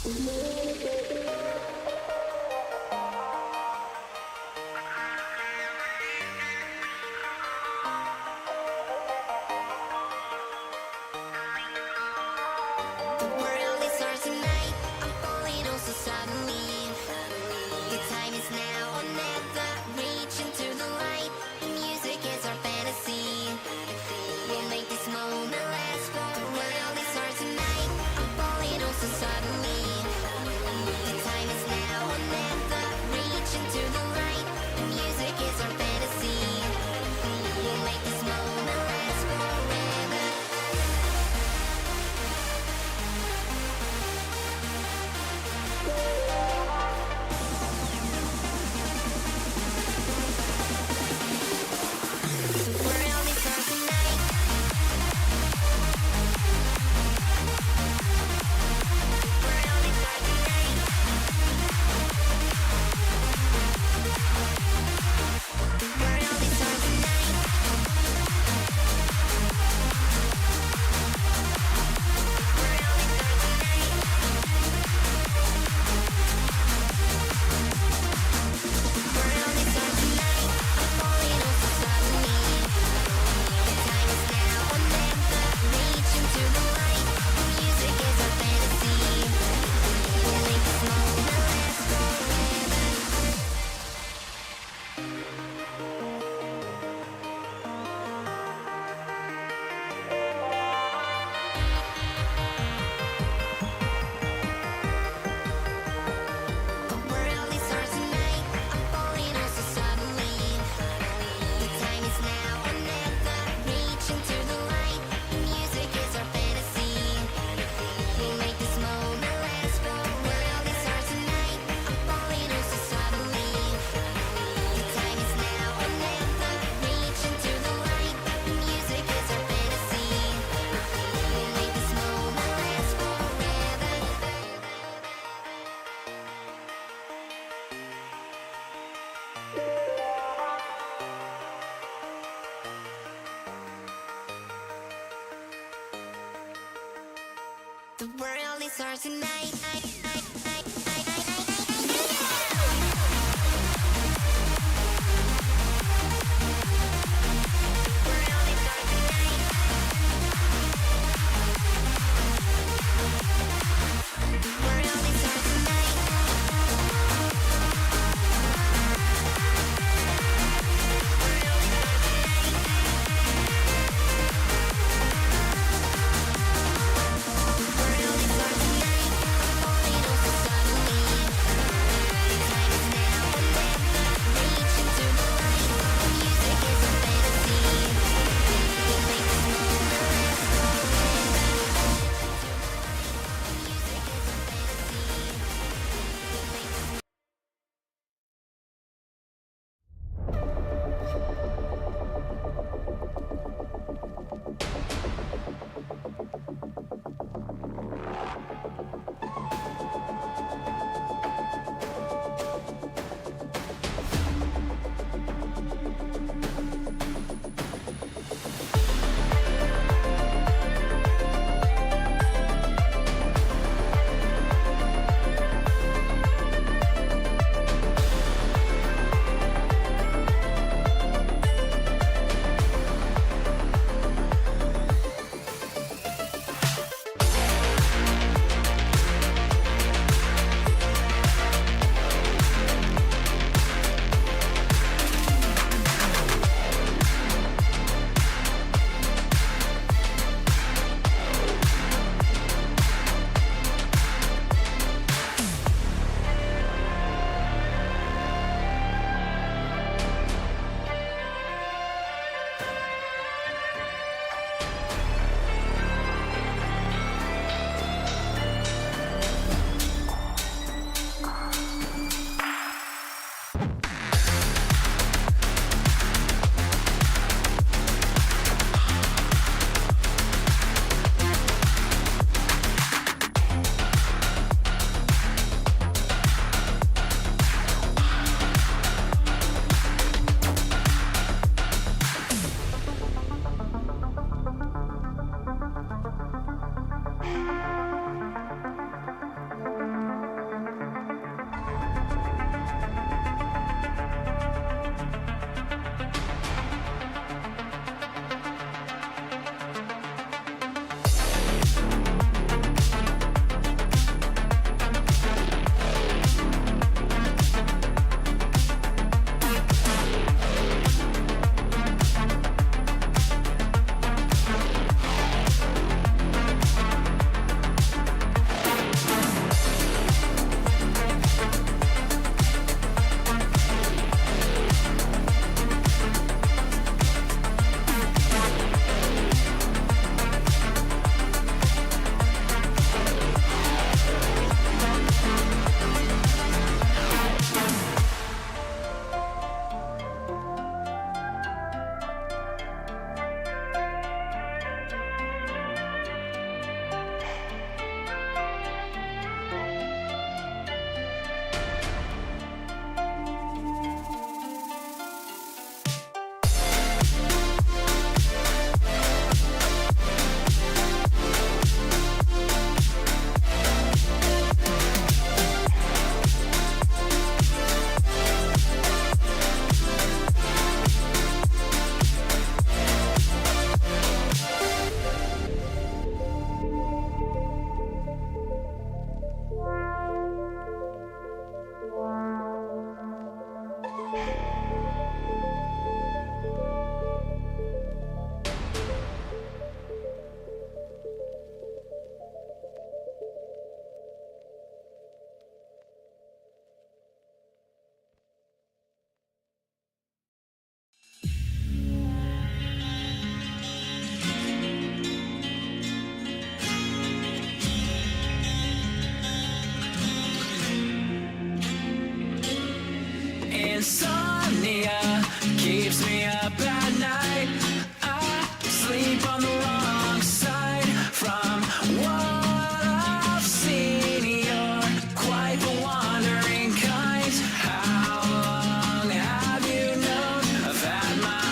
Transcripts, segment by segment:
The world is ours tonight. insomnia keeps me up at night. I sleep on the wrong side from what I've seen. You're quite the wandering kind. How long have you known? I've had my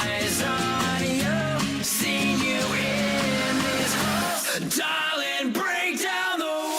eyes on you, seen you in these holes. Darling, break down the wall.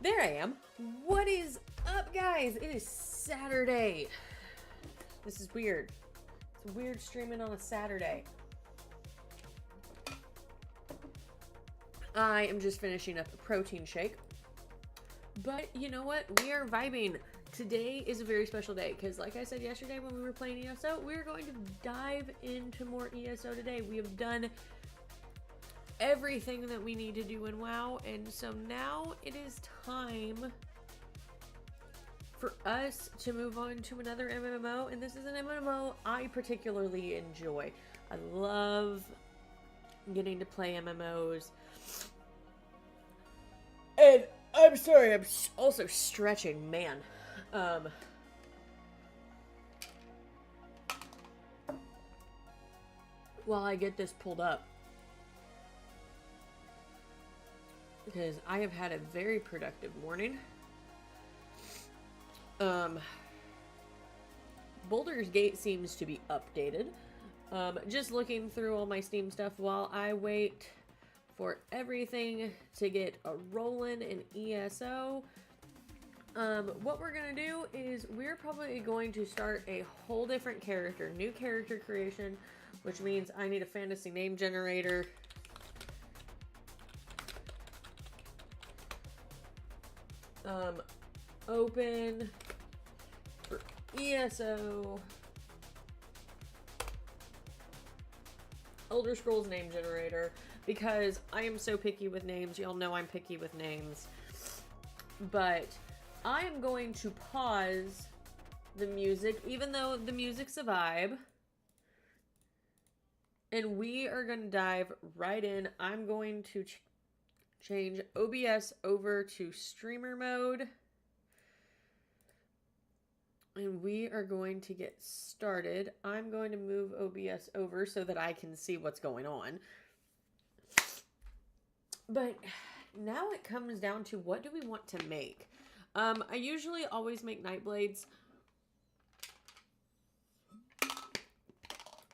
There I am. What is up, guys? It is Saturday. This is weird. It's weird streaming on a Saturday. I am just finishing up a protein shake. But you know what? We are vibing. Today is a very special day because, like I said yesterday when we were playing ESO, we're going to dive into more ESO today. We have done everything that we need to do in WoW, and so now it is time for us to move on to another MMO, and this is an MMO I particularly enjoy. I love getting to play MMOs. And I'm sorry, I'm also stretching, man. While I get this pulled up, because I have had a very productive morning. Baldur's Gate seems to be updated. Just looking through all my Steam stuff while I wait for everything to get a rolling in ESO. What we're gonna do is we're probably going to start a whole different character, new character creation, which means I need a fantasy name generator. Open for ESO Elder Scrolls name generator, because I am so picky with names. Y'all know I'm picky with names. But I am going to pause the music, even though the music's a vibe. And we are going to dive right in. I'm going to change OBS over to streamer mode. And we are going to get started. I'm going to move OBS over so that I can see what's going on. But now it comes down to, what do we want to make? I usually always make Nightblades,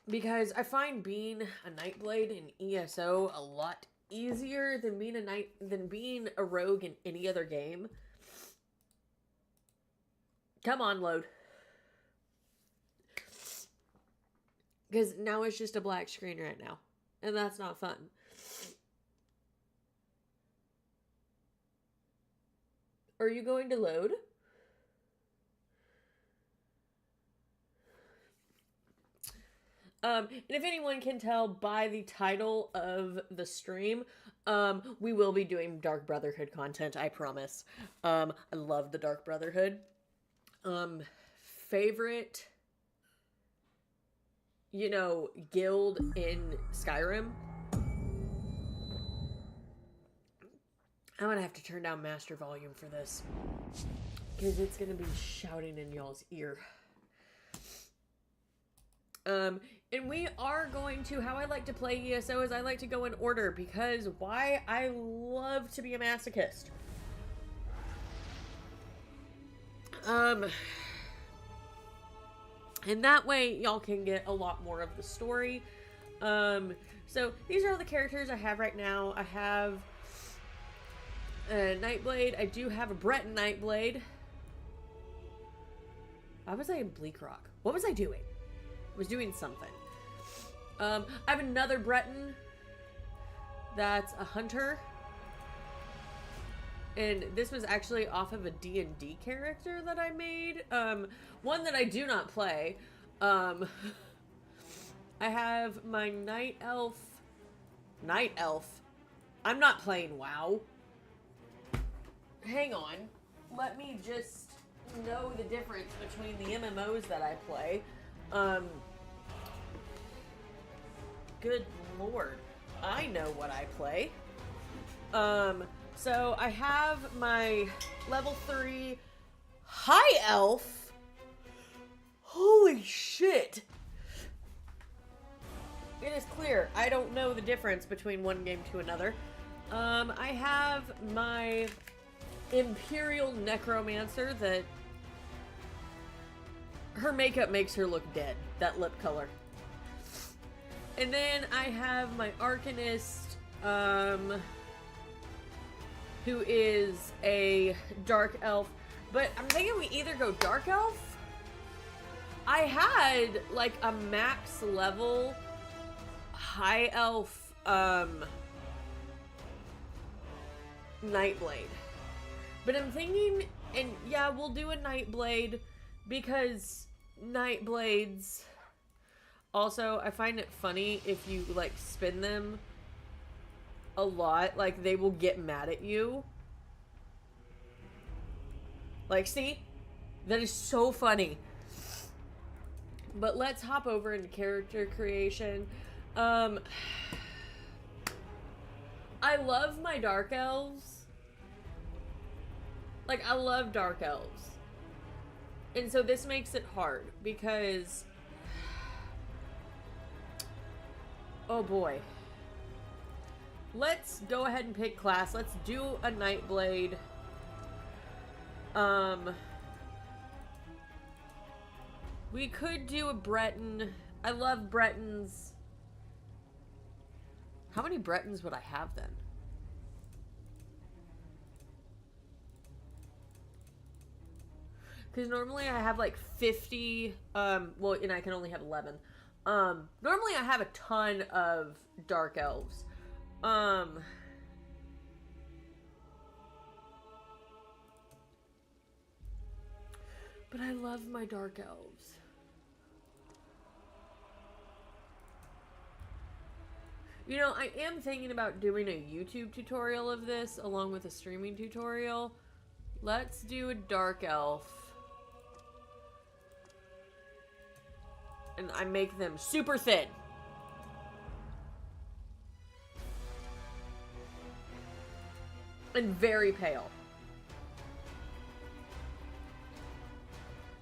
because I find being a Nightblade in ESO a lot easier than being a rogue in any other game. Come on, load. Because now it's just a black screen right now, and that's not fun. Are you going to load? And if anyone can tell by the title of the stream, we will be doing Dark Brotherhood content, I promise. I love the Dark Brotherhood. Favorite, guild in Skyrim. I'm gonna have to turn down master volume for this, because it's gonna be shouting in y'all's ear. And we are going to, how I like to play ESO is I like to go in order, because why? I love to be a masochist. And that way y'all can get a lot more of the story. So these are all the characters I have right now. I have a Nightblade. I do have a Breton Nightblade. Why was I in Bleak Rock? What was I doing? I was doing something. I have another Breton that's a hunter. And this was actually off of a D&D character that I made. One that I do not play. I have my Night Elf. Night Elf. I'm not playing WoW. Hang on. Let me just know the difference between the MMOs that I play. Good lord. I know what I play. So I have my level 3 High Elf. Holy shit. It is clear. I don't know the difference between one game to another. I have my Imperial Necromancer that her makeup makes her look dead. That lip color. And then I have my Arcanist, who is a dark elf. But I'm thinking we either go dark elf. I had like a max level high elf Nightblade. But I'm thinking, and yeah, we'll do a Nightblade because Nightblades, also, I find it funny if you like spin them a lot, like they will get mad at you. Like, see? That is so funny. But let's hop over into character creation. I love my dark elves. Like, I love dark elves. And so this makes it hard because... oh boy. Let's go ahead and pick class. Let's do a Nightblade. We could do a Breton. I love Bretons. How many Bretons would I have then? Because normally I have like 50, well, and I can only have 11. Normally I have a ton of dark elves. But I love my dark elves. You know, I am thinking about doing a YouTube tutorial of this along with a streaming tutorial. Let's do a dark elf. And I make them super thin. And very pale.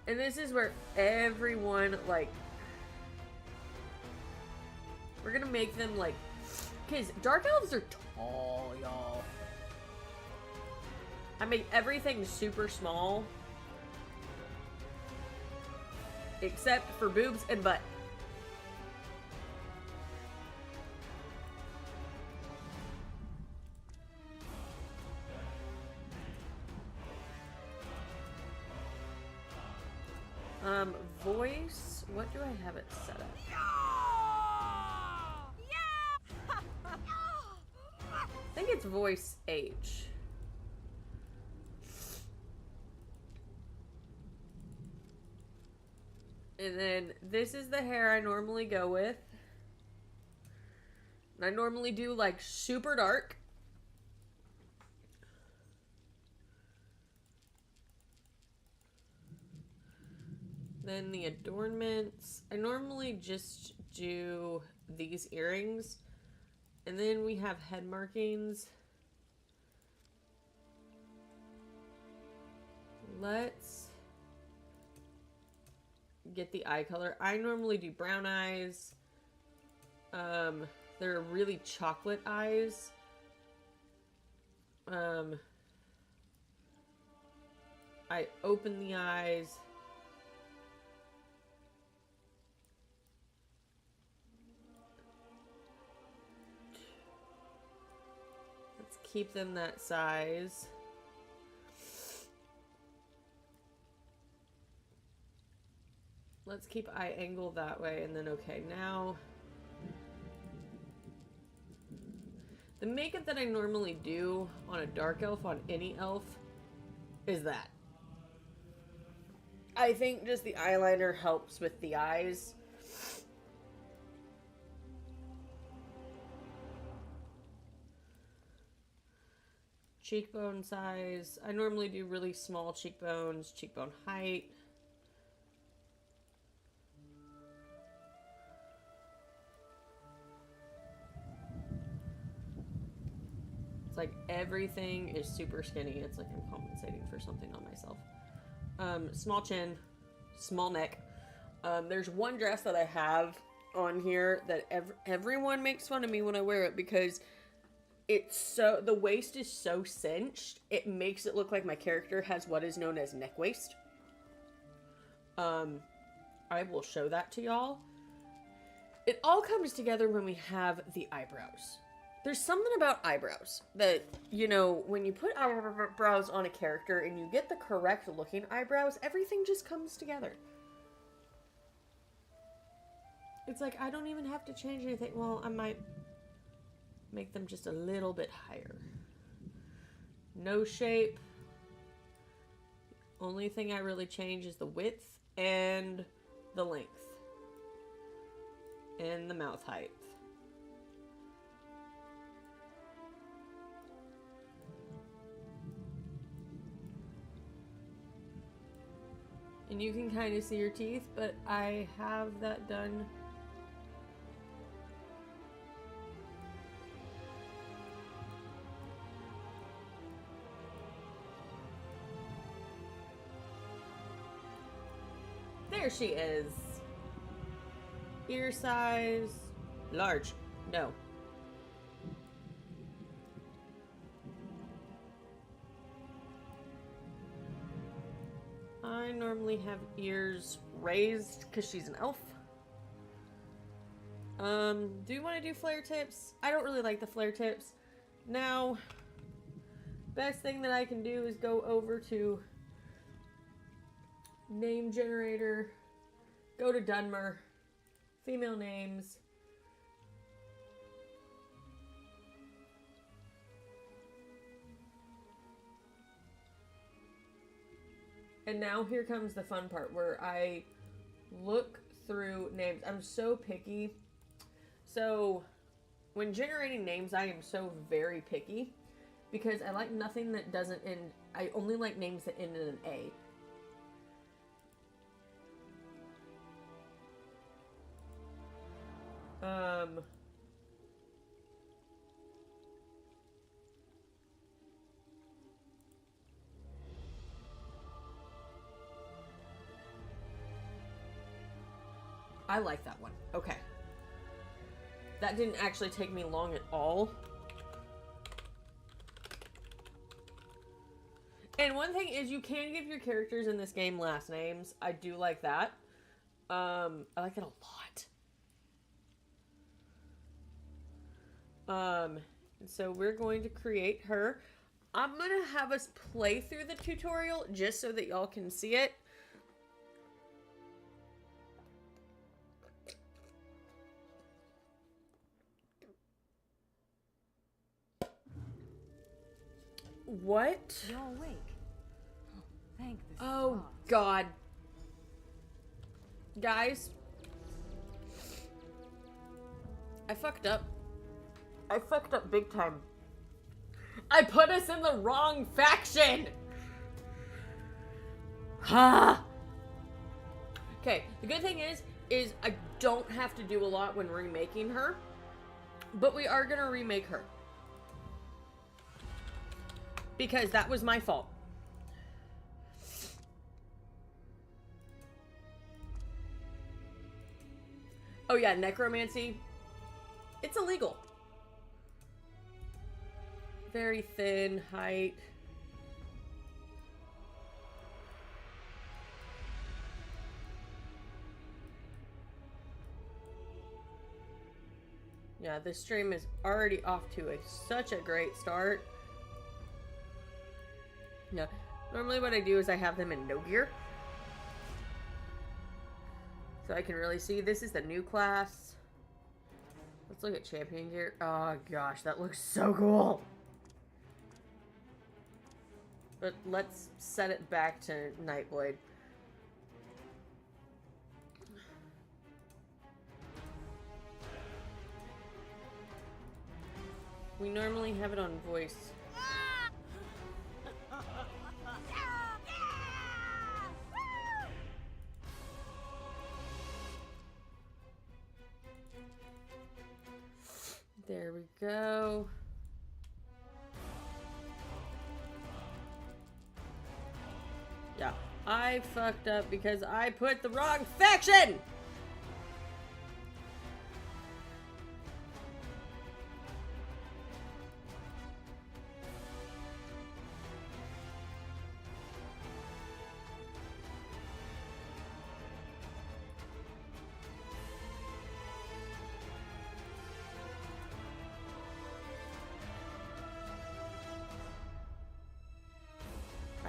And this is where everyone, like... we're gonna make them, like... because dark elves are tall, y'all. I make everything super small. Except for boobs and butt. Voice. What do I have it set up? I think it's voice H. And then this is the hair I normally go with. And I normally do like super dark. Then the adornments. I normally just do these earrings. And then we have head markings. Let's get the eye color. I normally do brown eyes. They're really chocolate eyes. I open the eyes. Let's keep them that size. Let's keep eye angle that way, and then okay, now the makeup that I normally do on a dark elf, on any elf, is that. I think just the eyeliner helps with the eyes. Cheekbone size. I normally do really small cheekbones, cheekbone height. It's like everything is super skinny. It's like I'm compensating for something on myself. Small chin, small neck. There's one dress that I have on here that everyone makes fun of me when I wear it because it's so, the waist is so cinched, it makes it look like my character has what is known as neck waist. I will show that to y'all. It all comes together when we have the eyebrows. There's something about eyebrows that, you know, when you put eyebrows on a character and you get the correct looking eyebrows, everything just comes together. It's like, I don't even have to change anything. Well, I might make them just a little bit higher. No shape. Only thing I really change is the width and the length. And the mouth height. And you can kind of see your teeth, but I have that done. There she is. Ear size, large. No. I normally have ears raised because she's an elf. Do you want to do flare tips? I don't really like the flare tips. Now, best thing that I can do is go over to name generator, go to Dunmer, female names. And now here comes the fun part where I look through names. I'm so picky. So when generating names, I am so very picky because I like nothing that doesn't end. I only like names that end in an A. I like that one. Okay. That didn't actually take me long at all. And one thing is you can give your characters in this game last names. I do like that. I like it a lot. So we're going to create her. I'm going to have us play through the tutorial just so that y'all can see it. What? You're awake. Oh, thank the Oh, stars. God. Guys. I fucked up. I fucked up big time. I put us in the wrong faction! Ha! Okay, the good thing is I don't have to do a lot when remaking her. But we are gonna remake her. Because that was my fault. Oh yeah, necromancy. It's illegal. Very thin height. Yeah, this stream is already off to such a great start. No, normally what I do is I have them in no gear. So I can really see. This is the new class. Let's look at champion gear. Oh gosh, that looks so cool. But let's set it back to Nightblade. We normally have it on voice. There we go. Yeah, I fucked up because I put the wrong faction!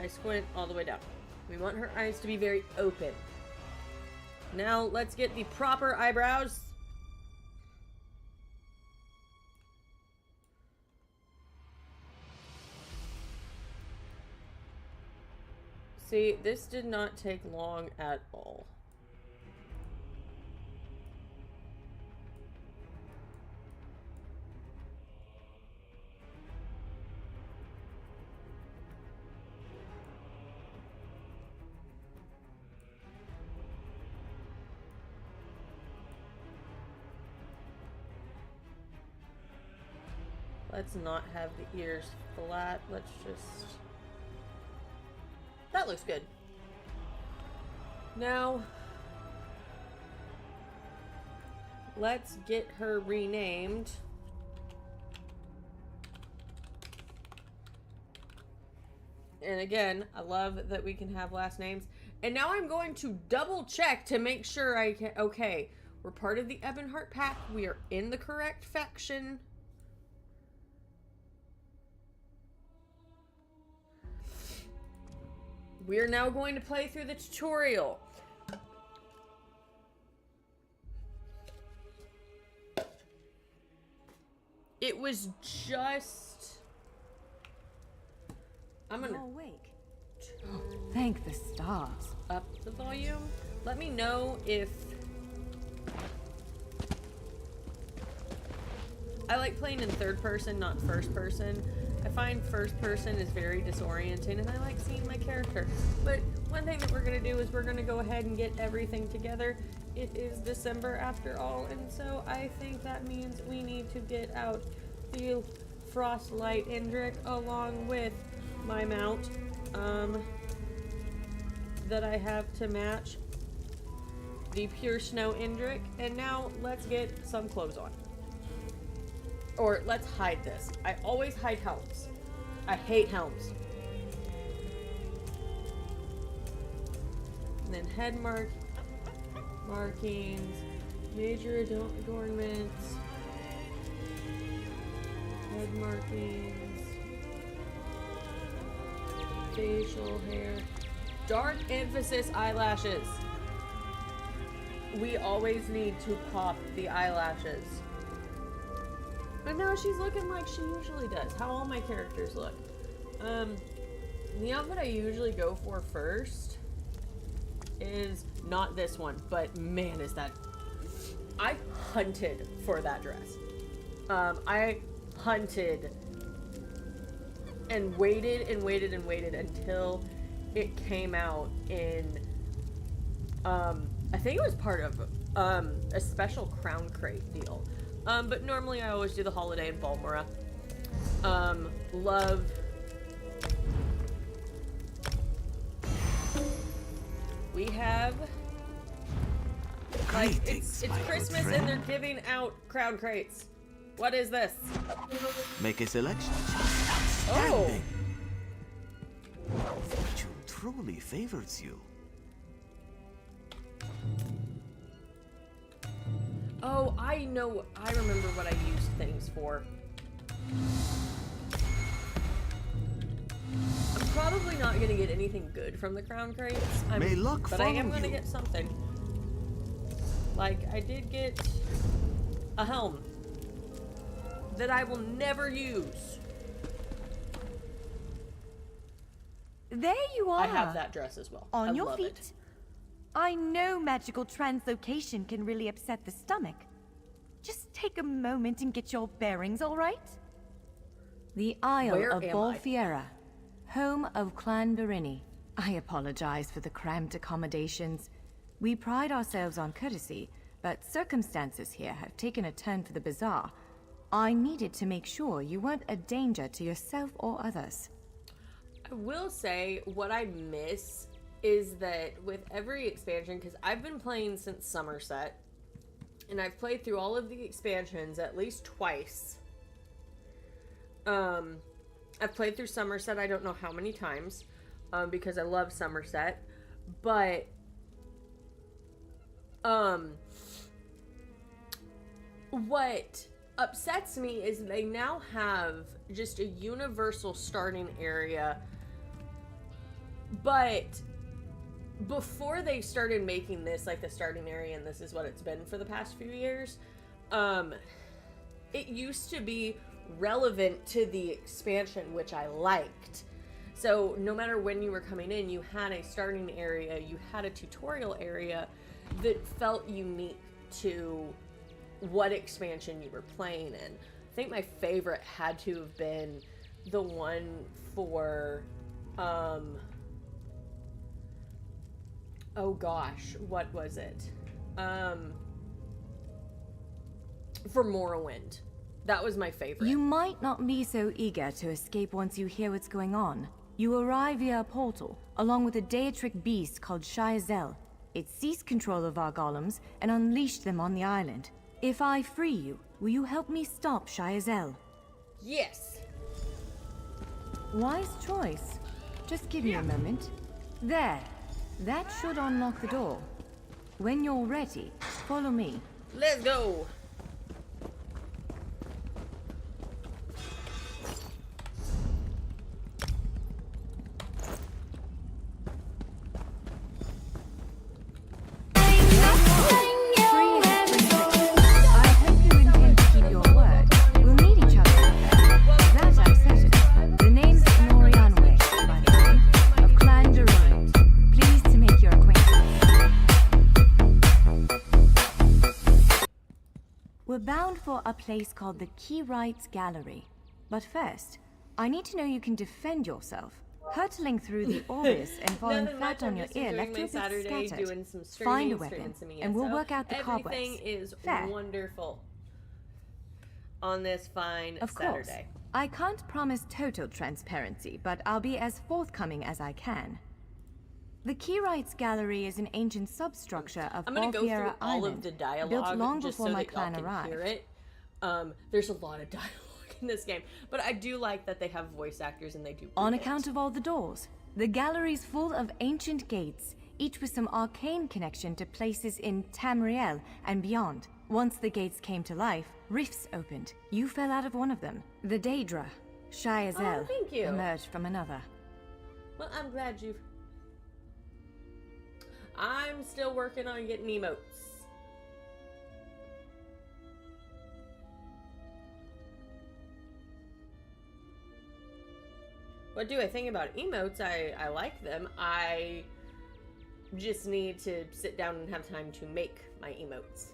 I squint all the way down. We want her eyes to be very open. Now let's get the proper eyebrows. See, this did not take long at all. Let's not have the ears flat. Let's just... That looks good. Now, let's get her renamed. And again, I love that we can have last names. And now I'm going to double check to make sure I can... Okay, we're part of the Ebonheart Pack. We are in the correct faction. We're now going to play through the tutorial. It was just... I'm gonna... You're awake. Oh, thank the stars. Up the volume. Let me know if... I like playing in third person, not first person. I find first person is very disorienting, and I like seeing my character. But one thing that we're going to do is we're going to go ahead and get everything together. It is December after all, and so I think that means we need to get out the Frostlight Indrik along with my mount that I have to match the Pure Snow Indrik. And now let's get some clothes on. Or let's hide this. I always hide helms. I hate helms. And then head markings, major adornments, head markings, facial hair, dark emphasis eyelashes. We always need to pop the eyelashes. But now she's looking like she usually does. How all my characters look. The outfit I usually go for first is not this one, but man, is that... I hunted for that dress. I hunted and waited and waited and waited until it came out in... I think it was part of a special Crown Crate deal. But normally I always do the holiday in Balmora. Love... We have... Like, it's Christmas and they're giving out Crown Crates. What is this? Make a selection. Oh! Fortune truly favors you. Oh, I know. I remember what I used things for. I'm probably not going to get anything good from the Crown Crates. May luck but I am follow going to you. get something. Like, I did get a helm that I will never use. There you are. I have that dress as well. On I your love feet. it. I know magical translocation can really upset the stomach. Just take a moment and get your bearings, all right? The Isle Where of am I? Bolfiera, home of Clan Berini. I apologize for the cramped accommodations. We pride ourselves on courtesy, but circumstances here have taken a turn for the bizarre. I needed to make sure you weren't a danger to yourself or others. I will say what I miss is that with every expansion, because I've been playing since Somerset, and I've played through all of the expansions at least twice. I've played through Somerset I don't know how many times, because I love Somerset, but what upsets me is they now have just a universal starting area But before they started making this like the starting area, and this is what it's been for the past few years, it used to be relevant to the expansion, which I liked. So no matter when you were coming in, you had a starting area, you had a tutorial area that felt unique to what expansion you were playing in. I think my favorite had to have been the one for, oh gosh, what was it? For Morrowind. That was my favorite. You might not be so eager to escape once you hear what's going on. You arrive via a portal, along with a Daetric beast called Shayazel. It seized control of our golems and unleashed them on the island. If I free you, will you help me stop Shayazel? Yes. Wise choice. Just give me a moment. There. That should unlock the door. When you're ready, follow me. Let's go. We're bound for a place called the Keyrights Gallery. But first, I need to know you can defend yourself. Hurtling through the Orbis and falling flat on your ear left you a bit scattered. Find a weapon, and we'll work out the cobwebs. Everything is Fair. wonderful on this fine Of course. Saturday. I can't promise total transparency, but I'll be as forthcoming as I can. The Keyrights Gallery is an ancient substructure of I'm gonna go through Balfiera all Island, of the dialogue built long just before so my that y'all clan can arrived. hear it. There's a lot of dialogue in this game, but I do like that they have voice actors and they do. On read it. account of all the doors, the gallery's full of ancient gates, each with some arcane connection to places in Tamriel and beyond. Once the gates came to life, rifts opened. You fell out of one of them. The Daedra, Shayazel, thank you. emerged from another. Well, I'm glad you've. I'm still working on getting emotes. What do I think about emotes? I like them. I just need to sit down and have time to make my emotes.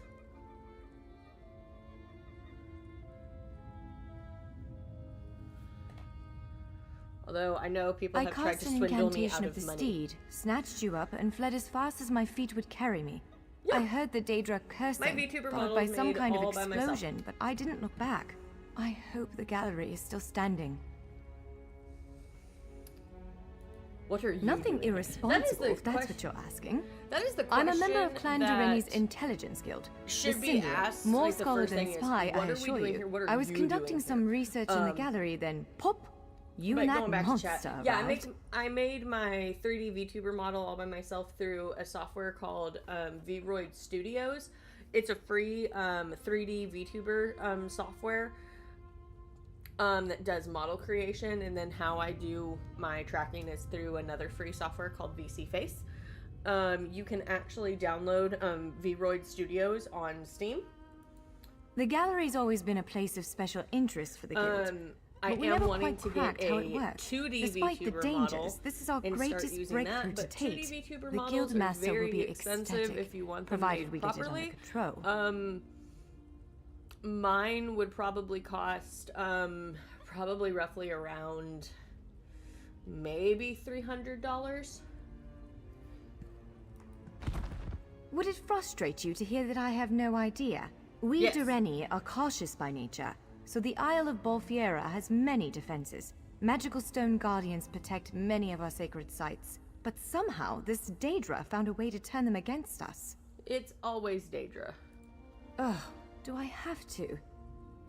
Although I know people I have tried cast to an swindle me incantation out of the of money. steed, snatched you up, and fled as fast as my feet would carry me. Yeah. I heard the Daedra cursing, VTuber followed model by is some made kind of all by myself. explosion, but I didn't look back. I hope the gallery is still standing. What are you Nothing doing? irresponsible, if that's what you're asking. That is the I'm question a member of Clan that Durrani's Intelligence Guild. should the be Singular, asked, more like, the scholar first than thing is, spy, what I are we assure doing you. here? What are I was you conducting doing some here? research in the gallery, then pop! You But and that going back to monster chat, arrived. yeah, I made my 3D VTuber model all by myself through a software called Vroid Studios. It's a free 3D VTuber software that does model creation, and then how I do my tracking is through another free software called VC Face. You can actually download Vroid Studios on Steam. The gallery's always been a place of special interest for the guild. I but we am never wanting quite to get cracked a how it works. 2D Despite the VTuber dangers, model this is our and start greatest using breakthrough that, but to date. 2D VTuber The models guild are master will very be expensive ecstatic, if you want them provided made we get it properly. under control. Mine would probably cost probably roughly around maybe $300. Would it frustrate you to hear that I have no idea? We Yes. Durrani are cautious by nature, so the Isle of Balfiera has many defenses. Magical stone guardians protect many of our sacred sites, but somehow this Daedra found a way to turn them against us. It's always Daedra. Ugh, do I have to?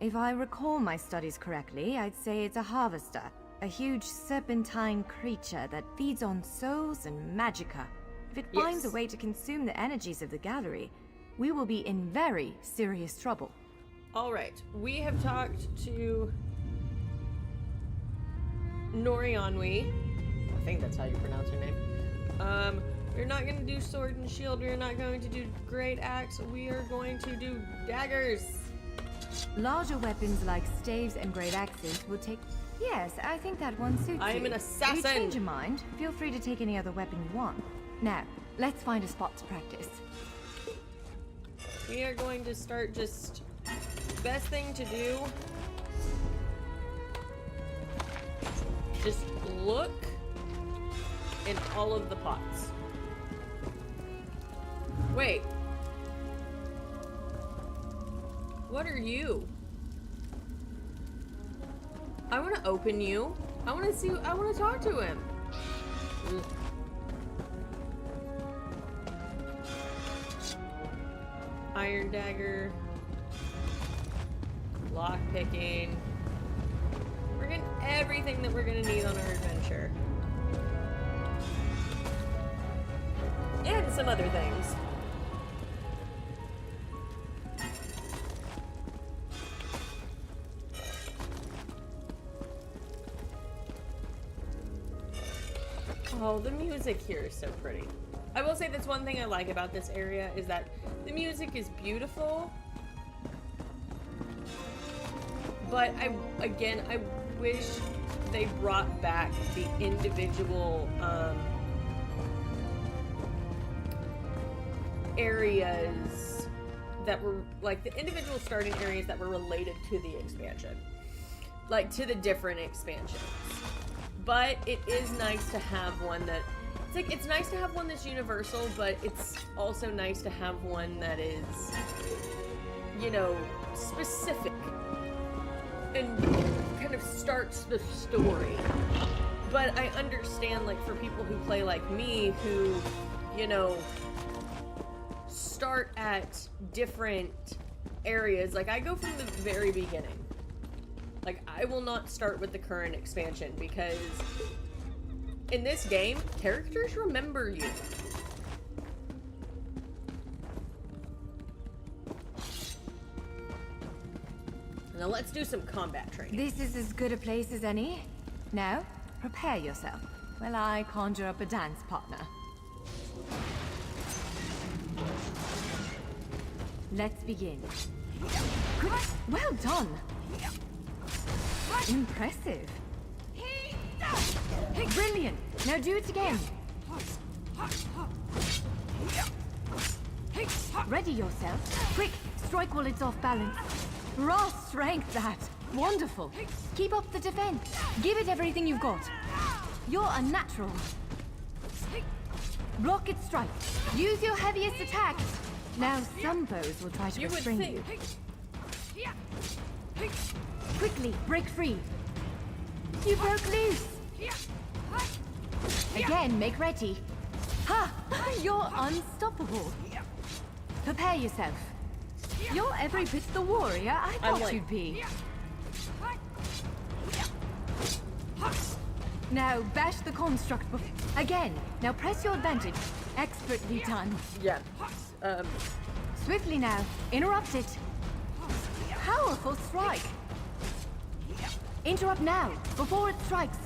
If I recall my studies correctly, I'd say it's a harvester, a huge serpentine creature that feeds on souls and magicka. If it finds a Yes. way to consume the energies of the gallery, we will be in very serious trouble. All right, we have talked to Norianwi think that's how you pronounce her name. We're not going to do sword and shield. We're not going to do great axe. We are going to do daggers. Larger weapons like staves and great axes will take... Yes, I think that one suits you. I am an assassin. If you change your mind, feel free to take any other weapon you want. Now, let's find a spot to practice. We are going to start just... Best thing to do... Just look in all of the pots. Wait. What are you? I want to open you. I want to see. I want to talk to him. Ugh. Iron dagger. Lock picking. We're getting everything that we're gonna need on our adventure. And some other things. Oh, the music here is so pretty. I will say that's one thing I like about this area is that the music is beautiful. But I wish they brought back the individual areas that were like the individual starting areas that were related to the expansion, like to the different expansions. But it is nice to have one that it's nice to have one that's universal, but it's also nice to have one that is, you know, specific and kind of starts the story. But I understand, like, for people who play like me, who, you know, start at different areas. Like, I go from the very beginning. Like, I will not start with the current expansion because in this game, characters remember you. Now let's do some combat training. This is as good a place as any. Now, prepare yourself while I conjure up a dance partner. Let's begin. Good. Well done. Impressive. Brilliant. Now do it again. Ready yourself. Quick, strike while it's off balance. Raw strength, that. Wonderful. Keep up the defense. Give it everything you've got. You're a natural. Block its strike. Use your heaviest attack. Now some foes will try to You would restrain you. think. Quickly, break free. You broke loose. Again, make ready. Ha! You're unstoppable. Prepare yourself. You're every bit the warrior I thought like- you'd be. Now bash the construct again. Now press your advantage. Expertly done. Yeah. Swiftly now. Interrupt it. Powerful strike. Interrupt now, before it strikes.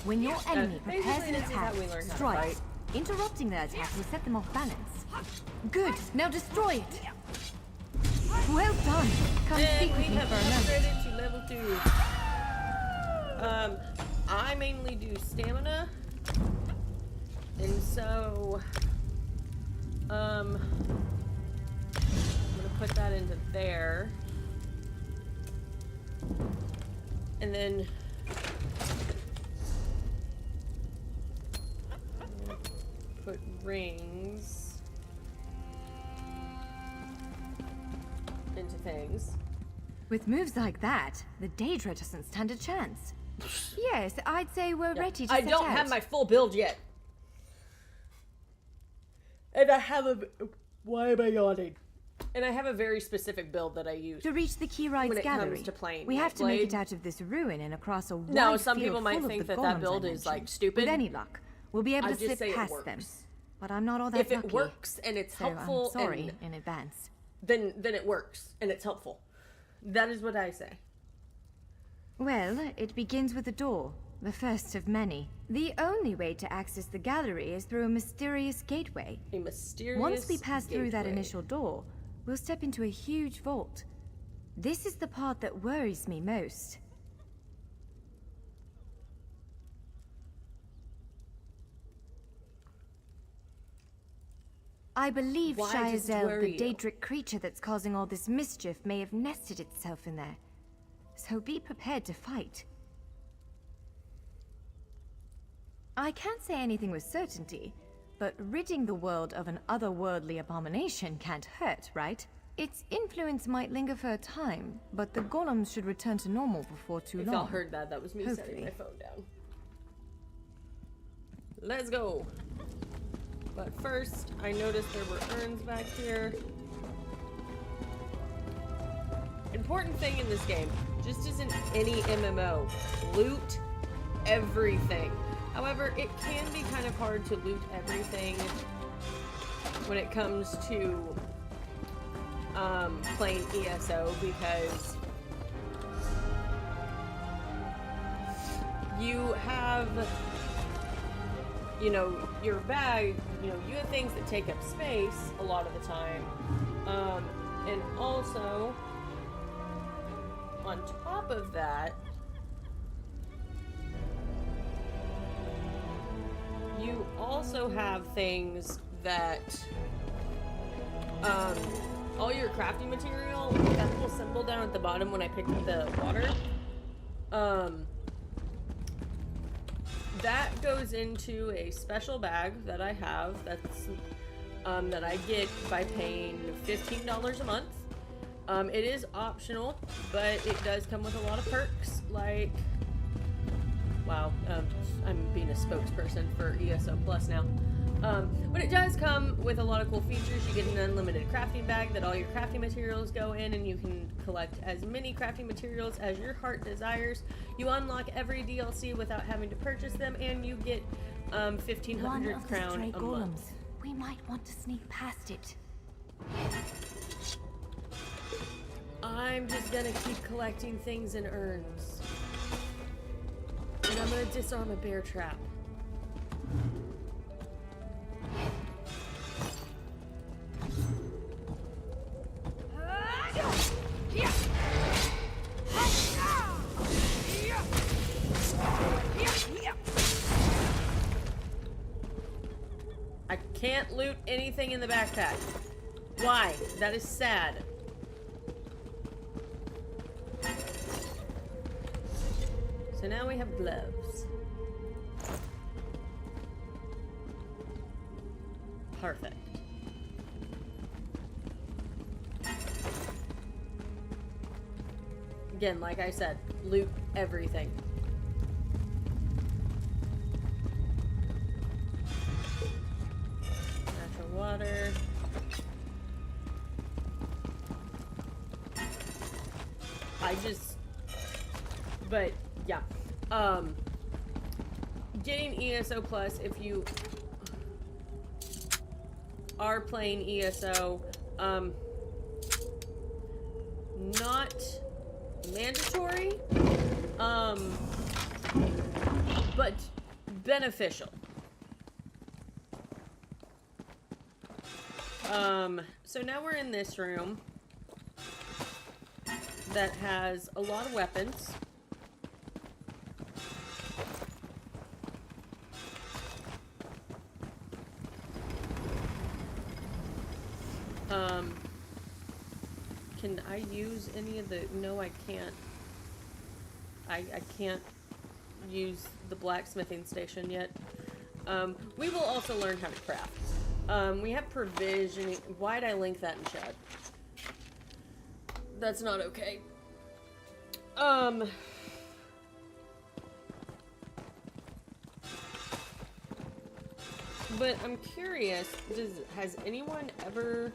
When your enemy prepares an basically this is how attack, we learn how to strike. fight. Interrupting their attack will set them off balance. Good, now destroy it. Well done. Come And speak we with me have for a moment. upgraded to level 2. I mainly do stamina. And so, I'm gonna put that into there. And then put rings into things. With moves like that, the Daedra doesn't stand a chance. Yes, I'd say we're ready to I set don't out. have my full build yet. And I have a... Why am I yawning? And I have a very specific build that I use. To reach the key rights when it gallery, comes to playing we have to make Blade. it out of this ruin and across a wide No, some field people might full of think the that that golems build I is, like, mentioned. stupid. With any luck, we'll be able I to just slip say it past works. them. But I'm not all that If it lucky. works and it's So helpful, I'm sorry and in advance. then it works and it's helpful. That is what I say. Well, it begins with a door. The first of many. The only way to access the gallery is through a mysterious gateway. A mysterious Once we pass through that gateway. initial door, we'll step into a huge vault. This is the part that worries me most. I believe Why does it Shiazel, worry the you? Daedric creature that's causing all this mischief, may have nested itself in there. So be prepared to fight. I can't say anything with certainty, but ridding the world of an otherworldly abomination can't hurt, right? Its influence might linger for a time, but the golems should return to normal before too If long. y'all heard that, that was me setting Hopefully. my phone down. Let's go. But first, I noticed there were urns back here. Important thing in this game, just as in any MMO, loot everything. However, it can be kind of hard to loot everything when it comes to playing ESO, because you have, you know, your bag, you know, you have things that take up space a lot of the time. And also, on top of that, you also have things that, all your crafting material, that little symbol down at the bottom when I picked up the water, that goes into a special bag that I have, that's, that I get by paying $15 a month. It is optional, but it does come with a lot of perks, like, wow, I'm being a spokesperson for ESO Plus now. But it does come with a lot of cool features. You get an unlimited crafting bag that all your crafting materials go in, and you can collect as many crafting materials as your heart desires. You unlock every DLC without having to purchase them, and you get 1,500 One of the crown stray a month. golems. We might want to sneak past it. I'm just gonna keep collecting things in urns. And I'm gonna disarm a bear trap. I can't loot anything in the backpack. Why? That is sad. So now we have gloves. Perfect. Again, like I said, loot everything. Natural water. But yeah, getting ESO Plus, if you are playing ESO, not mandatory, but beneficial. So now we're in this room that has a lot of weapons. Can I use any of the... No, I can't. I can't use the blacksmithing station yet. We will also learn how to craft. We have provisioning... Why'd I link that in chat? That's not okay. But I'm curious, has anyone ever,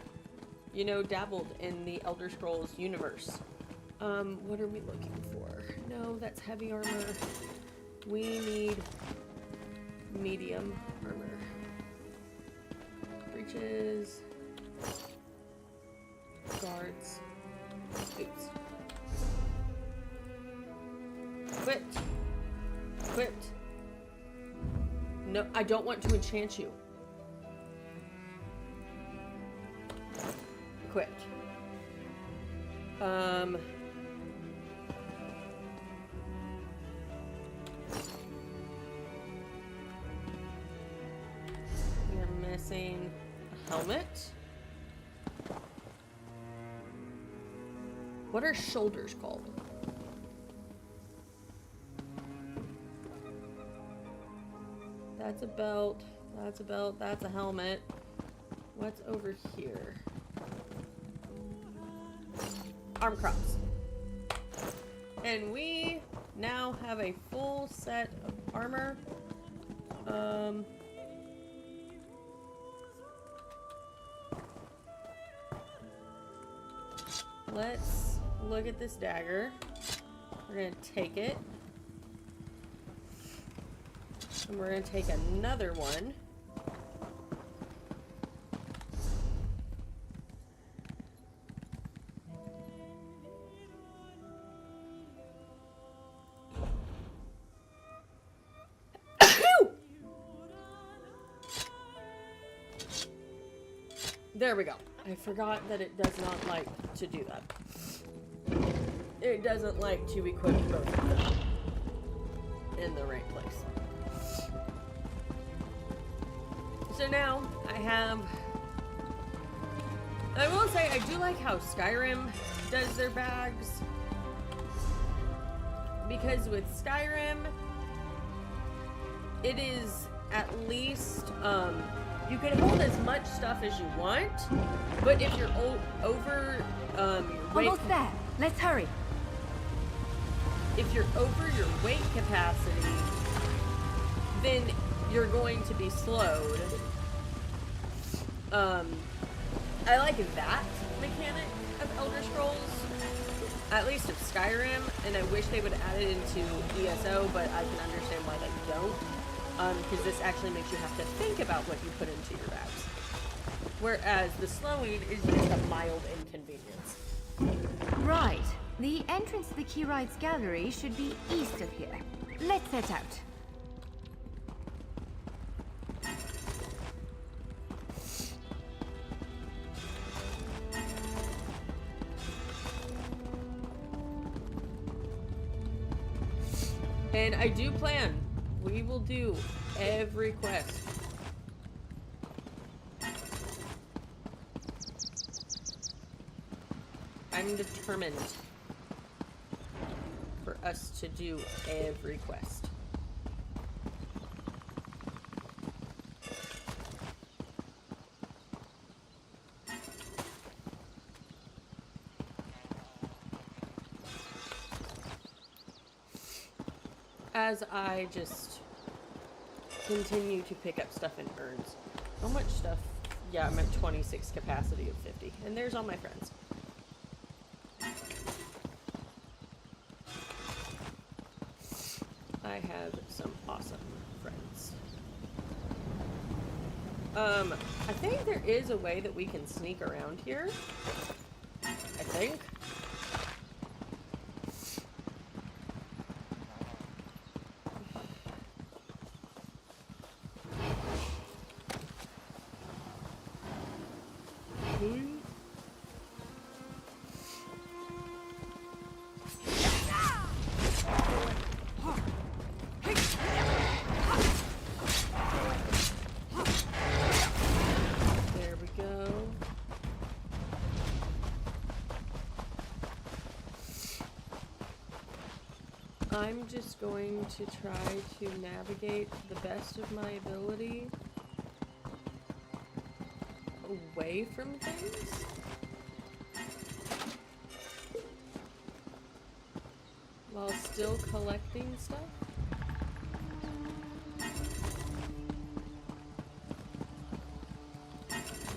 you know, dabbled in the Elder Scrolls universe? What are we looking for? No, that's heavy armor. We need medium armor. Breeches. Guards. Boots. But Equipped. No, I don't want to enchant you. Equipped. You're missing a helmet. What are shoulders called? That's a belt. That's a belt. That's a helmet. What's over here? Arm crops. And we now have a full set of armor. Let's look at this dagger. We're gonna take it. And we're gonna take another one. There we go. I forgot that it does not like to do that. It doesn't like to equip both of them in the right place. So now I have... I will say I do like how Skyrim does their bags. Because with Skyrim, it is at least... you can hold as much stuff as you want, but if you're over your weight... Almost there. Let's hurry. If you're over your weight capacity, then you're going to be slowed. I like that mechanic of Elder Scrolls, at least of Skyrim, and I wish they would add it into ESO, but I can understand why they don't. Because this actually makes you have to think about what you put into your bags. Whereas the slowing is just a mild inconvenience. Right. The entrance to the Keyrights Gallery should be east of here. Let's set out. And I do plan. We will do every quest. I'm determined for us to do every quest. As I just continue to pick up stuff in urns. How much stuff? Yeah, I'm at 26 capacity of 50. And there's all my friends. I have some awesome friends. I think there is a way that we can sneak around here. I think. I'm just going to try to navigate the best of my ability away from things. While still collecting stuff.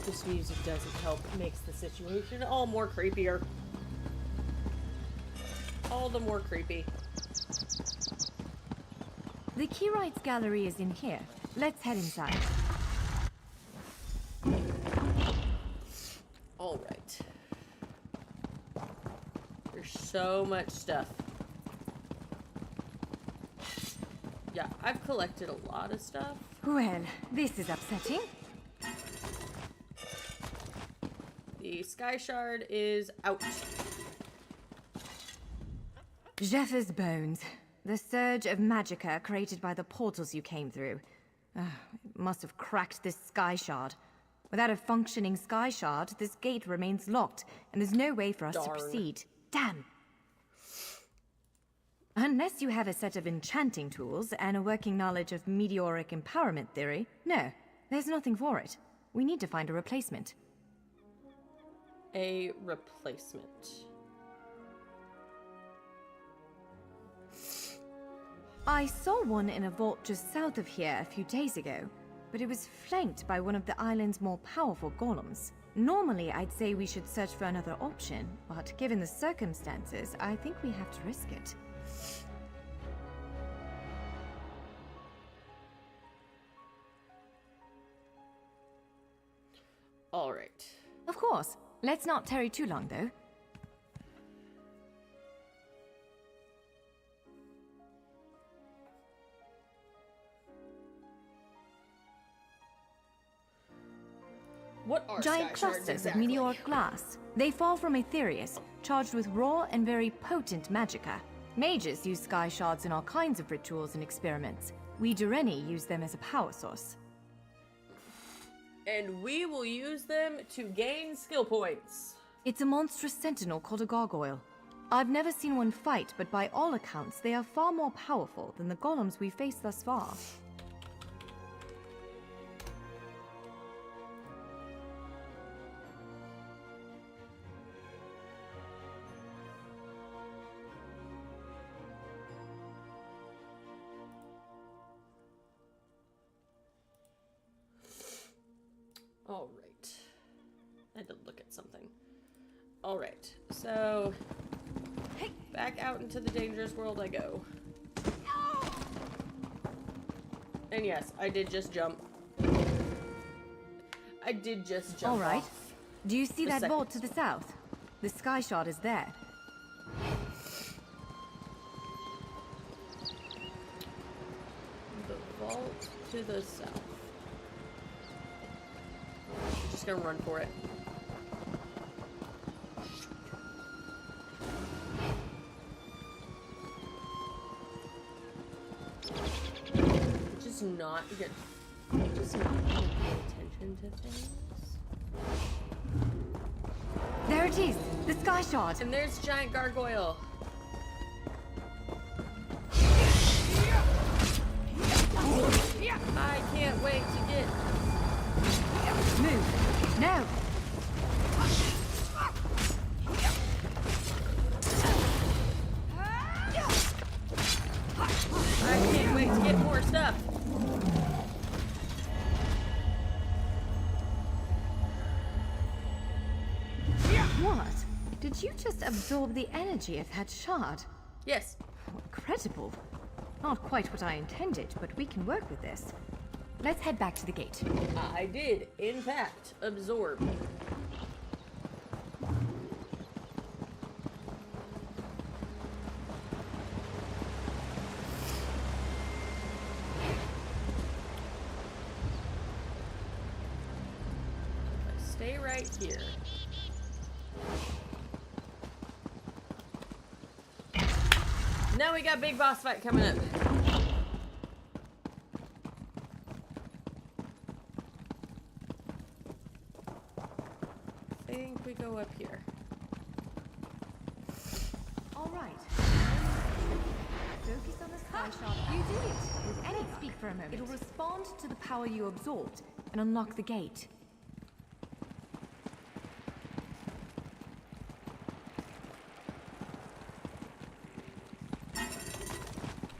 This music doesn't help. It makes the situation all more creepier. All the more creepy. The Keyrights Gallery is in here. Let's head inside. All right. There's so much stuff. Yeah, I've collected a lot of stuff. Well, this is upsetting. The Sky Shard is out. Jeffers' bones. The surge of magicka created by the portals you came through. It must have cracked this Sky Shard. Without a functioning Sky Shard, this gate remains locked, and there's no way for us to Darn. proceed. Damn! Unless you have a set of enchanting tools and a working knowledge of meteoric empowerment theory, no, there's nothing for it. We need to find a replacement. A replacement. I saw one in a vault just south of here a few days ago, but it was flanked by one of the island's more powerful golems. Normally, I'd say we should search for another option, but given the circumstances, I think we have to risk it. All right. Of course. Let's not tarry too long, though. What are Giant Sky Shards clusters exactly? of meteoric glass. They fall from Aetherius, charged with raw and very potent magicka. Mages use Sky Shards in all kinds of rituals and experiments. We Dureni use them as a power source. And we will use them to gain skill points. It's a monstrous sentinel called a gargoyle. I've never seen one fight, but by all accounts, they are far more powerful than the golems we've faced thus far. All right. I had to look at something. All right. So, back out into the dangerous world I go. And yes, I did just jump. I did just jump. All right. off. Do you see The that second vault to the south? The Sky Shard is there. The vault to the south. I'm just gonna run for it. Just not pay attention to things. There it is! The Sky Shard! And there's giant gargoyle. I can't wait to get. Move! No! I can't wait to get more stuff. What? Did you just absorb the energy of that shard? Yes. Incredible. Not quite what I intended, but we can work with this. Let's head back to the gate. I did, in fact, absorb. Stay right here. Now we got big boss fight coming up. I think we go up here. All right. Focus on the Sky Shard. You did it! With any speak for a moment. It'll respond to the power you absorbed and unlock the gate.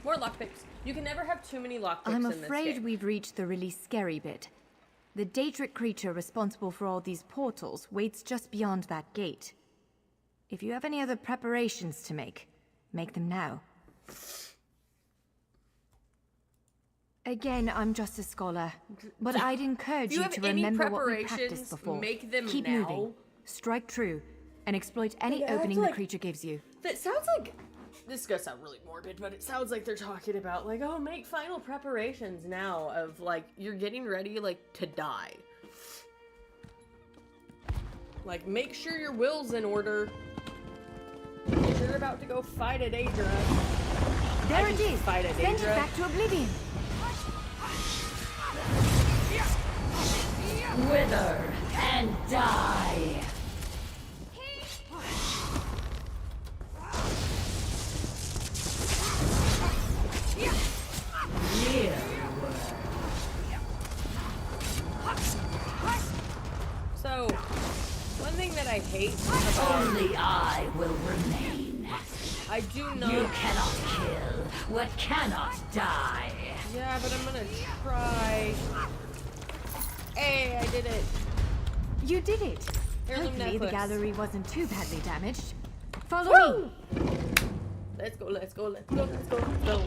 More lockpicks. You can never have too many lockpicks I'm in this afraid game. we've reached the really scary bit. The Daedric creature responsible for all these portals waits just beyond that gate. If you have any other preparations to make them now. Again, I'm just a scholar, but I'd encourage If you you have to any remember what we preparations, practiced before. make them Keep now. moving, strike true, and exploit any Yeah, opening it's the like- creature gives you. That sounds like this is gonna sound really morbid, but it sounds like they're talking about, like, oh, make final preparations now of, like, you're getting ready, like, to die. Like, make sure your will's in order. Because you're about to go fight a Daedra. There it is! Fight a Send it Daedra. back to oblivion! Wither and die! So, one thing that I hate about... Only I will remain. I do You not... cannot kill what cannot die. Yeah, but I'm gonna try... Hey, I did it. You did it! Heirloom Hopefully necklace. the gallery wasn't too badly damaged. Follow Woo! me! Let's go, let's go, let's go, let's go, let's go.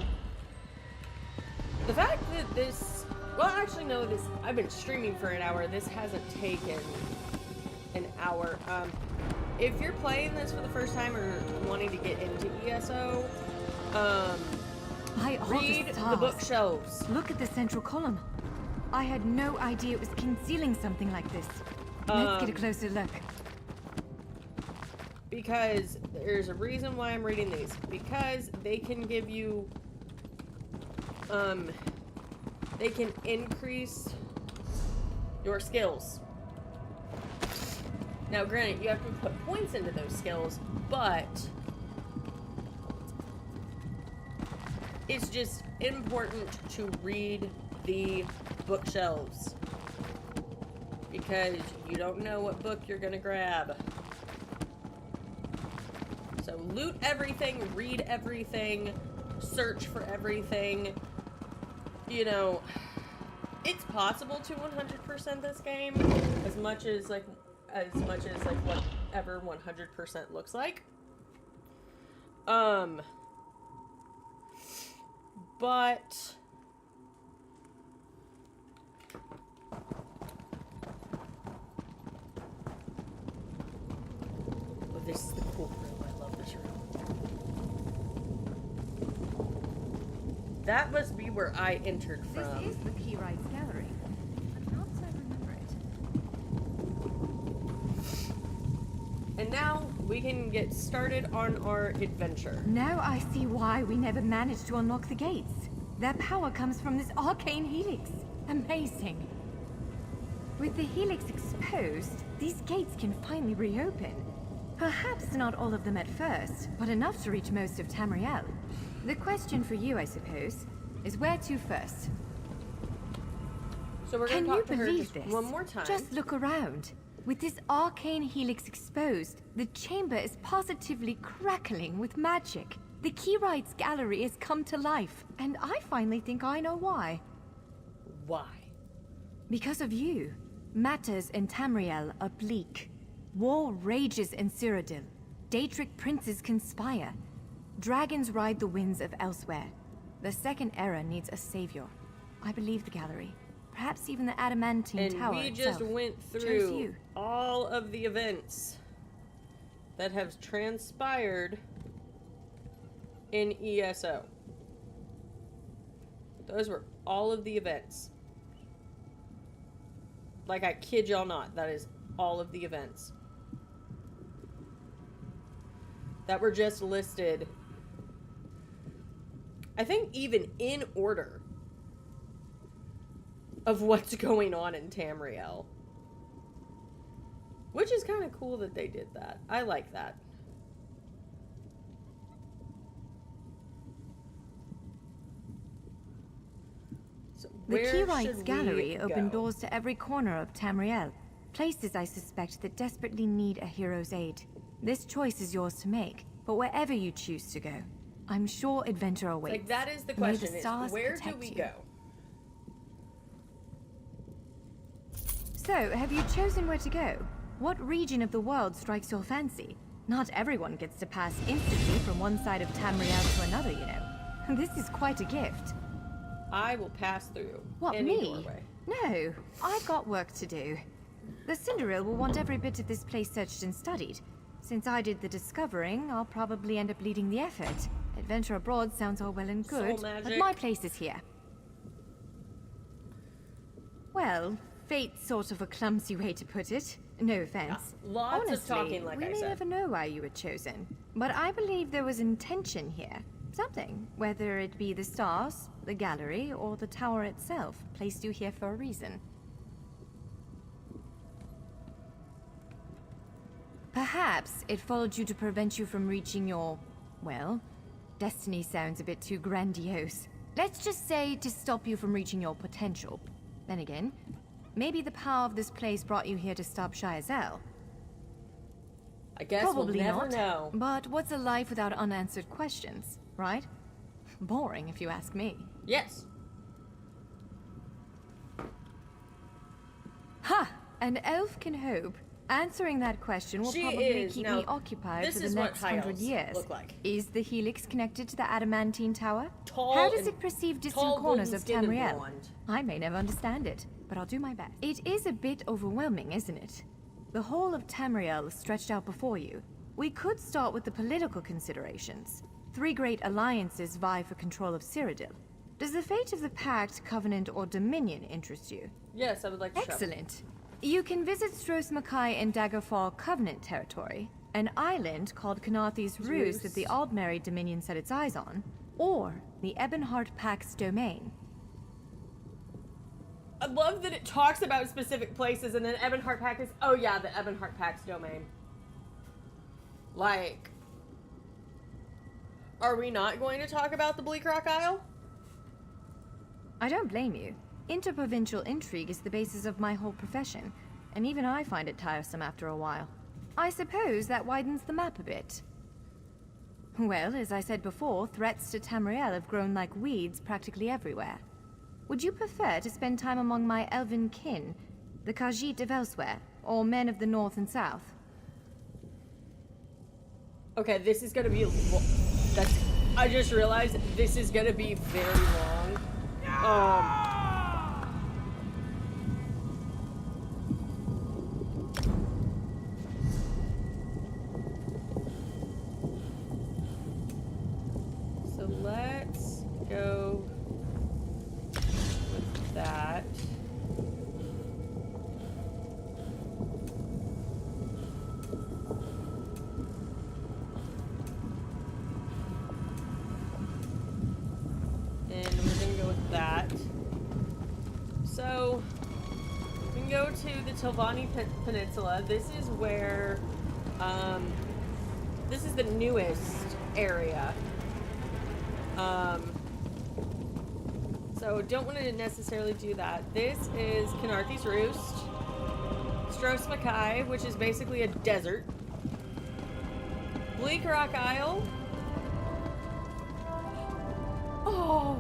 The fact that this... Well, actually, no, this... I've been streaming for an hour. This hasn't taken an hour. If you're playing this for the first time or wanting to get into ESO, By all read the stars. bookshelves. Look at the central column. I had no idea it was concealing something like this. Let's get a closer look. Because there's a reason why I'm reading these. Because they can give you... They can increase your skills. Now, granted, you have to put points into those skills, but it's just important to read the bookshelves because you don't know what book you're gonna grab. So loot everything, read everything, search for everything. You know, it's possible to 100% this game as much as whatever 100% looks like. But oh, this is the cool room. I love this room. That must be where I entered from. This is the Key Rights Gallery. But not so I remember it. And now we can get started on our adventure. Now I see why we never managed to unlock the gates. Their power comes from this arcane helix. Amazing. With the helix exposed, these gates can finally reopen. Perhaps not all of them at first, but enough to reach most of Tamriel. The question for you, I suppose, is where to first? So we're Can gonna you talk to her believe just this? one more time. Just look around. With this arcane helix exposed, the chamber is positively crackling with magic. The Key Rights Gallery has come to life, and I finally think I know why. Why? Because of you. Matters in Tamriel are bleak. War rages in Cyrodiil. Daedric princes conspire. Dragons ride the winds of elsewhere. The Second Era needs a savior. I believe the gallery. Perhaps even the adamantine And tower we itself. just went Chose through you. all of the events that have transpired in ESO. Those were all of the events. Like, I kid y'all not, that is all of the events that were just listed. I think even in order of what's going on in Tamriel. Which is kind of cool that they did that. I like that. So The Key where Rights should Gallery we opened go? doors to every corner of Tamriel. Places I suspect that desperately need a hero's aid. This choice is yours to make, but wherever you choose to go, I'm sure adventure awaits. Like, that is the May question, is stars where do protect we you. go? So, have you chosen where to go? What region of the world strikes your fancy? Not everyone gets to pass instantly from one side of Tamriel to another, you know. This is quite a gift. I will pass through What, any me? doorway. No, I've got work to do. The Cinderil will want every bit of this place searched and studied. Since I did the discovering, I'll probably end up leading the effort. Adventure abroad sounds all well and good, Soul magic. but my place is here. Well, fate's sort of a clumsy way to put it. No offense. Lots Honestly, of talking, like we I may said. never know why you were chosen. But I believe there was intention here. Something, whether it be the stars, the gallery, or the tower itself, placed you here for a reason. Perhaps it followed you to prevent you from reaching your, well, destiny sounds a bit too grandiose. Let's just say to stop you from reaching your potential. Then again, maybe the power of this place brought you here to stop Shayazel. I guess Probably we'll never not. know. But what's a life without unanswered questions, right? Boring, if you ask me. Yes. Ha! An elf can hope. Answering that question will She probably is. keep Now, me occupied this for the is what next high 100 elves years. look like. Is the helix connected to the adamantine tower? Tall How does and- it perceive distant tall, corners golden of skin and Tamriel? blonde. I may never understand it, but I'll do my best. It is a bit overwhelming, isn't it? The whole of Tamriel is stretched out before you. We could start with the political considerations. 3 great alliances vie for control of Cyrodiil. Does the fate of the Pact, Covenant, or Dominion interest you? Yes, I would like to travel. Excellent. You can visit Stros Mackay in Daggerfall Covenant territory, an island called Canarthi's Roost that the Aldmeri Dominion set its eyes on, or the Ebonheart Pact's domain. I love that it talks about specific places and then Ebonheart Pact is, oh yeah, the Ebonheart Pact's domain. Like, are we not going to talk about the Bleak Rock Isle? I don't blame you. Interprovincial intrigue is the basis of my whole profession, and even I find it tiresome after a while. I suppose that widens the map a bit. Well, as I said before, threats to Tamriel have grown like weeds practically everywhere. Would you prefer to spend time among my elven kin, the Khajiit of elsewhere, or men of the north and south? Okay, this is gonna be, that's, I just realized this is gonna be very long. So let's go with that. And we're gonna go with that. So we can go to the Tilvani Peninsula. This is where, this is the newest area. So don't want to necessarily do that. This is Canarthi's Roost, Stros Mackay, which is basically a desert, Bleak Rock Isle. Oh,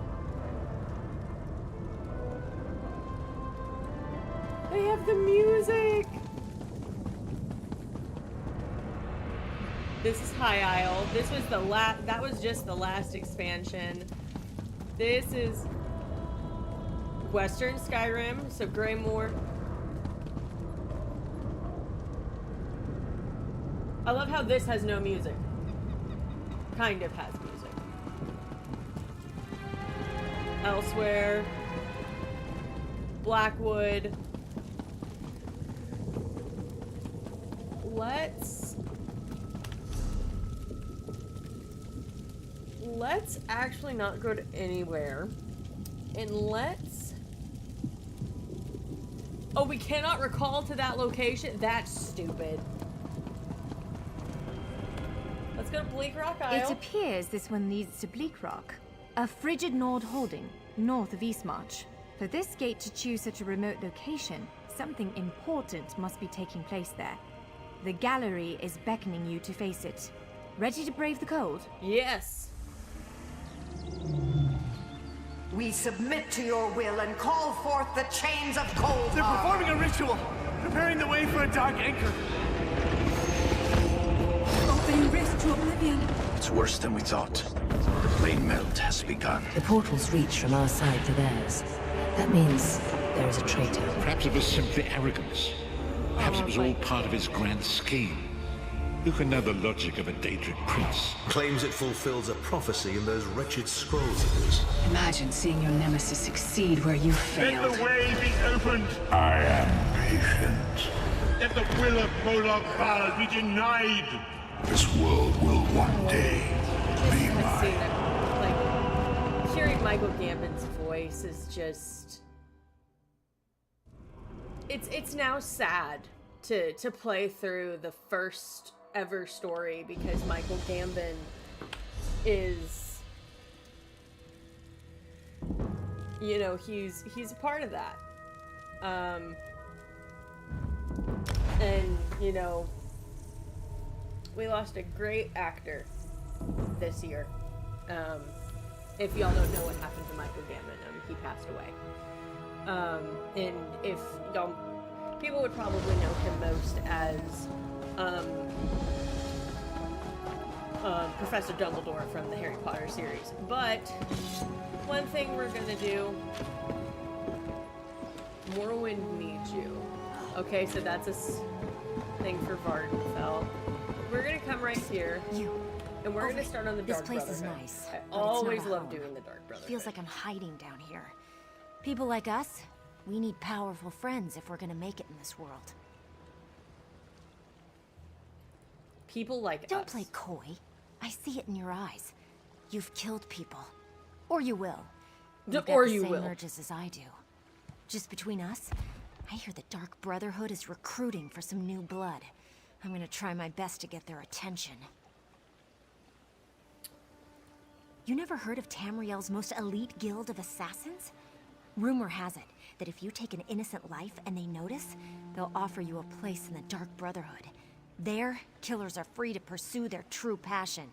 they have the music. This is High Isle. This was the last. That was just the last expansion. This is Western Skyrim, so Greymoor. I love how this has no music. Kind of has music. Elsewhere. Blackwood. Let's actually not go to anywhere. And let's... Oh, we cannot recall to that location? That's stupid. Let's go to Bleak Rock Isle. It appears this one leads to Bleak Rock, a frigid Nord holding, north of Eastmarch. For this gate to choose such a remote location, something important must be taking place there. The gallery is beckoning you to face it. Ready to brave the cold? Yes. We submit to your will and call forth the chains of cold. They're performing a ritual, preparing the way for a dark anchor. Opening rift to oblivion. It's worse than we thought. The plane melt has begun. The portals reach from our side to theirs. That means there is a traitor. Perhaps it was simply arrogance. Perhaps it was all part of his grand scheme. Who can know the logic of a Daedric prince? Claims it fulfills a prophecy in those wretched scrolls of his. Imagine seeing your nemesis succeed where you failed. Let the way be opened! I am patient. Let the will of Moloch Baal be denied! This world will one day be mine. Like, hearing Michael Gambon's voice is just... It's now sad to play through the first ever story because Michael Gambon is, you know, he's a part of that. And, you know, we lost a great actor this year. If y'all don't know what happened to Michael Gambon, he passed away. And if y'all, people would probably know him most as Professor Dumbledore from the Harry Potter series. But one thing we're gonna do, Morrowind needs you. Okay, so that's a thing for Vardenfell. We're gonna come right here, and we're gonna start on the Dark Brotherhood. This place is nice. I always love doing the Dark Brotherhood. Feels like I'm hiding down here. People like us, we need powerful friends if we're gonna make it in this world. People like us. Don't play coy. I see it in your eyes. You've killed people. Or you will. You've got the same urges as I do. Just between us, I hear the Dark Brotherhood is recruiting for some new blood. I'm gonna try my best to get their attention. You never heard of Tamriel's most elite guild of assassins? Rumor has it that if you take an innocent life and they notice, they'll offer you a place in the Dark Brotherhood. There, killers are free to pursue their true passion.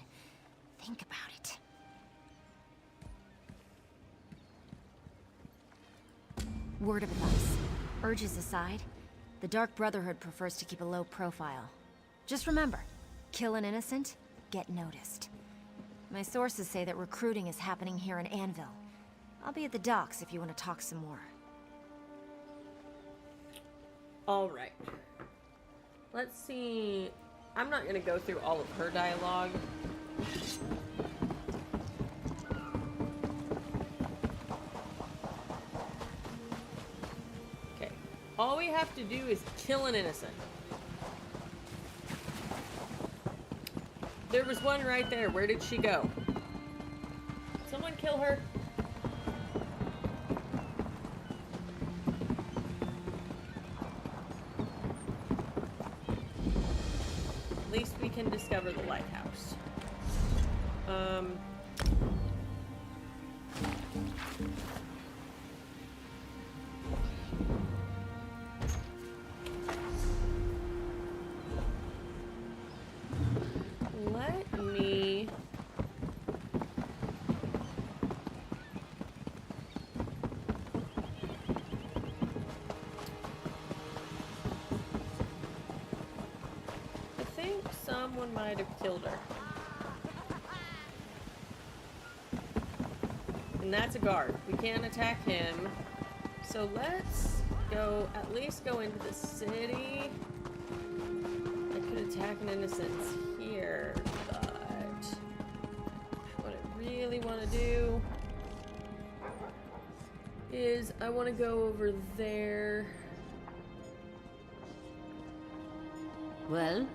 Think about it. Word of advice. Urges aside, the Dark Brotherhood prefers to keep a low profile. Just remember, kill an innocent, get noticed. My sources say that recruiting is happening here in Anvil. I'll be at the docks if you want to talk some more. Alright. Let's see. I'm not going to go through all of her dialogue. Okay. All we have to do is kill an innocent. There was one right there. Where did she go? Someone kill her. At least we can discover the lighthouse. Let me... I think someone might have killed her. And that's a guard. We can't attack him. So let's go, at least go into the city. I could attack an innocent here, but what I really want to do is I want to go over there. Well?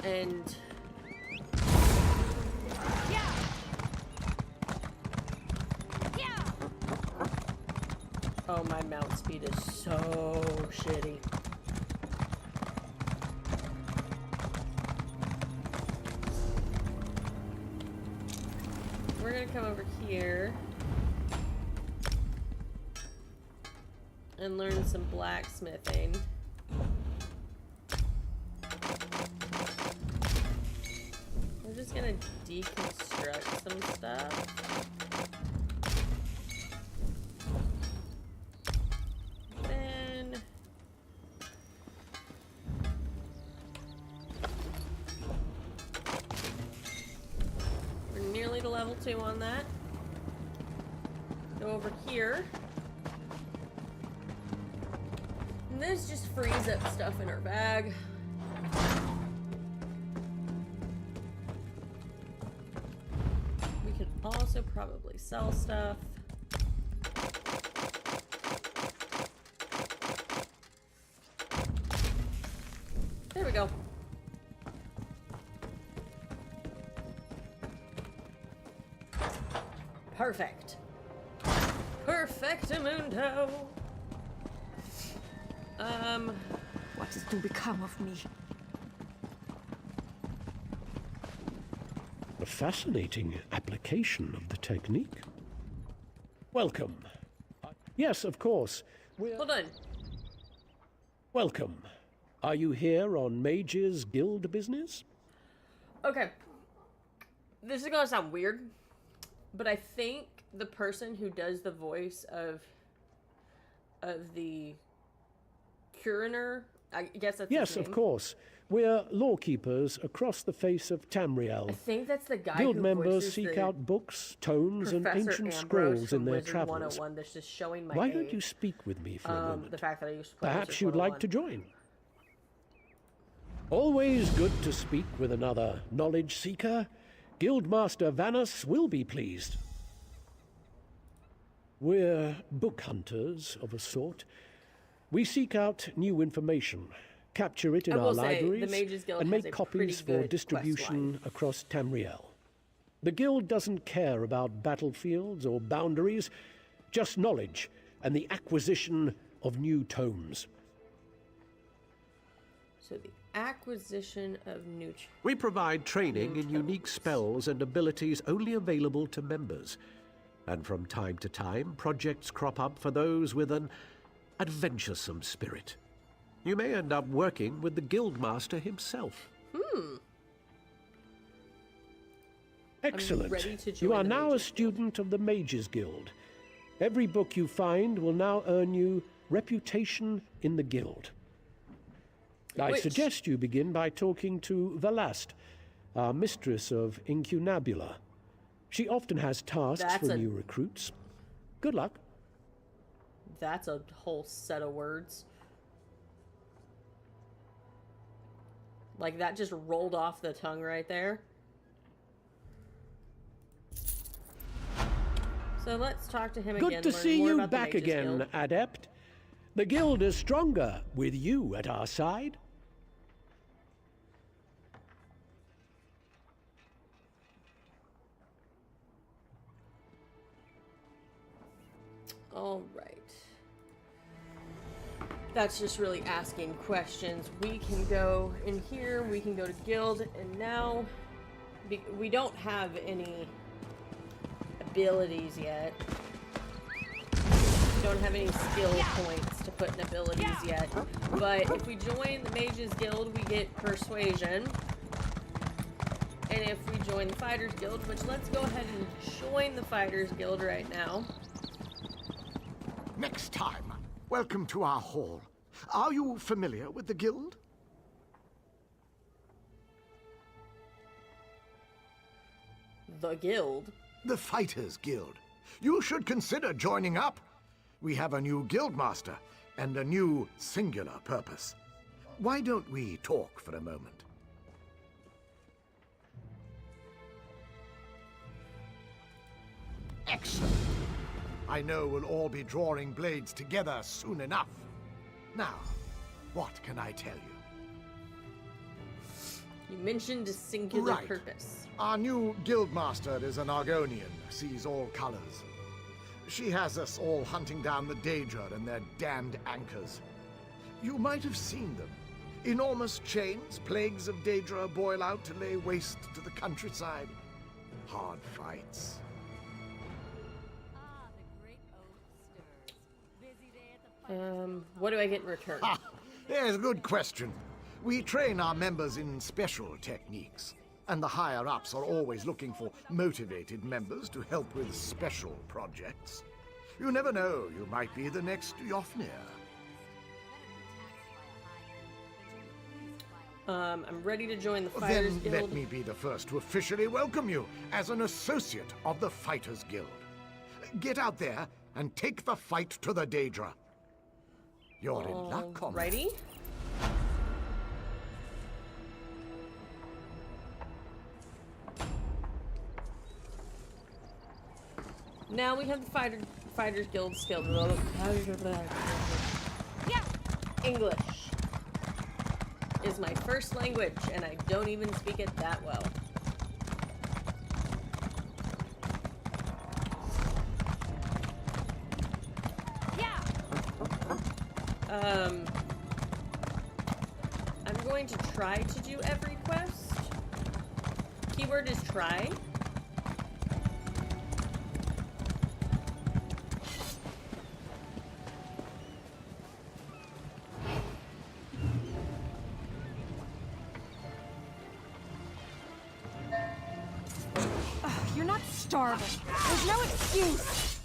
And oh, my mount speed is so shitty. We're gonna come over here and learn some blacksmithing. We're just gonna deconstruct some stuff. Then we're nearly to level 2 on that. Go over here. And this just frees up stuff in our bag. also probably sell stuff. There we go. Perfect. Perfectamundo. What is to become of me? A fascinating application of the technique. Welcome. Yes, of course. Hold on. Welcome. Are you here on Mage's Guild business? Okay. This is gonna sound weird, but I think the person who does the voice of the coroner, I guess that's Yes, his name. of course. We're lawkeepers across the face of Tamriel. I think that's the guy Guild who members voices seek the out books, tomes, and Professor ancient Ambrose scrolls from in their Wizard travels. 101 that's just showing my Why age. don't you speak with me for a moment? The fact that I used to play Perhaps Wizard you'd like to 101. join. Always good to speak with another knowledge seeker. Guildmaster Vanus will be pleased. We're book hunters of a sort. We seek out new information, capture it in I our will say, the libraries, Mages Guild and has make a copies pretty for good distribution quest line. across Tamriel. The Guild doesn't care about battlefields or boundaries, just knowledge and the acquisition of new tomes. So the acquisition of new... We provide training in unique spells and abilities only available to members. And from time to time, projects crop up for those with an adventuresome spirit. You may end up working with the Guildmaster himself. Excellent. ready to You join are the now a Mages student of the Mages Guild. Every book you find will now earn you reputation in the Guild. I Which- suggest you begin by talking to Velast, our mistress of Incunabula. She often has tasks That's for a- new recruits. Good luck. That's a whole set of words. Like, that just rolled off the tongue right there. So let's talk to him again. Good to learn see more you about the back Mages again, Guild. Adept. The Guild is stronger with you at our side. All right. That's just really asking questions. We can go in here, we can go to guild, and now we don't have any abilities yet. We don't have any skill points to put in abilities yet. But if we join the Mages Guild, we get Persuasion. And if we join the Fighters Guild, which let's go ahead and join the Fighters Guild right now. Next time, welcome to our hall. Are you familiar with the guild? The guild? The Fighters Guild. You should consider joining up. We have a new guildmaster and a new singular purpose. Why don't we talk for a moment? Excellent. I know we'll all be drawing blades together soon enough. Now, what can I tell you? You mentioned a singular Right. purpose. Our new guildmaster is an Argonian, sees all colors. She has us all hunting down the Daedra and their damned anchors. You might have seen them. Enormous chains, plagues of Daedra boil out to lay waste to the countryside. Hard fights. What do I get in return? Ah, yes, good question. We train our members in special techniques, and the higher-ups are always looking for motivated members to help with special projects. You never know, you might be the next Yofnir. I'm ready to join the Fighters Then Guild. let me be the first to officially welcome you as an associate of the Fighters Guild. Get out there and take the fight to the Daedra. You're in luck, comrade. Righty. Now we have the Fighters Guild skill. Yeah. English is my first language, and I don't even speak it that well. Yeah. I'm going to try to do every quest. Keyword is try. You're not starving. There's no excuse.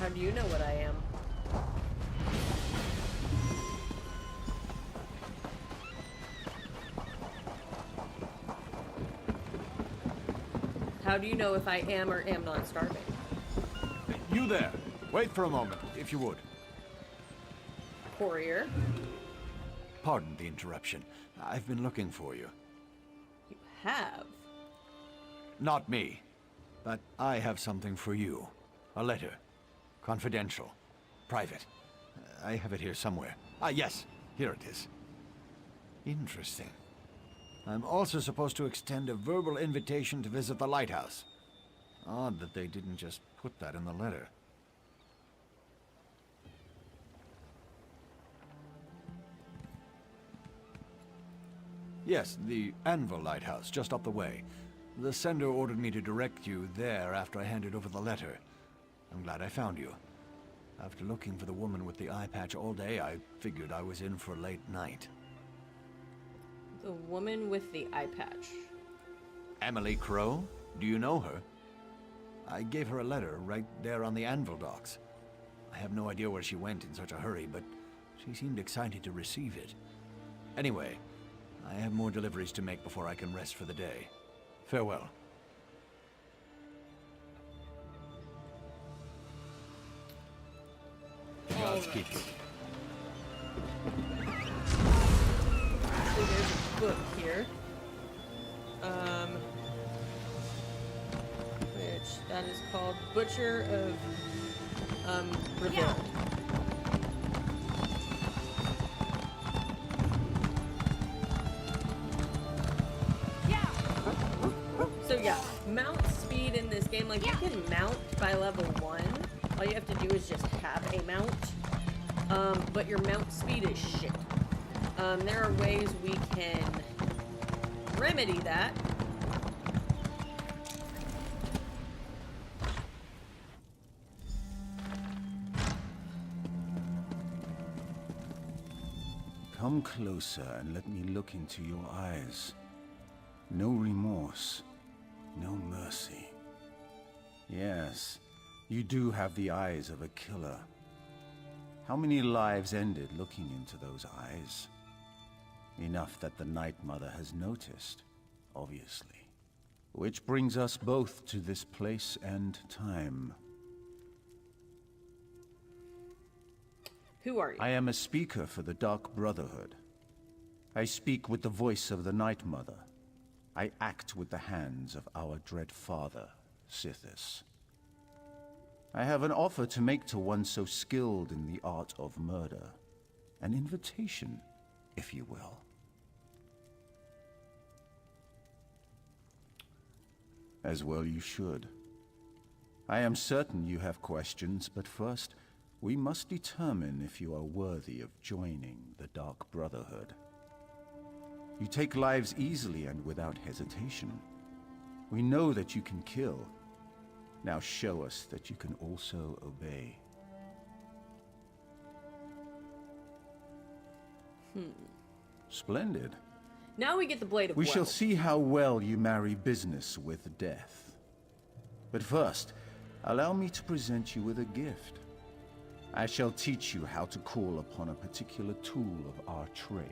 How do you know what I am? How do you know if I am or am not starving? You there. Wait for a moment, if you would. Courier. Pardon the interruption. I've been looking for you. You have? Not me. But I have something for you. A letter. Confidential. Private. I have it here somewhere. Ah, yes. Here it is. Interesting. I'm also supposed to extend a verbal invitation to visit the lighthouse. Odd that they didn't just put that in the letter. Yes, the Anvil Lighthouse, just up the way. The sender ordered me to direct you there after I handed over the letter. I'm glad I found you. After looking for the woman with the eye patch all day, I figured I was in for a late night. The woman with the eye patch. Emily Crow? Do you know her? I gave her a letter right there on the Anvil docks. I have no idea where she went in such a hurry, but she seemed excited to receive it. Anyway, I have more deliveries to make before I can rest for the day. Farewell. Godspeed. So there's a book here. Which that is called Butcher of Brotherhood. Yeah. So yeah, mount speed in this game, like you can mount by level 1. All you have to do is just have a mount. But your mount speed is shit. There are ways we can remedy that. Come closer and let me look into your eyes. No remorse, no mercy. Yes, you do have the eyes of a killer. How many lives ended looking into those eyes? Enough that the Night Mother has noticed, obviously. Which brings us both to this place and time. Who are you? I am a speaker for the Dark Brotherhood. I speak with the voice of the Night Mother. I act with the hands of our dread father, Sithis. I have an offer to make to one so skilled in the art of murder. An invitation, if you will. As well you should. I am certain you have questions, but first, we must determine if you are worthy of joining the Dark Brotherhood. You take lives easily and without hesitation. We know that you can kill. Now show us that you can also obey. Splendid. Now we get the Blade of We Woe. shall see how well you marry business with death. But first, allow me to present you with a gift. I shall teach you how to call upon a particular tool of our trade.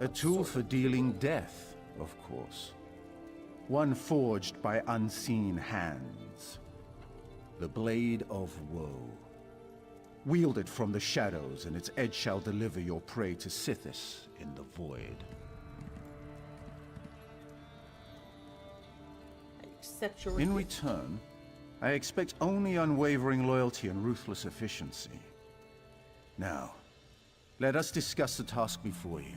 A tool for dealing death, of course. One forged by unseen hands. The Blade of Woe. Wield it from the shadows, and its edge shall deliver your prey to Sithis in the void. Accept your In return, I expect only unwavering loyalty and ruthless efficiency. Now, let us discuss the task before you.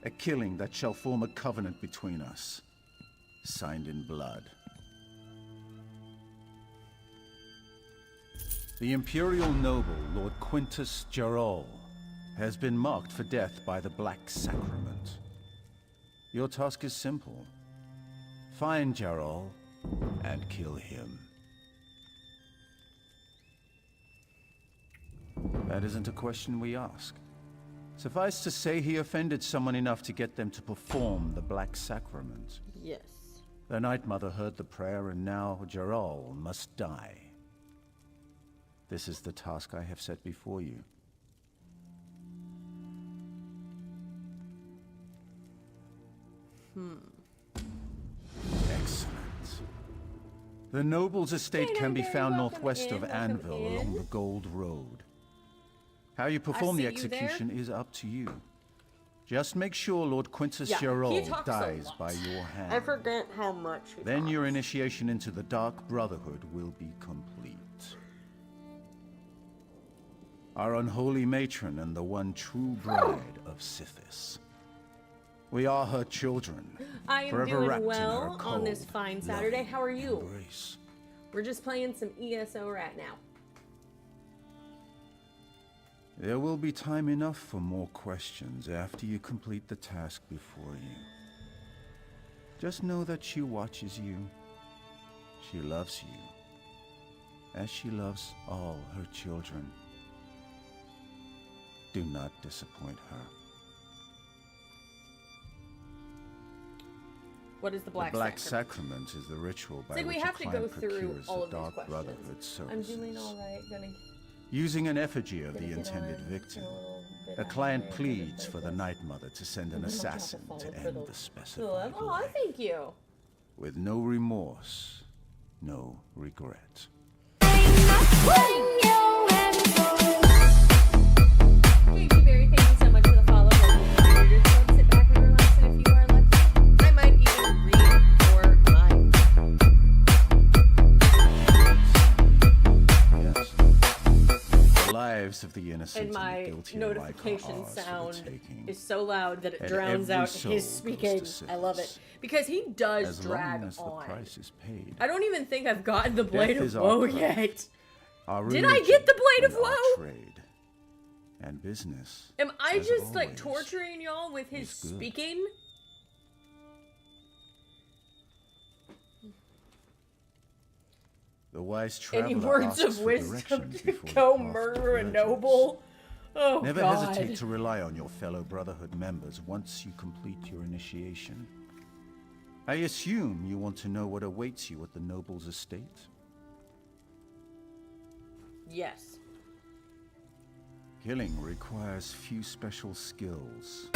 A killing that shall form a covenant between us, signed in blood. The Imperial noble, Lord Quintus Gerol, has been marked for death by the Black Sacrament. Your task is simple. Find Gerol and kill him. That isn't a question we ask. Suffice to say, he offended someone enough to get them to perform the Black Sacrament. Yes. The Night Mother heard the prayer, and now Gerol must die. This is the task I have set before you. Excellent. The noble's estate can be found northwest of Anvil along the Gold Road. How you perform the execution is up to you. Just make sure Lord Quintus Gerol dies by your hand. I forget how much. Then your initiation into the Dark Brotherhood will be complete. Our unholy matron and the one true bride of Sithis. We are her children. I am forever doing wrapped in well her on cold, this fine Saturday. How are you? embrace. We're just playing some ESO right now. There will be time enough for more questions after you complete the task before you. Just know that she watches you. She loves you, as she loves all her children. Do not disappoint her. What is the Black Sacrament is the ritual by which which we have a to go client through procures all the of Dark these Brotherhood questions. services. I'm doing all right. Gonna Using an effigy of the get intended on, victim, get a little bit the out client there, pleads like for the this. Night Mother to send an And then I'll drop a assassin follow to for end the- the specified Oh, life. thank you. With no remorse, no regret. Katie Berry, thank you so much for the follow. Just sit back and relax, and if you are lucky, I might even read your mind. Yes. The lives of the innocent And my and the guilty notification alike are ours for the sound taking. is so loud that it And drowns every out soul his goes speaking. to I love it. Sithis. Because he does As drag long as the on. price is paid. I don't even think I've gotten the Blade Death of is our Woe craft, yet. our Did I religion, get the Blade of and our Woe? trade and business. Am I as just like always, torturing y'all with his is good. speaking? The wise traveler Any words asks of for wisdom directions to before the go path murder a diverges. noble? Oh, Never God. hesitate to rely on your fellow Brotherhood members once you complete your initiation. I assume you want to know what awaits you at the noble's estate? Yes. Killing requires few special skills.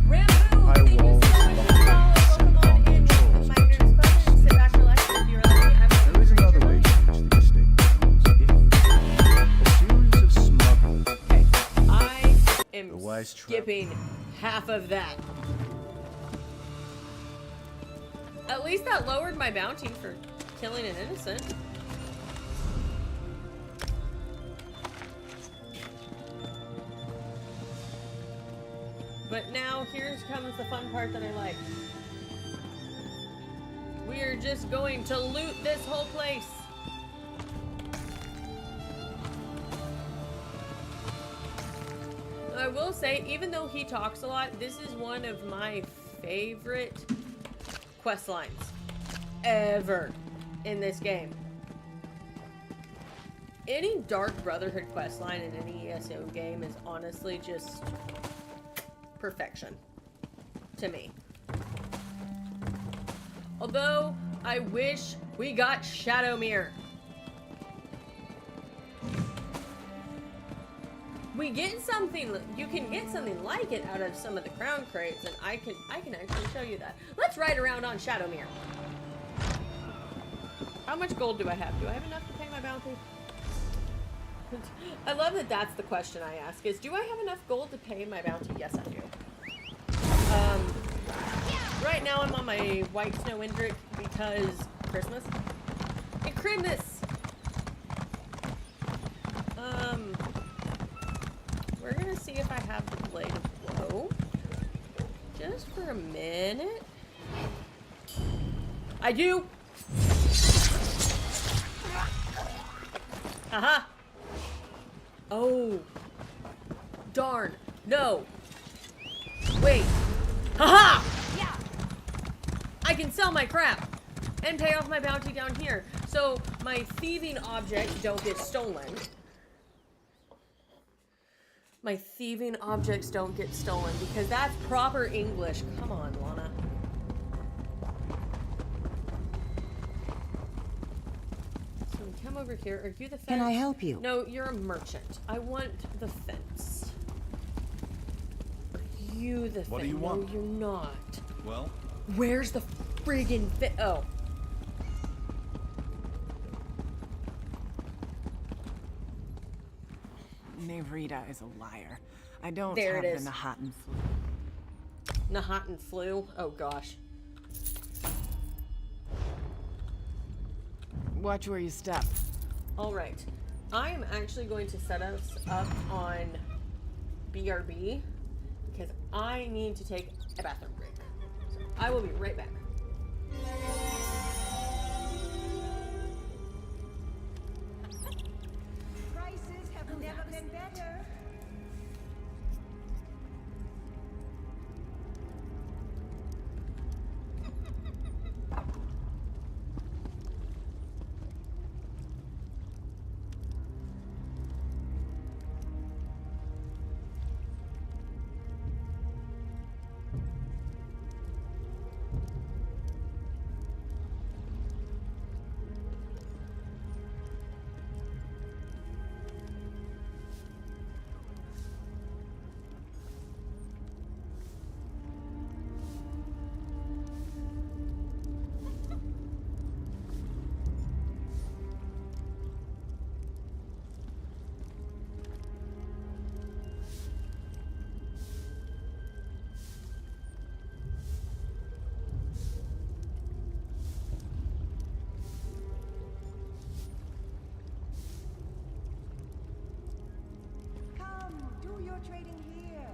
Rambo, thank you so much for the follow. Welcome on in. Welcome to my newest question. Sit back, relax. If you're lucky, I might There is even read another your way mind. to reach the estate. A series of smugglers. Okay, I am The wise skipping half of that. At least that lowered my bounty for killing an innocent. But now here comes the fun part that I like. We are just going to loot this whole place. I will say, even though he talks a lot, this is one of my favorite quest lines ever in this game. Any Dark Brotherhood quest line in any ESO game is honestly just perfection to me. Although, I wish we got Shadowmere. We get something, you can get something like it out of some of the crown crates, and I can actually show you that. Let's ride around on Shadowmere. How much gold do I have? Do I have enough to pay my bounty? I love that that's the question I ask is, do I have enough gold to pay my bounty? Yes, I do. Right now I'm on my White Snow Indrik because Christmas. It's Christmas! We're gonna see if I have the Blade of Woe. Just for a minute. I do! Haha! Oh. Darn. No. Wait. Haha! Yeah. I can sell my crap and pay off my bounty down here. So my thieving objects don't get stolen. My thieving objects don't get stolen because that's proper English. Come on, Lana. So we come over here. Are you the fence? Can I help you? No, you're a merchant. I want the fence. Are you the fence? What do you want? No, you're not. Well? Where's the friggin' fence? Oh. Nevrita is a liar. I don't There have it is. the Nahatan flu. Nahatan flu? Oh gosh. Watch where you step. Alright. I am actually going to set us up on BRB because I need to take a bathroom break. So I will be right back. Prices have never been better. Trading here.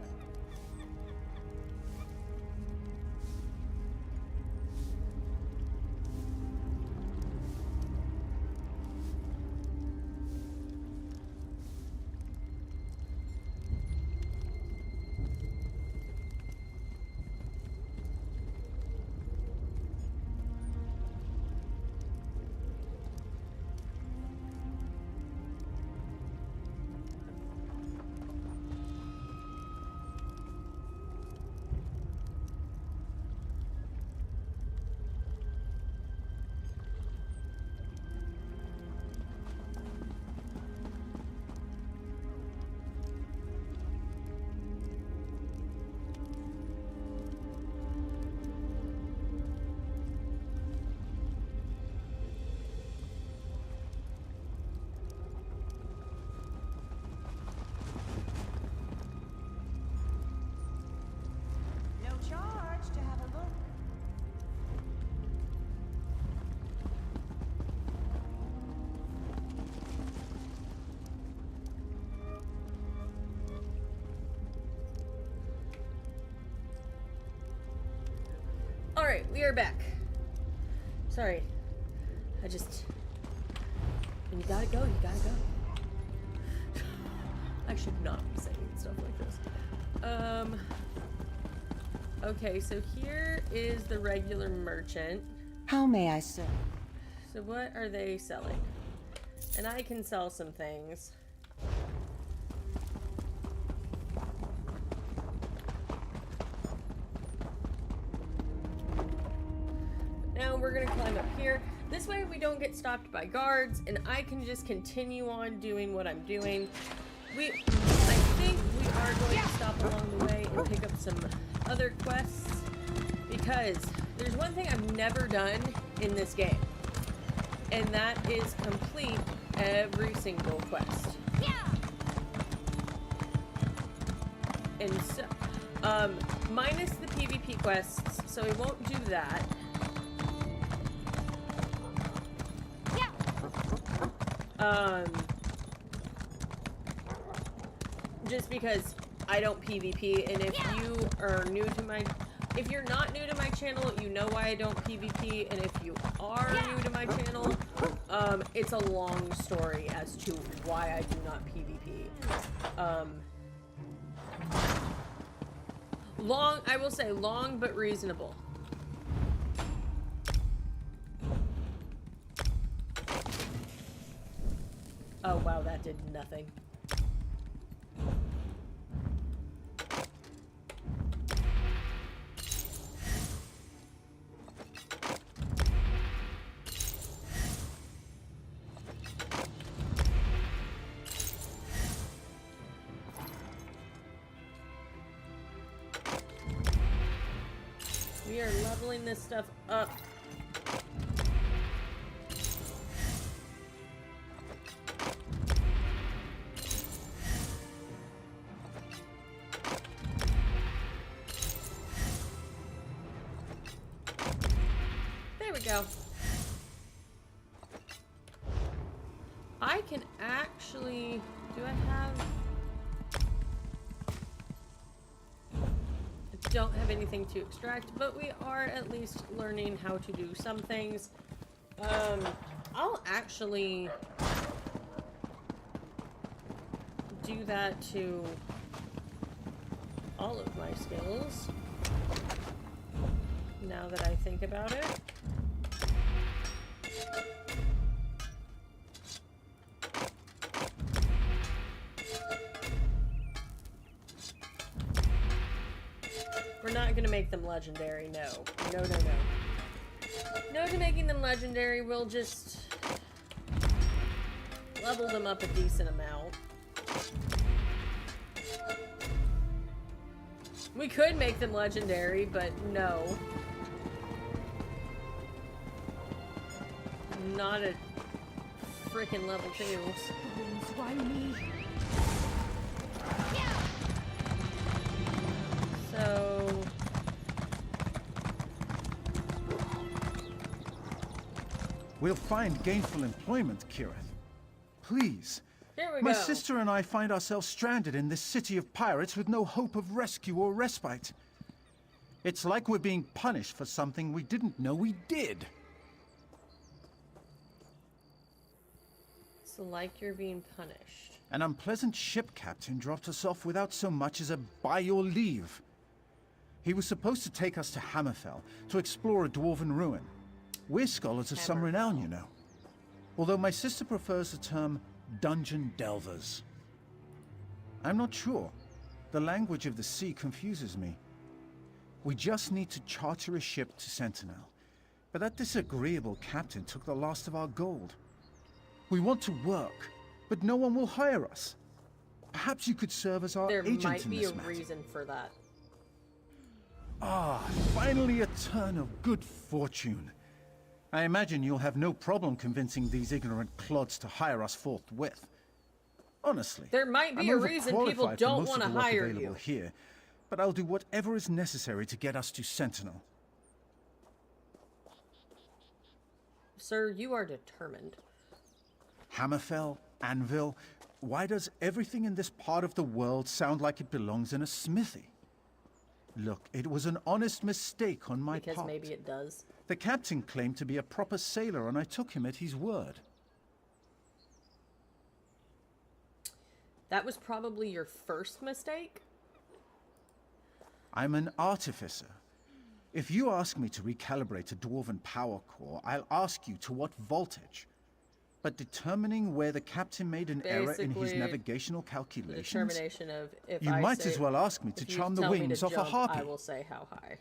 Charge to have a look. All right, we are back. Sorry, when you gotta go, you gotta go. I should not be saying stuff like this. Okay, so here is the regular merchant. How may I serve? So what are they selling? And I can sell some things. Now we're gonna climb up here. This way we don't get stopped by guards, and I can just continue on doing what I'm doing. I think we are going to stop along the way and pick up some other quests, because there's one thing I've never done in this game, And that is complete every single quest. And so, minus the PvP quests, so we won't do that. Just because I don't PvP, and if you are new to my... If you're not new to my channel, you know why I don't PvP, and if you are new to my channel, it's a long story as to why I do not PvP. Long, I will say long but reasonable. Oh wow, that did nothing. We are leveling this stuff up. There we go. I can actually... Do I have... Don't have anything to extract, but we are at least learning how to do some things. I'll actually do that to all of my skills now that I think about it. We're not gonna make them legendary, no. No, no, no. No to making them legendary, we'll just level them up a decent amount. We could make them legendary, but no. Not at frickin' level 2. Why me? So... We'll find gainful employment, Kirith. Please. Here we My go. sister and I find ourselves stranded in this city of pirates with no hope of rescue or respite. It's like we're being punished for something we didn't know we did. It's like you're being punished. An unpleasant ship captain dropped us off without so much as a by your leave. He was supposed to take us to Hammerfell to explore a dwarven ruin. We're scholars of some renown, you know. Although my sister prefers the term dungeon delvers. I'm not sure. The language of the sea confuses me. We just need to charter a ship to Sentinel. But that disagreeable captain took the last of our gold. We want to work, but no one will hire us. Perhaps you could serve as our agent in this matter. There might be a reason for that. Ah, finally a turn of good fortune. I imagine you'll have no problem convincing these ignorant clods to hire us forthwith. Honestly, there might be a reason people don't want to hire you here, but I'll do whatever is necessary to get us to Sentinel. Sir, you are determined. Hammerfell, Anvil, why does everything in this part of the world sound like it belongs in a smithy? Look, it was an honest mistake on my part. Because maybe it does. The captain claimed to be a proper sailor, and I took him at his word. That was probably your first mistake? I'm an artificer. If you ask me to recalibrate a dwarven power core, I'll ask you to what voltage. But determining where the captain made an error in his navigational calculations... Determination of if you might as well ask me to charm the wings off a harpy. I will say how high.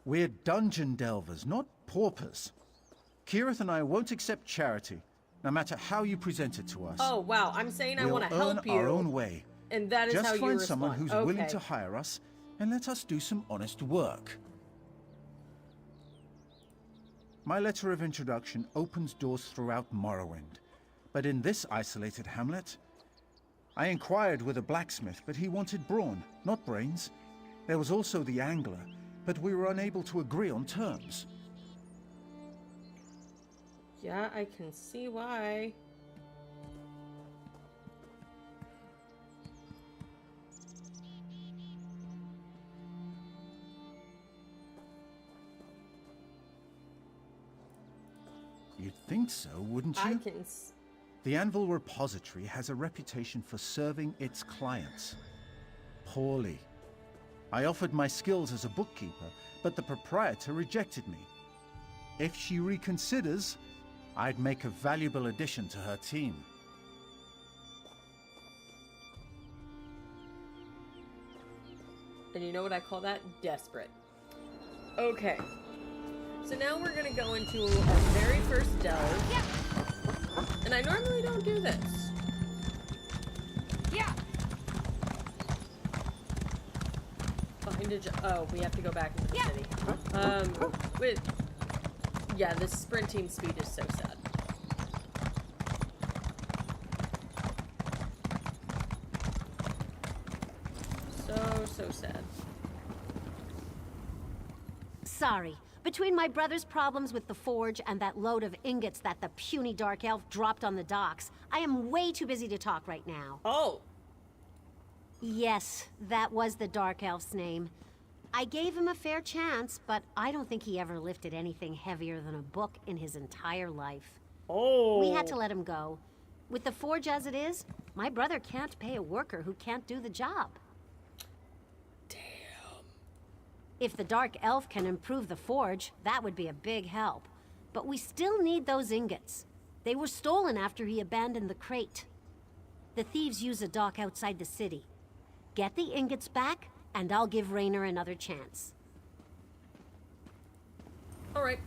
We're dungeon delvers, not paupers. Kirith and I won't accept charity, no matter how you present it to us. Oh, wow. I'm saying I want to help you. We'll earn our own way. And that is just how you find respond. Someone who's willing to hire us, and let us do some honest work. My letter of introduction opens doors throughout Morrowind. But in this isolated hamlet, I inquired with a blacksmith, but he wanted brawn, not brains. There was also the angler, but we were unable to agree on terms. Yeah, I can see why. You'd think so, wouldn't you? The Anvil Repository has a reputation for serving its clients poorly. I offered my skills as a bookkeeper, but the proprietor rejected me. If she reconsiders, I'd make a valuable addition to her team. And you know what I call that? Desperate. Okay. So now we're gonna go into our very first delve. Yeah. And I normally don't do this. Yeah. Find a oh, we have to go back into the city. Wait. Yeah, this sprinting speed is so sad. So sad. Sorry. Between my brother's problems with the forge and that load of ingots that the puny dark elf dropped on the docks, I am way too busy to talk right now. Oh. Yes, that was the dark elf's name. I gave him a fair chance, but I don't think he ever lifted anything heavier than a book in his entire life. Oh. We had to let him go. With the forge as it is, my brother can't pay a worker who can't do the job. If the Dark Elf can improve the forge, that would be a big help. But we still need those ingots. They were stolen after he abandoned the crate. The thieves use a dock outside the city. Get the ingots back, and I'll give Raynor another chance. All right.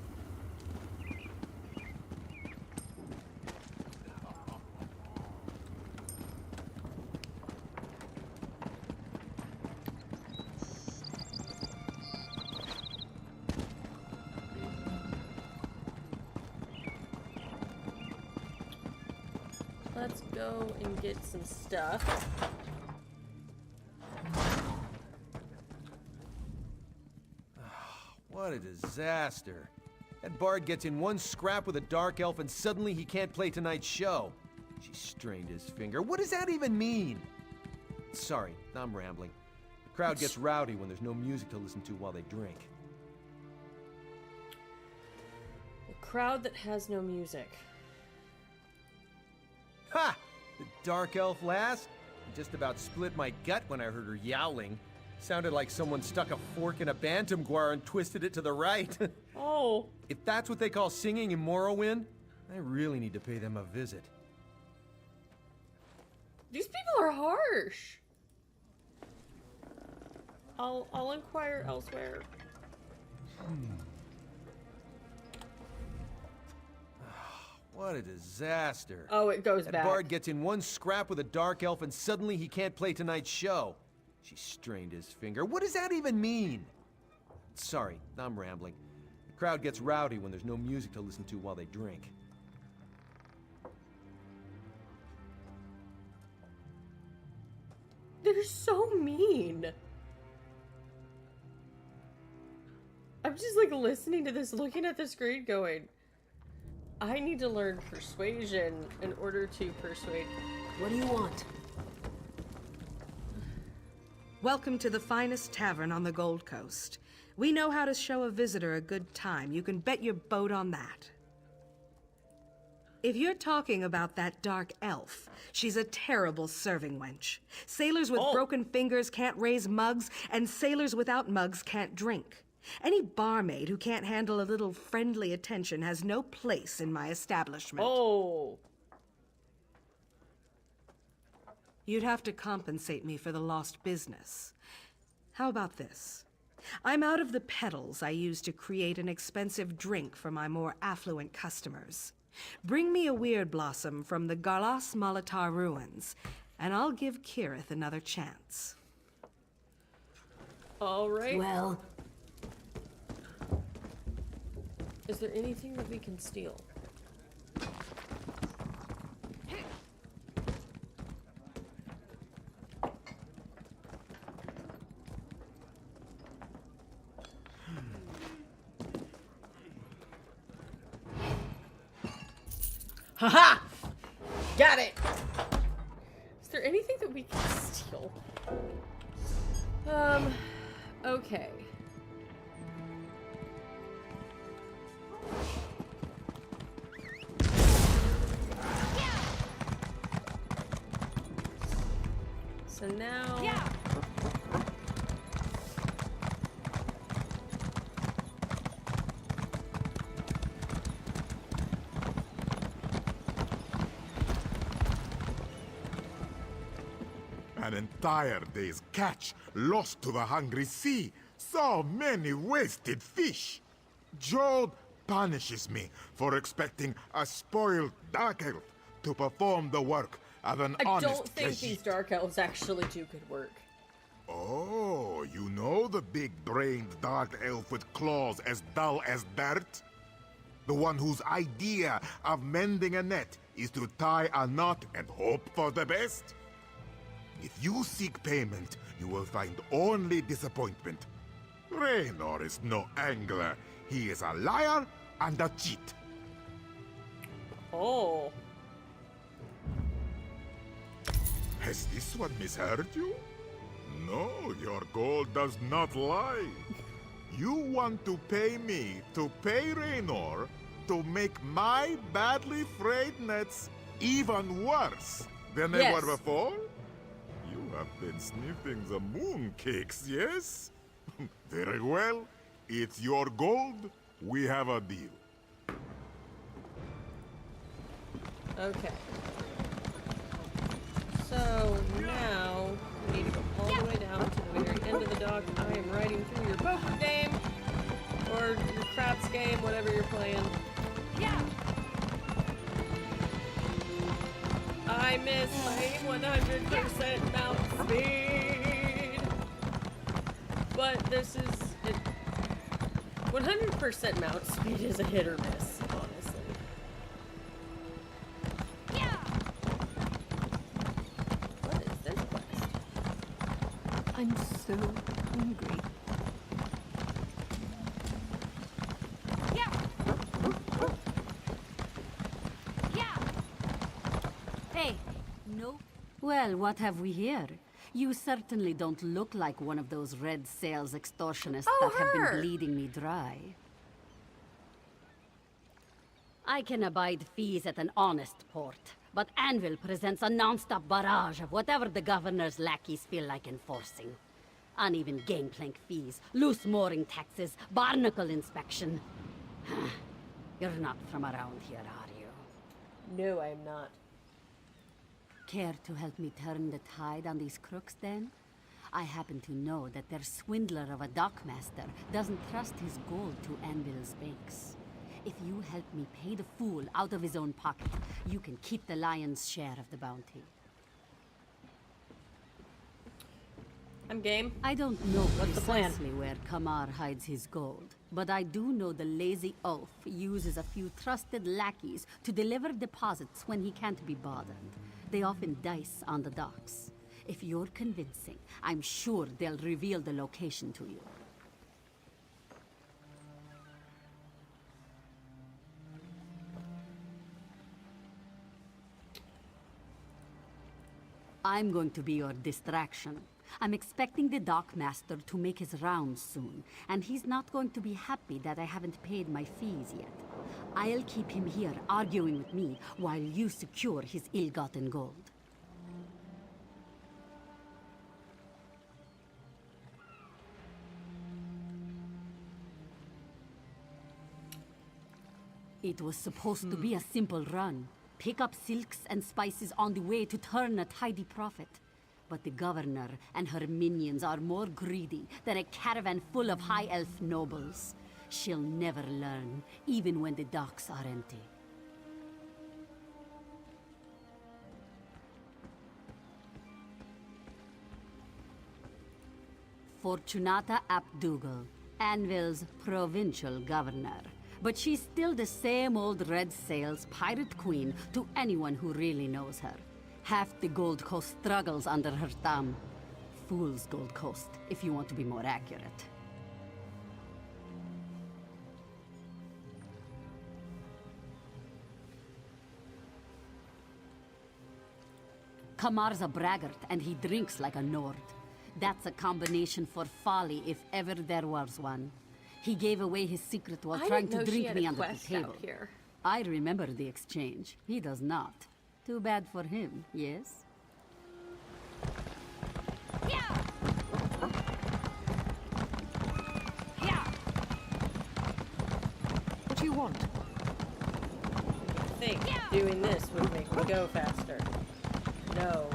Let's go and get some stuff. What a disaster. That bard gets in one scrap with a dark elf and suddenly he can't play tonight's show. She strained his finger. What does that even mean? Sorry, I'm rambling. The crowd gets rowdy when there's no music to listen to while they drink. A crowd that has no music. Ha! The dark elf lass? I just about split my gut when I heard her yowling. Sounded like someone stuck a fork in a bantam guar and twisted it to the right. Oh. If that's what they call singing in Morrowind, I really need to pay them a visit. These people are harsh. I'll inquire elsewhere. What a disaster. Oh, it goes that back. That bard gets in one scrap with a dark elf and suddenly he can't play tonight's show. She strained his finger. What does that even mean? Sorry, I'm rambling. The crowd gets rowdy when there's no music to listen to while they drink. They're so mean. I'm just like listening to this, looking at the screen going, I need to learn persuasion in order to persuade. What do you want? Welcome to the finest tavern on the Gold Coast. We know how to show a visitor a good time. You can bet your boat on that. If you're talking about that dark elf, she's a terrible serving wench. Sailors with broken fingers can't raise mugs, and sailors without mugs can't drink. Any barmaid who can't handle a little friendly attention has no place in my establishment. Oh. You'd have to compensate me for the lost business. How about this? I'm out of the petals I use to create an expensive drink for my more affluent customers. Bring me a weird blossom from the Garlas Molitar ruins, and I'll give Kirith another chance. All right. Well, Is there anything that we can steal? Haha! Got it! Is there anything that we can steal? Okay. So now... Yeah. An entire day's catch lost to the hungry sea. So many wasted fish. Jode punishes me for expecting a spoiled dark elf to perform the work of an honest I don't think Khajiit. these dark elves actually do good work. Oh, you know the big-brained dark elf with claws as dull as dirt? The one whose idea of mending a net is to tie a knot and hope for the best? If you seek payment, you will find only disappointment. Raynor is no angler. He is a liar and a cheat. Oh. Has this one misheard you? No, your gold does not lie. You want to pay me to pay Raynor to make my badly frayed nets even worse than they were before? You have been sniffing the mooncakes, yes? Very well. It's your gold. We have a deal. Okay. So now we need to go all the way down to the very end of the dock. I am riding through your poker game or your craps game, whatever you're playing. Yeah. I miss my 100% mount speed. But this is 100% mount speed is a hit or miss, honestly. Yeah. What is this quest? I'm so hungry. Hey, no. Well, what have we here? You certainly don't look like one of those red sails extortionists that have been bleeding me dry. I can abide fees at an honest port, but Anvil presents a non-stop barrage of whatever the governor's lackeys feel like enforcing. Uneven gangplank fees, loose mooring taxes, barnacle inspection. You're not from around here, are you? No, I am not. Care to help me turn the tide on these crooks, then? I happen to know that their swindler of a dockmaster doesn't trust his gold to Anvil's banks. If you help me pay the fool out of his own pocket, you can keep the lion's share of the bounty. I'm game. I don't know What's the plan? precisely where Kamar hides his gold, but I do know the lazy oaf uses a few trusted lackeys to deliver deposits when he can't be bothered. They often dice on the docks. If you're convincing, I'm sure they'll reveal the location to you. I'm going to be your distraction. I'm expecting the dockmaster to make his rounds soon, and he's not going to be happy that I haven't paid my fees yet. I'll keep him here arguing with me while you secure his ill-gotten gold. It was supposed to be a simple run. Pick up silks and spices on the way to turn a tidy profit. But the governor and her minions are more greedy than a caravan full of high elf nobles. She'll never learn, even when the docks are empty. Fortunata ap Dougal, Anvil's provincial governor. but she's still the same old Red Sails pirate queen to anyone who really knows her. Half the Gold Coast struggles under her thumb. Fool's Gold Coast, if you want to be more accurate. Kamar's a braggart, and he drinks like a Nord. That's a combination for folly, if ever there was one. He gave away his secret while trying to drink me under the table. I remember the exchange. He does not. Too bad for him, yes? What do you want? I think doing this would make me go faster. No.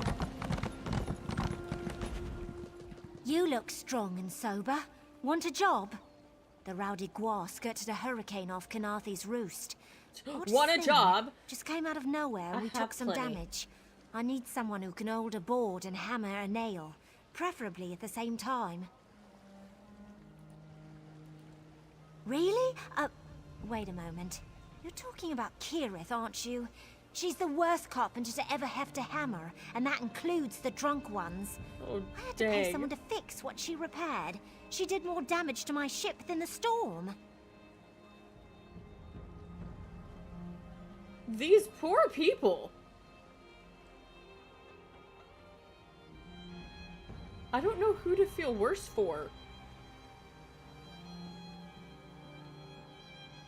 You look strong and sober. Want a job? The rowdy Gua skirted a hurricane off Kanathi's roost. Want a job? Just came out of nowhere. We took some damage. I need someone who can hold a board and hammer a nail, preferably at the same time. Really? Wait a moment. You're talking about Kirith, aren't you? She's the worst carpenter to ever have to hammer, and that includes the drunk ones. Oh, I had to pay someone to fix what she repaired. She did more damage to my ship than the storm. These poor people. I don't know who to feel worse for.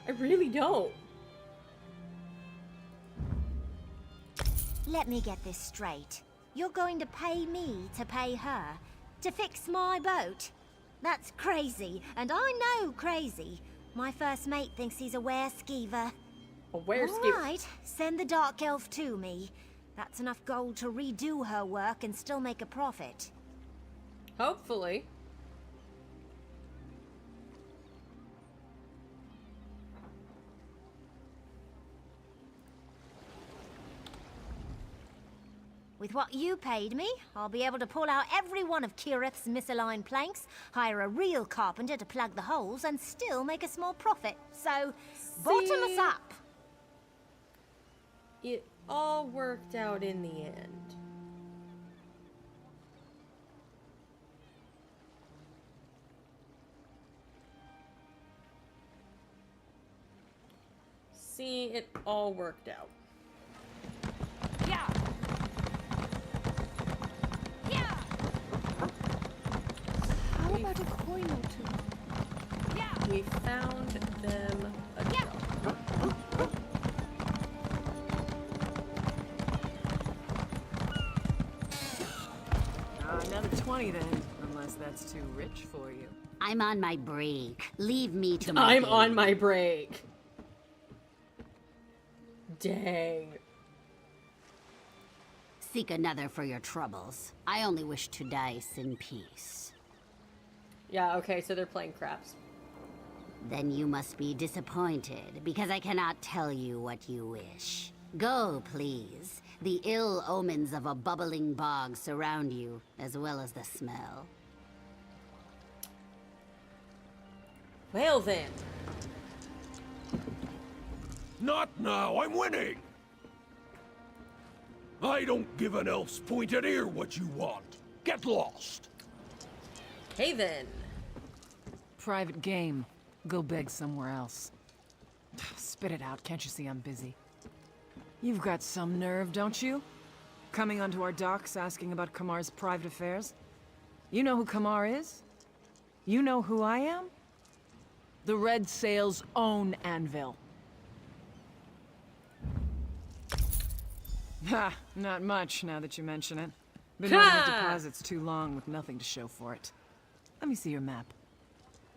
I really don't. Let me get this straight. You're going to pay me to pay her? To fix my boat? That's crazy, and I know crazy. My first mate thinks he's a were-skeever. A were-skeever? Alright, send the Dark Elf to me. That's enough gold to redo her work and still make a profit. Hopefully. With what you paid me, I'll be able to pull out every one of Kirith's misaligned planks, hire a real carpenter to plug the holes, and still make a small profit. So, bottom us up! It all worked out in the end. See, it all worked out. Yeah. How about a coin or two? Yeah. We found them a job. Another 20 then, unless that's too rich for you. I'm on my break. Leave me to my I'm game. on my break. Dang. Seek another for your troubles. I only wish to dice in peace. Yeah, okay, so they're playing craps. Then you must be disappointed, because I cannot tell you what you wish. Go, please. The ill omens of a bubbling bog surround you, as well as the smell. Well then. Not now, I'm winning! I don't give an elf's pointed ear what you want. Get lost! Hey then. Private game. Go beg somewhere else. Spit it out, can't you see I'm busy? You've got some nerve, don't you? Coming onto our docks asking about Kamar's private affairs? You know who Kamar is? You know who I am? The Red Sail's own anvil. Ha! Not much, now that you mention it. Been on the deposits too long with nothing to show for it. Let me see your map.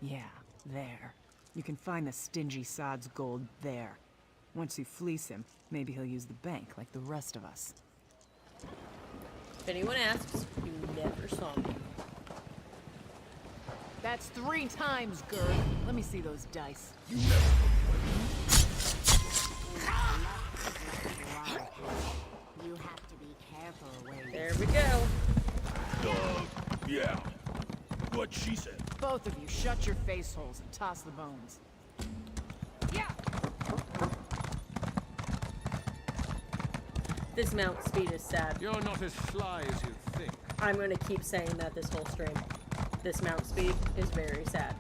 Yeah, there. You can find the stingy sod's gold there. Once you fleece him, maybe he'll use the bank like the rest of us. If anyone asks, you never saw me. That's 3 times, Gerd. Let me see those dice. You have to be careful where There we go. Yeah. What she said. Both of you, shut your face holes and toss the bones. This mount speed is sad. You're not as sly as you think. I'm going to keep saying that this whole stream. This mount speed is very sad.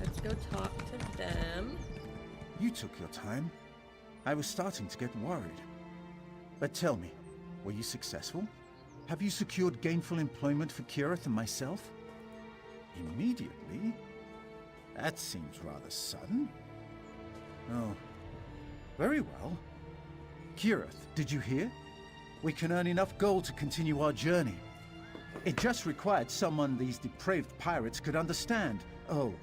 Let's go talk to them. You took your time. I was starting to get worried. But tell me, were you successful? Have you secured gainful employment for Kirith and myself? Immediately? That seems rather sudden. Oh, very well. Kirith, did you hear? We can earn enough gold to continue our journey. It just required someone these depraved pirates could understand. Oh,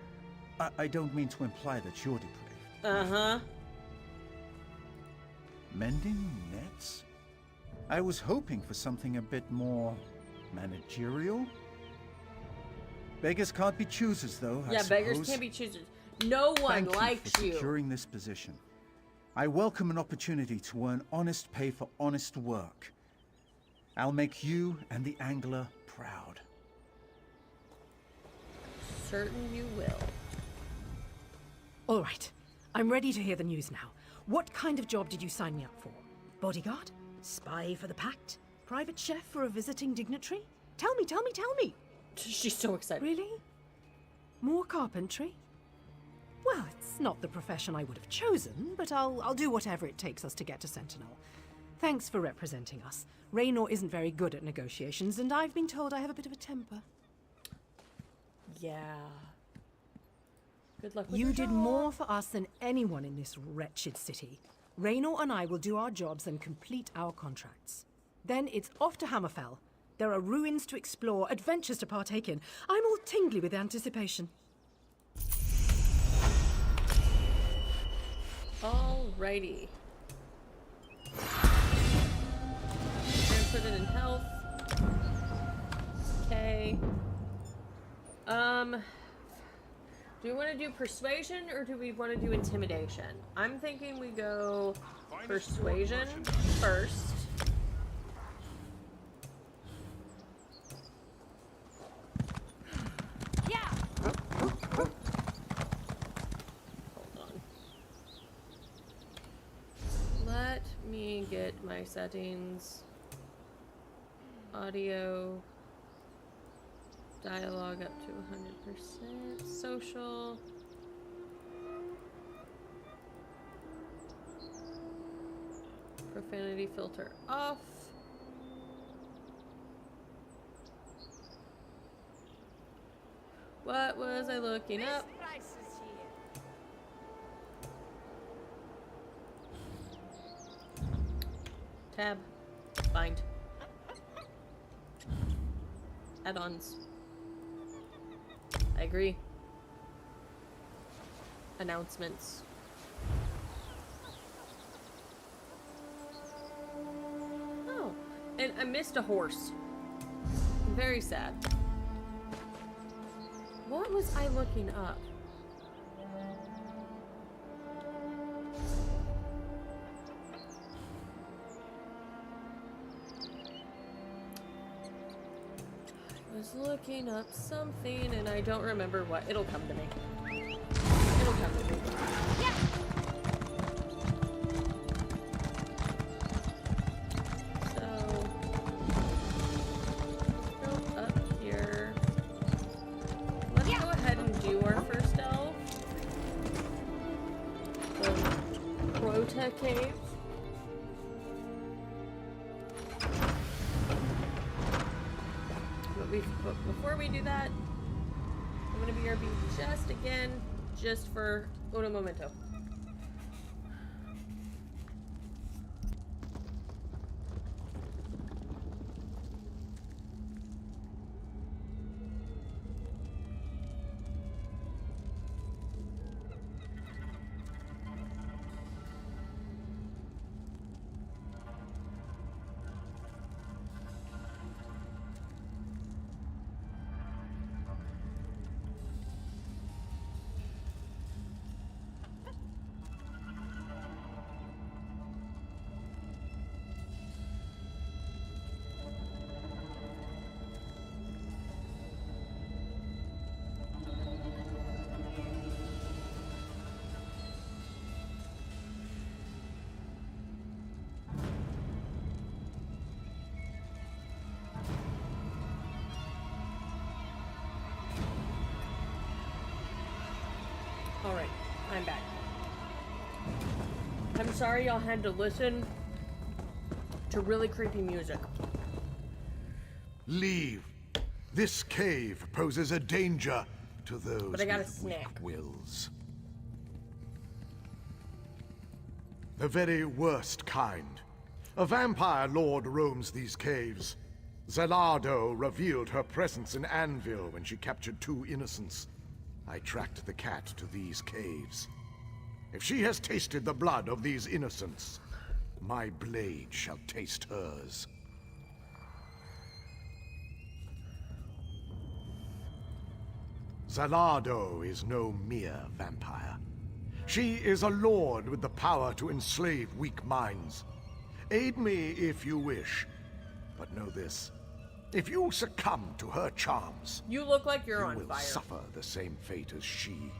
I don't mean to imply that you're depraved. Uh-huh. Mending nets? I was hoping for something a bit more managerial. Beggars can't be choosers, though. Yeah, I beggars suppose. can't be choosers. No one Thank likes you you. for securing this position. I welcome an opportunity to earn honest pay for honest work. I'll make you and the angler proud. Certain you will. All right. I'm ready to hear the news now. What kind of job did you sign me up for? Bodyguard? Spy for the Pact? Private chef for a visiting dignitary? Tell me, tell me, tell me! She's so excited. Really? More carpentry? Well, it's not the profession I would have chosen, but I'll do whatever it takes us to get to Sentinel. Thanks for representing us. Raynor isn't very good at negotiations, and I've been told I have a bit of a temper. Yeah. Good luck with You your did job. more for us than anyone in this wretched city. Raynor and I will do our jobs and complete our contracts. Then it's off to Hammerfell. There are ruins to explore, adventures to partake in. I'm all tingly with anticipation. Alrighty. And put it in health. Okay. Do we want to do persuasion or do we want to do intimidation? I'm thinking we go persuasion first. Yeah. Hold on. Let me get my settings. Audio. Dialogue up to 100%. Social. Profanity filter off. What was I looking up? Tab. Bind. Add-ons. I agree. Announcements. Oh, and I missed a horse. Very sad. What was I looking up? I was looking up something and I don't remember what. It'll come to me. It'll come to me. Yeah. So go up here. Let's go ahead and do our first elf. The Crota Cave. But before we do that, I'm going to BRB just again, just for uno momento. Alright, I'm back. I'm sorry y'all had to listen to really creepy music. Leave. This cave poses a danger to those But I got a with snack. weak wills. The very worst kind. A vampire lord roams these caves. Zelado revealed her presence in Anvil when she captured 2 innocents. I tracked the cat to these caves. If she has tasted the blood of these innocents, my blade shall taste hers. Zelado is no mere vampire. She is a lord with the power to enslave weak minds. Aid me if you wish, but know this. If you succumb to her charms, you look like you're on will fire. Suffer the same fate as she.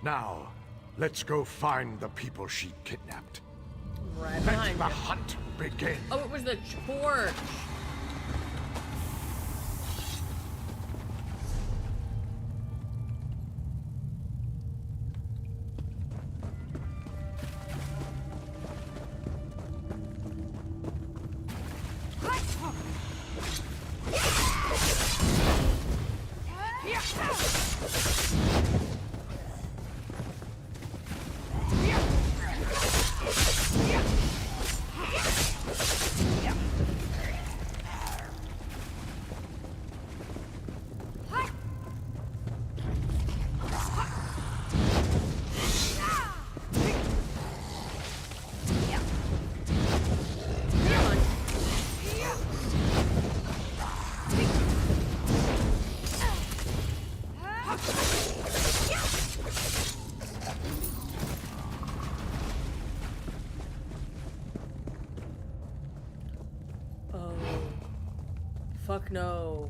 Now, let's go find the people she kidnapped. Right Let behind the you. hunt begin. Oh, it was the torch. Fuck no.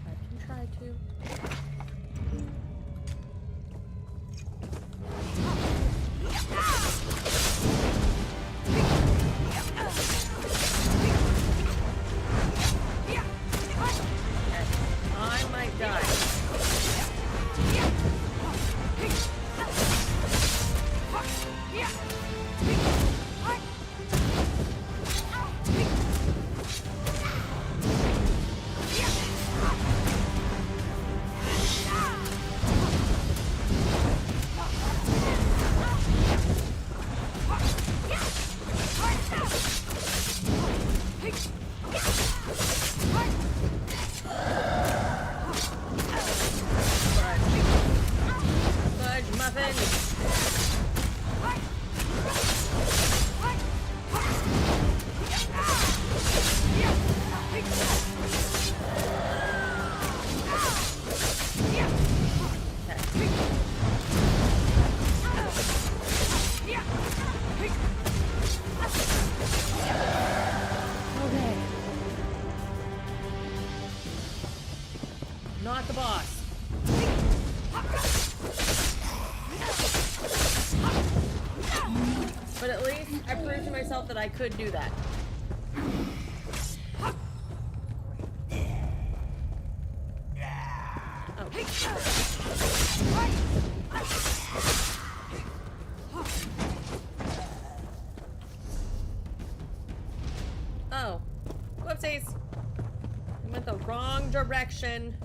I can try to. I might die. Fudge muffin. Not the boss. But at least I proved to myself that I could do that. Oh. Whoopsies. I went the wrong direction.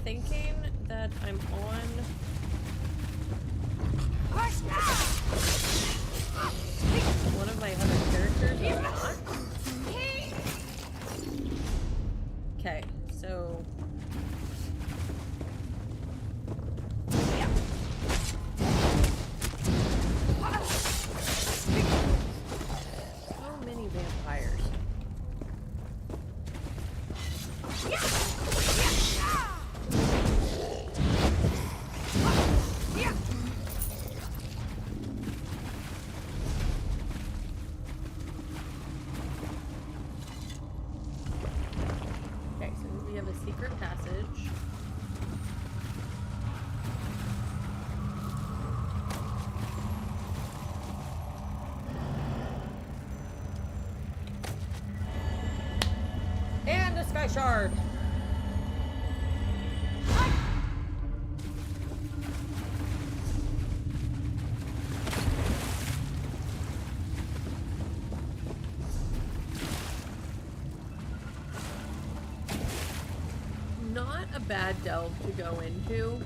Thinking that I'm on one of my other characters, but I'm not. Okay, so so many vampires. secret passage. And a sky shard. Not a bad delve to go into.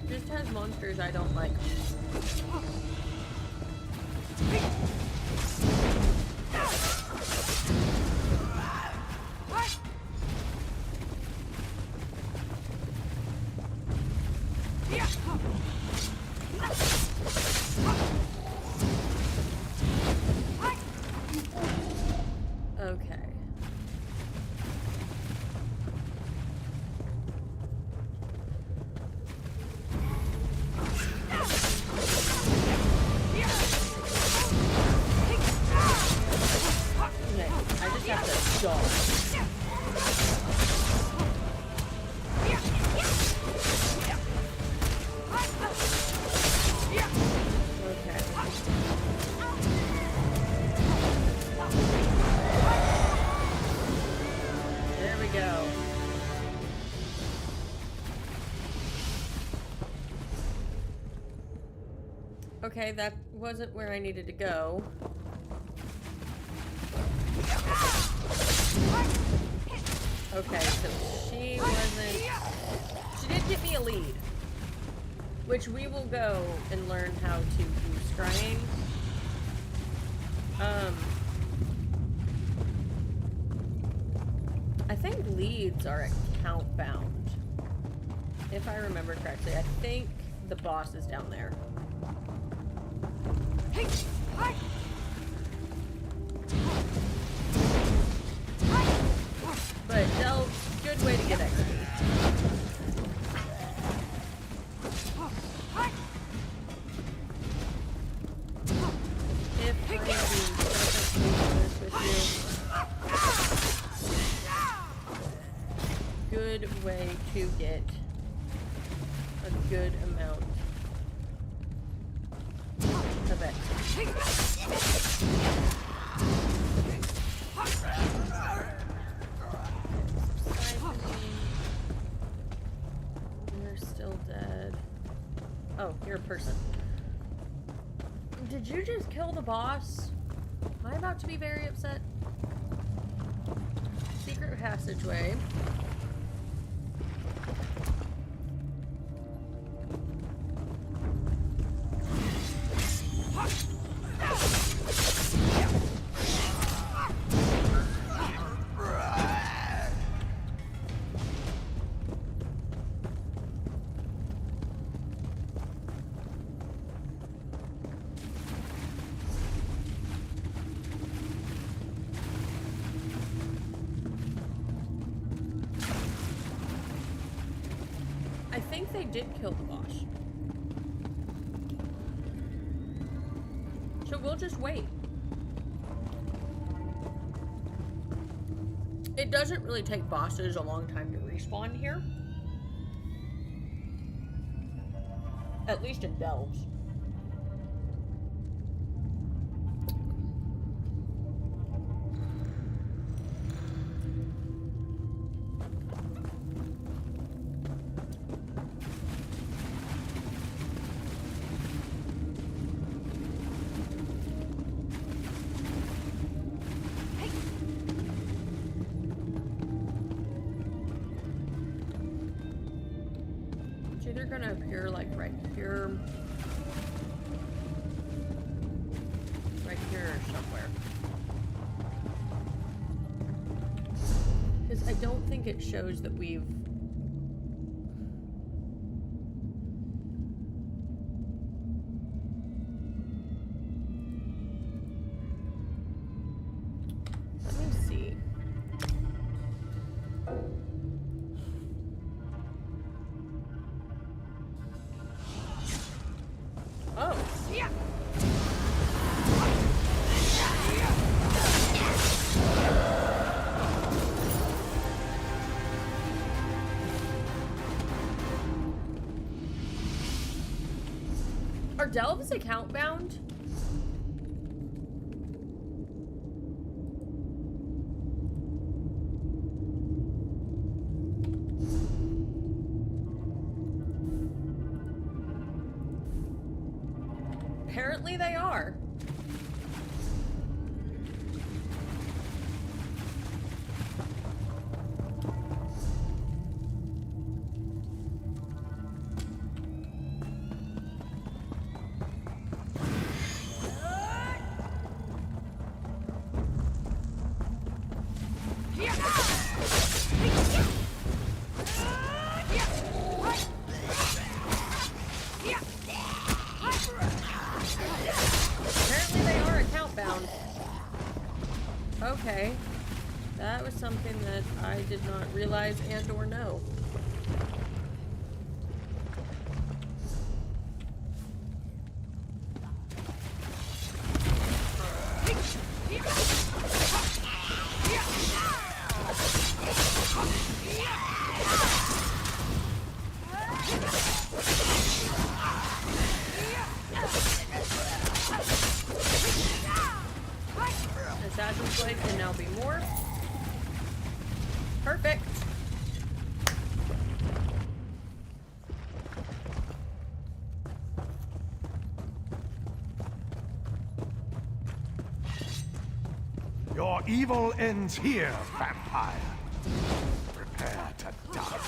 Just has monsters I don't like. Okay. Okay, I just have to dodge. There we go. Okay, that wasn't where I needed to go. Okay, so she did give me a lead. Which we will go and learn how to do scrying. I think leads are account bound. If I remember correctly, I think the boss is down there. But Delve's a good way to get XP. If I am being perfectly honest with you, good way to get a good amount of XP. You're still dead. Oh, you're a person. Did you just kill the boss? Am I about to be very upset? Secret passageway. I think they did kill the boss. So we'll just wait. It doesn't really take bosses a long time to respawn here. At least in delves. It's either gonna appear like right here or somewhere. Because I don't think it shows that we've... Let me see. Oh. Yeah. Are delves account bound? Apparently they are. Okay. That was something that I did not realize and or know. Assassin's Blade can now be more. Perfect. Your evil ends here, vampire. Prepare to die.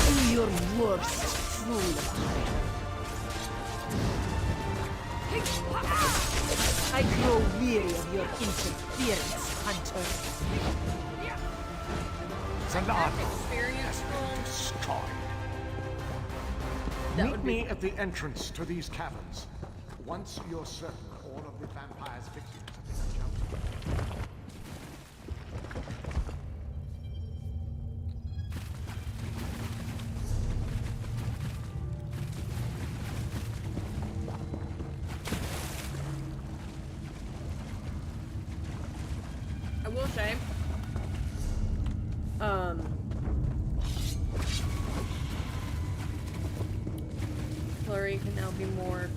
Do your worst, fool. I grow weary of your interference, hunter. Zalado has been destroyed. Meet me at the entrance to these caverns. Once you're certain all of the vampire's victims have been accounted. I will say, flurry can now be more.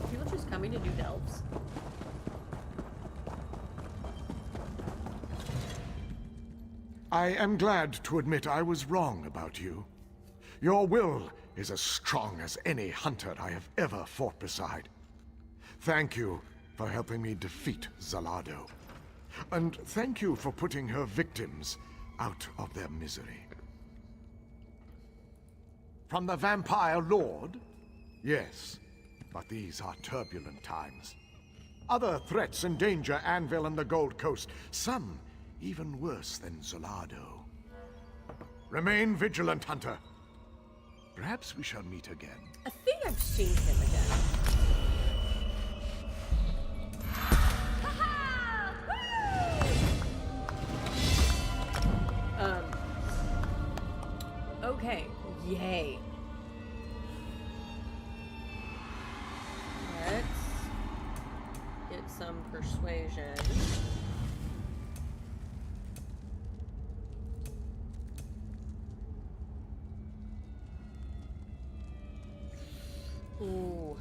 People just coming to do delves. I am glad to admit I was wrong about you. Your will is as strong as any hunter I have ever fought beside. Thank you for helping me defeat Zalado. And thank you for putting her victims out of their misery. From the Vampire Lord? Yes, but these are turbulent times. Other threats endanger Anvil and the Gold Coast, some even worse than Zalado. Remain vigilant, Hunter. Perhaps we shall meet again. I think I've seen him again. Okay. Yay. Let's get some persuasion. Ooh.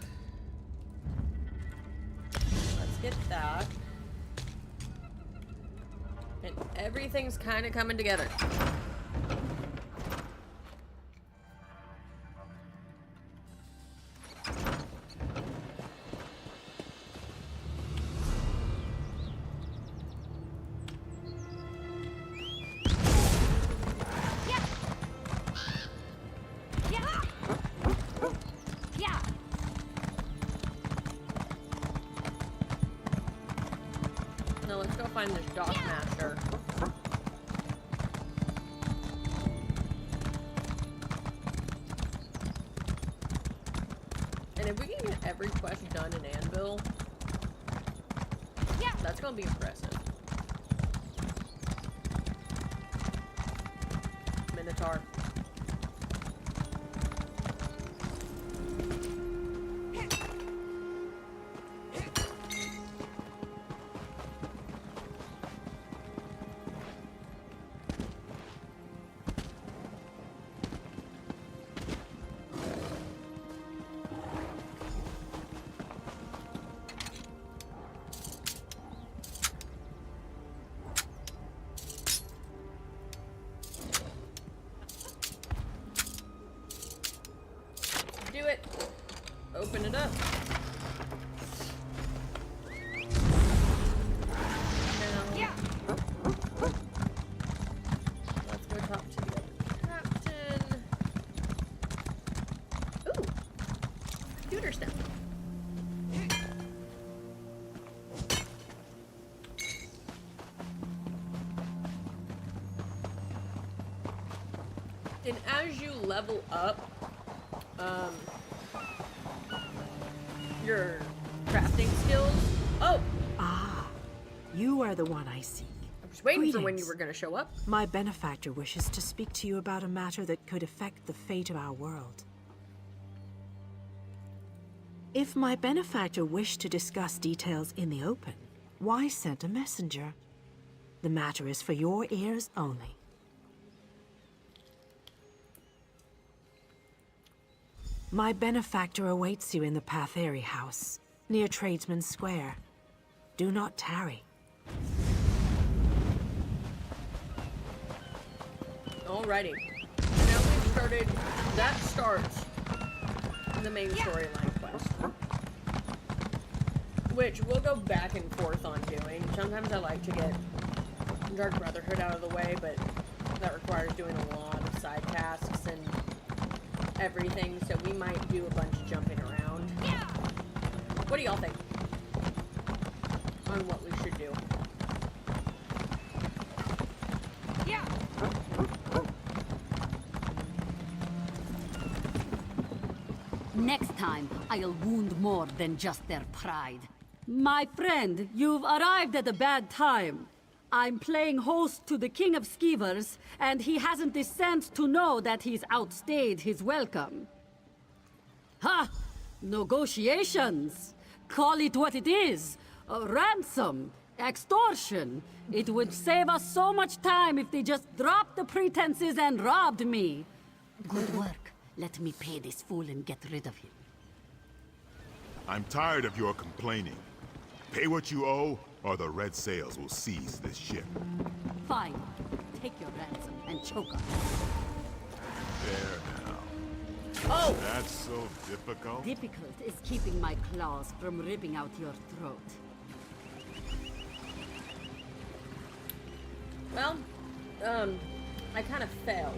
Let's get that. And everything's kind of coming together. find this dock master. And if we can get every quest done in Anvil, that's gonna be impressive. Minotaur. Open it up. Now, let's go talk to the other captain. Ooh, computer stuff. And as you level up, your crafting skills. Oh! Ah, you are the one I seek. I'm just waiting for when you were going to show up. My benefactor wishes to speak to you about a matter that could affect the fate of our world. If my benefactor wished to discuss details in the open, why send a messenger? The matter is for your ears only. My benefactor awaits you in the Patheri house, near Tradesman Square. Do not tarry. Alrighty. Now we've started. That starts the main storyline quest, which we'll go back and forth on doing. Sometimes I like to get Dark Brotherhood out of the way, but that requires doing a lot of side tasks and everything, so we might do a bunch of jumping around. Yeah. What do y'all think on what we should do? Yeah. Next time, I'll wound more than just their pride. My friend, you've arrived at a bad time. I'm playing host to the King of Skeevers, and he hasn't the sense to know that he's outstayed his welcome. Ha! Negotiations! Call it what it is. Ransom. Extortion. It would save us so much time if they just dropped the pretenses and robbed me. Good work. Let me pay this fool and get rid of him. I'm tired of your complaining. Pay what you owe, or the Red Sails will seize this ship. Fine. Take your ransom and choke us. There now. Oh! That's so difficult? Difficult is keeping my claws from ripping out your throat. Well, I kind of fell.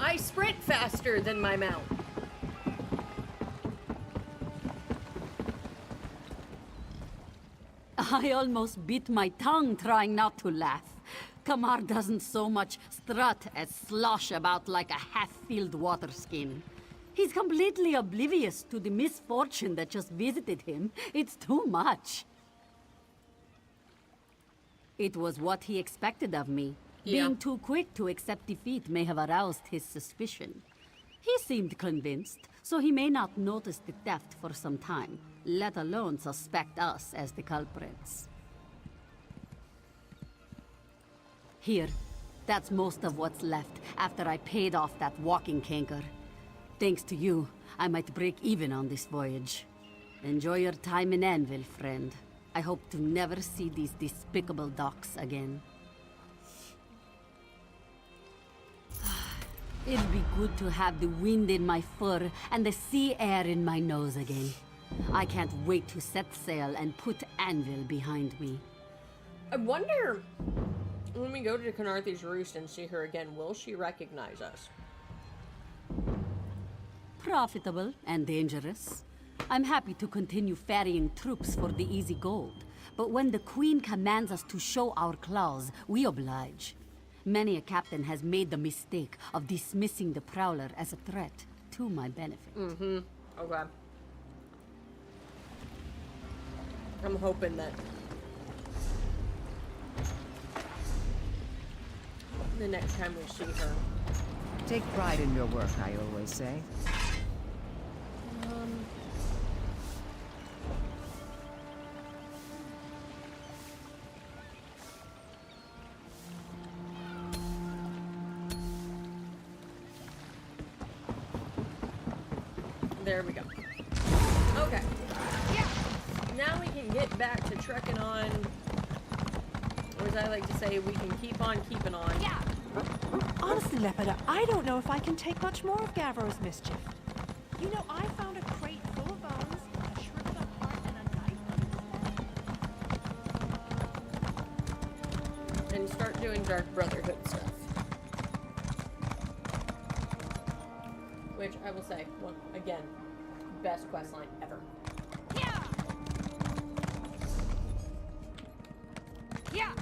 I sprint faster than my mount. I almost bit my tongue trying not to laugh. Kamar doesn't so much strut as slosh about like a half-filled water skin. He's completely oblivious to the misfortune that just visited him. It's too much. It was what he expected of me. Yeah. Being too quick to accept defeat may have aroused his suspicion. He seemed convinced, so he may not notice the theft for some time, let alone suspect us as the culprits. Here, that's most of what's left after I paid off that walking canker. Thanks to you, I might break even on this voyage. Enjoy your time in Anvil, friend. I hope to never see these despicable docks again. It'll be good to have the wind in my fur and the sea air in my nose again. I can't wait to set sail and put Anvil behind me. I wonder, when we go to Canarthy's Roost and see her again, will she recognize us? Profitable and dangerous. I'm happy to continue ferrying troops for the easy gold, but when the Queen commands us to show our claws, we oblige. Many a captain has made the mistake of dismissing the Prowler as a threat to my benefit. Mm-hmm. Okay. I'm hoping that the next time we see her. Take pride in your work, I always say. There we go. Okay. Yeah. Now we can get back to trekking on, or as I like to say, we can keep on keeping on. Yeah. Honestly, Lepida, I don't know if I can take much more of Gavro's mischief. You know, I found a crate full of bones, a shriveled up heart, and a knife. And start doing Dark Brotherhood stuff. Which I will say, well, again, best questline ever. Yeah. Yeah.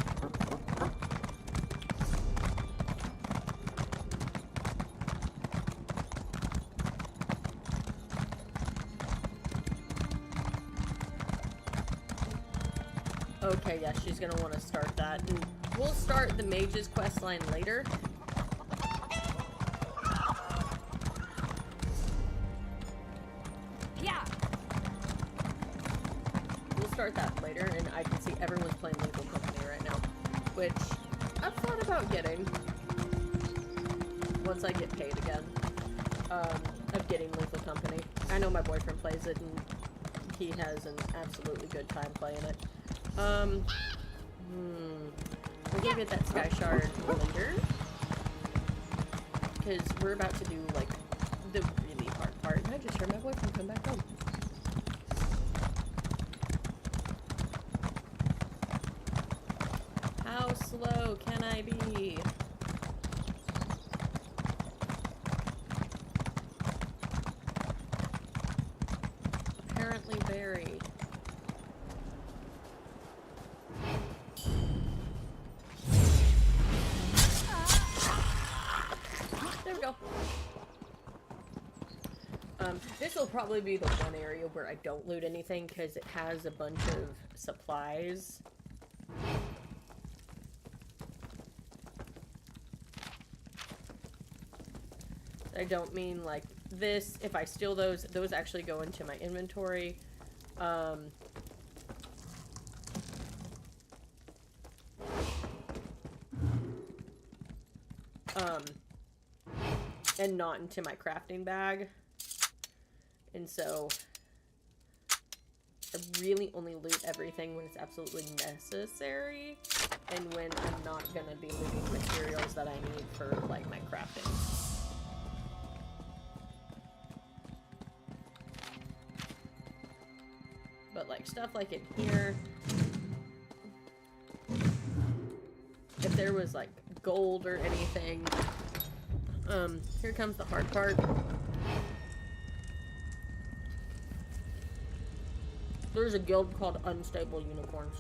Okay, yeah, she's gonna want to start that. And we'll start the Mage's questline later. Start that later, and I can see everyone's playing Lethal Company right now, which I've thought about getting once I get paid again, of getting Lethal Company. I know my boyfriend plays it, and he has an absolutely good time playing it. We're gonna get that Sky Shard later, because we're about to do, like, the really hard part, and I just heard my boyfriend come back home. How slow can I be? Apparently very. There we go. This will probably be the one area where I don't loot anything because it has a bunch of supplies. I don't mean like this. If I steal those actually go into my inventory. And not into my crafting bag. And so I really only loot everything when it's absolutely necessary and when I'm not gonna be looting materials that I need for like my crafting. But like stuff like in here, if there was like gold or anything, here comes the hard part. There's a guild called Unstable Unicorns.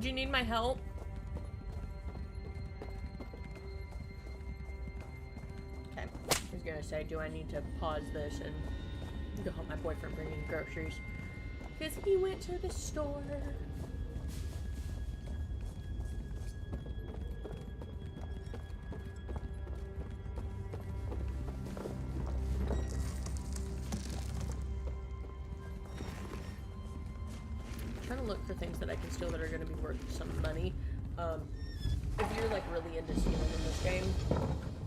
Do you need my help? Okay. I was gonna say, do I need to pause this and go help my boyfriend bring in groceries? Because he went to the store. I'm trying to look for things that I can steal that are going to be worth some money. If you're like really into stealing in this game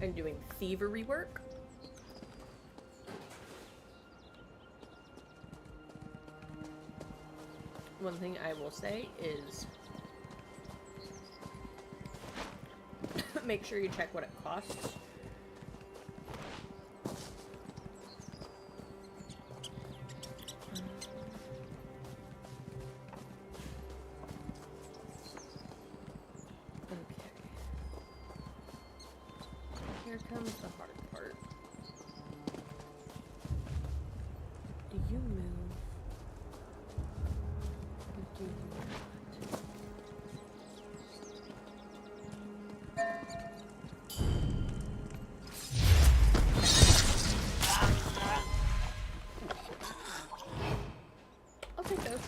and doing thievery work, one thing I will say is make sure you check what it costs. Here comes the hard part. Do you move? Or do you not? I'll take those.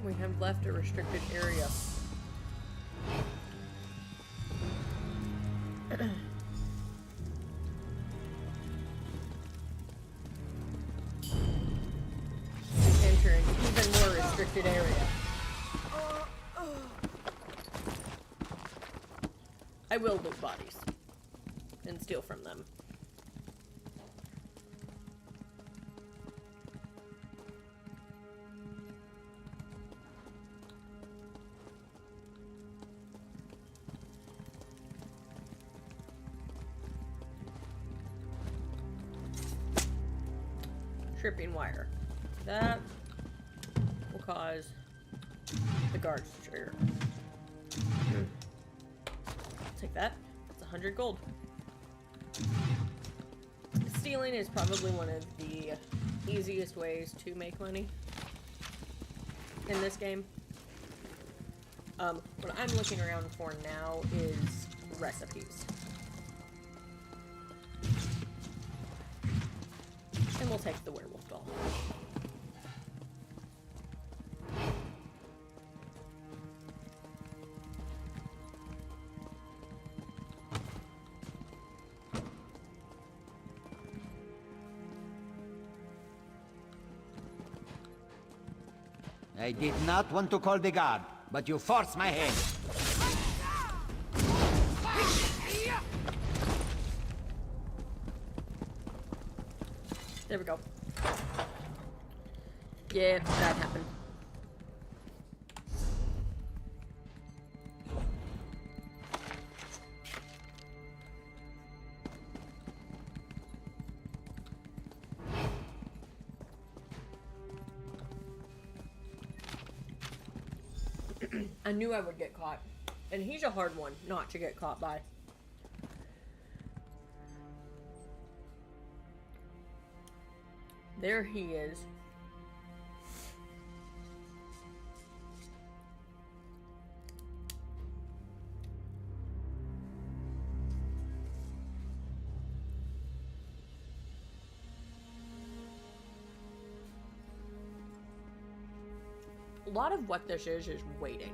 We have left a restricted area. Enter an even more restricted area. I will loot bodies and steal from them. Tripping wire. That will cause the guards to trigger. Take that. That's 100 gold. Stealing is probably one of the easiest ways to make money in this game. What I'm looking around for now is recipes. And we'll take the werewolf doll. I did not want to call the guard, but you forced my hand. There we go. Yeah, that happened. I knew I would get caught. And he's a hard one not to get caught by. There he is. A lot of what this is waiting.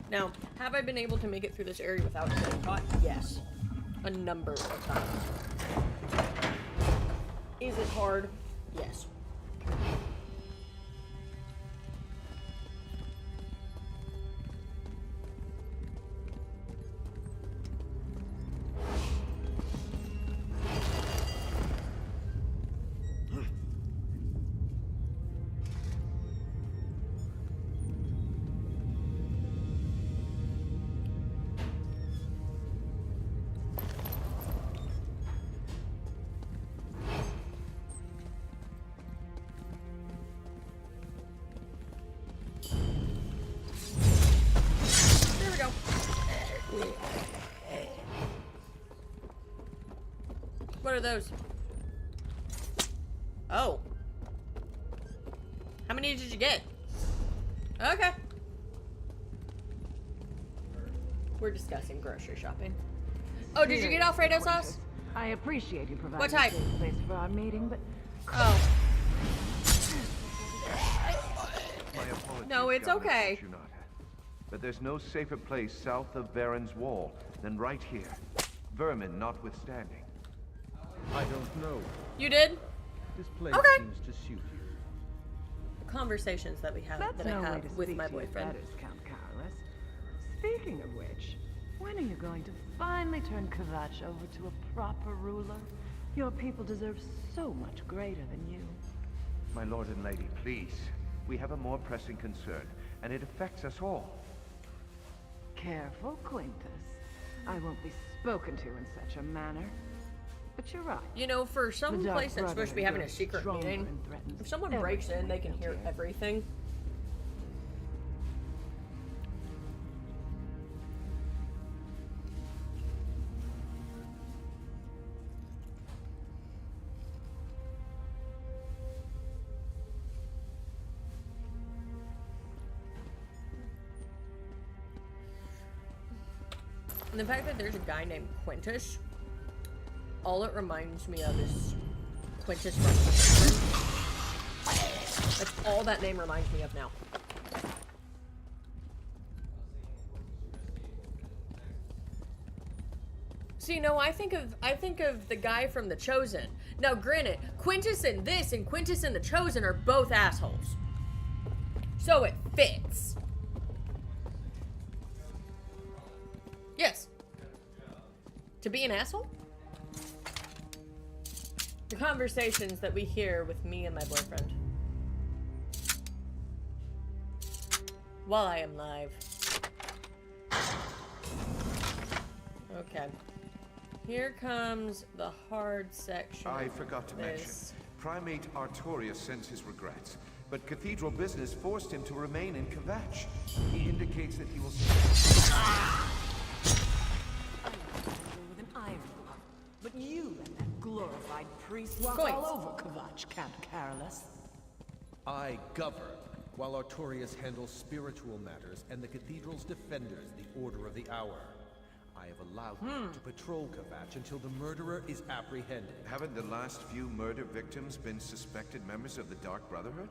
Now, have I been able to make it through this area without getting caught? Yes. A number of times. Is it hard? Yes. are those? Oh. How many did you get? Okay. We're discussing grocery shopping. Oh, did you get Alfredo sauce? I appreciate you providing What type? a safe place for our meeting, but Oh. My apologies, No, it's Governor okay. Fortunata. But there's no safer place south of Varen's Wall than right here. Vermin notwithstanding. I don't know. You did? This place Okay. seems to suit you. The conversations that we have that's that no I way have to with speak my to your boyfriend. betters, Count Carolus. Speaking of which, when are you going to finally turn Kvatch over to a proper ruler? Your people deserve so much greater than you. My lord and lady, please. We have a more pressing concern, and it affects us all. Careful, Quintus. I won't be spoken to in such a manner. But you're right. You know, for some The Dark place that's supposed to be having a Brotherhood secret grows meeting, stronger and threatens if someone breaks in, they can hear everything. everything. And the fact that there's a guy named Quintus, all it reminds me of is Quintus from That's all that name reminds me of now. See, no, I think of the guy from The Chosen. Now, granted, Quintus in this and Quintus in The Chosen are both assholes. So it fits. Yes. To be an asshole? The conversations that we hear with me and my boyfriend. While I am live. Okay. Here comes the hard section. I forgot to mention, Primate Artorius sends his regrets, but Cathedral business forced him to remain in Kvatch. He indicates that he will... With an iron glove, but you and that glorified priest walk Coins. all over Kvatch, Count Carolus. I govern, while Artorius handles spiritual matters and the Cathedral's defenders, the Order of the Hour. I have allowed them to patrol Kvatch until the murderer is apprehended. Haven't the last few murder victims been suspected members of the Dark Brotherhood?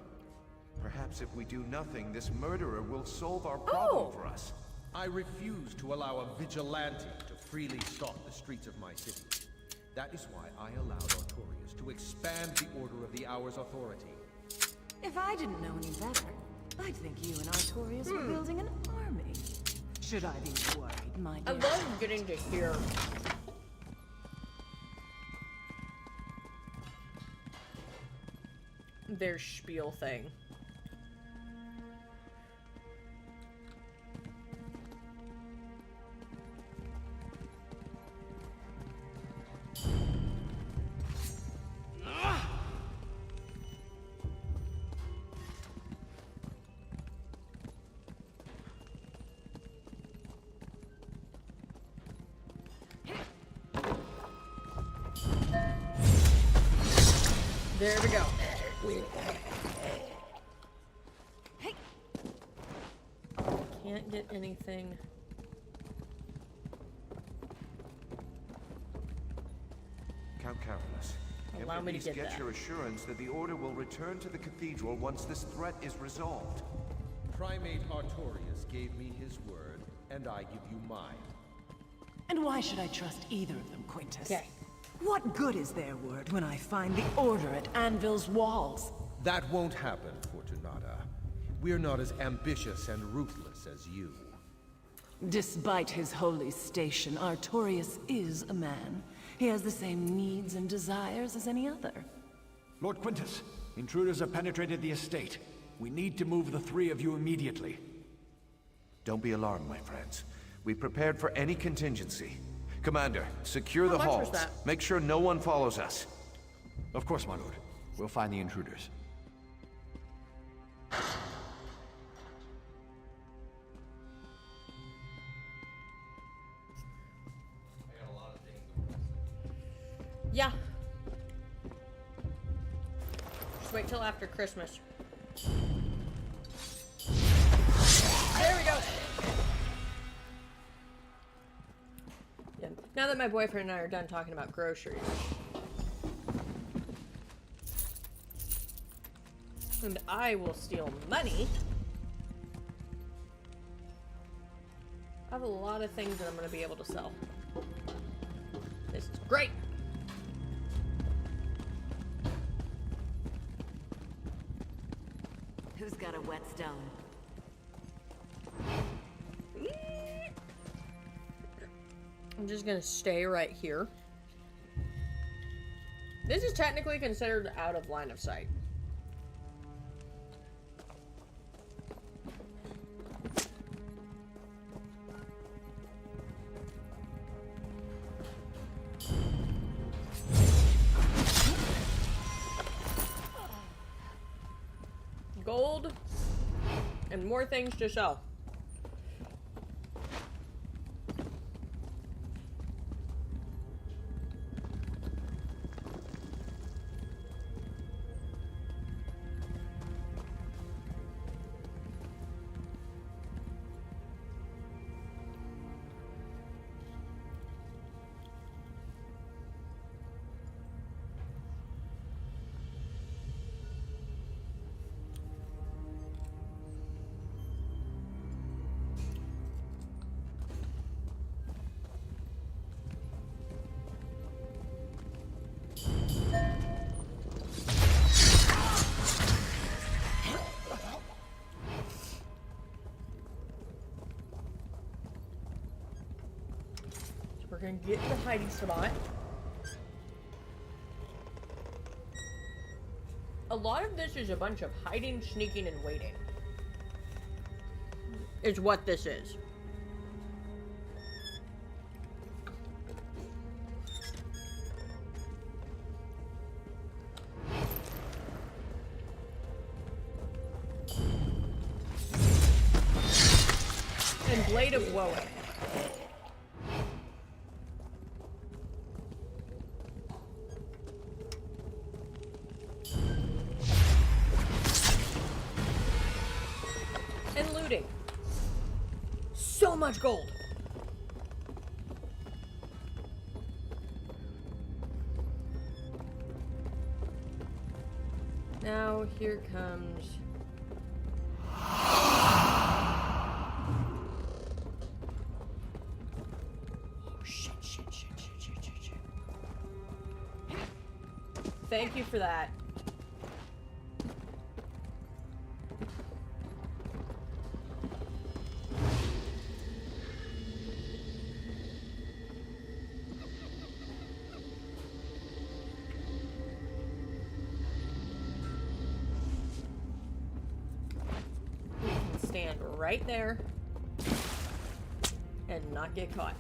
Perhaps if we do nothing, this murderer will solve our problem for us. I refuse to allow a vigilante to freely stalk the streets of my city. That is why I allowed Artorius to expand the Order of the Hour's authority. If I didn't know any better, I'd think you and Artorius were building an army. Should I be worried, my I dear? love getting to hear their spiel thing. There we go. Can't get anything. Count Carolus, Allow can me we to please get get that. your assurance that the Order will return to the Cathedral once this threat is resolved? Primate Artorius gave me his word, and I give you mine. And why should I trust either of them, Quintus? Okay. What good is their word when I find the Order at Anvil's walls? That won't happen, Fortunata. We're not as ambitious and ruthless as you. Despite his holy station, Artorius is a man. He has the same needs and desires as any other. Lord Quintus, intruders have penetrated the estate. We need to move the three of you immediately. Don't be alarmed, my friends. We prepared for any contingency. Commander, secure the much was halls. that? Make sure no one follows us. Of course, my lord. We'll find the intruders. Yeah, wait till after Christmas. There we go. Yeah. Now that my boyfriend and I are done talking about groceries. And I will steal money. I have a lot of things that I'm going to be able to sell. This is great. Who's got a whetstone? I'm just going to stay right here. This is technically considered out of line of sight. Gold and more things to sell. We're gonna get in the hiding spot. A lot of this is a bunch of hiding, sneaking, and waiting. Is what this is. And Blade of Woe. And looting. So much gold. Now here comes Thank you for that. We can stand right there and not get caught.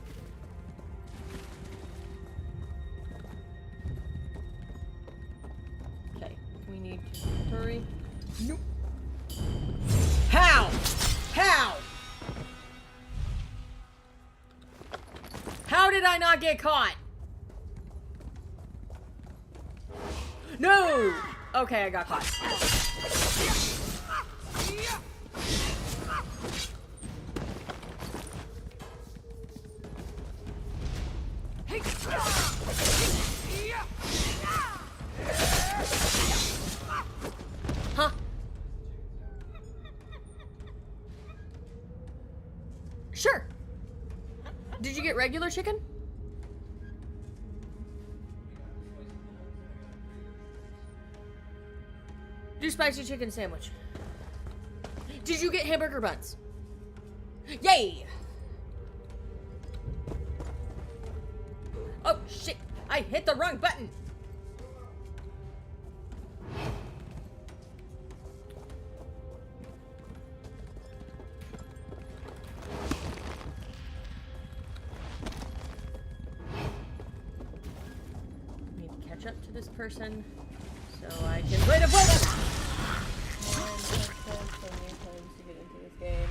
We need to hurry. Nope. How? How? How did I not get caught? No! Okay, I got caught. Huh? Sure. Did you get regular chicken? Do spicy chicken sandwich. Did you get hamburger buns? Yay! Oh shit! I hit the wrong button! Need to catch up to this person so I can play the bullet! So many times to get into this game,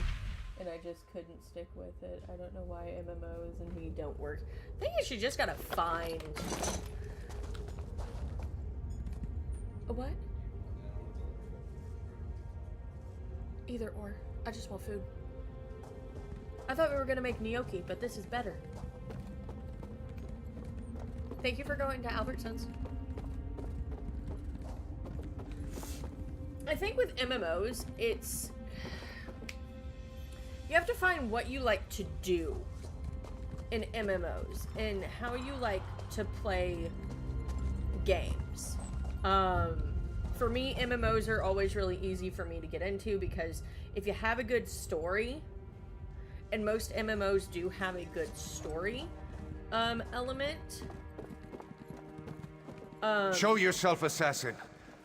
and I just couldn't stick with it. I don't know why MMOs and me don't work. I think you should just gotta find... A what? Either or. I just want food. I thought we were gonna make gnocchi, but this is better. Thank you for going to Albertsons. I think with MMOs, it's... You have to find what you like to do in MMOs and how you like to play games. For me, MMOs are always really easy for me to get into because if you have a good story, and most MMOs do have a good story element. Show yourself, assassin.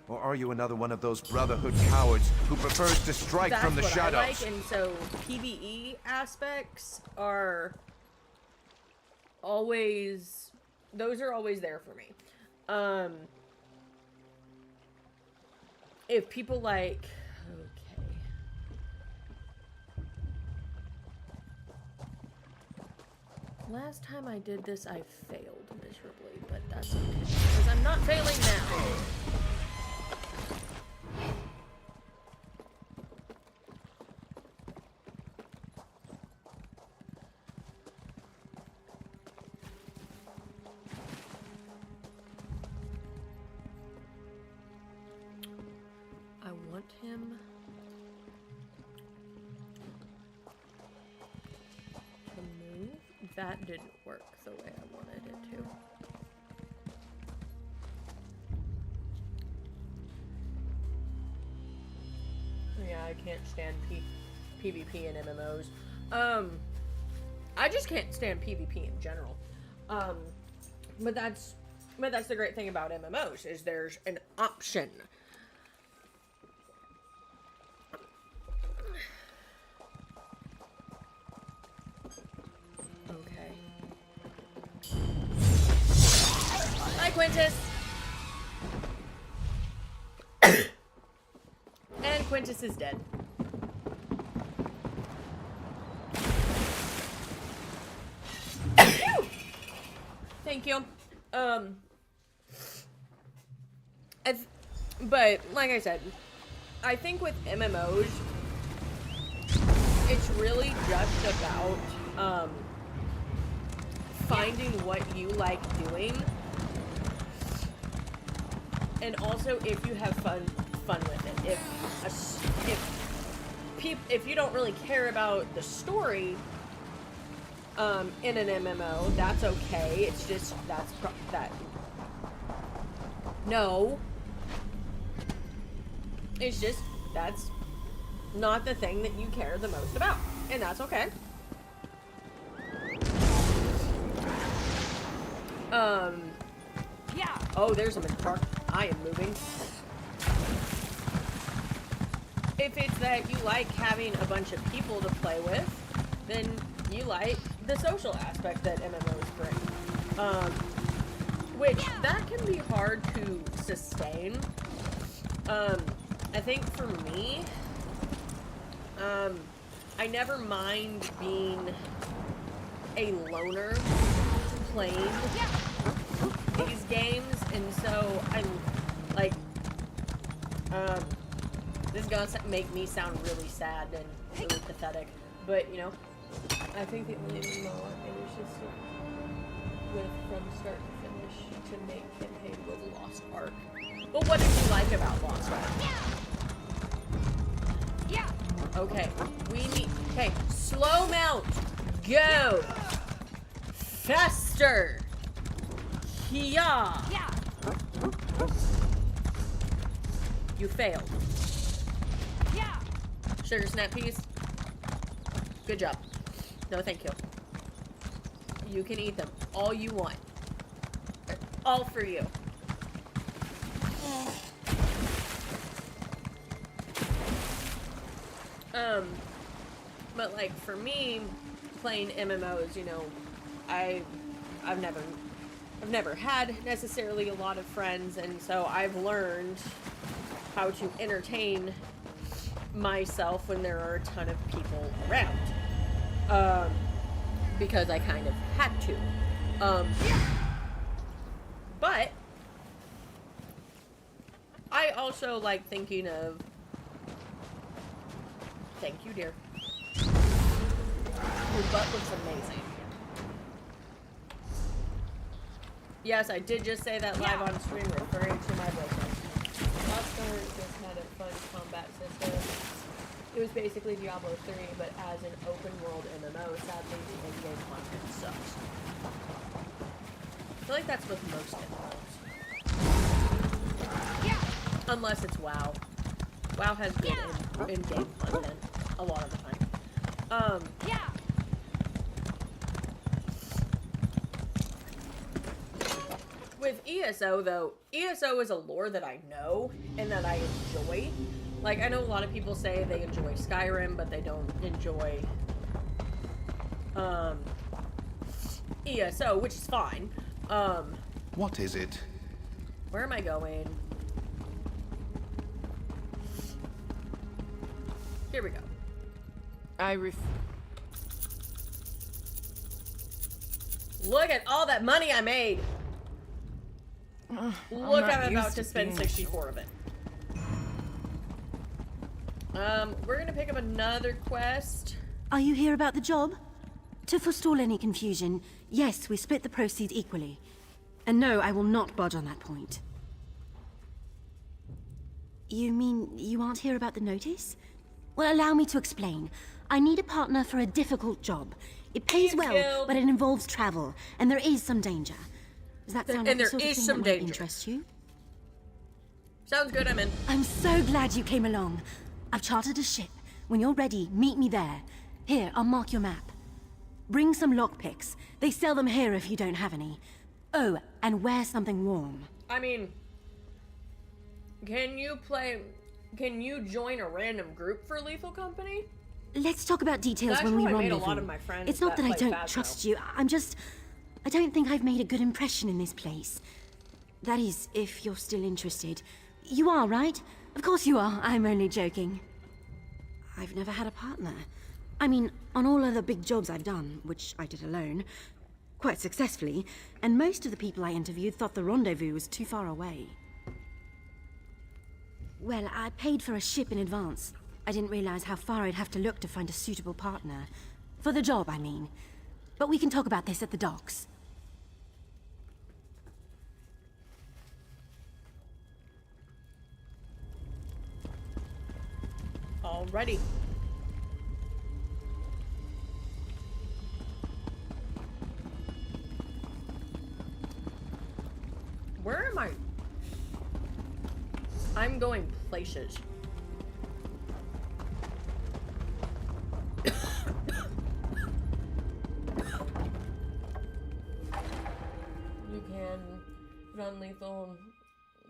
Or are you another one of those Brotherhood cowards who prefers to strike from the shadows? That's what I like, and so PvE aspects are always... Those are always there for me. If people like... Okay. Last time I did this, I failed miserably, but that's okay. Because I'm not failing now. I want him to move. That didn't work the way I wanted it to. Yeah, I can't stand PvP and MMOs. I just can't stand PvP in general. But that's the great thing about MMOs is there's an option. Okay. Hi, Quintus. And Quintus is dead. Thank you. But like I said, I think with MMOs, it's really just about finding what you like doing, and also if you have fun with it. If you don't really care about the story in an MMO, that's okay. It's just that. No. It's just that's not the thing that you care the most about, and that's okay. Yeah. Oh, there's a park. I am moving. If it's that you like having a bunch of people to play with, then you like the social aspect that MMOs bring. Which, that can be hard to sustain. I think for me, I never mind being a loner playing these games, and so I'm like, this is gonna make me sound really sad and really pathetic, but you know, I think the only MMO is just with from start to finish to make him hate with Lost Ark. But what did you like about Lost Ark? Yeah. Okay, we need. Okay, slow mount. Go. Faster. Yeah. Yeah. You failed. Yeah. Sugar snap peas. Good job. No, thank you. You can eat them all you want. They're all for you. But like for me, playing MMOs, you know, I've never had necessarily a lot of friends, and so I've learned how to entertain myself when there are a ton of people around. Because I kind of had to. But I also like thinking of Thank you, dear. Your butt looks amazing. Yes, I did just say that live on stream, referring to my boyfriend. Oscar just had a fun combat system. It was basically Diablo 3, but as an open world MMO. Sadly, the in-game content sucks. I feel like that's with most MMOs. Yeah. Unless it's WoW. WoW has good in-game content a lot of the time. Yeah. With ESO, though, ESO is a lore that I know and that I enjoy. Like, I know a lot of people say they enjoy Skyrim, but they don't enjoy, ESO, which is fine. What is it? Where am I going? Here we go. Look at all that money I made! Look, I'm about to spend 64 of it. We're gonna pick up another quest. Are you here about the job? To forestall any confusion, yes, we split the proceeds equally. And no, I will not budge on that point. You mean you aren't here about the notice? Well, allow me to explain. I need a partner for a difficult job. It pays well, but it involves travel, and there is some danger. Does that sound like the sort of thing that might interest you? Sounds good, I'm in. I'm so glad you came along. I've chartered a ship. When you're ready, meet me there. Here, I'll mark your map. Bring some lockpicks. They sell them here if you don't have any. Oh, and wear something warm. I mean, can you join a random group for Lethal Company? Let's talk about details That's when we how I rendezvous. made a lot of my friends It's not that I play don't trust you. I don't think I've made a good impression in this place. That is, if you're still interested. You are, right? Of course you are. I'm only joking. I've never had a partner. I mean, on all other big jobs I've done, which I did alone, quite successfully, and most of the people I interviewed thought the rendezvous was too far away. Well, I paid for a ship in advance. I didn't realize how far I'd have to look to find a suitable partner. For the job, I mean. But we can talk about this at the docks. Alrighty. Where am I? I'm going places. You can put on lethal.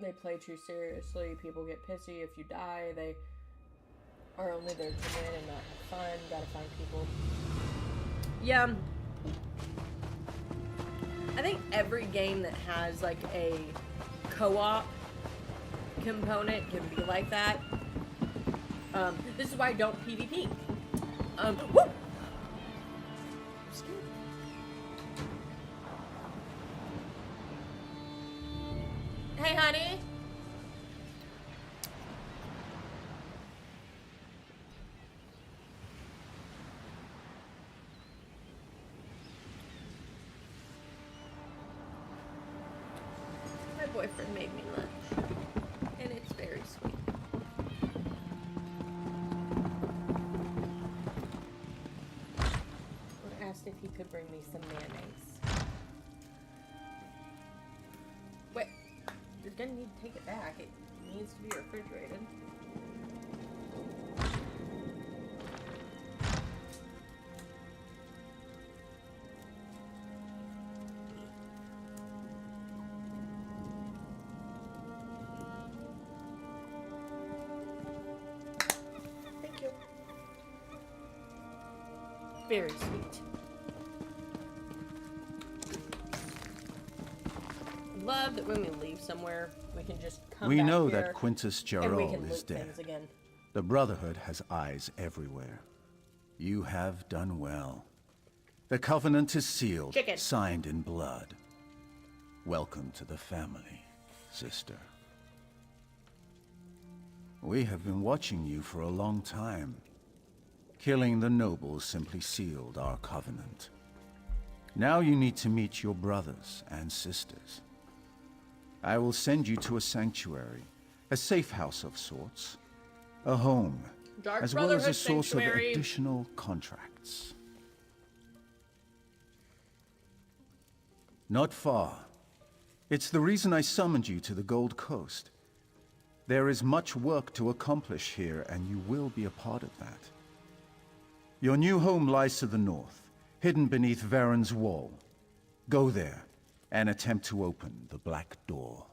They play too seriously. People get pissy if you die. They are only there to win and not have fun. Gotta find people. Yeah. I think every game that has like a co-op component can be like that. This is why I don't PvP. Woo! Hey, honey. My boyfriend made me lunch, and it's very sweet. I asked if he could bring me some mayonnaise. Wait, you're gonna need to take it back. It needs to be refrigerated. Thank you. Very sweet. Love that when we leave somewhere, we can just come We back know here that Quintus and we Gerol can is loot dead. things again. The Brotherhood has eyes everywhere. You have done well. The Covenant is sealed, Chicken. signed in blood. Welcome to the family, sister. We have been watching you for a long time. Killing the nobles simply sealed our covenant. Now you need to meet your brothers and sisters. I will send you to a sanctuary, a safe house of sorts, a home, Dark as well as a Brotherhood source sanctuary. of additional contracts. Not far. It's the reason I summoned you to the Gold Coast. There is much work to accomplish here, and you will be a part of that. Your new home lies to the north, hidden beneath Varen's wall. Go there, and attempt to open the Black Door.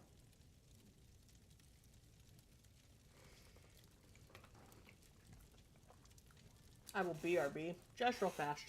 I will BRB. Just real fast.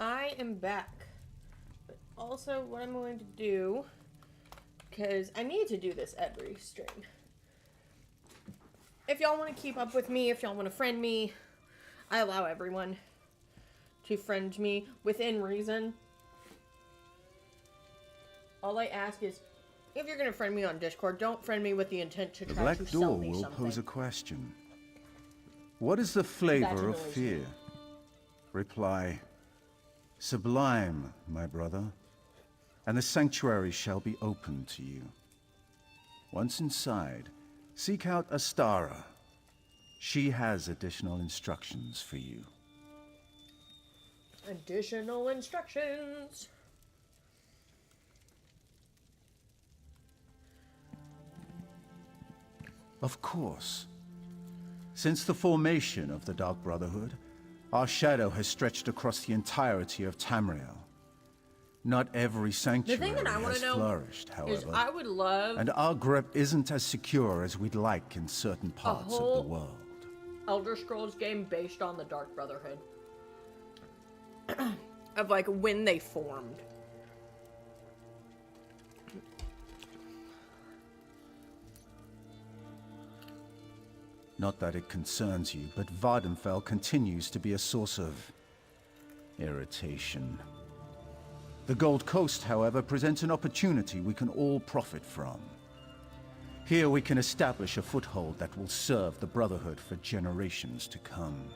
I am back. But also what I'm going to do, because I need to do this every stream. If y'all want to keep up with me, if y'all want to friend me, I allow everyone to friend me within reason. All I ask is, if you're going to friend me on Discord, don't friend me with the intent to The try Black to Door sell me will something. pose a question. What is the flavor of fear? Reply, sublime, my brother, and the sanctuary shall be open to you. Once inside, seek out Astara. She has additional instructions for you. Additional instructions. Of course. Since the formation of the Dark Brotherhood, our shadow has stretched across the entirety of Tamriel. Not every sanctuary that I wanna has know flourished, is however. I would love and our grip isn't as secure as we'd like in certain a parts of whole the world. Elder Scrolls game based on the Dark Brotherhood. Of like when they formed. Not that it concerns you, but Vardenfell continues to be a source of irritation. The Gold Coast, however, presents an opportunity we can all profit from. Here we can establish a foothold that will serve the Brotherhood for generations to come.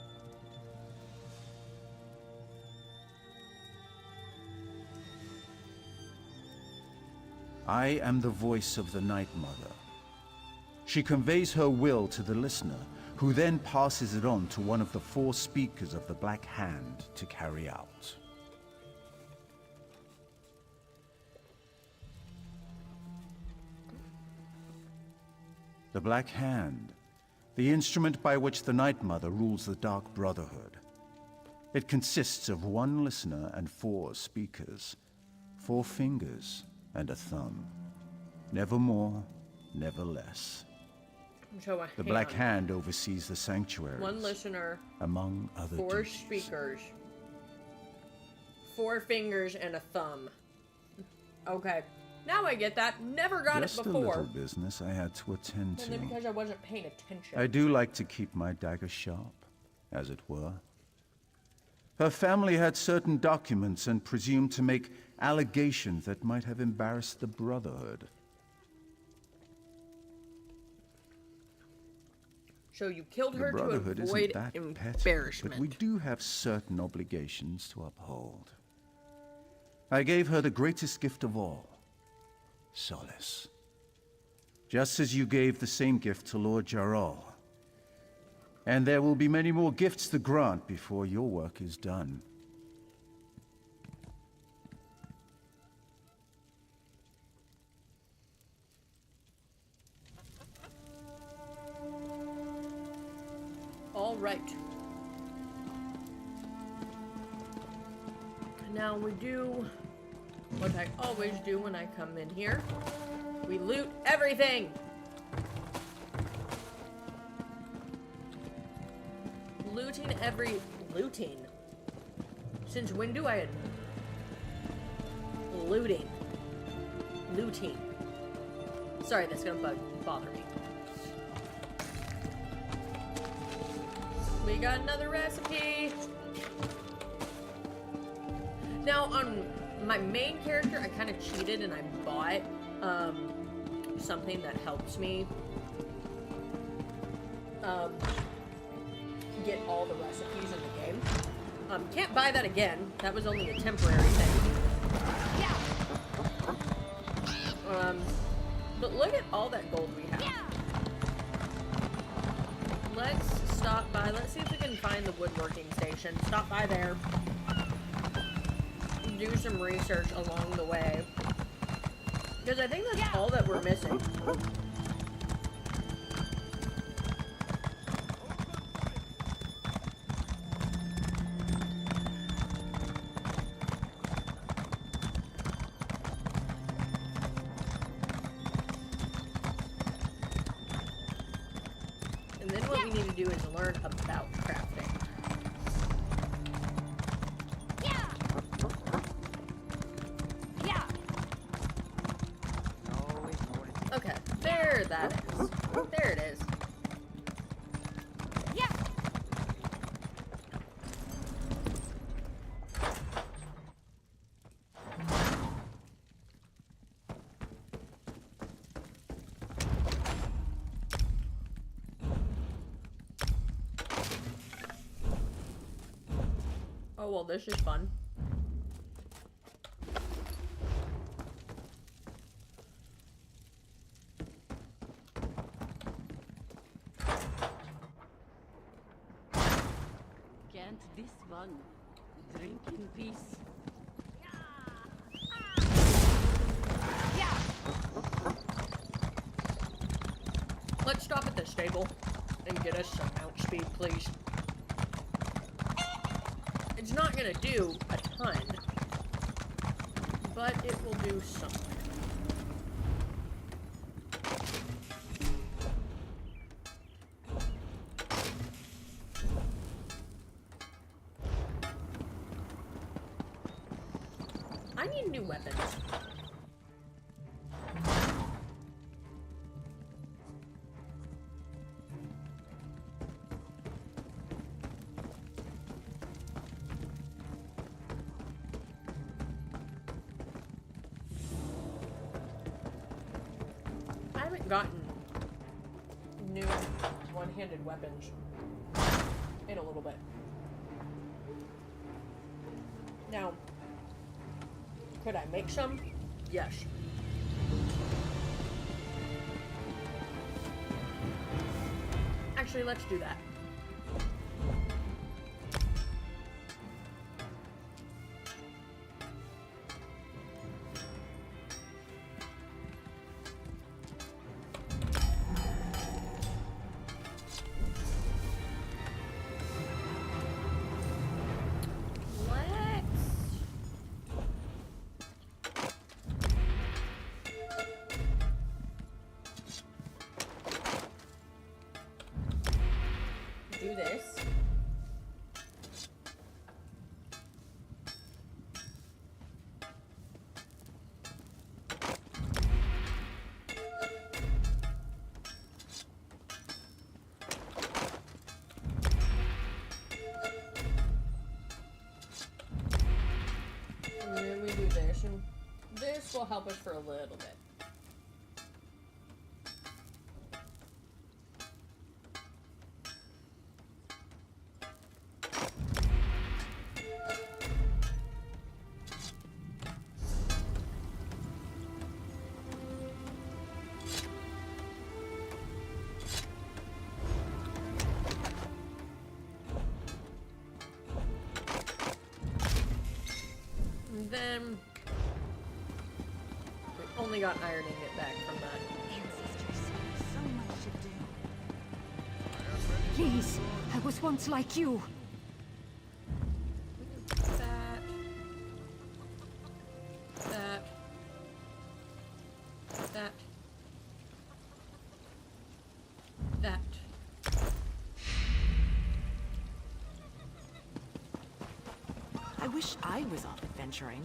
I am the voice of the Night Mother. She conveys her will to the listener, who then passes it on to one of the 4 speakers of the Black Hand to carry out. The Black Hand, the instrument by which the Night Mother rules the Dark Brotherhood. It consists of 1 listener and 4 speakers, 4 fingers and a thumb. Never more, never less. So The Black Hand oversees the sanctuaries. 1 listener, among other 4 duties. speakers, 4 fingers, and a thumb. Okay, now I get that. Never got Just it a before. little business I had to attend to. Only because I wasn't paying attention. I do like to keep my dagger sharp, as it were. Her family had certain documents and presumed to make allegations that might have embarrassed the Brotherhood. So you killed The her to Brotherhood avoid isn't that embarrassment. petty, but we do have certain obligations to uphold. I gave her the greatest gift of all, solace. Just as you gave the same gift to Lord Jarrell. And there will be many more gifts to grant before your work is done. All right. Now we do what I always do when I come in here. We loot everything. Looting. Since when do I... Looting. Sorry, that's gonna bother me. We got another recipe. Now, on my main character, I kind of cheated and I bought something that helps me get all the recipes in the game. Can't buy that again. That was only a temporary thing. But look at all that gold we have. Let's stop by. Let's see if we can find the woodworking station. Stop by there. Do some research along the way. Because I think that's all that we're missing. And then what we need to do is learn about crafting. Okay, there that is. There it is. Oh, well, this is fun. Can't this one drink in peace? Let's stop at the stable and get us some mount speed, please. It's not gonna do a ton, but it will do something. I need new weapons. I haven't gotten new one-handed weapons in a little bit. Now, could I make some? Yes. Actually, let's do that. will help us for a little bit. And then we only got ironing it back from that. Please, I was once like you. That. That. That. That. I wish I was off adventuring.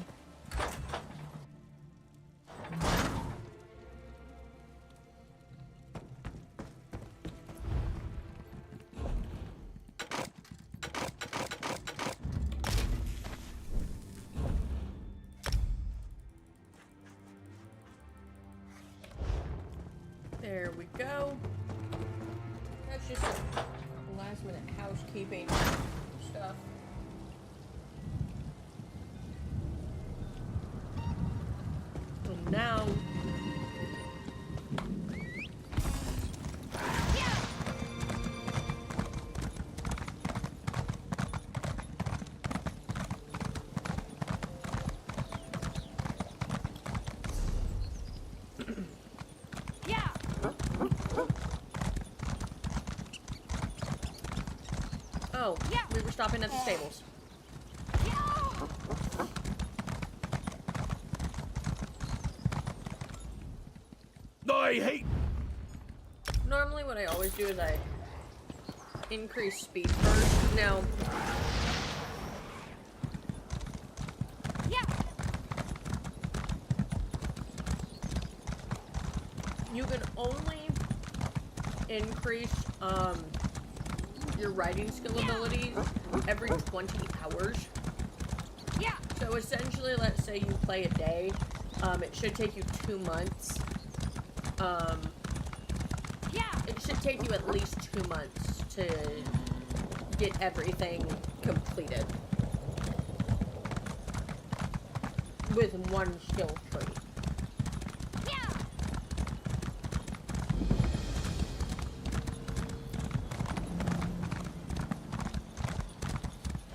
There we go. That's just some last minute housekeeping stuff. And now oh, yeah. We were stopping at the stables. I hate. Normally what I always do is I increase speed first. Now, you can only increase your riding skill abilities every 20 hours. Yeah. So essentially, let's say you play a day, it should take you 2 months. It should take you at least 2 months to get everything completed with one skill tree.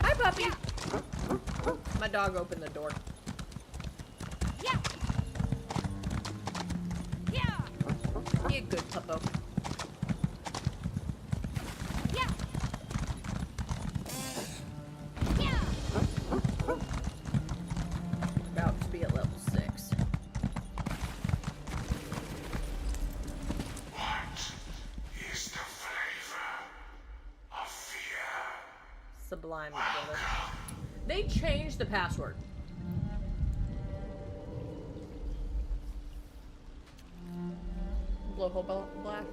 Hi, puppy. My dog opened the door. Be a good puppo. About to be at level 6. What is the flavor of fear? Sublime, my brother. They changed the password. Blowhole blast.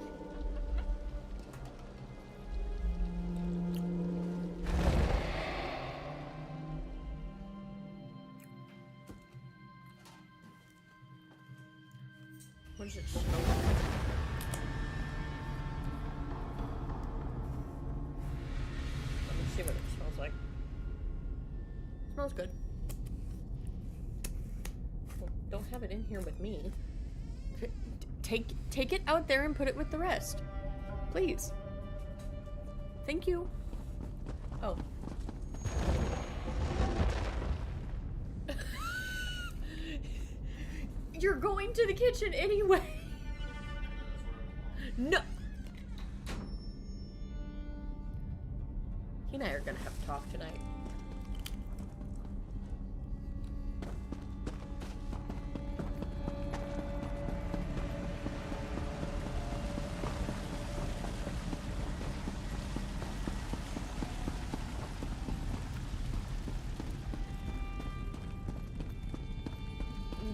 What does it smell like? Let me see what it smells like. It smells good. Well, don't have it in here with me. Take it out there and put it with the rest. Please. Thank you. Oh. You're going to the kitchen anyway. No. He and I are gonna have to talk tonight.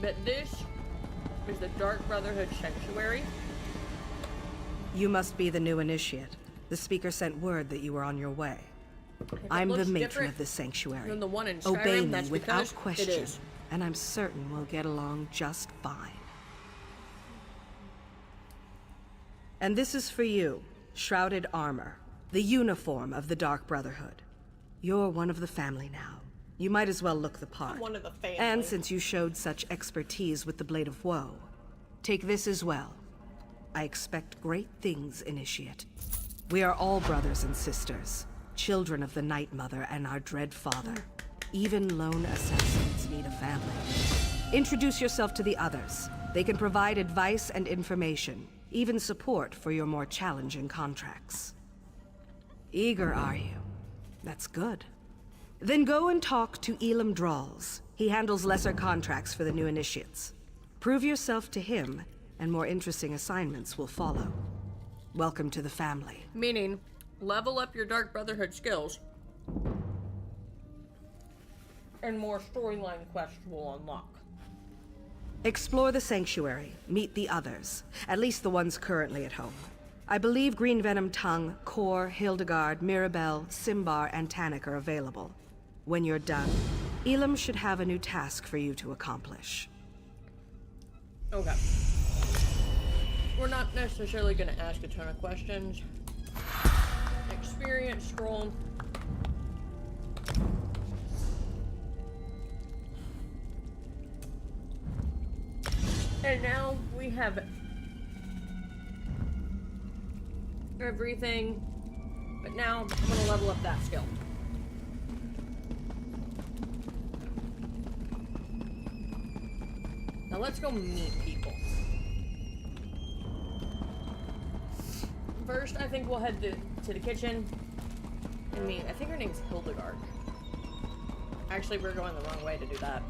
But this is the Dark Brotherhood Sanctuary. You must be the new initiate. The speaker sent word that you were on your way. I'm the matron of this sanctuary. Than the one in Skyrim, Obey me that's without because question. It is. and I'm certain we'll get along just fine. And this is for you, Shrouded Armor, the uniform of the Dark Brotherhood. You're one of the family now. You might as well look the part. I'm one of the family. And since you showed such expertise with the Blade of Woe, take this as well. I expect great things, Initiate. We are all brothers and sisters, children of the Night Mother and our dread father. Even lone assassins need a family. Introduce yourself to the others. They can provide advice and information, even support for your more challenging contracts. Eager, are you? That's good. Then go and talk to Elam Drawls. He handles lesser contracts for the new initiates. Prove yourself to him, and more interesting assignments will follow. Welcome to the family. Meaning, level up your Dark Brotherhood skills, and more storyline quests will unlock. Explore the sanctuary, meet the others, at least the ones currently at home. I believe Green Venom Tongue, Kor, Hildegard, Mirabelle, Simbar, and Tannic are available. When you're done, Elam should have a new task for you to accomplish. Okay. We're not necessarily going to ask a ton of questions. Experience scroll. And now we have everything, but now I'm going to level up that skill. Now let's go meet people. First, I think we'll head to the kitchen and meet. I think her name's Hildegard. Actually, we're going the wrong way to do that.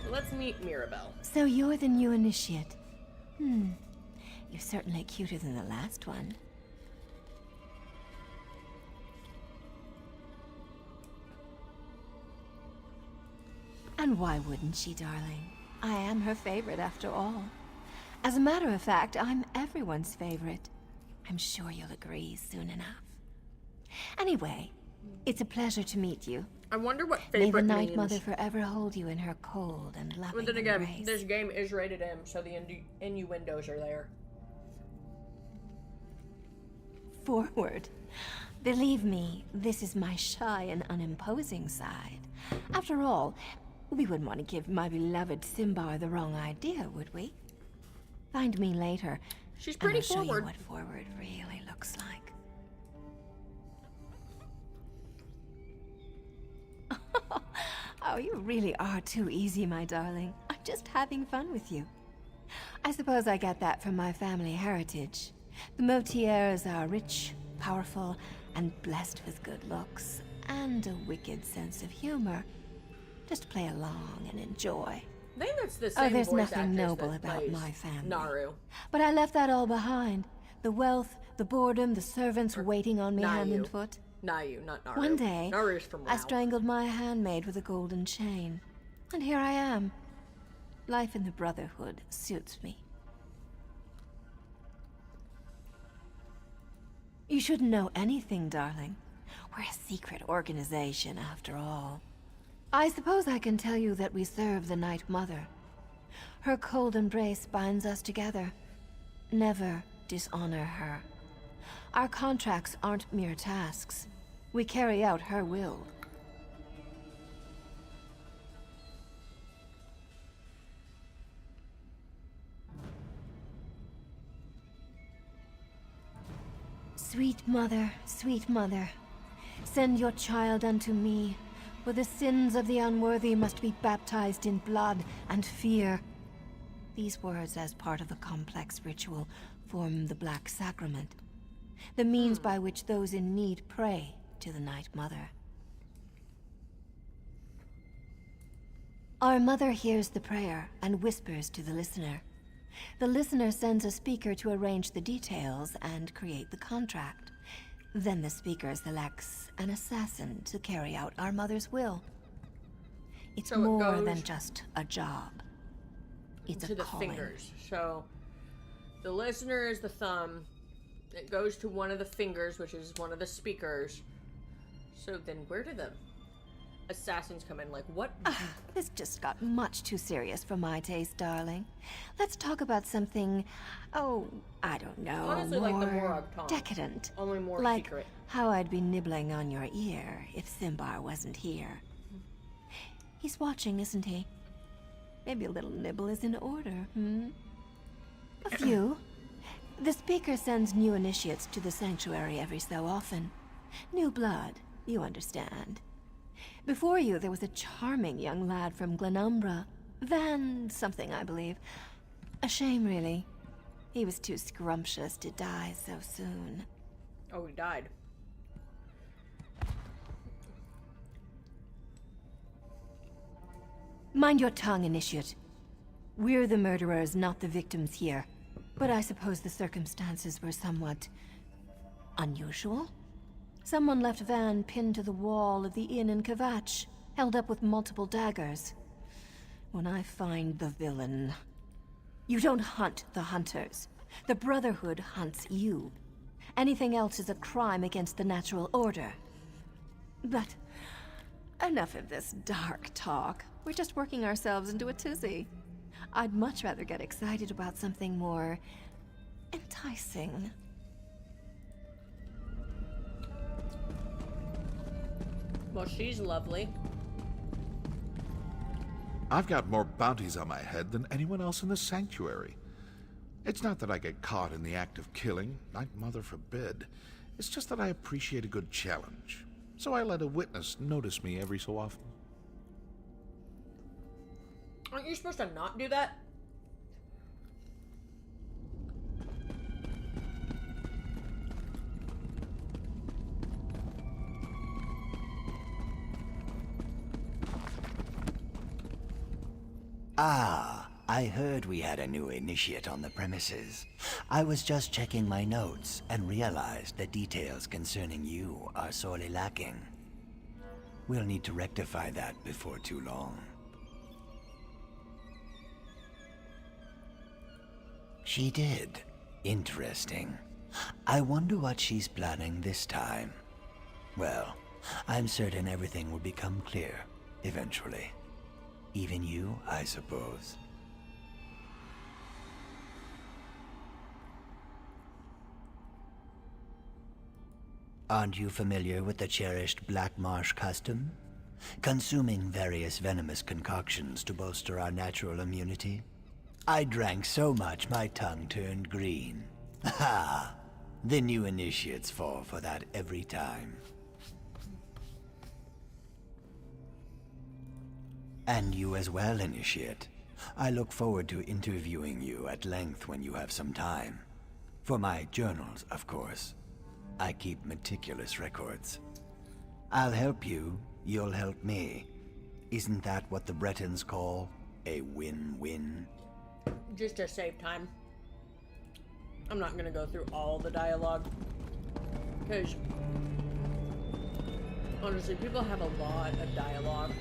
So let's meet Mirabelle. So you're the new initiate. You're certainly cuter than the last one. And why wouldn't she, darling? I am her favorite after all. As a matter of fact, I'm everyone's favorite. I'm sure you'll agree soon enough. Anyway, it's a pleasure to meet you. I wonder what May the favorite Night means. Mother forever hold you in her cold and loving But then again, embrace. this game is rated M, so the innuendos are there. Forward. Believe me, this is my shy and unimposing side. After all, we wouldn't want to give my beloved Simbar the wrong idea, would we? Find me later. She's pretty and I'll forward. show you what forward really looks like. Oh, you really are too easy, my darling. I'm just having fun with you. I suppose I get that from my family heritage. The Motiers are rich, powerful, and blessed with good looks, and a wicked sense of humor. Just play along and enjoy. I think that's the same there's voice nothing actress noble that about plays my family. Naru. But I left that all behind. The wealth, the boredom, the servants waiting on me hand and foot. Nayu, not Naru. One day, Naru's from I WoW. strangled my handmaid with a golden chain. And here I am. Life in the Brotherhood suits me. You shouldn't know anything, darling. We're a secret organization, after all. I suppose I can tell you that we serve the Night Mother. Her cold embrace binds us together. Never dishonor her. Our contracts aren't mere tasks. We carry out her will. Sweet mother, send your child unto me, for the sins of the unworthy must be baptized in blood and fear. These words, as part of a complex ritual, form the Black Sacrament, the means by which those in need pray to the Night Mother. Our mother hears the prayer and whispers to the listener. The listener sends a speaker to arrange the details and create the contract. Then the speaker selects an assassin to carry out our mother's will. It's So it more goes than just a job. It's to a the calling. fingers. So the listener is the thumb. It goes to one of the fingers, which is one of the speakers. So then where do the assassins come in. Like, what? This just got much too serious for my taste, darling. Let's talk about something, oh, I don't know, Honestly, more, like the Morag Tom. decadent. Only more like secret. how I'd be nibbling on your ear if Simbar wasn't here. He's watching, isn't he? Maybe a little nibble is in order, A few. The Speaker sends new initiates to the Sanctuary every so often. New blood, you understand. Before you, there was a charming young lad from Glenumbra. Van something, I believe. A shame, really. He was too scrumptious to die so soon. Oh, he died. Mind your tongue, Initiate. We're the murderers, not the victims here. But I suppose the circumstances were somewhat unusual? Someone left Van pinned to the wall of the inn in Kvatch, held up with multiple daggers. When I find the villain... You don't hunt the hunters. The Brotherhood hunts you. Anything else is a crime against the natural order. But enough of this dark talk. We're just working ourselves into a tizzy. I'd much rather get excited about something more enticing. Well, she's lovely. I've got more bounties on my head than anyone else in the sanctuary. It's not that I get caught in the act of killing, Mother forbid. It's just that I appreciate a good challenge. So I let a witness notice me every so often. Aren't you supposed to not do that? Ah, I heard we had a new initiate on the premises. I was just checking my notes and realized the details concerning you are sorely lacking. We'll need to rectify that before too long. She did. Interesting. I wonder what she's planning this time. Well, I'm certain everything will become clear, eventually. Even you, I suppose. Aren't you familiar with the cherished Black Marsh custom? Consuming various venomous concoctions to bolster our natural immunity? I drank so much my tongue turned green. Ha! The new initiates fall for that every time. And you as well, Initiate. I look forward to interviewing you at length when you have some time. For my journals, of course. I keep meticulous records. I'll help you, you'll help me. Isn't that what the Bretons call a win-win? Just to save time. I'm not gonna go through all the dialogue. Because, honestly, people have a lot of dialogue.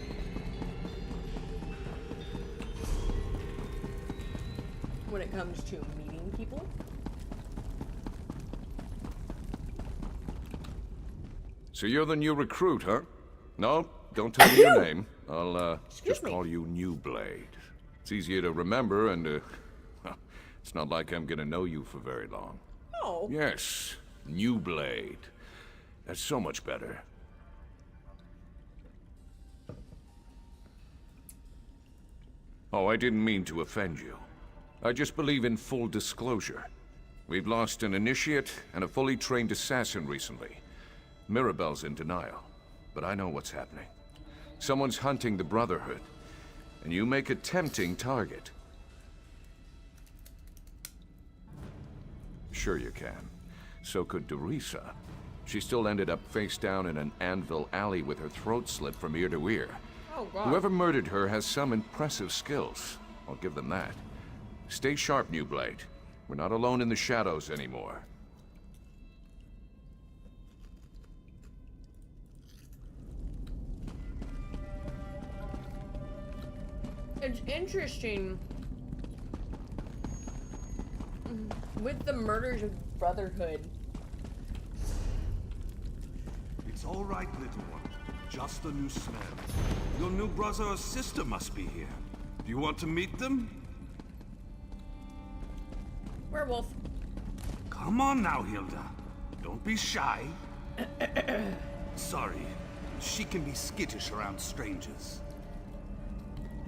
When it comes to meeting people. So you're the new recruit, huh? No, don't tell me your name. I'll, just call you New Blade. It's easier to remember, and, it's not like I'm gonna know you for very long. Oh. Yes, New Blade. That's so much better. Oh, I didn't mean to offend you. I just believe in full disclosure. We've lost an initiate and a fully trained assassin recently. Mirabelle's in denial, but I know what's happening. Someone's hunting the Brotherhood, and you make a tempting target. Sure you can. So could Derisa. She still ended up face down in an anvil alley with her throat slit from ear to ear. Oh, God. Whoever murdered her has some impressive skills. I'll give them that. Stay sharp, New Blade. We're not alone in the shadows anymore. It's interesting with the murders of Brotherhood. It's all right, little one. just a new smell. Your new brother or sister must be here. Do you want to meet them? Werewolf. Come on now, Hilda. Don't be shy. Sorry, she can be skittish around strangers.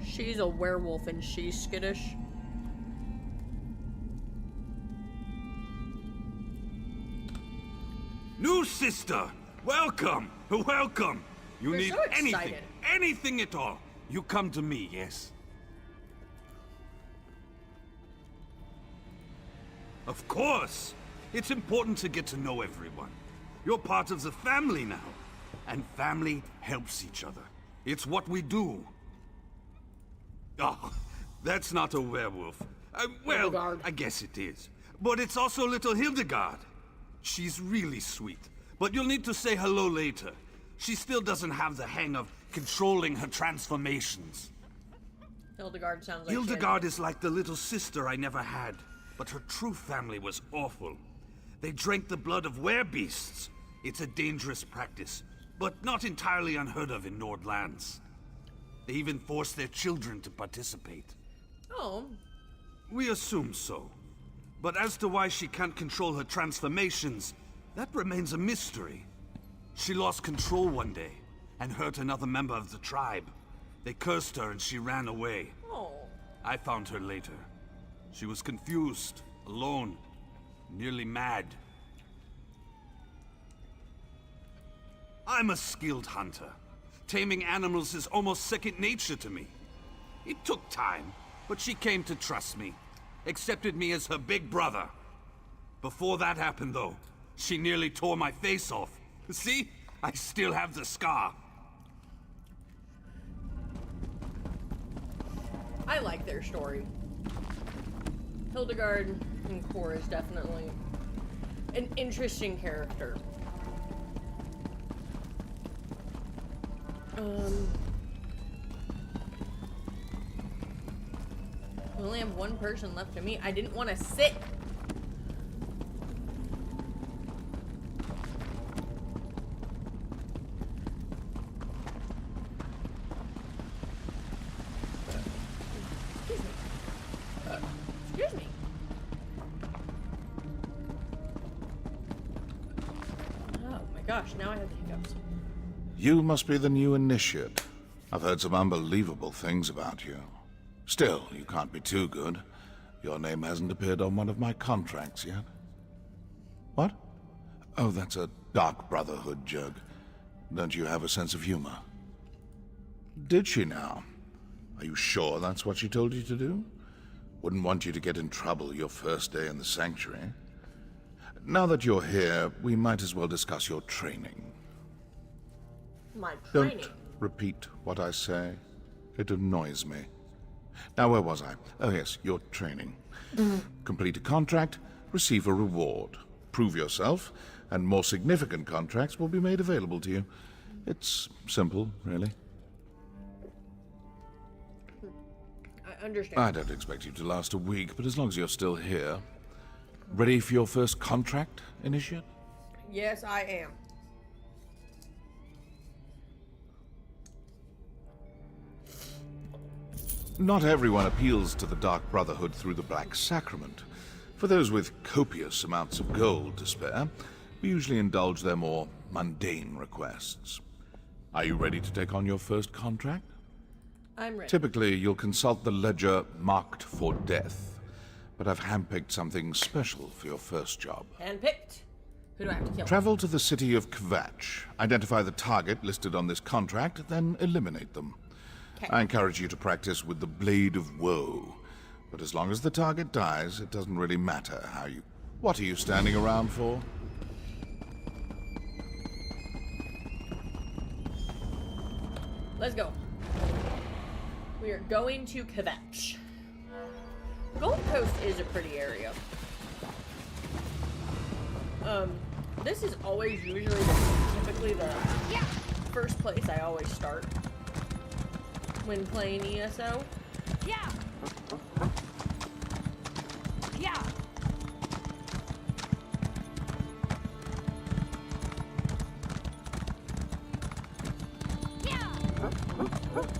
She's a werewolf and she's skittish. New sister! Welcome! Welcome! You We're need so excited. anything at all. You come to me, yes? Of course! It's important to get to know everyone. You're part of the family now. And family helps each other. It's what we do. Oh, that's not a werewolf. Well, Hildegard. I guess it is. But it's also little Hildegard. She's really sweet. But you'll need to say hello later. She still doesn't have the hang of controlling her transformations. Hildegard sounds like Hildegard is like the little sister I never had. But her true family was awful. They drank the blood of werebeasts. It's a dangerous practice, but not entirely unheard of in Nordlands. They even forced their children to participate. Oh. We assume so. But as to why she can't control her transformations, that remains a mystery. She lost control one day, and hurt another member of the tribe. They cursed her and she ran away. Oh. I found her later. She was confused, alone, nearly mad. I'm a skilled hunter. Taming animals is almost second nature to me. It took time, but she came to trust me. Accepted me as her big brother. Before that happened, though, she nearly tore my face off. See? I still have the scar. I like their story. Hildegard and Cor is definitely an interesting character. We only have one person left to meet. I didn't want to sit. Excuse me. Oh my gosh, now I have the hiccups. You must be the new initiate. I've heard some unbelievable things about you. Still, you can't be too good. Your name hasn't appeared on one of my contracts yet. What? Oh, that's a Dark Brotherhood joke. Don't you have a sense of humor? Did she now? Are you sure that's what she told you to do? Wouldn't want you to get in trouble your first day in the sanctuary. Now that you're here, we might as well discuss your training. My training? Don't repeat what I say. It annoys me. Now, where was I? Oh, yes, your training. Complete a contract, receive a reward. Prove yourself, and more significant contracts will be made available to you. It's simple, really. I understand. I don't expect you to last a week, but as long as you're still here. Ready for your first contract, Initiate? Yes, I am. Not everyone appeals to the Dark Brotherhood through the Black Sacrament. For those with copious amounts of gold to spare, we usually indulge their more mundane requests. Are you ready to take on your first contract? I'm ready. Typically, you'll consult the ledger marked for death, but I've handpicked something special for your first job. Handpicked? Who do I have to kill? Travel to the city of Kvatch, identify the target listed on this contract, then eliminate them. Okay. I encourage you to practice with the Blade of Woe, but as long as the target dies, it doesn't really matter how you... What are you standing around for? Let's go. We are going to Kvatch. Gold Coast is a pretty area. This is always typically the first place I always start when playing ESO. Yeah. Yeah.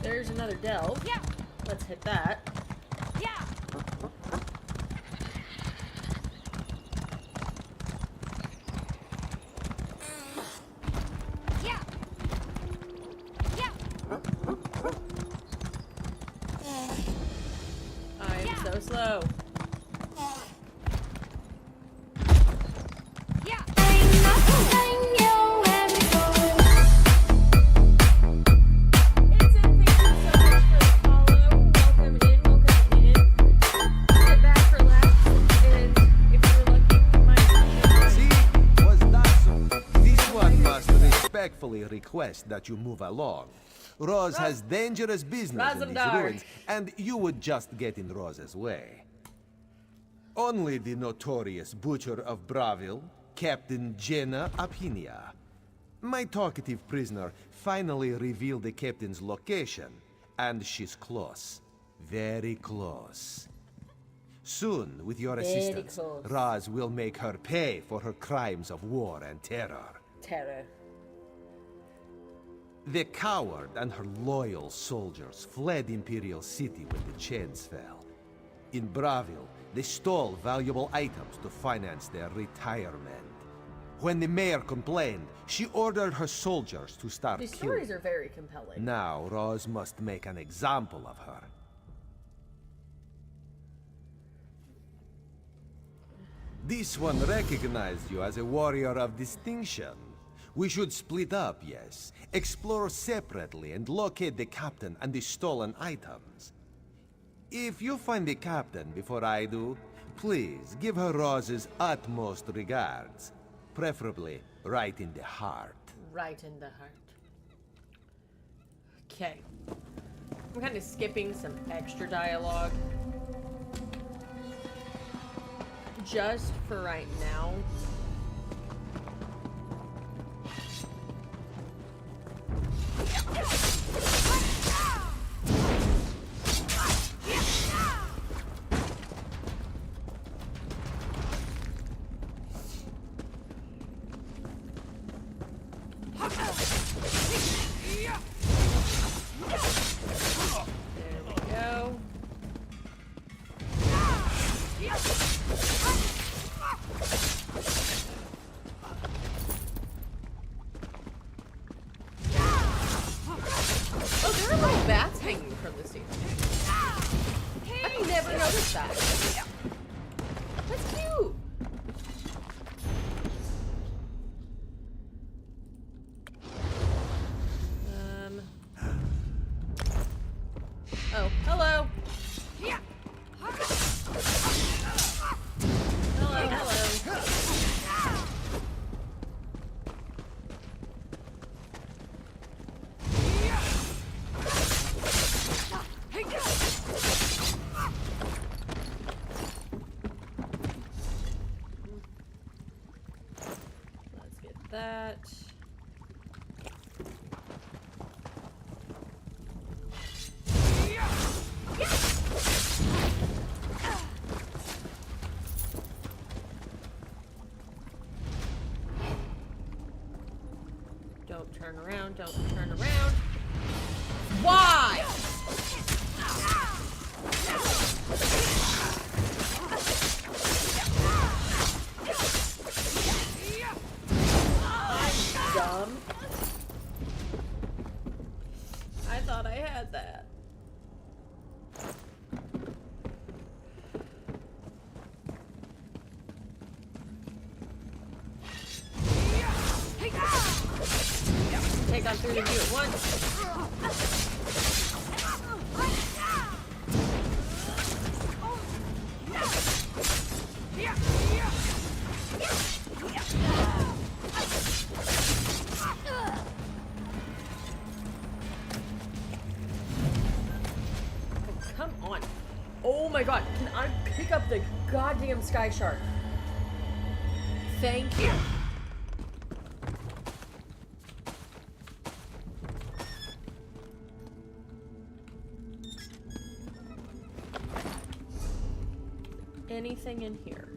There's another delve. Yeah. Let's hit that. Yeah. Yeah. Yeah. I am so slow. Respectfully request that you move along. Roz has dangerous business in these ruins, and you would just get in Roz's way. Only the notorious butcher of Bravil, Captain Jenna Apinia. My talkative prisoner finally revealed the captain's location, and she's close. Very close. Soon, with your assistance, Roz will make her pay for her crimes of war and terror. The coward and her loyal soldiers fled Imperial City when the chains fell. In Bravil, they stole valuable items to finance their retirement. When the mayor complained, she ordered her soldiers to start killing. These stories are very compelling. Now, Roz must make an example of her. This one recognized you as a warrior of distinction. We should split up, yes. Explore separately and locate the captain and the stolen items. If you find the captain before I do, please give her Roz's utmost regards. Preferably right in the heart. Right in the heart. Okay. I'm kind of skipping some extra dialogue. Just for right now. That. Don't turn around, don't turn around. Why? Dumb. I thought I had that. Take on 3 of you at once. Come on. Oh my god, can I pick up the goddamn sky shark? Thank you. Anything in here?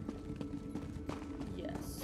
Yes.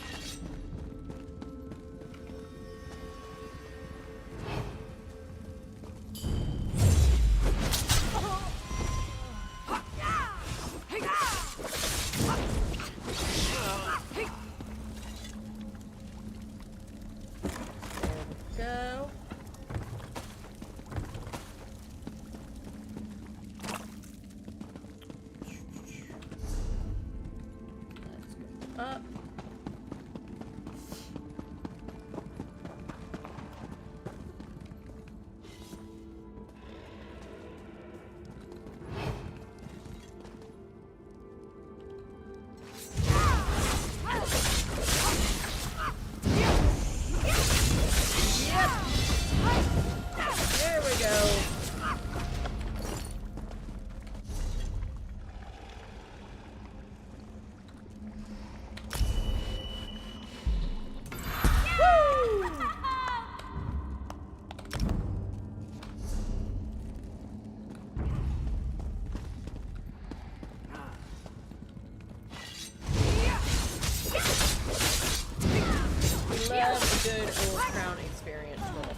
full crown experience with.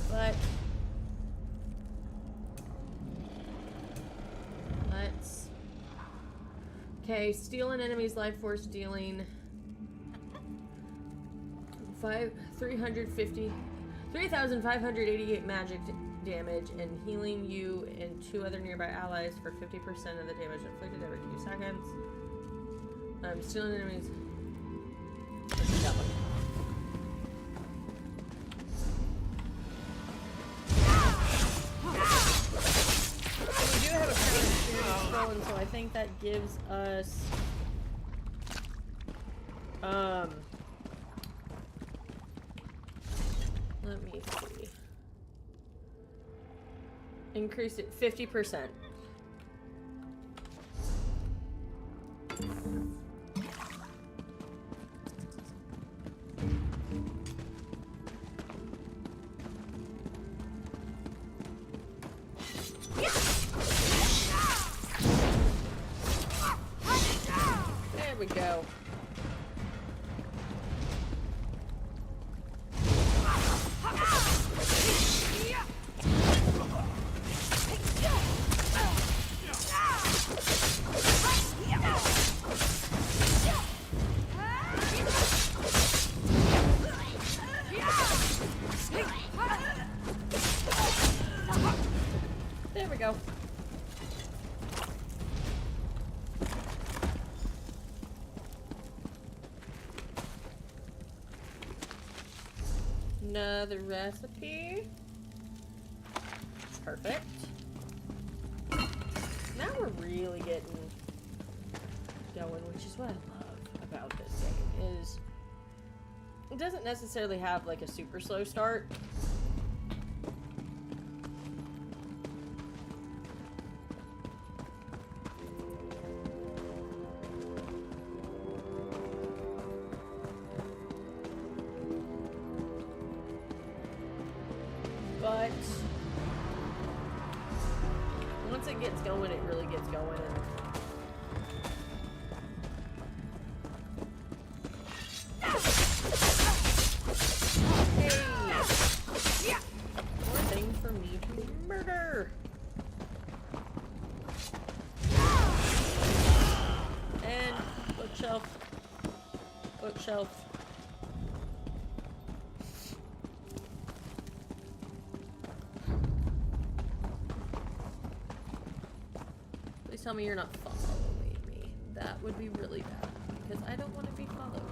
But let's... Okay, steal an enemy's life force, dealing 3,588 magic damage and healing you and 2 other nearby allies for 50% of the damage inflicted every 2 seconds. Stealing enemies. Let's do that one. We do have a crown experience roll, and so I think that gives us let me see. Increase it 50%. There we go. There we go. Another recipe. Perfect. Now we're really getting going, which is what I love about this game, is it doesn't necessarily have like a super slow start. But once it gets going, it really gets going. Hey! More things for me to murder. And bookshelf. Bookshelf. Please tell me you're not following me. That would be really bad, because I don't want to be followed.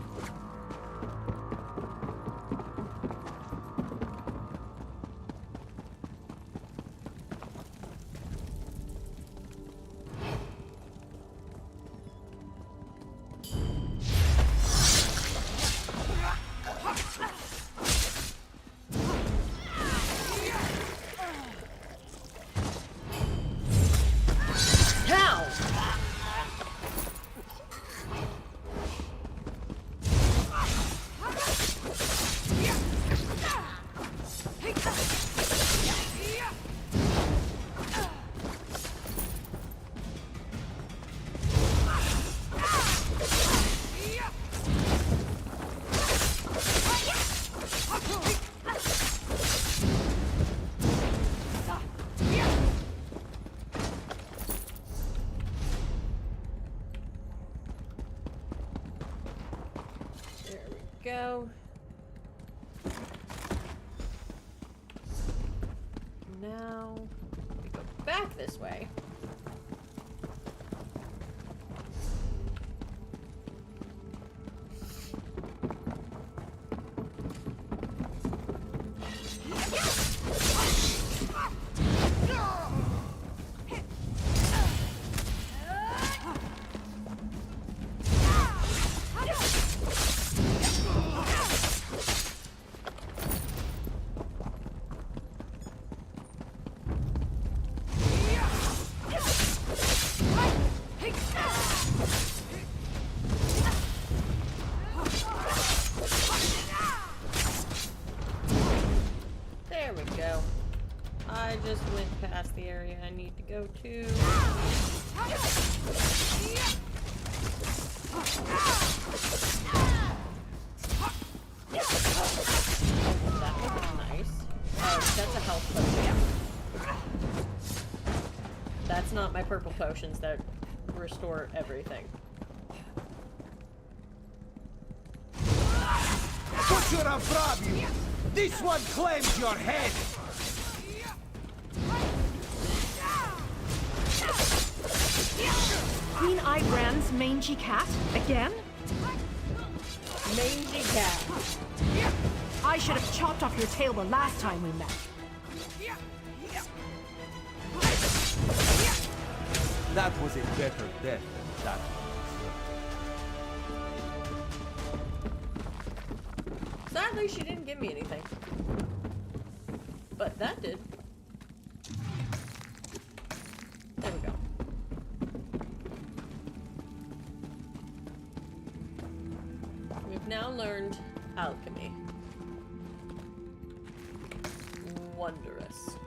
Go. Now we go back this way. There we go. I just went past the area I need to go to. that's a health potion. That's not my purple potions that restore everything. Butcher of Bravi! This one claims your head! Queen Ibrand's mangy cat? Again? Mangy cat. I should have chopped off your tail the last time we met. That was a better death than that one. Sadly, she didn't give me anything. But that did. There we go. We've now learned alchemy. Wondrous.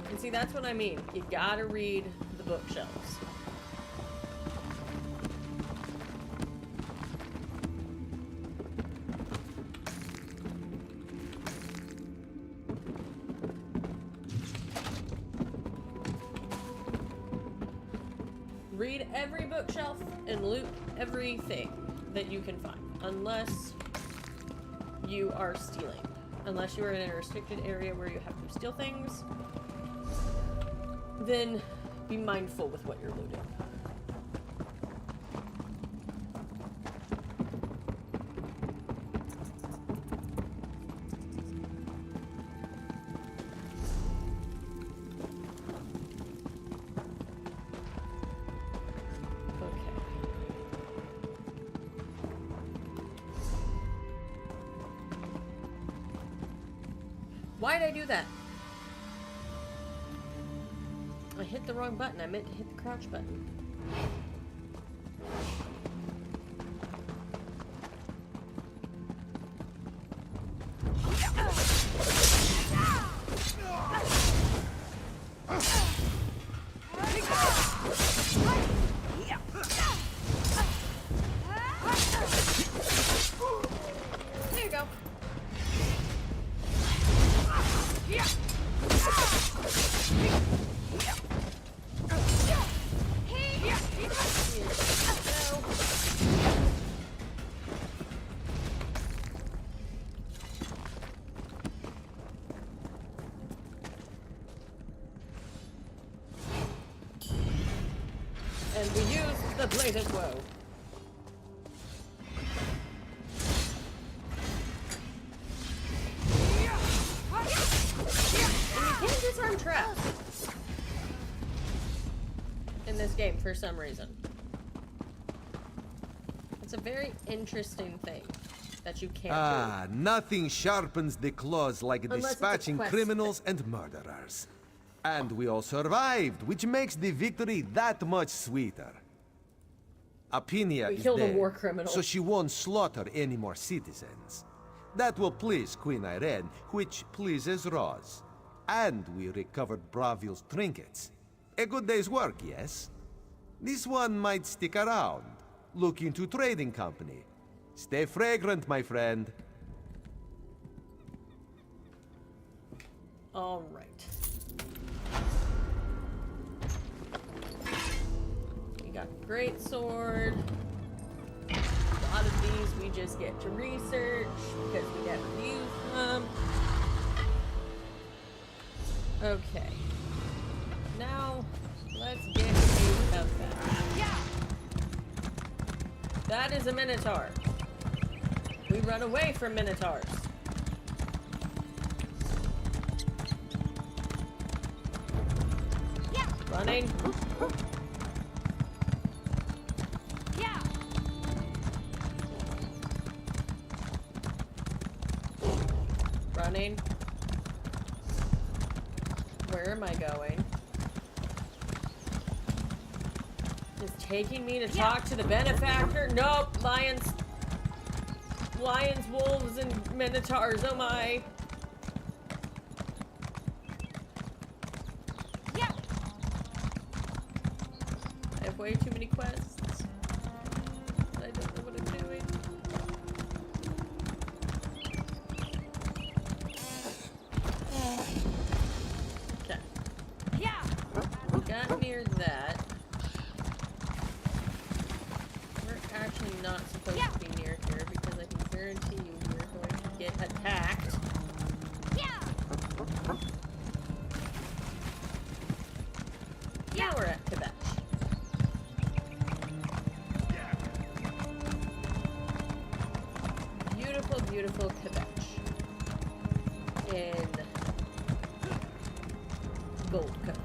And see, that's what I mean. You gotta read the bookshelves. Read every bookshelf and loot everything that you can find. Unless you are stealing. Unless you are in a restricted area where you have to steal things. Then be mindful with what you're looting. Why'd I do that? I hit the wrong button. I meant to hit the crouch button. There you go. And we use the Blade of Woe. And you can't disarm traps in this game for some reason. It's a very interesting thing that you can't do. Nothing sharpens the claws like Unless it's a dispatching quest criminals and murderers. And we all survived, which makes the victory that much sweeter. Apinia We is killed a dead, war criminal. so she won't slaughter any more citizens. That will please Queen Irene, which pleases Roz. And we recovered Bravil's trinkets. A good day's work, yes? This one might stick around. Look into trading company. Stay fragrant, my friend. All right. We got great sword. A lot of these we just get to research because we never use them. Okay. Now let's get you up there. That is a minotaur. We run away from minotaurs. Running. Running. Where am I going? Is taking me to talk to the benefactor? Nope. Lions. Lions, wolves, and minotaurs. Oh my. I have way too many quests. I don't know what near that. We're actually not supposed to be near here because I can guarantee you we're going to get attacked. Now we're at Quebec. Beautiful, beautiful Quebec. In Gold Coast.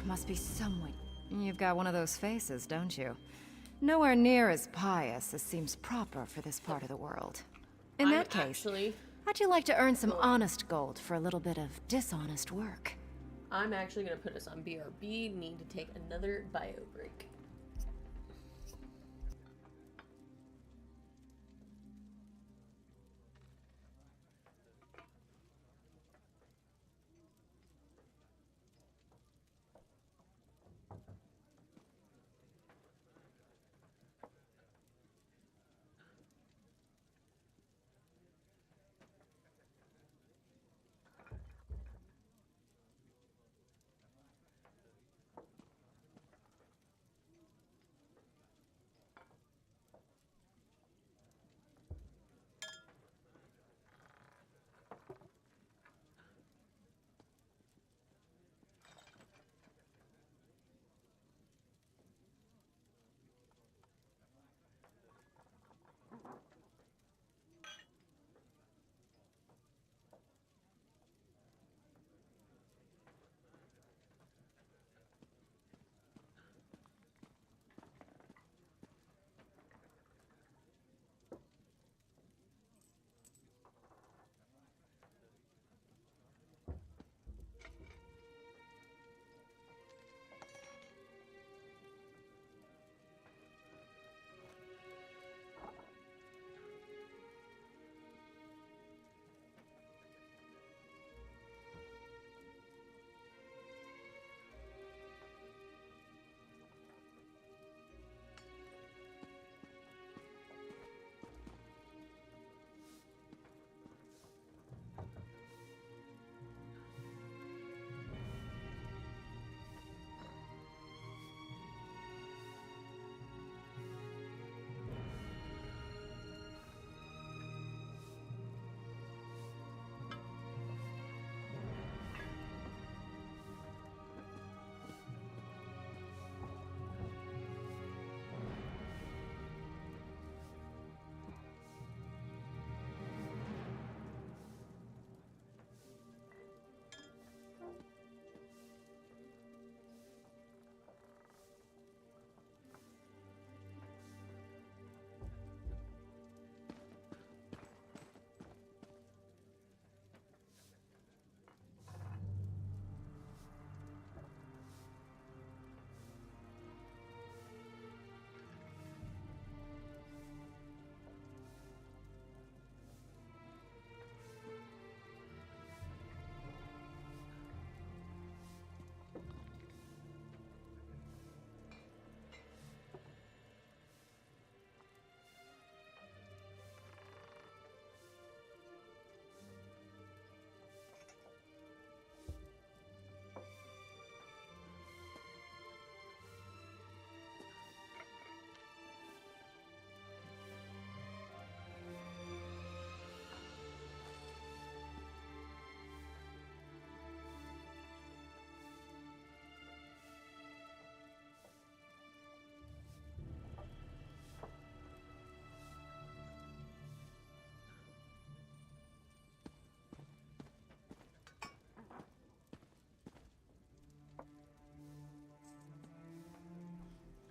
Must be someone. You've got one of those faces, don't you? Nowhere near as pious as seems proper for this part of the world. In that case, how'd you like to earn some honest gold for a little bit of dishonest work? I'm actually going to put us on BRB. Need to take another bio break.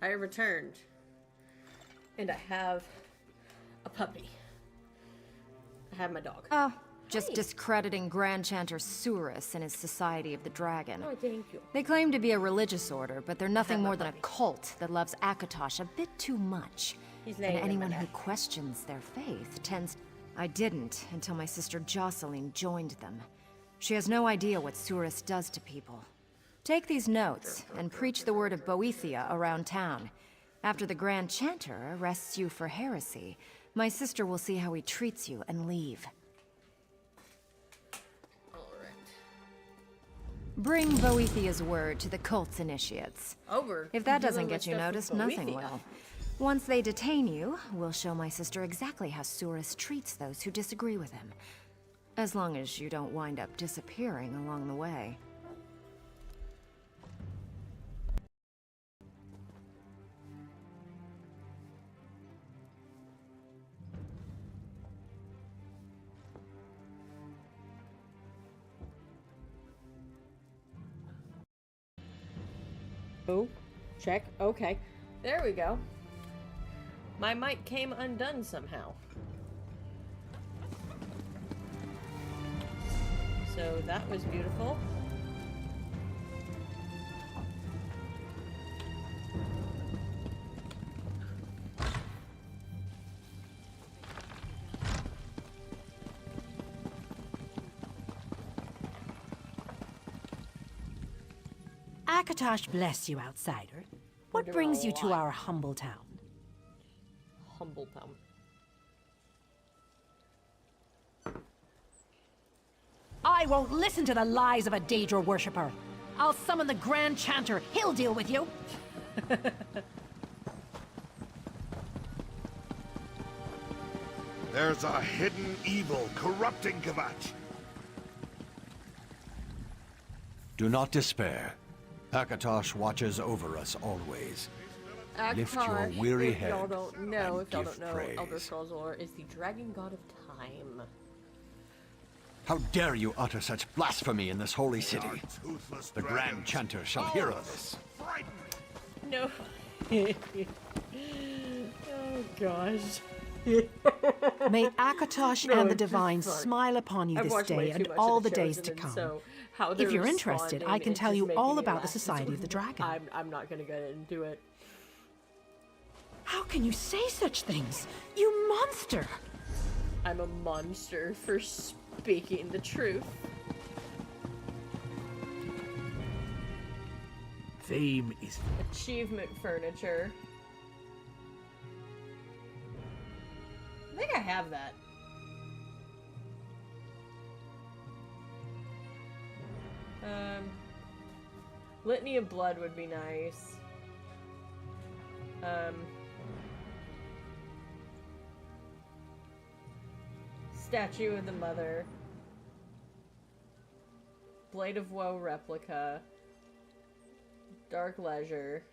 I returned. And I have a puppy. I have my dog. Oh, just discrediting Grand Chanter Surus and his Society of the Dragon. Oh, thank you. They claim to be a religious order, but they're nothing more than a cult that loves Akatosh a bit too much. He's And laying in anyone my who bed. questions their faith tends... I didn't until my sister Jocelyn joined them. She has no idea what Surus does to people. Take these notes and preach the word of Boethia around town. After the Grand Chanter arrests you for heresy, my sister will see how he treats you and leave. Bring Boethia's word to the cult's initiates. Over. If that doesn't Dealing with get you stuff with noticed, nothing Boethia. will. Once they detain you, we'll show my sister exactly how Surus treats those who disagree with him. As long as you don't wind up disappearing along the way. Oh, check. Okay. There we go. My mic came undone somehow. So that was beautiful. Akatosh bless you, outsider. What We're doing brings a you to lot. our humble town? Humble town. I won't listen to the lies of a Daedra worshipper. I'll summon the Grand Chanter. He'll deal with you. There's a hidden evil corrupting Kvatch. Do not despair. Akatosh watches over us always. Lift your Akatosh, weary if y'all head don't know, and if y'all give don't know, praise. Elder Scrolls lore is the dragon god of time. How dare you utter such blasphemy in this holy city? The Grand Chanter shall hear of this. No. Oh gosh. May Akatosh No, and the it's just Divine fun. smile upon you I've this watched way day too and much all of the The days Chosen, to and come. so how If they're you're interested, I responding can is tell just you making all me about the laugh. Society of the Dragon. I'm not gonna go into it. How can you say such things? You monster! I'm a monster for speaking the truth. Fame is... Achievement furniture. I think I have that. Litany of Blood would be nice. Statue of the Mother. Blade of Woe replica. Dark Ledger.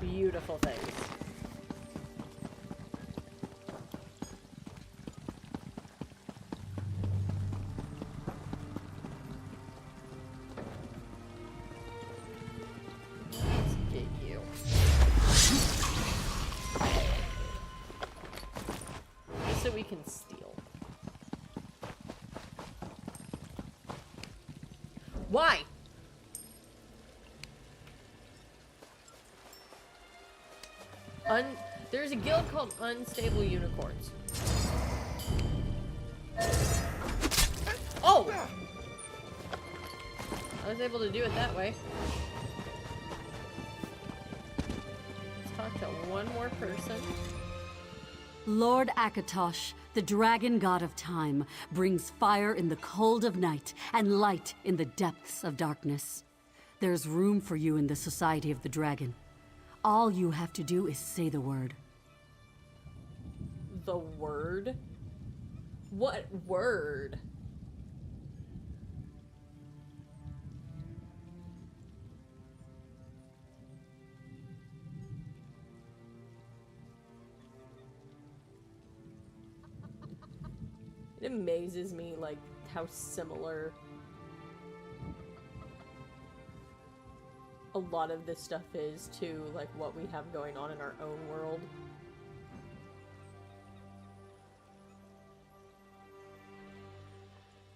Beautiful things. Let's get you. Just so we can steal. Why? There's a guild called Unstable Unicorns. Oh! I was able to do it that way. Let's talk to one more person. Lord Akatosh, the dragon god of time, brings fire in the cold of night and light in the depths of darkness. There's room for you in the Society of the Dragon. All you have to do is say the word. The word? What word? It amazes me, like, how similar a lot of this stuff is to, like, what we have going on in our own world.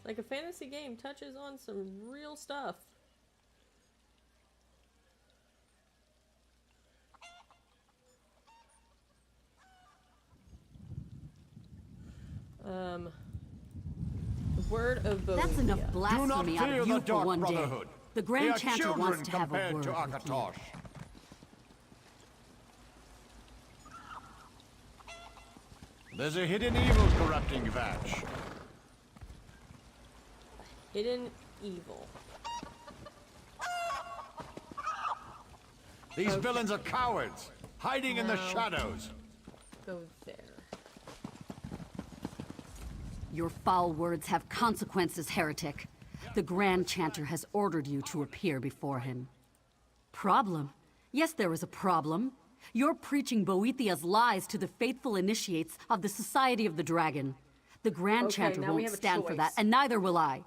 Like, a fantasy game touches on some real stuff. Word of Bohemia. That's enough blasphemy out of you for one day. Brotherhood. The They Grand are Chanter wants to have a compared word to with you. Akatosh. There's a hidden evil corrupting Vatch. Hidden evil. These villains are cowards, hiding in the shadows. Go there. Your foul words have consequences, heretic. The Grand Chanter has ordered you to appear before him. Problem? Yes, there is a problem. You're preaching Boethiah's lies to the faithful initiates of the Society of the Dragon. The Grand Chanter won't stand for that, and neither will I.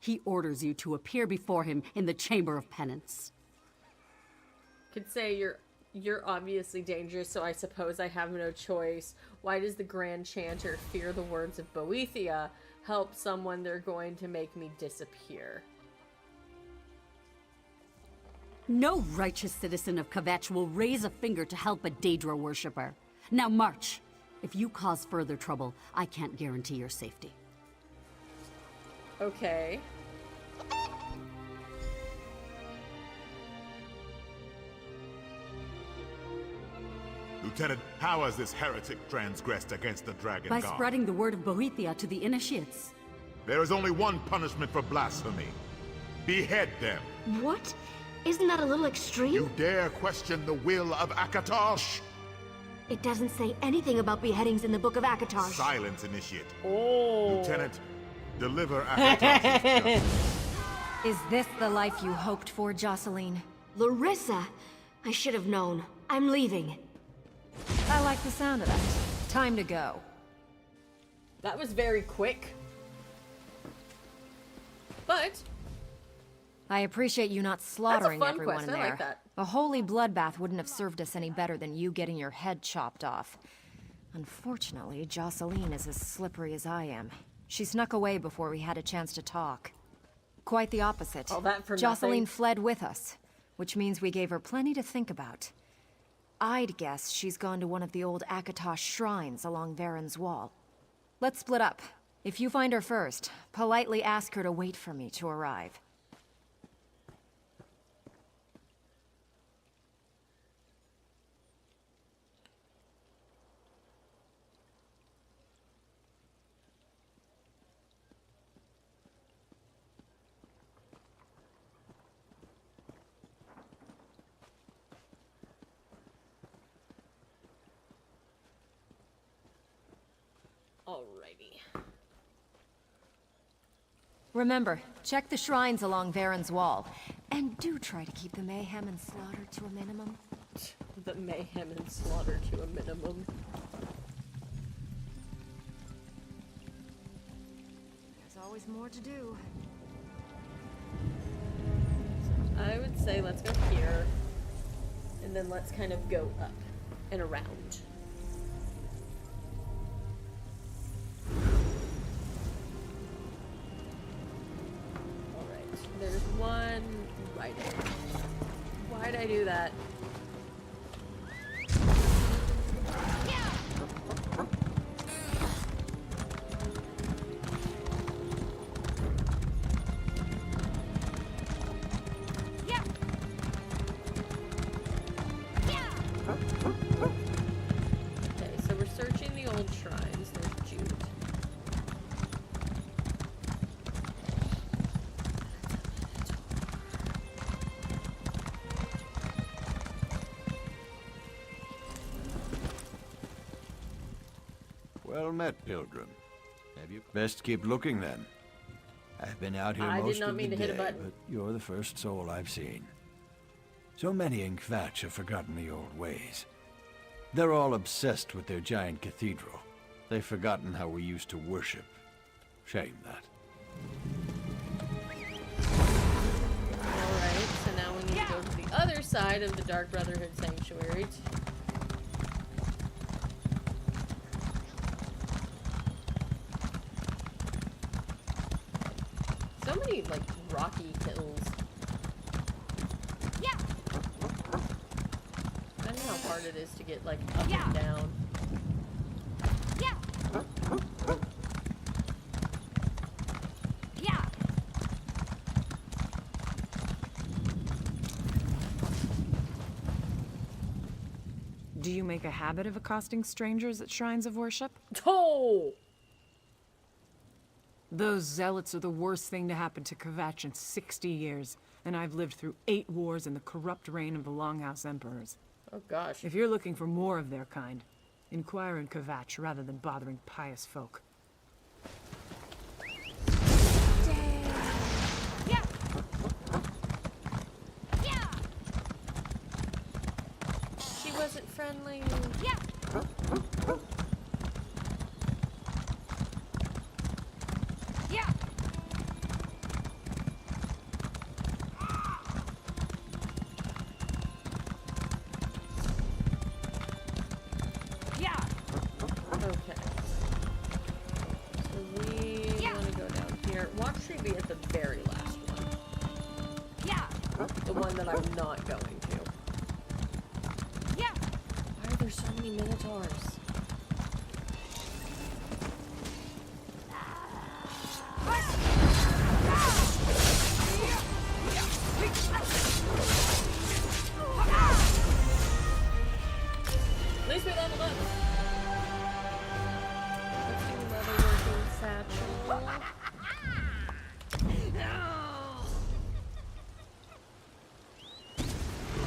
He orders you to appear before him in the Chamber of Penance. Could say you're obviously dangerous, so I suppose I have no choice. Why does the Grand Chanter fear the words of Boethiah? Help someone, they're going to make me disappear. No righteous citizen of Kvetch will raise a finger to help a Daedra worshipper. Now march. If you cause further trouble, I can't guarantee your safety. Okay. Lieutenant, how has this heretic transgressed against the Dragon By God? spreading the word of Boethiah to the initiates. There is only one punishment for blasphemy. Behead them. What? Isn't that a little extreme? You dare question the will of Akatosh? It doesn't say anything about beheadings in the Book of Akatosh. Silence, Initiate. Oh. Lieutenant, deliver Akatosh's justice. Is this the life you hoped for, Jocelyn? Larissa! I should have known. I'm leaving. I like the sound of that. Time to go. That was very quick. But I appreciate you not slaughtering fun everyone quest. in I there. like that. A holy bloodbath wouldn't have served us any better than you getting your head chopped off. Unfortunately, Jocelyn is as slippery as I am. She snuck away before we had a chance to talk. Quite the opposite. All that for Jocelyn nothing. fled with us, which means we gave her plenty to think about. I'd guess she's gone to one of the old Akatosh shrines along Varen's wall. Let's split up. If you find her first, politely ask her to wait for me to arrive. alrighty. Remember, check the shrines along Varen's wall. And do try to keep the mayhem and slaughter to a minimum. The mayhem and slaughter to a minimum. There's always more to do. I would say let's go here. And then let's kind of go up and around. Alright, there's one right there. Why'd I do that? Okay, so we're searching the old shrines. There's Jude. Well met, Pilgrim. Have you? Best keep looking then. I've been out here I did most not of mean the to hit a day, button. but you're the first soul I've seen. So many in Kvatch have forgotten the old ways. They're all obsessed with their giant cathedral. They've forgotten how we used to worship. Shame that. Alright, so now we need to go to the other side of the Dark Brotherhood Sanctuary. So many, like, rocky hills. Yeah. I don't know how hard it is to get, like, up and down. you make a habit of accosting strangers at shrines of worship? Oh! Those zealots are the worst thing to happen to Kvatch in 60 years, and I've lived through 8 wars and the corrupt reign of the Longhouse Emperors. Oh gosh. If you're looking for more of their kind, inquire in Kvatch rather than bothering pious folk. She wasn't friendly. Yeah. Yeah. Yeah. Okay. So we want to go down here. Watch she be at the very last one. Yeah. The one that I'm not going to. Yeah. Why are there so many minotaurs? At least we leveled up. Let's do another working satchel.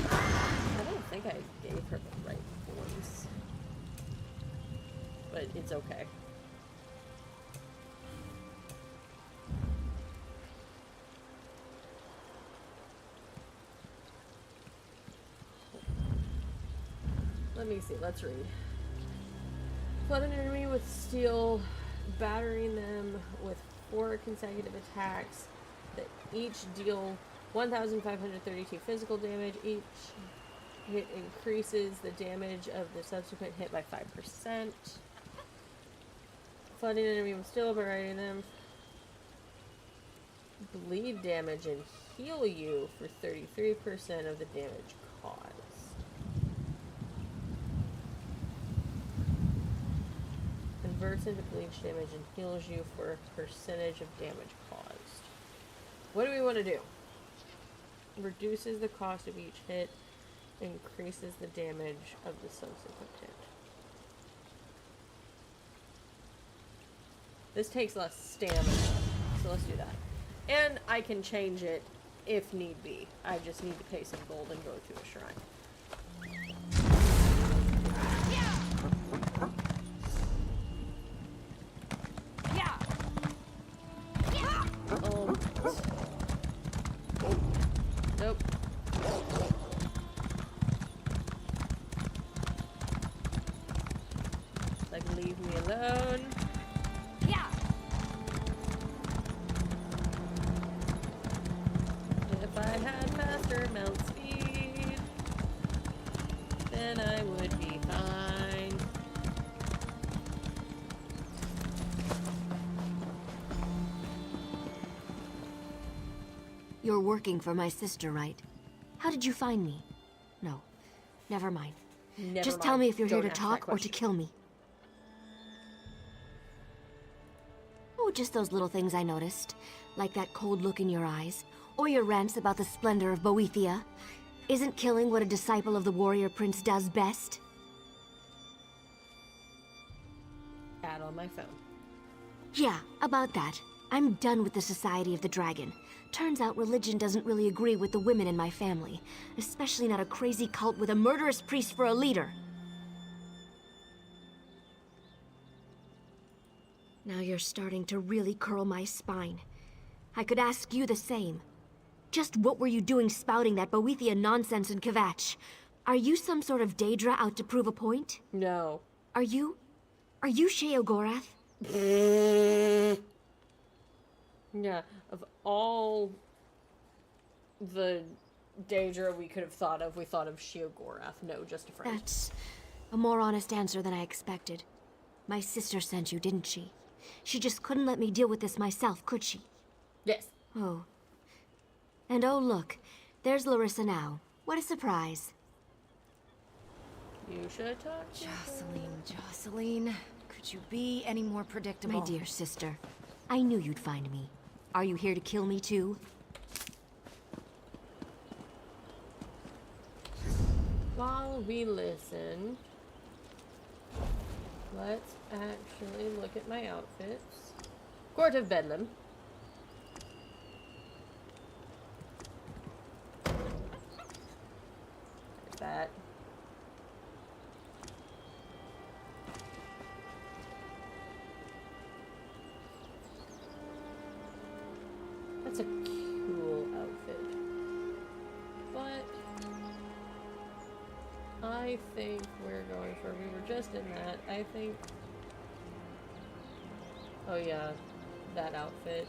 I don't think I gave her the right voice. But it's okay. Let me see, let's read. Flood an enemy with steel, battering them with 4 consecutive attacks that each deal 1,532 physical damage. Each hit increases the damage of the subsequent hit by 5%. Flooding an enemy with steel, battering them. Bleed damage and heal you for 33% of the damage caused. Converts into bleach damage and heals you for a percentage of damage caused. What do we want to do? Reduces the cost of each hit, increases the damage of the subsequent hit. This takes less stamina, so let's do that. And I can change it if need be. I just need to pay some gold and go to a shrine. Oh. Nope. Like, leave me alone. Yeah. If I had faster mount speed, then I would be fine. You're working for my sister, right? How did you find me? No, never mind. Just tell me if you're here to talk or to kill me. Oh, just those little things I noticed. Like that cold look in your eyes. Or your rants about the splendor of Boethia. Isn't killing what a disciple of the warrior prince does best? Add on my phone. Yeah, about that. I'm done with the Society of the Dragon. Turns out religion doesn't really agree with the women in my family. Especially not a crazy cult with a murderous priest for a leader. Now you're starting to really curl my spine. I could ask you the same. Just what were you doing spouting that Boethia nonsense in Kvatch? Are you some sort of Daedra out to prove a point? No. Are you Sheogorath? Yeah, of all the Daedra we could have thought of, we thought of Sheogorath. No, just a friend. That's a more honest answer than I expected. My sister sent you, didn't she? She just couldn't let me deal with this myself, could she? Yes. Oh. And oh look, there's Larissa now. What a surprise. You should talk to Jocelyn, could you be any more predictable? My dear sister, I knew you'd find me. Are you here to kill me too? While we listen, Let's actually look at my outfits. Court of Bedlam. Like that. That's a cool outfit. But I think we're going for, we were just in that. I think, oh yeah, that outfit.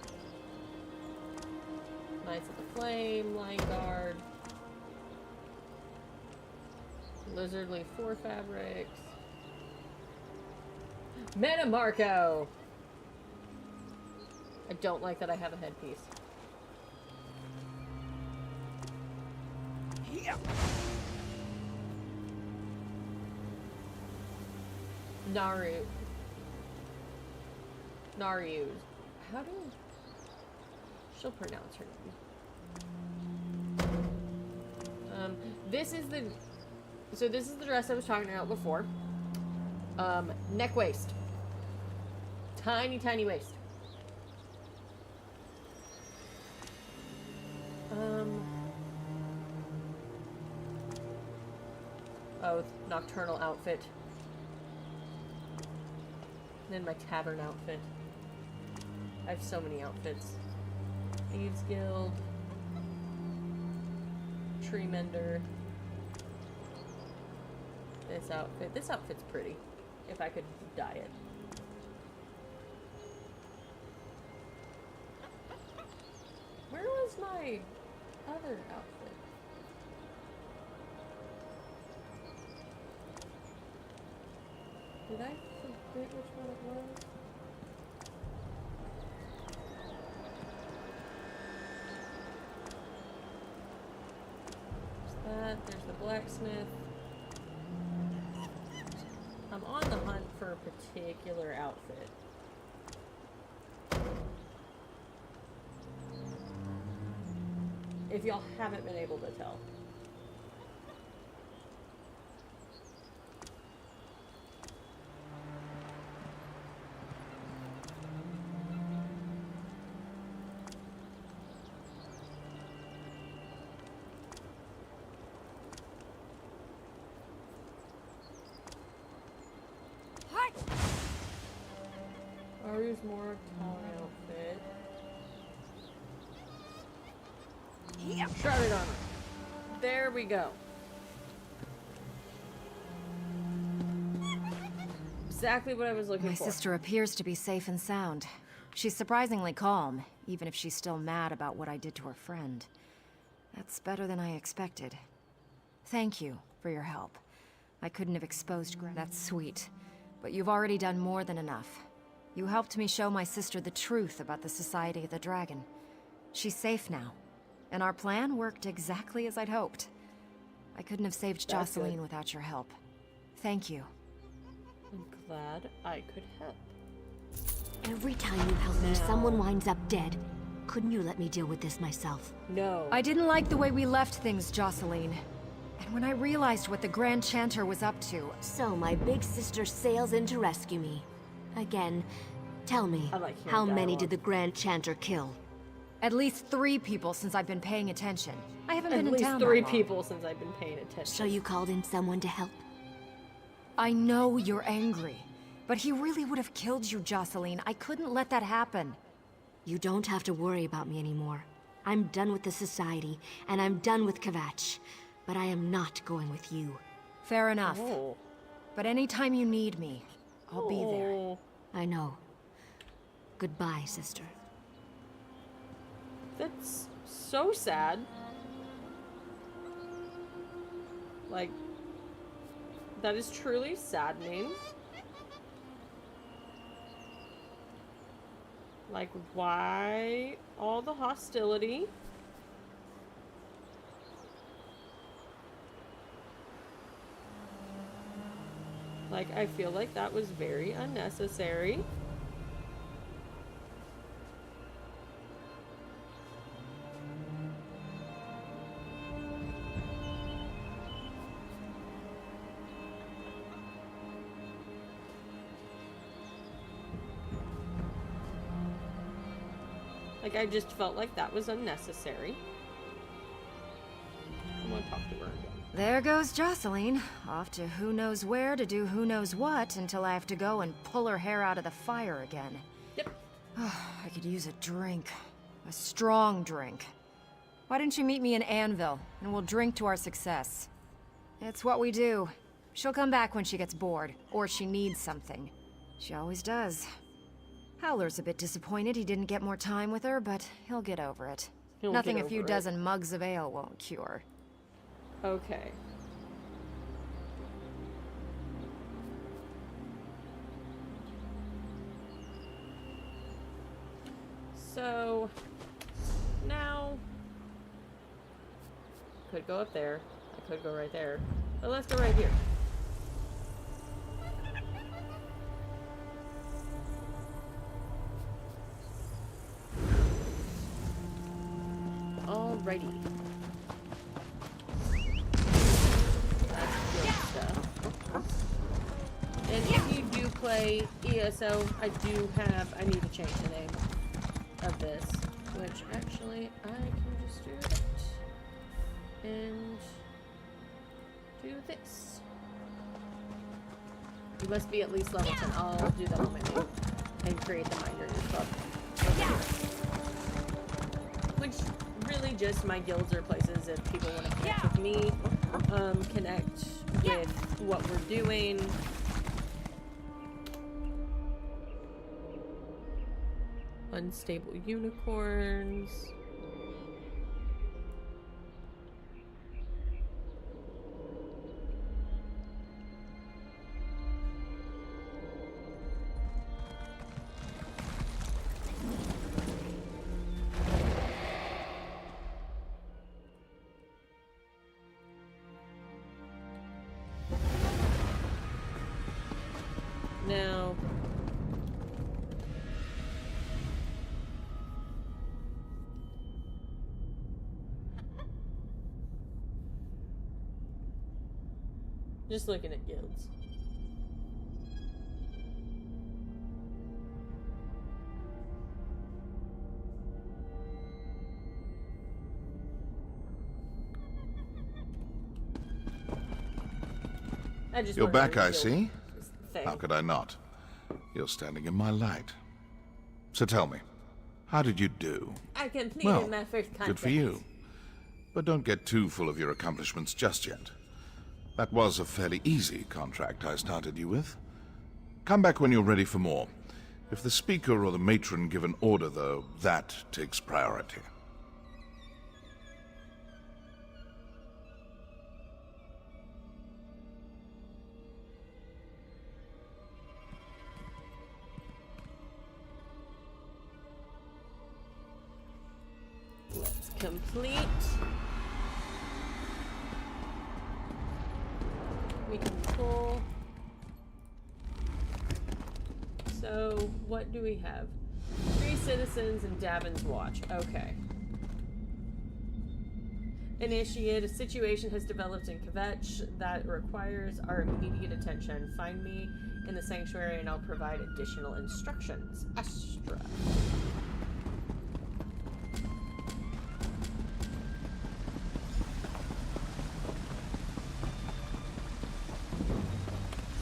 Knights of the Flame, Line Guard, Lizardly 4 fabrics, Metamarco! I don't like that I have a headpiece. Yeah. Naru. How do she'll pronounce her name? This is the dress I was talking about before. Neck waist. Tiny, tiny waist. Oh, nocturnal outfit. And then my tavern outfit. I have so many outfits. Thieves Guild. Tree Mender. This outfit. This outfit's pretty. If I could dye it. Where was my other outfit? Did I forget which one it was? There's that. There's the blacksmith. I'm on the hunt for a particular outfit. If y'all haven't been able to tell. Aru's more tall outfit. Yep. Shrouded armor. There we go. Exactly what I was looking for. My sister appears to be safe and sound. She's surprisingly calm, even if she's still mad about what I did to her friend. That's better than I expected. Thank you for your help. I couldn't have exposed That's sweet, but you've already done more than enough. You helped me show my sister the truth about the Society of the Dragon. She's safe now, and our plan worked exactly as I'd hoped. I couldn't have saved Jocelyn without your help. Thank you. I'm glad I could help. Every time you help me, someone winds up dead. Couldn't you let me deal with this myself? No. I didn't like the way we left things, Jocelyn. And when I realized what the Grand Chanter was up to... So my big sister sails in to rescue me. Again, tell me, how many did the Grand Chanter kill? At least 3 people since I've been paying attention. I haven't been in town At least 3 people since I've been paying attention. So you called in someone to help? I know you're angry, but he really would have killed you, Jocelyn. I couldn't let that happen. You don't have to worry about me anymore. I'm done with the Society, and I'm done with Kvatch. But I am not going with you. Fair enough. But anytime you need me, I'll be there. I know. Goodbye, sister. That's so sad. Like, that is truly saddening. Like, why all the hostility? Like, I feel like that was very unnecessary. Like, I just felt like that was unnecessary. I want to talk to her again. There goes Jocelyn, off to who knows where to do who knows what until I have to go and pull her hair out of the fire again. Yep. I could use a drink. A strong drink. Why didn't you meet me in Anvil, and we'll drink to our success? It's what we do. She'll come back when she gets bored, or she needs something. She always does. Howler's a bit disappointed he didn't get more time with her, but he'll get over it. Nothing a few dozen mugs of ale won't cure. Okay. So, now, could go up there, I could go right there, but let's go right here. Alrighty. That's good stuff. And if you do play ESO, I need to change the name of this, which actually I can just do it and do this. You must be at least level 10. I'll do that on my name and create the Mind Readers Club. Which really just my guilds are places if people want to connect with me, connect with what we're doing. Unstable unicorns. Now, just looking at guilds. You're back, I see. How could I not? You're standing in my light. So tell me, how did you do? I completed Well, my first contract. good for you. But don't get too full of your accomplishments just yet. That was a fairly easy contract I started you with. Come back when you're ready for more. If the speaker or the matron give an order, though, that takes priority. Let's complete. We can pull. So, what do we have? 3 citizens in Davin's Watch. Okay. Initiate. A situation has developed in Kvetch that requires our immediate attention. Find me in the sanctuary and I'll provide additional instructions. Astra.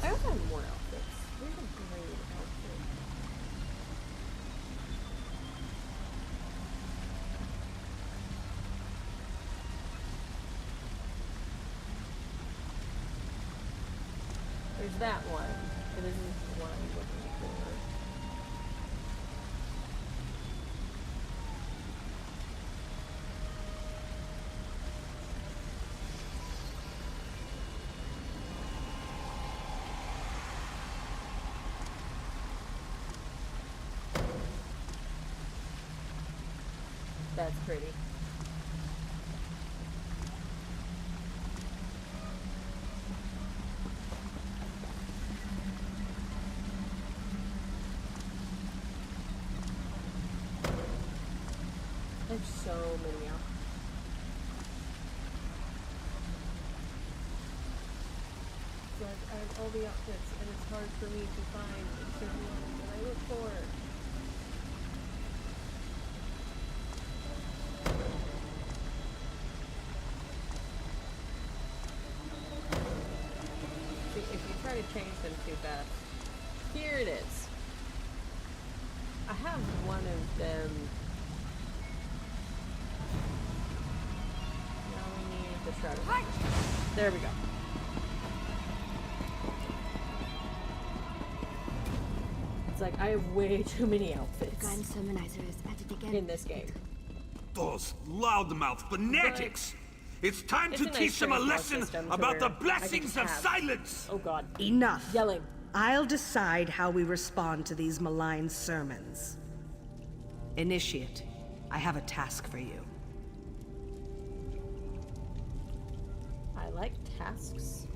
I also have more outfits. There's a great outfit. There's that one. And this is the one I'm looking for. That's pretty. There's so many out. Like, I have all the outfits, and it's hard for me to find certain ones that I look for. changed them too fast. Here it is. I have one of them. Now we need the shroud. There we go. It's like I have way too many outfits. Grand Sermonizer is at it again. In this game. Those loudmouth fanatics! It's time to teach them a lesson about the blessings of silence! Oh god. Enough. Yelling. I'll decide how we respond to these malign sermons. Initiate, I have a task for you. I like tasks.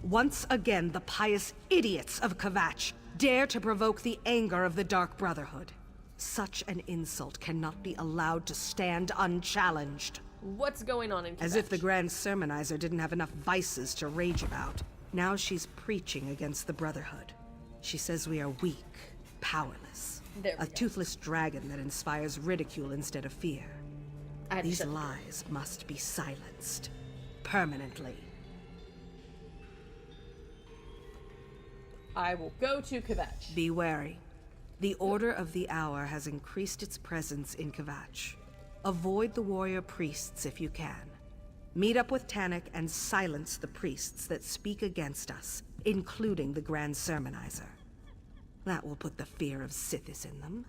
Once again, the pious idiots of Kvatch dare to provoke the anger of the Dark Brotherhood. Such an insult cannot be allowed to stand unchallenged. What's going on in Kvatch? As if the Grand Sermonizer didn't have enough vices to rage about. Now she's preaching against the Brotherhood. She says we are weak, powerless. A toothless dragon that inspires ridicule instead of fear. These lies must be silenced. Permanently. I will go to Kvatch. Be wary. The Order of the Hour has increased its presence in Kvatch. Avoid the warrior priests if you can. Meet up with Tannic and silence the priests that speak against us, including the Grand Sermonizer. That will put the fear of Sithis in them.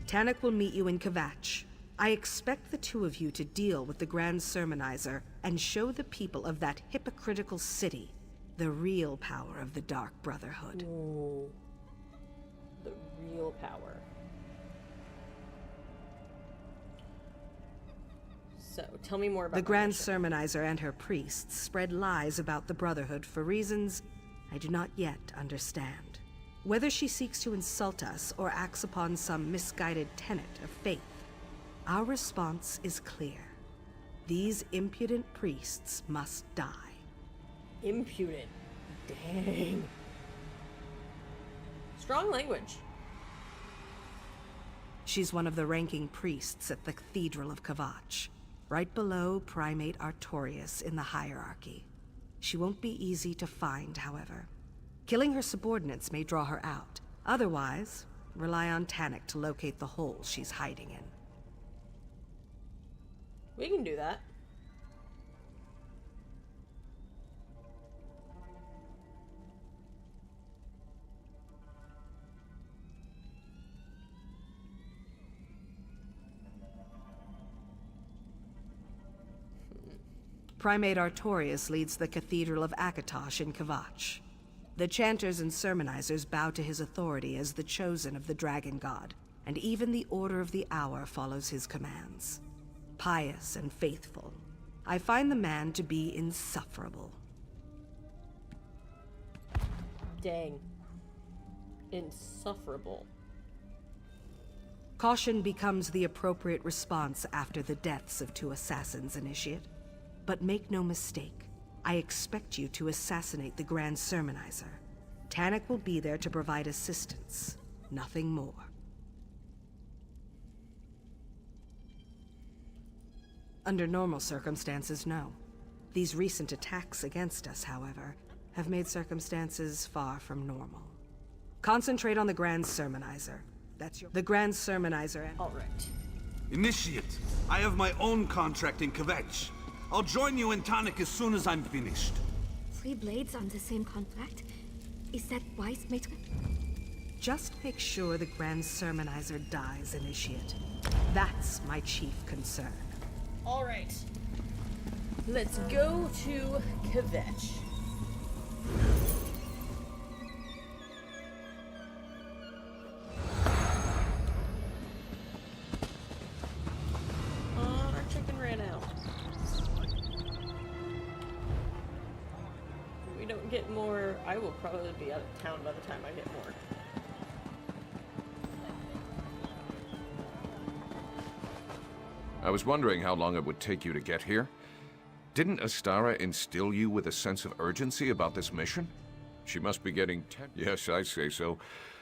Tannic will meet you in Kvatch. I expect the two of you to deal with the Grand Sermonizer and show the people of that hypocritical city the real power of the Dark Brotherhood. Ooh. The real power. So, tell me more about the Grand Sermonizer and her priests spread lies about the Brotherhood for reasons I do not yet understand. Whether she seeks to insult us or acts upon some misguided tenet of faith, our response is clear. These impudent priests must die. Impudent. Dang. Strong language. She's one of the ranking priests at the Cathedral of Kvatch, right below Primate Artorius in the hierarchy. She won't be easy to find, however. Killing her subordinates may draw her out. Otherwise, rely on Tannic to locate the hole she's hiding in. We can do that. Primate Artorius leads the Cathedral of Akatosh in Kvatch. The chanters and sermonizers bow to his authority as the chosen of the Dragon God, and even the Order of the Hour follows his commands. Pious and faithful, I find the man to be insufferable. Dang. Insufferable. Caution becomes the appropriate response after the deaths of two assassins, Initiate. But make no mistake, I expect you to assassinate the Grand Sermonizer. Tannic will be there to provide assistance, nothing more. Under normal circumstances, no. These recent attacks against us, however, have made circumstances far from normal. Concentrate on the Grand Sermonizer. That's your— the Grand Sermonizer and— All right. Initiate, I have my own contract in Kvatch. I'll join you in Tannic as soon as I'm finished. 3 blades on the same contract? Is that wise, Maître? Just make sure the Grand Sermonizer dies, Initiate. That's my chief concern. All right. Let's go to Kvatch. Our chicken ran out. We don't get more. I will probably be out of town by the time I get more. I was wondering how long it would take you to get here. Didn't Astara instill you with a sense of urgency about this mission? She must be getting Yes, I say so.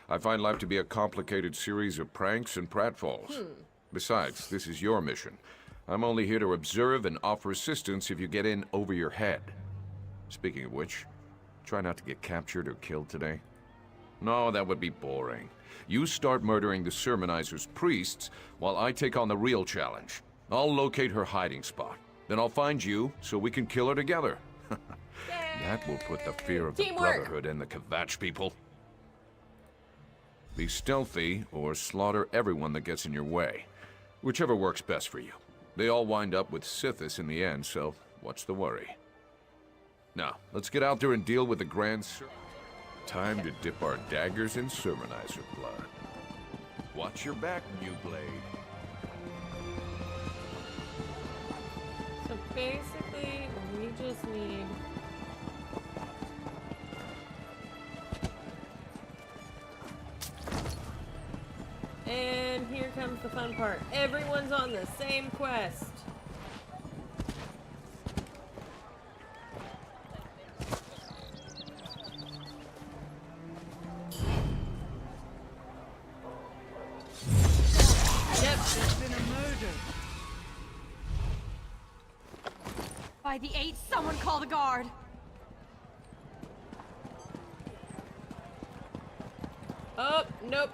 I find life to be a complicated series of pranks and pratfalls. Besides, this is your mission. I'm only here to observe and offer assistance if you get in over your head. Speaking of which, try not to get captured or killed today. No, that would be boring. You start murdering the sermonizer's priests while I take on the real challenge. I'll locate her hiding spot. Then I'll find you so we can kill her together. That will put the fear of the Brotherhood in the Kvatch people. Be stealthy or slaughter everyone that gets in your way. Whichever works best for you. They all wind up with Sithis in the end, so what's the worry? Now, let's get out there and deal with the Grand Ser... Time to dip our daggers in sermonizer blood. Watch your back, new blade. So basically, we just need... And here comes the fun part. Everyone's on the same quest. Yep. There's been a murder. By the 8th, someone call the guard. Oh, nope.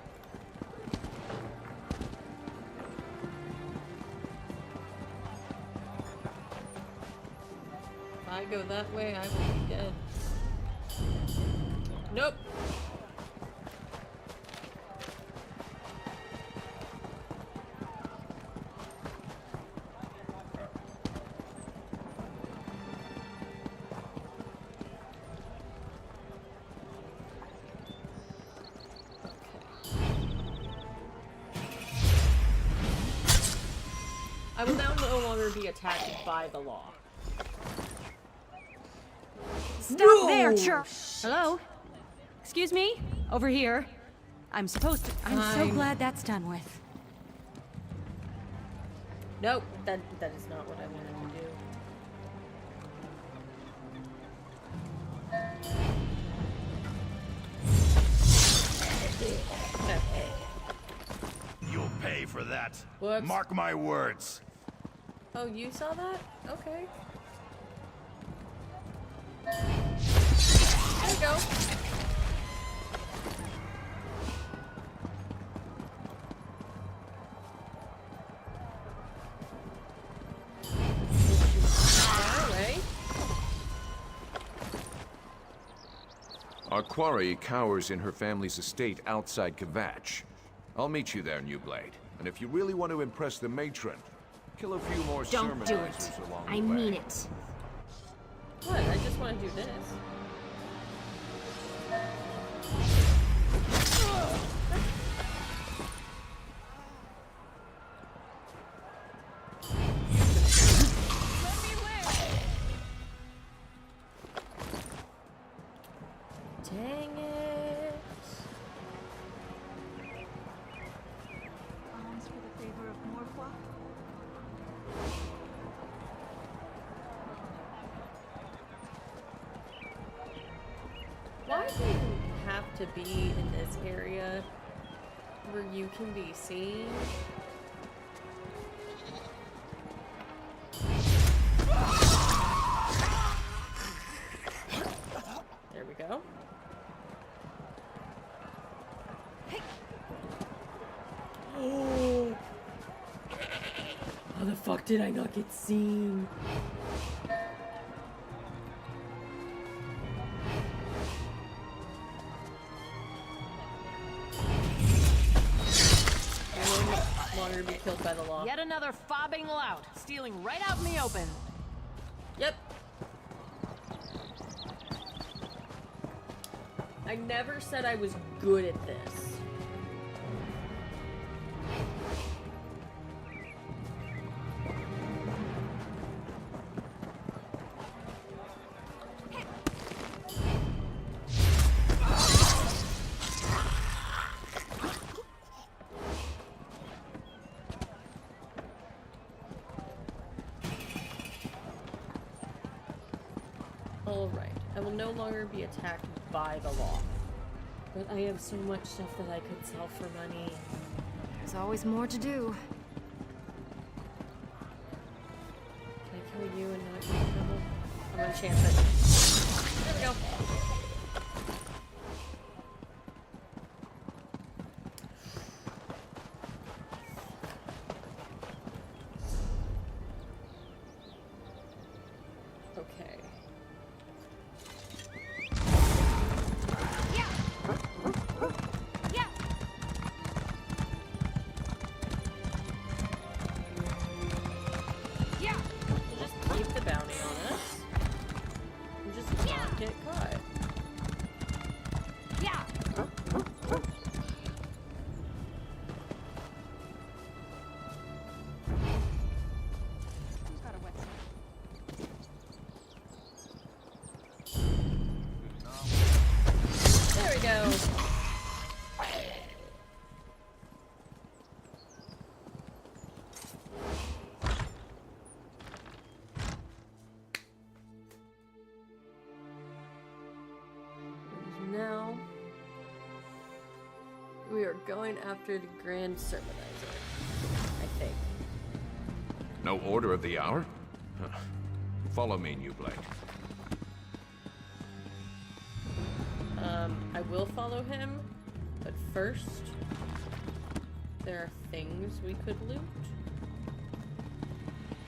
If I go that way, I will be dead. Nope. I will now no longer be attacked by the law. Stop there, church! Hello? Excuse me? Over here. I'm supposed to... I'm so glad that's done with. Nope, that is not what I wanted to do. You'll pay for that. Whoops. Mark my words. Oh, you saw that? Okay. There we go. Our quarry cowers in her family's estate outside Kvatch. I'll meet you there, New Blade. And if you really want to impress the matron, kill a few more Don't do it. sermonizers along the I way. mean it. What? I just want to do this. Dang it. Alms for the favor of Morqua? Why do you have to be in this area where you can be seen? There we go. Oh! How the fuck did I not get seen? Longer be killed by the law. Yet another fobbing lout, stealing right out in the open. Yep. I never said I was good at this. Alright, I will no longer be attacked by the law. But I have so much stuff that I could sell for money. There's always more to do. Can I kill you and not get in trouble? I'm gonna chance it. There we go. Okay. We'll just keep the bounty on us. And just not get caught. There we go. Now we are going after the Grand Sermonizer, I think. No order of the hour? Huh. Follow me, New Blade. I will follow him, but first, there are things we could loot,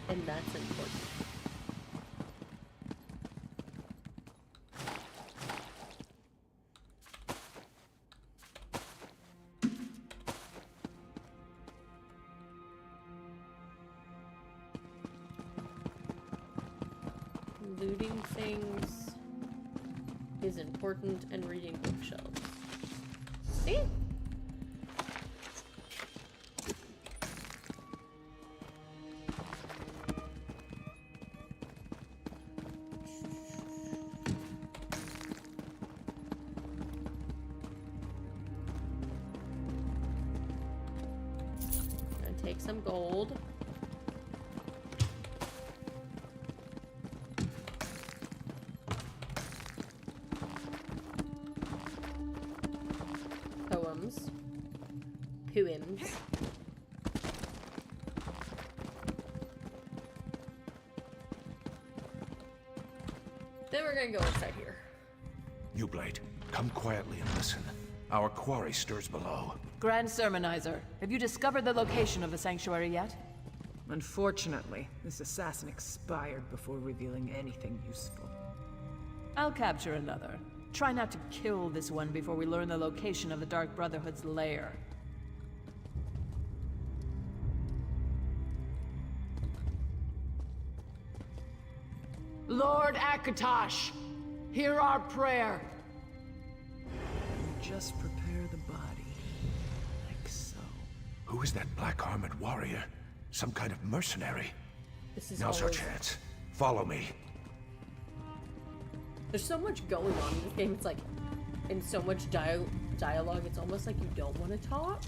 and that's important. Looting things is important, and reading bookshelves. See? Gonna take some gold. Poems. Then we're gonna go inside here. New Blade, come quietly and listen. Our quarry stirs below. Grand Sermonizer, have you discovered the location of the sanctuary yet? Unfortunately, this assassin expired before revealing anything useful. I'll capture another. Try not to kill this one before we learn the location of the Dark Brotherhood's lair. Lord Akatosh, hear our prayer. Just prepare the body, like so. Who is that black-armored warrior? Some kind of mercenary? This is Now's our always... chance. Follow me. There's so much going on in this game. It's like, in so much dialogue, it's almost like you don't want to talk.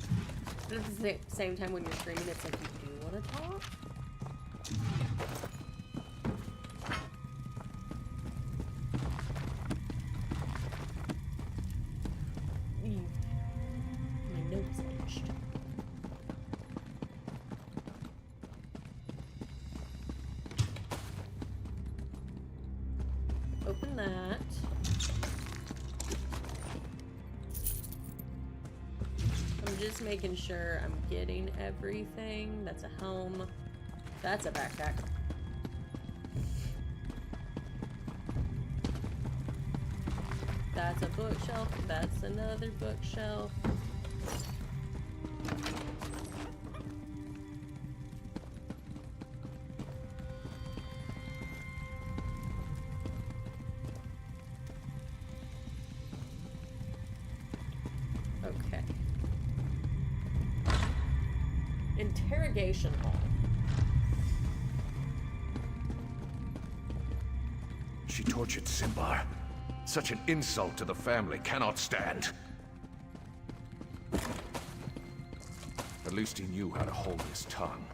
But at the same time, when you're streaming, it's like you do want to talk. My nose itched. Open that. I'm just making sure I'm getting everything. That's a helm. That's a backpack. That's a bookshelf. That's another bookshelf. Okay. Interrogation hall. She tortured Simbar. Such an insult to the family cannot stand. At least he knew how to hold his tongue.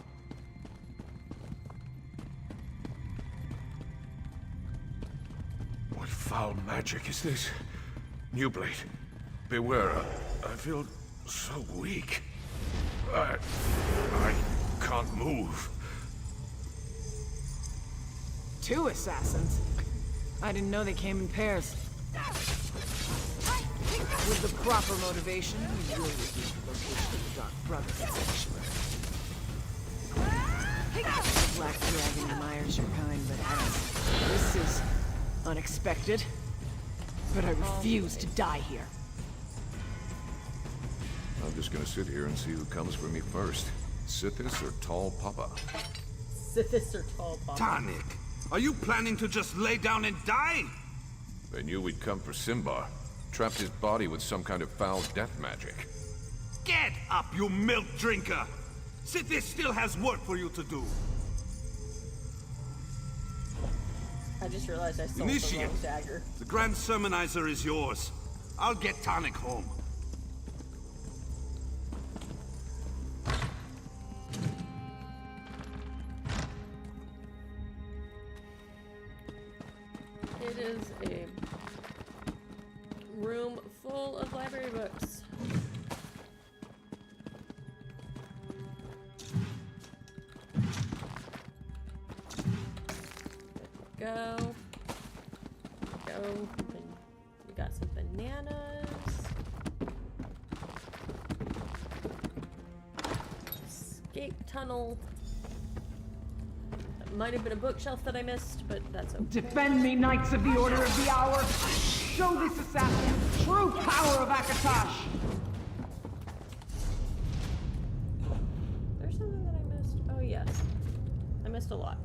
What foul magic is this? New Blade, beware. I feel so weak. I can't move. 2 assassins? I didn't know they came in pairs. With the proper motivation, you really revealed the location of the Dark Brotherhood sanctuary. Black Dragon admires your kind, but I don't. This is unexpected. But I refuse to die here. I'm just gonna sit here and see who comes for me first. Sithis or Tall Papa? Sithis or Tall Papa? Tarnik, are you planning to just lay down and die? They knew we'd come for Simbar. Trapped his body with some kind of foul death magic. Get up, you milk drinker! Sithis still has work for you to do. I just realized I sold the wrong dagger. The Grand Sermonizer is yours. I'll get Tarnik home. It is a room full of library books. Go. We got some bananas. Escape tunnel. That might have been a bookshelf that I missed, but that's okay. Defend me, Knights of the Order of the Hour! Show this assassin the true power of Akatosh! There's something that I missed. Oh yes. I missed a lot.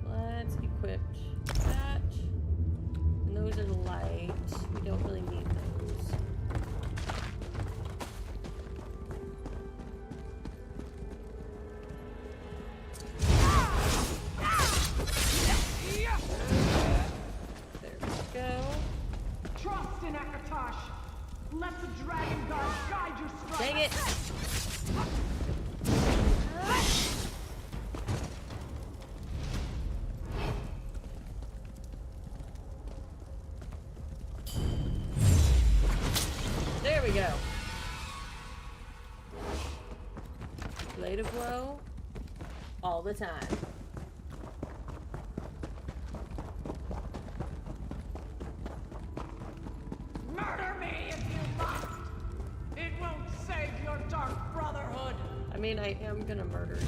Let's equip that. And those are light. We don't really need those. There we go. Trust in Akatosh! Let the Dragon God guide your stride! Dang it! There we go. Blade of Woe. All the time. Murder me if you must! It won't save your Dark Brotherhood! I mean, I am gonna murder you.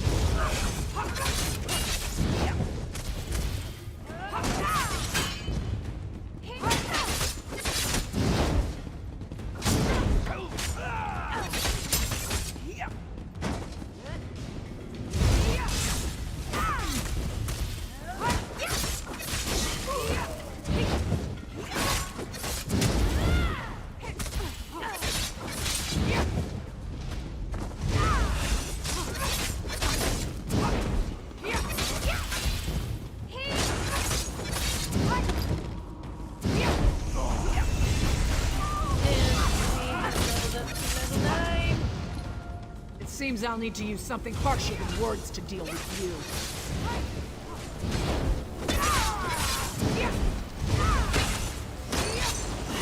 Seems I'll need to use something harsher than words to deal with you.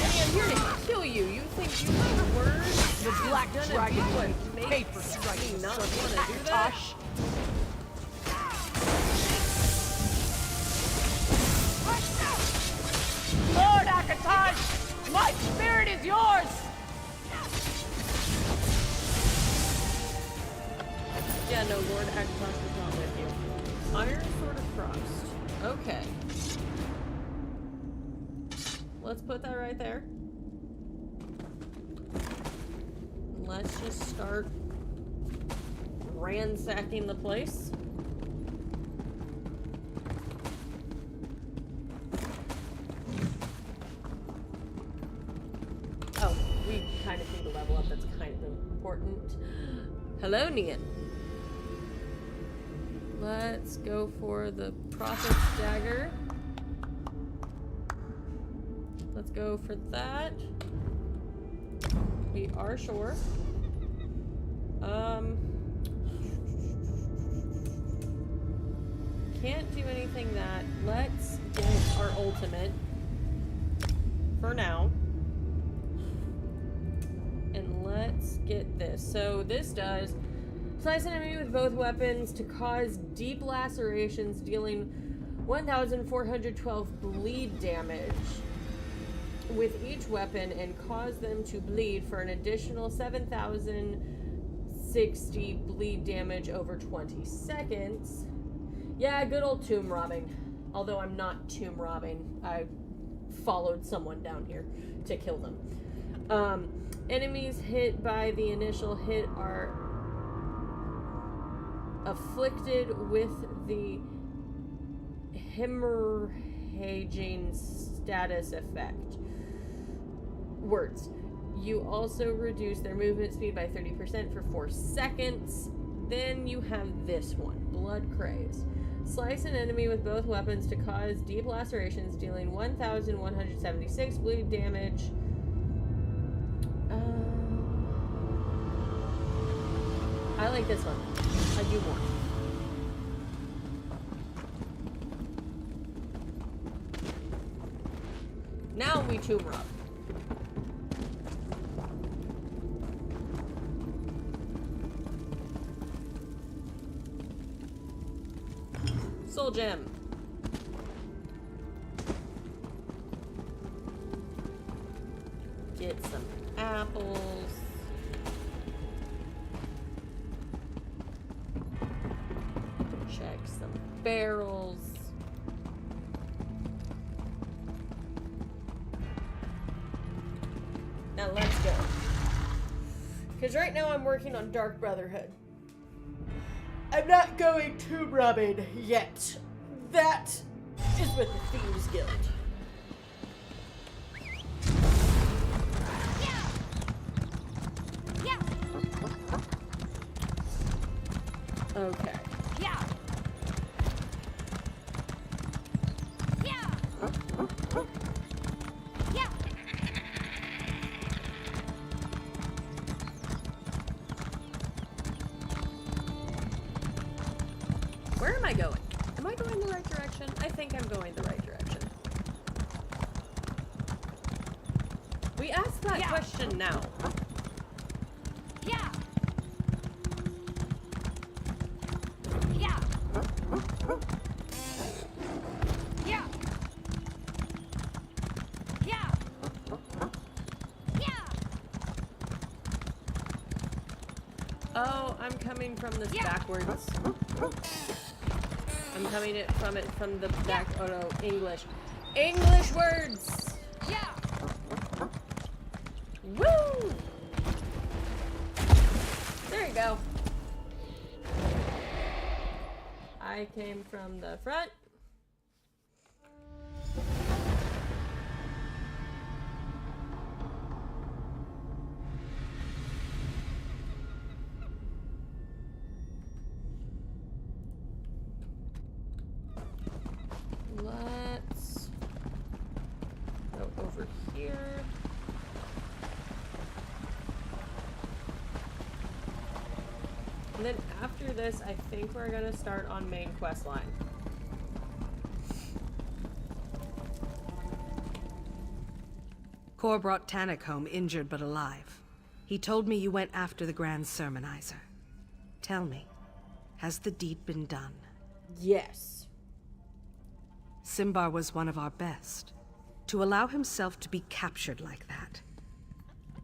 I'm here to kill you. You think you need words? The Black Dragon would makes pay for striking not want to do that. Lord Akatosh! My spirit is yours! Yeah, no, Lord Akatosh is not with you. Iron Sword of Frost. Okay. Let's put that right there. Let's just start ransacking the place. Oh, we kind of need to level up. That's kind of important. Hello, Nian. Let's go for the Prophet's Dagger. Let's go for that. We are sure. Can't do anything that. Let's get our ultimate. For now. let's get this. So this does slice an enemy with both weapons to cause deep lacerations, dealing 1,412 bleed damage with each weapon, and cause them to bleed for an additional 7,060 bleed damage over 20 seconds. Yeah, good old tomb robbing. Although I'm not tomb robbing. I followed someone down here to kill them. Enemies hit by the initial hit are afflicted with the hemorrhaging status effect. Words. You also reduce their movement speed by 30% for 4 seconds. Then you have this one, Blood Craze. Slice an enemy with both weapons to cause deep lacerations, dealing 1,176 bleed damage. I like this one. I do more. Now we tomb rob. Soul gem. Get some apples. Check some barrels. Now let's go. Because right now I'm working on Dark Brotherhood. I'm not going tomb robbing yet. That is with the Thieves Guild. Okay. Where am I going? Am I going the right direction? I think I'm going the right direction. We asked that question now. Oh, I'm coming from this backwards. I'm coming from the back. Oh no, English. English words! Woo! There you go. I came from the front. Let's go over here. And then after this, I think we're gonna start on main quest line. Kor brought Tannic home injured but alive. He told me you went after the Grand Sermonizer. Tell me, has the deed been done? Yes. Simbar was one of our best. To allow himself to be captured like that.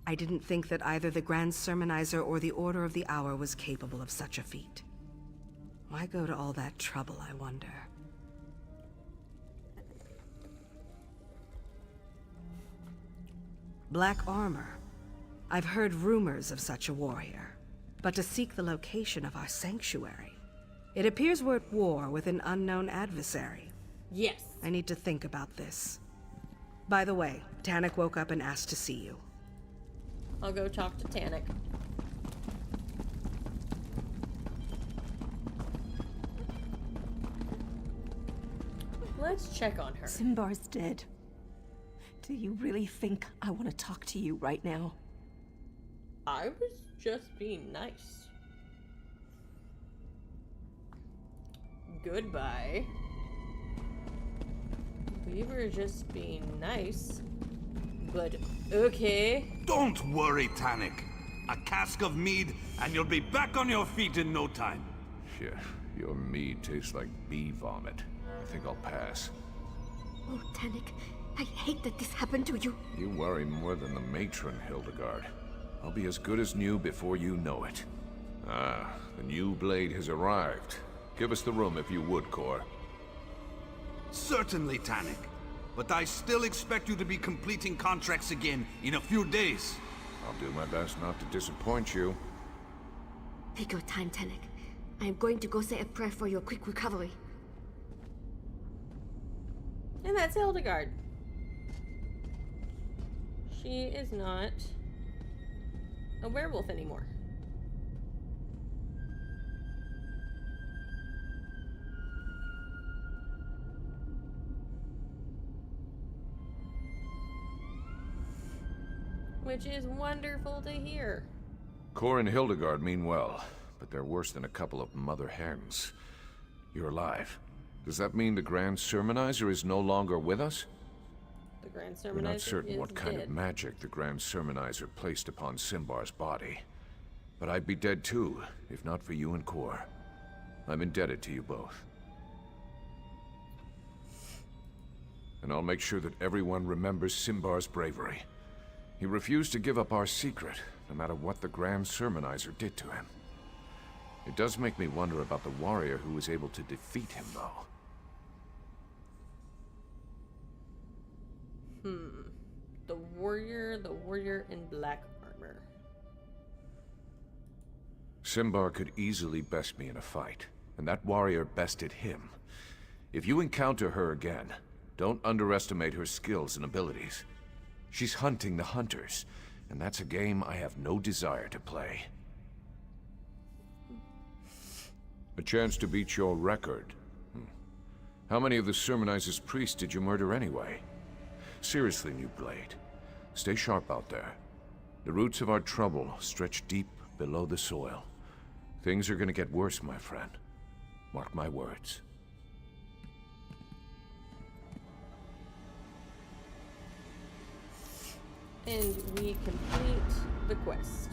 I didn't think that either the Grand Sermonizer or the Order of the Hour was capable of such a feat. Why go to all that trouble, I wonder? Black armor. I've heard rumors of such a warrior. But to seek the location of our sanctuary. It appears we're at war with an unknown adversary. Yes. I need to think about this. By the way, Tannic woke up and asked to see you. I'll go talk to Tannic. Let's check on her. Simbar's dead. Do you really think I want to talk to you right now? I was just being nice. Goodbye. We were just being nice. But okay. Don't worry, Tannic. a cask of mead, and you'll be back on your feet in no time. Shit, your mead tastes like bee vomit. I think I'll pass. Oh, Tannic, I hate that this happened to you. You worry more than the matron, Hildegard. I'll be as good as new before you know it. Ah, the new blade has arrived. Give us the room if you would, Cor. Certainly, Tannic. But I still expect you to be completing contracts again in a few days. I'll do my best not to disappoint you. Take your time, Tannic. I am going to go say a prayer for your quick recovery. And that's Hildegard. She is not a werewolf anymore. Which is wonderful to hear. Cor and Hildegard mean well, but they're worse than a couple of mother hens. You're alive. Does that mean the Grand Sermonizer is no longer with us? The Grand Sermonizer We're not certain is what kind dead. of magic the Grand Sermonizer placed upon Simbar's body. But I'd be dead too, if not for you and Cor. I'm indebted to you both. And I'll make sure that everyone remembers Simbar's bravery. He refused to give up our secret, no matter what the Grand Sermonizer did to him. It does make me wonder about the warrior who was able to defeat him, though. The warrior in black armor. Simbar could easily best me in a fight, and that warrior bested him. If you encounter her again, don't underestimate her skills and abilities. She's hunting the hunters, and that's a game I have no desire to play. A chance to beat your record. How many of the Sermonizer's priests did you murder anyway? Seriously, New Blade, stay sharp out there. The roots of our trouble stretch deep below the soil. Things are gonna get worse, my friend. Mark my words. And we complete the quest.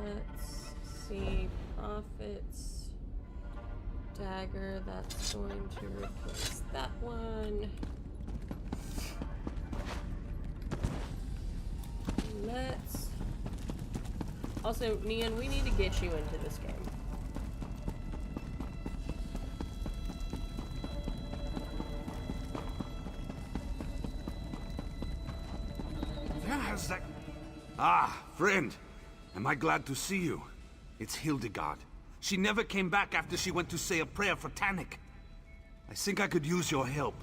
Let's see. Profits. Dagger, that's going to replace that one. Let's... Also, Neon, we need to get you into this game. There's that... Ah, friend. Am I glad to see you? It's Hildegard. She never came back after she went to say a prayer for Tannic. I think I could use your help.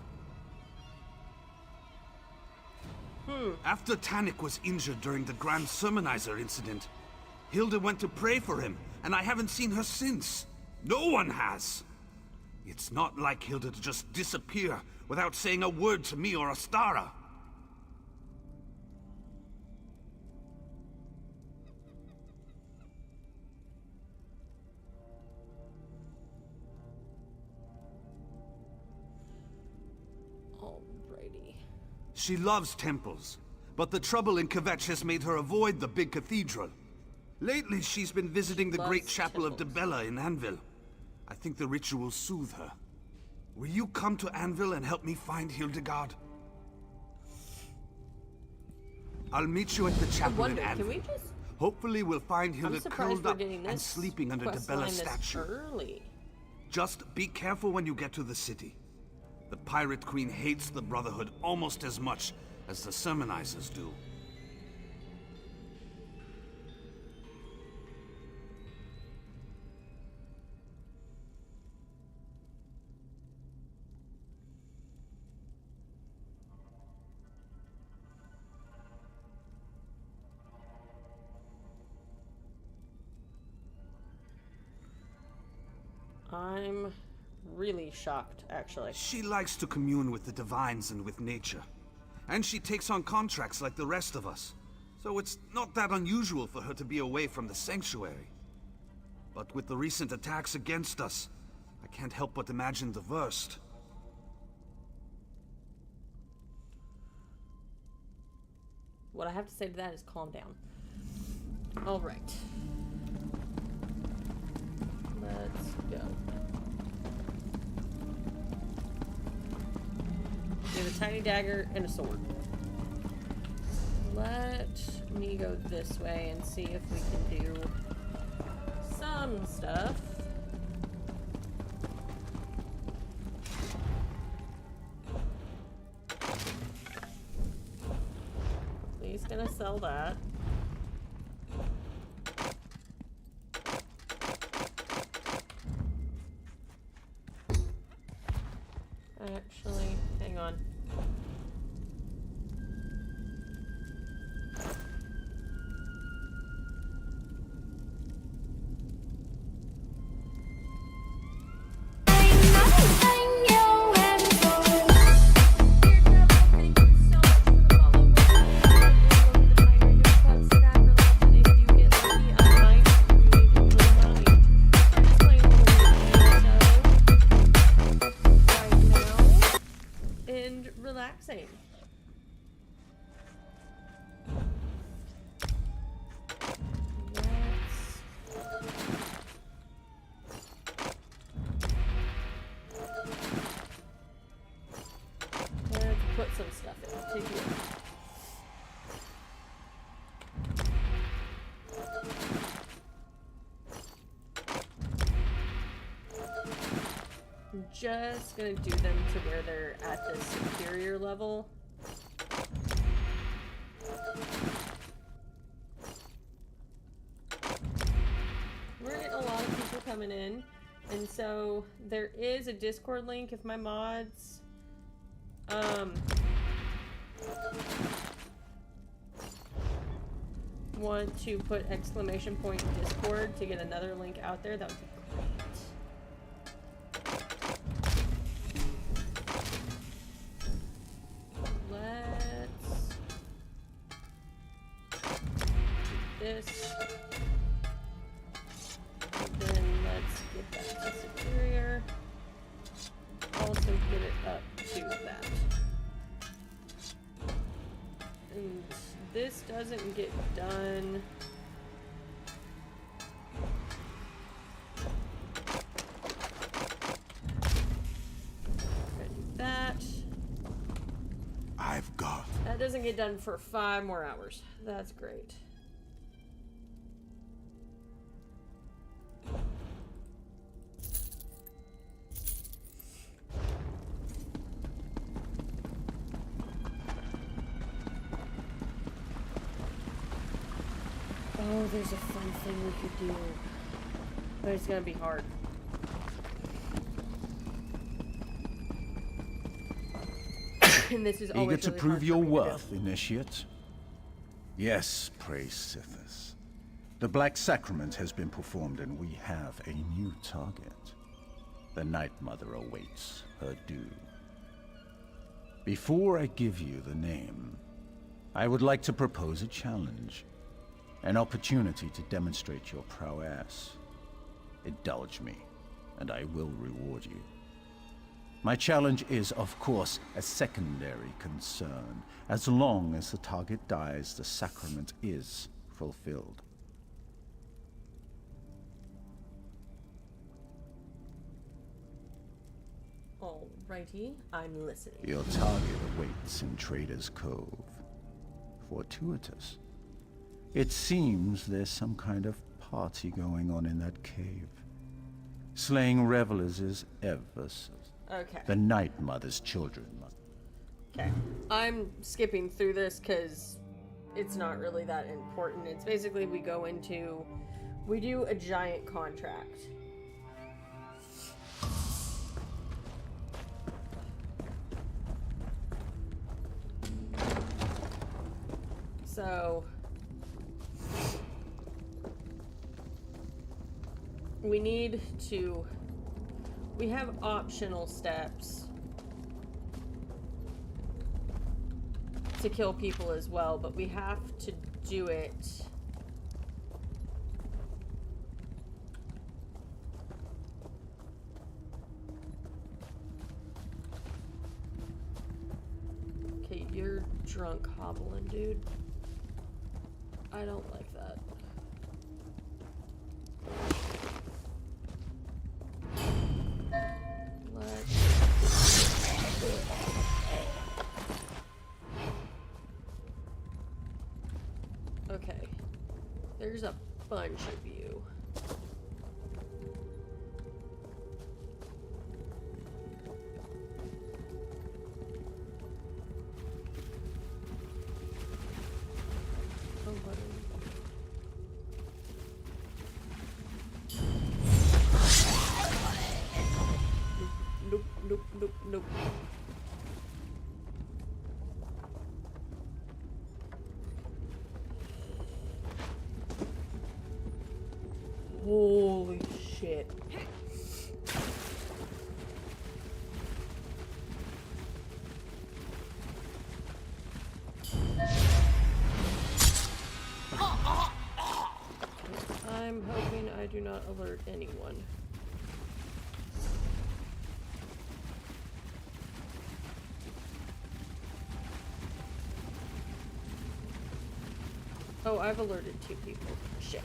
After Tannic was injured during the Grand Sermonizer incident, Hilda went to pray for him, and I haven't seen her since. No one has. It's not like Hilda to just disappear without saying a word to me or Astara. She loves temples, but the trouble in Kvetch has made her avoid the big cathedral. Lately, she's been visiting the great chapel of Debella in Anvil. I think the rituals soothe her. Will you come to Anvil and help me find Hildegard? I'll meet you at the chapel in Anvil. Can we just... Hopefully we'll find Hilda curled up and and sleeping under Debella's statue. Early. Just be careful when you get to the city. The Pirate Queen hates the Brotherhood almost as much as the Sermonizers do. I'm really shocked, actually. She likes to commune with the divines and with nature. And she takes on contracts like the rest of us. So it's not that unusual for her to be away from the sanctuary. But with the recent attacks against us, I can't help but imagine the worst. What I have to say to that is calm down. Alright. Let's go. We have a tiny dagger and a sword. Let me go this way and see if we can do some stuff. He's gonna sell that. Actually, hang on. Relaxing. Let's put some stuff into here. I'm just gonna do them to where they're at the superior level. We're getting a lot of people coming in, and so there is a Discord link if my mods want to put exclamation point Discord to get another link out there. That would be this. And then let's get that to superior. Also get it up to that. And this doesn't get done. Gonna do that. I've got. That doesn't get done for 5 more hours. That's great. Oh, there's a fun thing we could do. But it's gonna be hard. And this is always Eager to really prove hard your for me to worth, Initiate? Yes, praise Sithis. The Black Sacrament has been performed and we have a new target. The Night Mother awaits her due. Before I give you the name, I would like to propose a challenge. An opportunity to demonstrate your prowess. Indulge me, and I will reward you. My challenge is, of course, a secondary concern. As long as the target dies, the sacrament is fulfilled. Alrighty, I'm listening. Your target awaits in Trader's Cove. Fortuitous. It seems there's some kind of party going on in that cave. Slaying revelers is ever so. Okay. The Night Mother's children must. Okay. I'm skipping through this because it's not really that important. It's basically we do a giant contract. So we need to We have optional steps to kill people as well, but we have to do it. Okay, you're drunk hobbling, dude. I don't like that. Okay, there's a bunch of you. Oh, buddy. Nope, nope, nope, nope. Holy shit. I'm hoping I do not alert anyone. Oh, I've alerted 2 people. Shit.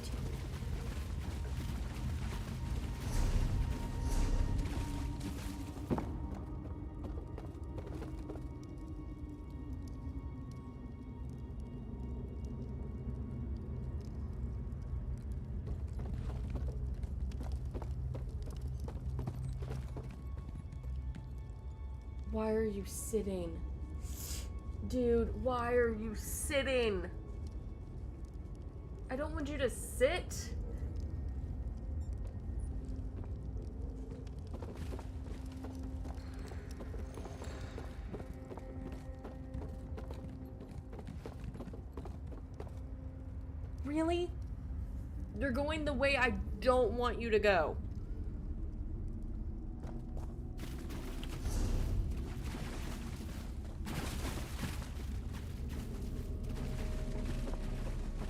Why are you sitting? Dude, why are you sitting? I don't want you to sit. Really? You're going the way I don't want you to go.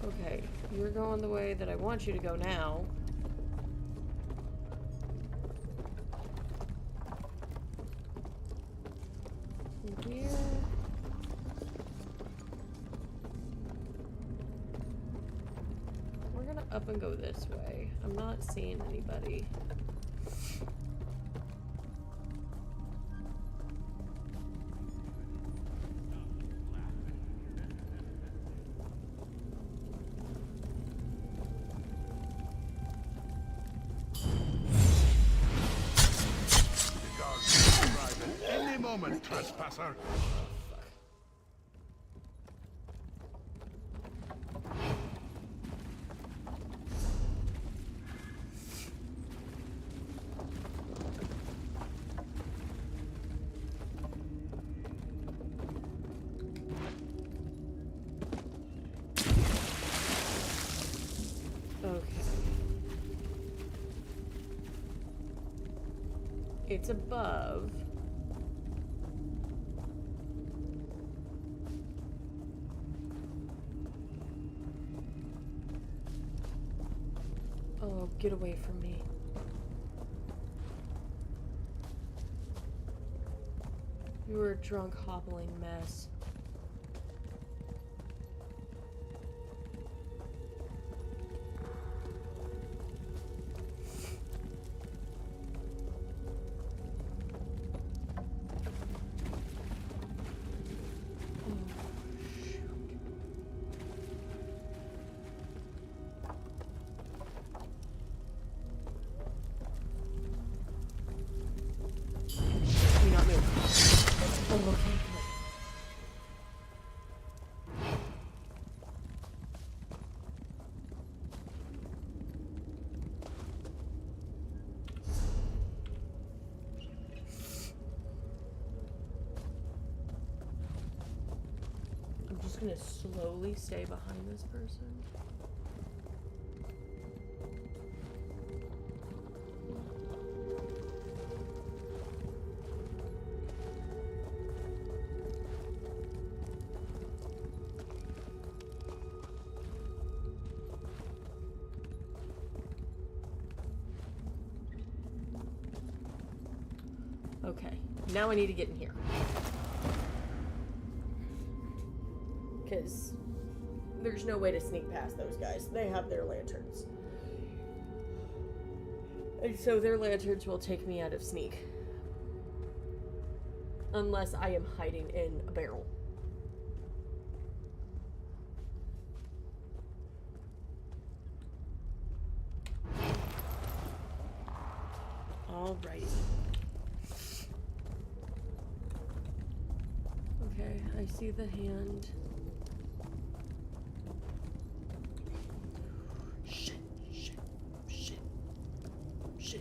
Okay, you're going the way that I want you to go now. Here. We're gonna up and go this way. I'm not seeing anybody. Any moment, trespasser. Okay. It's above. Oh, get away from me. You were a drunk, hobbling mess. Do not move. Oh, okay. I'm just gonna slowly stay behind this person. Okay, now I need to get in here. Because there's no way to sneak past those guys. They have their lanterns. And so their lanterns will take me out of sneak. Unless I am hiding in a barrel. Alrighty. Okay, I see the hand. Shit, shit, shit, shit.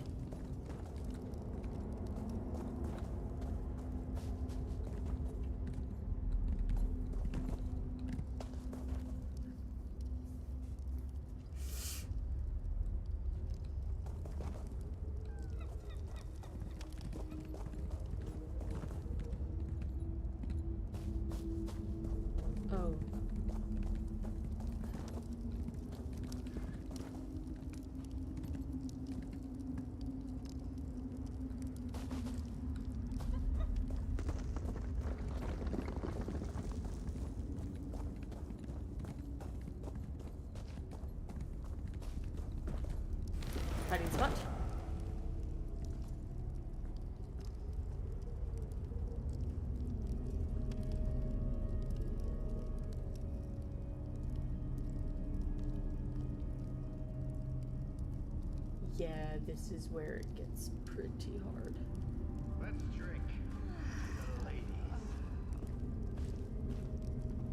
Oh. Hiding spot. Yeah, this is where it gets pretty hard. Let's drink. Ladies.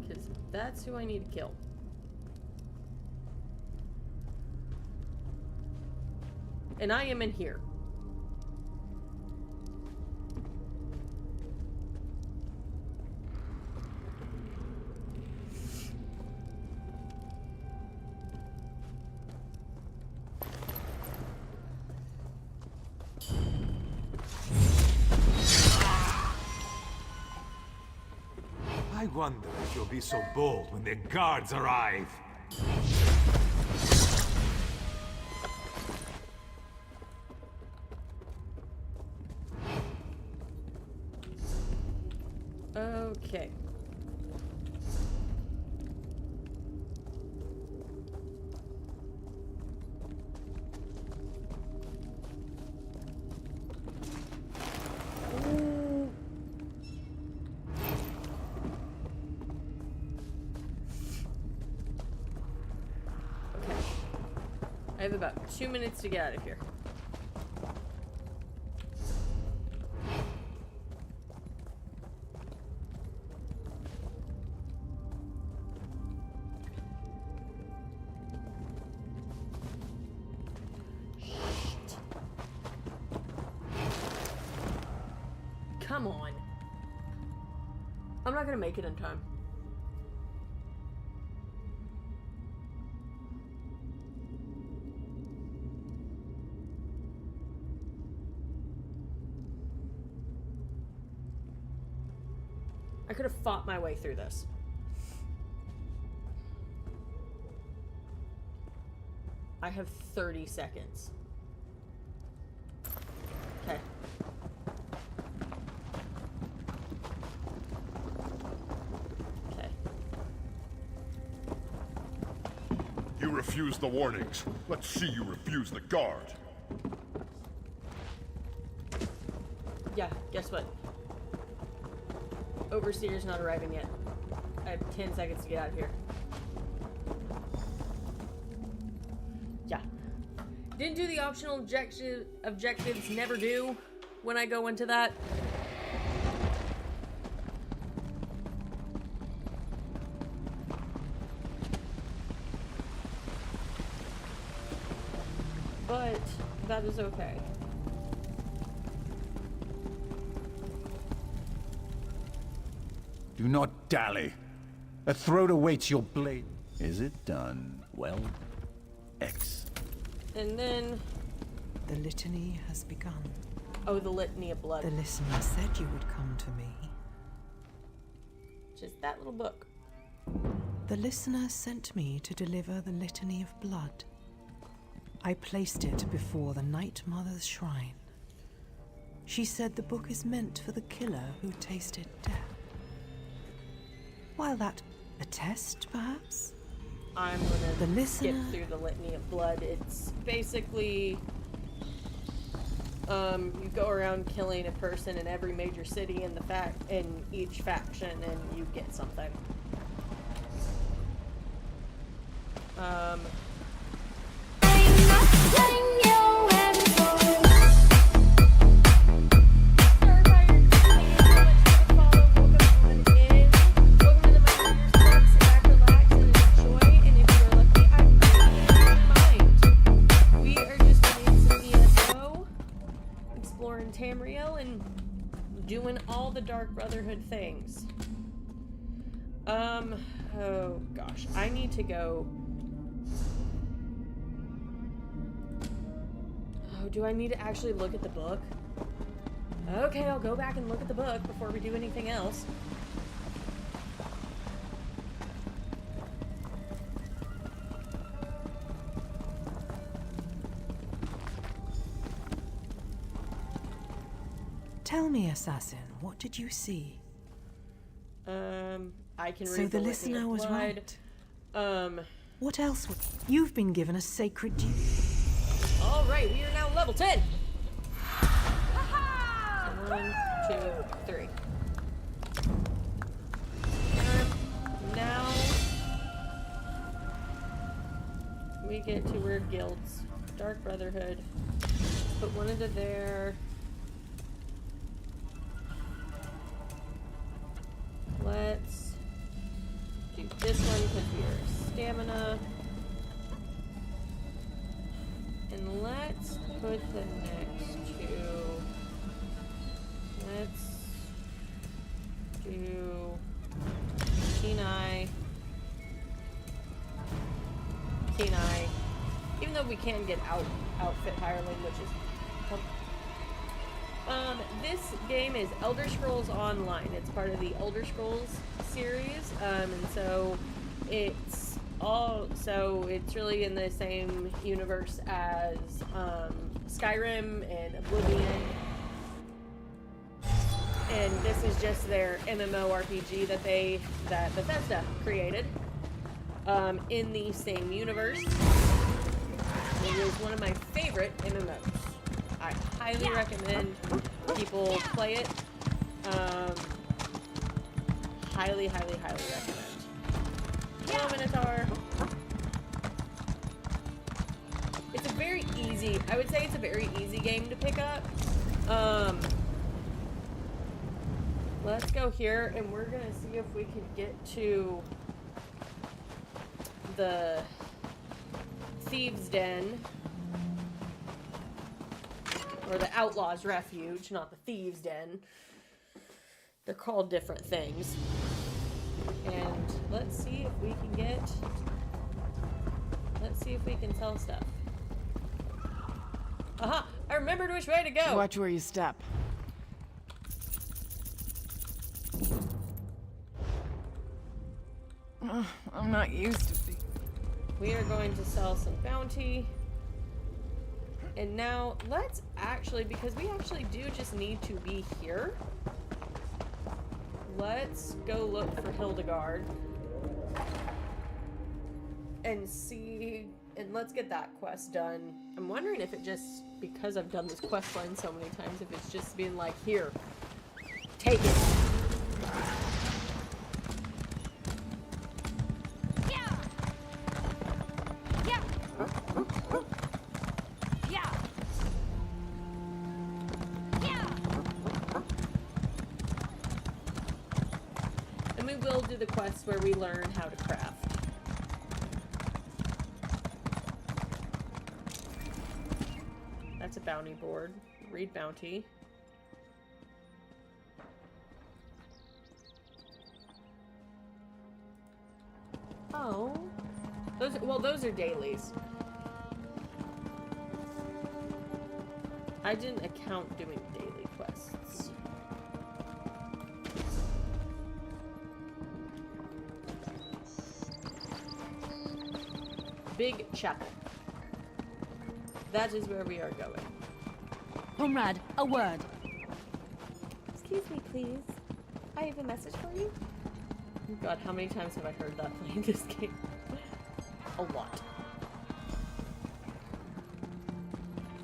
Because that's who I need to kill. And I am in here. I wonder if you'll be so bold when the guards arrive. Okay. Ooh. Okay. I have about 2 minutes to get out of here. Come on. I'm not gonna make it in time. I could have fought my way through this. I have 30 seconds. Okay. Okay. You refuse the warnings. Let's see you refuse the guard. Yeah, guess what? Overseer's not arriving yet. I have 10 seconds to get out of here. Yeah. Didn't do the optional objectives, never do when I go into that. But that is okay. Do not dally. A throat awaits your blade. Is it done? Well, X. And then... The litany has begun. Oh, the litany of blood. The listener said you would come to me. Just that little book. The listener sent me to deliver the litany of blood. I placed it before the Night Mother's shrine. She said the book is meant for the killer who tasted death. While that a test, perhaps? I'm gonna skip through the litany of blood. It's basically you go around killing a person in every major city in each faction, and you get something. Tamriel and doing all the Dark Brotherhood things. Oh gosh, I need to go. Oh, do I need to actually look at the book? Okay, I'll go back and look at the book before we do anything else. Tell me, assassin, what did you see? I can read so the listener was right. What else? You've been given a sacred duty. All right, we are now level 10. 1, 2, 3. Now we get to weird guilds. Dark Brotherhood. Put one into there. Let's do this one because we are stamina. And let's put the next two. Let's do Kenai. Even though we can get outfit hireling, which is this game is Elder Scrolls Online. It's part of the Elder Scrolls series, and so it's really in the same universe as Skyrim and Oblivion. And this is just their MMORPG that Bethesda created in the same universe. It is one of my favorite MMOs. I highly recommend people play it. Highly recommend. Hello, Minotaur. It's a very easy, I would say it's a very easy game to pick up. Let's go here and we're gonna see if we can get to the Thieves' Den. Or the Outlaw's Refuge, not the Thieves' Den. They're called different things. And let's see if we can sell stuff. Aha! I remembered which way to go! Watch where you step. I'm not used to being... We are going to sell some bounty. And now, let's actually, because we actually do just need to be here, let's go look for Hildegard. And see, and let's get that quest done. I'm wondering if it just, because I've done this quest line so many times, if it's just been like, here, take it. The quests where we learn how to craft. That's a bounty board. Read bounty. Oh. Those are dailies. I didn't account doing daily quests. Big Chapel. That is where we are going. Comrade, a word. Excuse me, please. I have a message for you. Oh God, how many times have I heard that playing this game? A lot.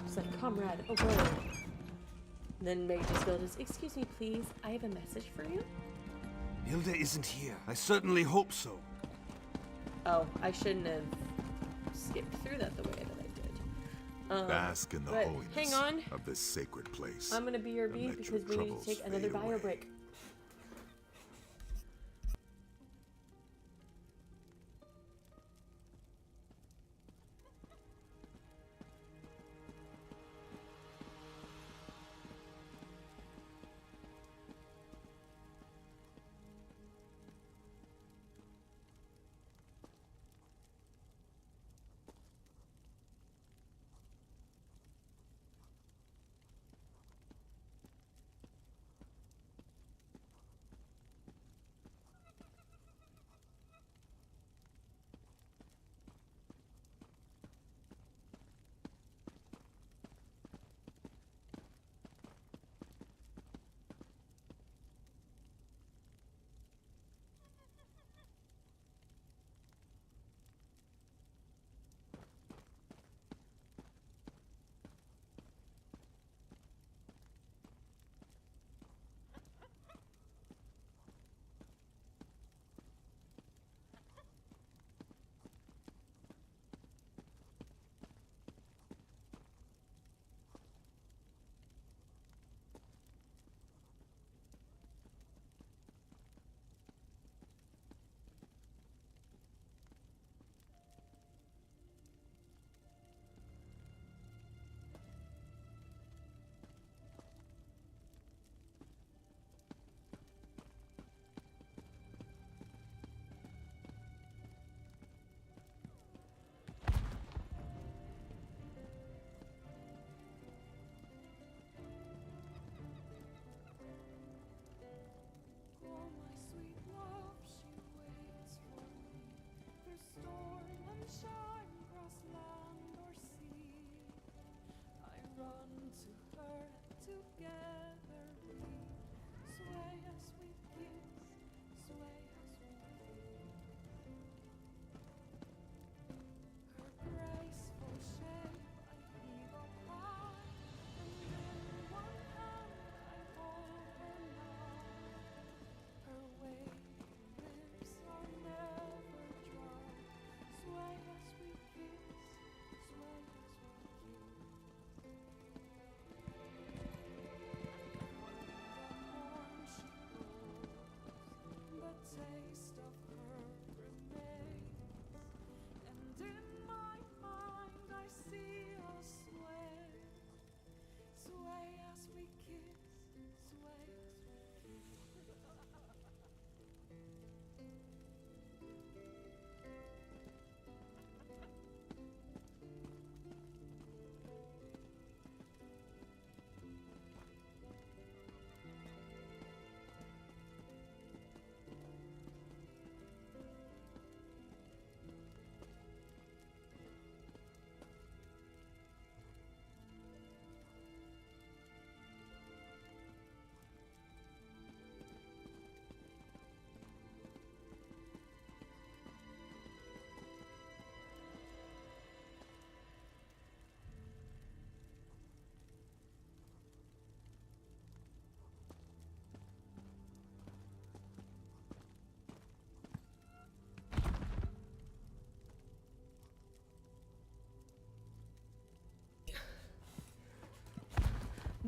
It's like, comrade, a word. Then Meg just goes, excuse me, please. I have a message for you. Hilda isn't here. I certainly hope so. Oh, I shouldn't have skipped through that the way that I did. Bask in the but holiness hang on. of this sacred place. I'm gonna BRB and let because your we need to troubles take another fade bio away. break.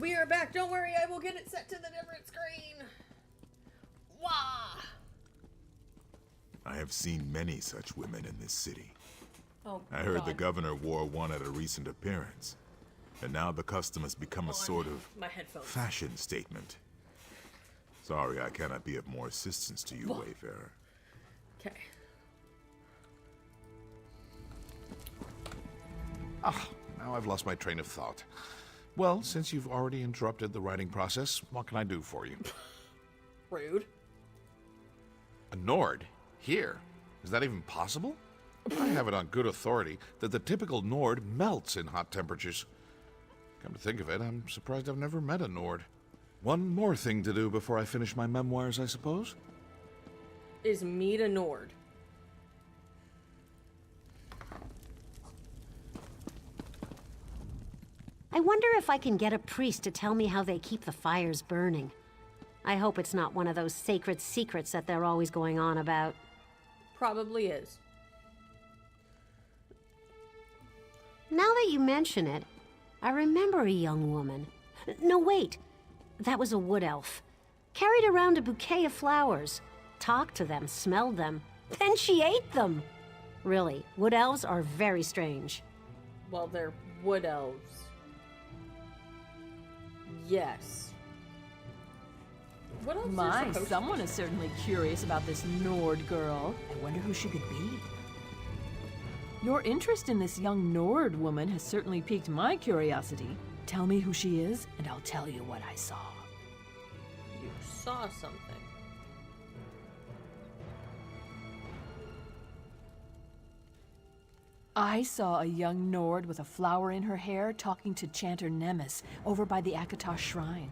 We are back. Don't worry, I will get it set to the different screen. Wah! I have seen many such women in this city. Oh, I heard the God. governor wore one at a recent appearance. And now the custom has become a sort of my headphones. fashion statement. Sorry, I cannot be of more assistance to you, Whoa. Wayfarer. Okay. Ah, now I've lost my train of thought. Well, since you've already interrupted the writing process, what can I do for you? Rude. A Nord? Here? Is that even possible? I have it on good authority that the typical Nord melts in hot temperatures. Come to think of it, I'm surprised I've never met a Nord. One more thing to do before I finish my memoirs, I suppose? Is meet a Nord. I wonder if I can get a priest to tell me how they keep the fires burning. I hope it's not one of those sacred secrets that they're always going on about. Probably is. Now that you mention it, I remember a young woman. No, wait. That was a wood elf. Carried around a bouquet of flowers. Talked to them, smelled them. Then she ate them! Really, wood elves are very strange. Well, they're wood elves. Yes. What else My, someone is certainly curious about this Nord girl. I wonder who she could be. Your interest in this young Nord woman has certainly piqued my curiosity. Tell me who she is, and I'll tell you what I saw. You saw something. I saw a young Nord with a flower in her hair talking to Chanter Nemes over by the Akatosh shrine.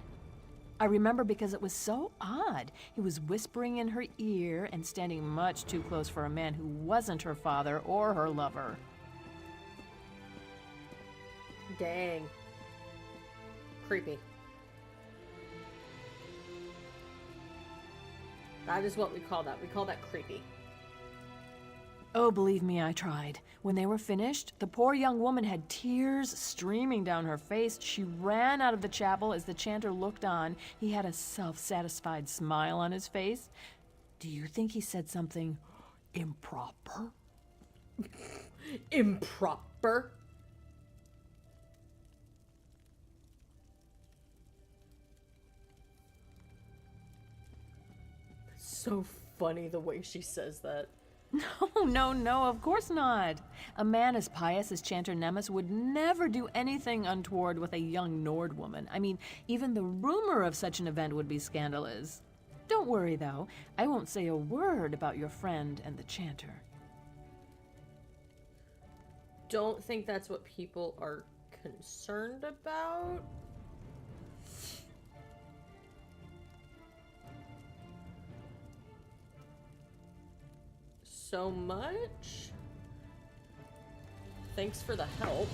I remember because it was so odd. He was whispering in her ear and standing much too close for a man who wasn't her father or her lover. Dang. Creepy. That is what we call that. We call that creepy. Oh, believe me, I tried. When they were finished, the poor young woman had tears streaming down her face. She ran out of the chapel as the chanter looked on. He had a self-satisfied smile on his face. Do you think he said something improper? Improper? So funny the way she says that. No, of course not. A man as pious as Chanter Nemes would never do anything untoward with a young Nord woman. I mean, even the rumor of such an event would be scandalous. Don't worry, though. I won't say a word about your friend and the Chanter. Don't think that's what people are concerned about. So much. Thanks for the help.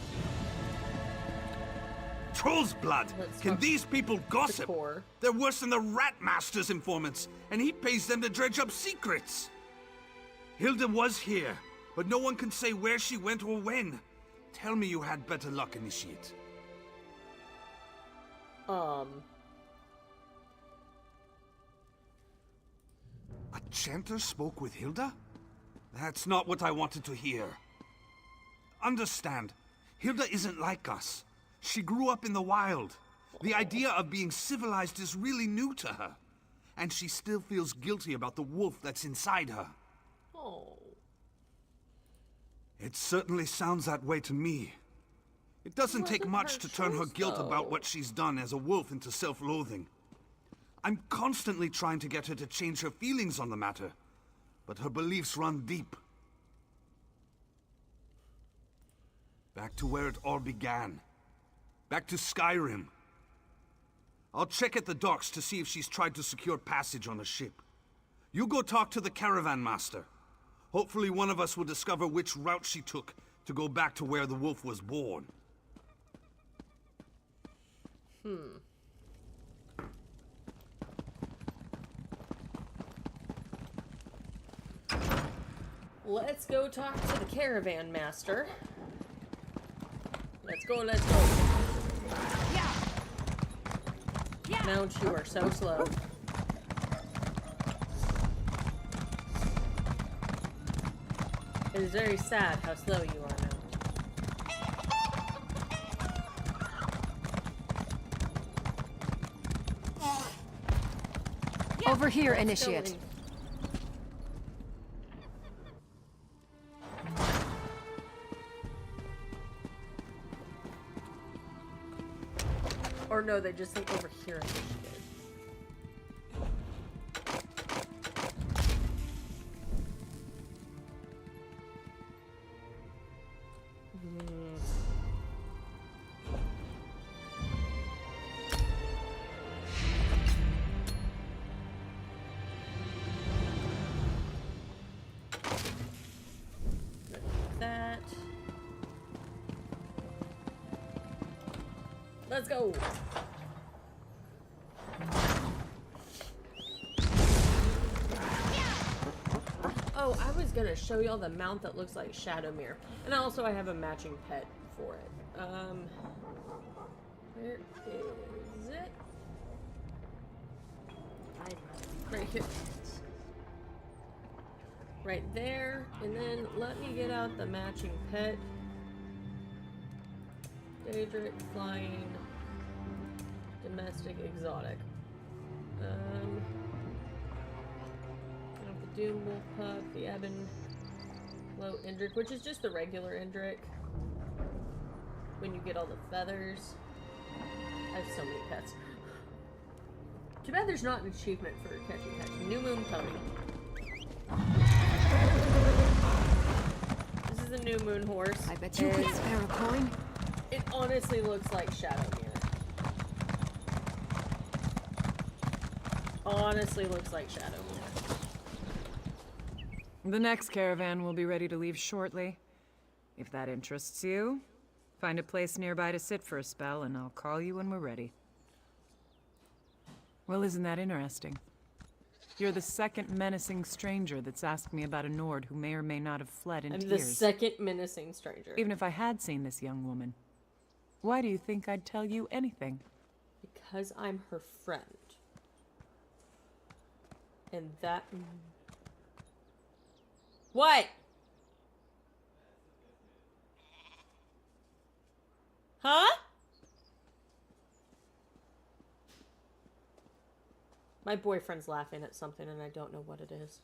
Troll's blood! Can these people gossip? They're worse than the Rat Master's informants, and he pays them to dredge up secrets. Hilda was here, but no one can say where she went or when. Tell me you had better luck, Initiate. A chanter spoke with Hilda? That's not what I wanted to hear. Understand, Hilda isn't like us. She grew up in the wild. The idea of being civilized is really new to her. And she still feels guilty about the wolf that's inside her. Oh. It certainly sounds that way to me. It doesn't take much to turn her guilt about what she's done as a wolf into self-loathing. I'm constantly trying to get her to change her feelings on the matter. But her beliefs run deep. Back to where it all began. Back to Skyrim. I'll check at the docks to see if she's tried to secure passage on a ship. You go talk to the caravan master. Hopefully one of us will discover which route she took to go back to where the wolf was born. Let's go talk to the caravan master. Let's go, let's go. Mount, you are so slow. It is very sad how slow you are, Mount. Over here, Let's Initiate. go in. Or no, they just think over here initiative. Let's go. Oh, I was gonna show y'all the mount that looks like Shadowmere. And also I have a matching pet for it. Where is it? Right here. Right there. And then let me get out the matching pet. Daedric, flying, domestic, exotic. I have the Doom Wolf Pup, the Ebon Low Indric, which is just the regular Indric. When you get all the feathers. I have so many pets. Too bad there's not an achievement for catching pets. New Moon Pony. This is a New Moon horse. I bet you could spare a coin. It honestly looks like Shadowmere. Honestly looks like Shadowmere. The next caravan will be ready to leave shortly. If that interests you, find a place nearby to sit for a spell, and I'll call you when we're ready. Well, isn't that interesting? You're the second menacing stranger that's asked me about a Nord who may or may not have fled in tears. I'm the second menacing stranger. Even if I had seen this young woman, why do you think I'd tell you anything? Because I'm her friend. And that... What? Huh? My boyfriend's laughing at something and I don't know what it is.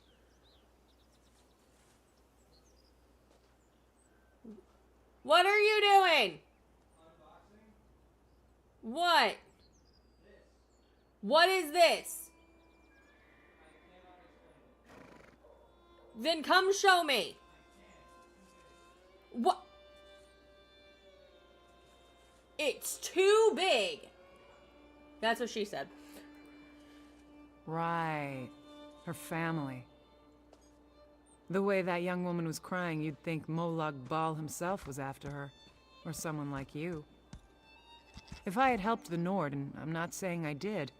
What are you doing? What? What is this? Then come show me. What? It's too big. That's what she said. Right. Her family. The way that young woman was crying, you'd think Molag Bal himself was after her. Or someone like you. If I had helped the Nord, and I'm not saying I did,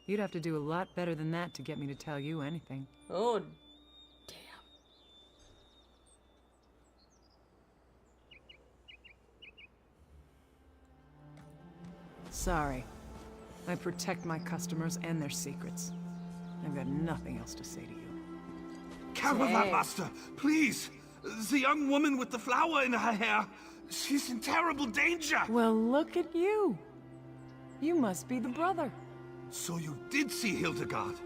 you'd have to do a lot better than that to get me to tell you anything. Oh, damn. Sorry. I protect my customers and their secrets. I've got nothing else to say to you. Caravan Master, please! The young woman with the flower in her hair, she's in terrible danger! Well, look at you. You must be the brother. So you did see Hildegard.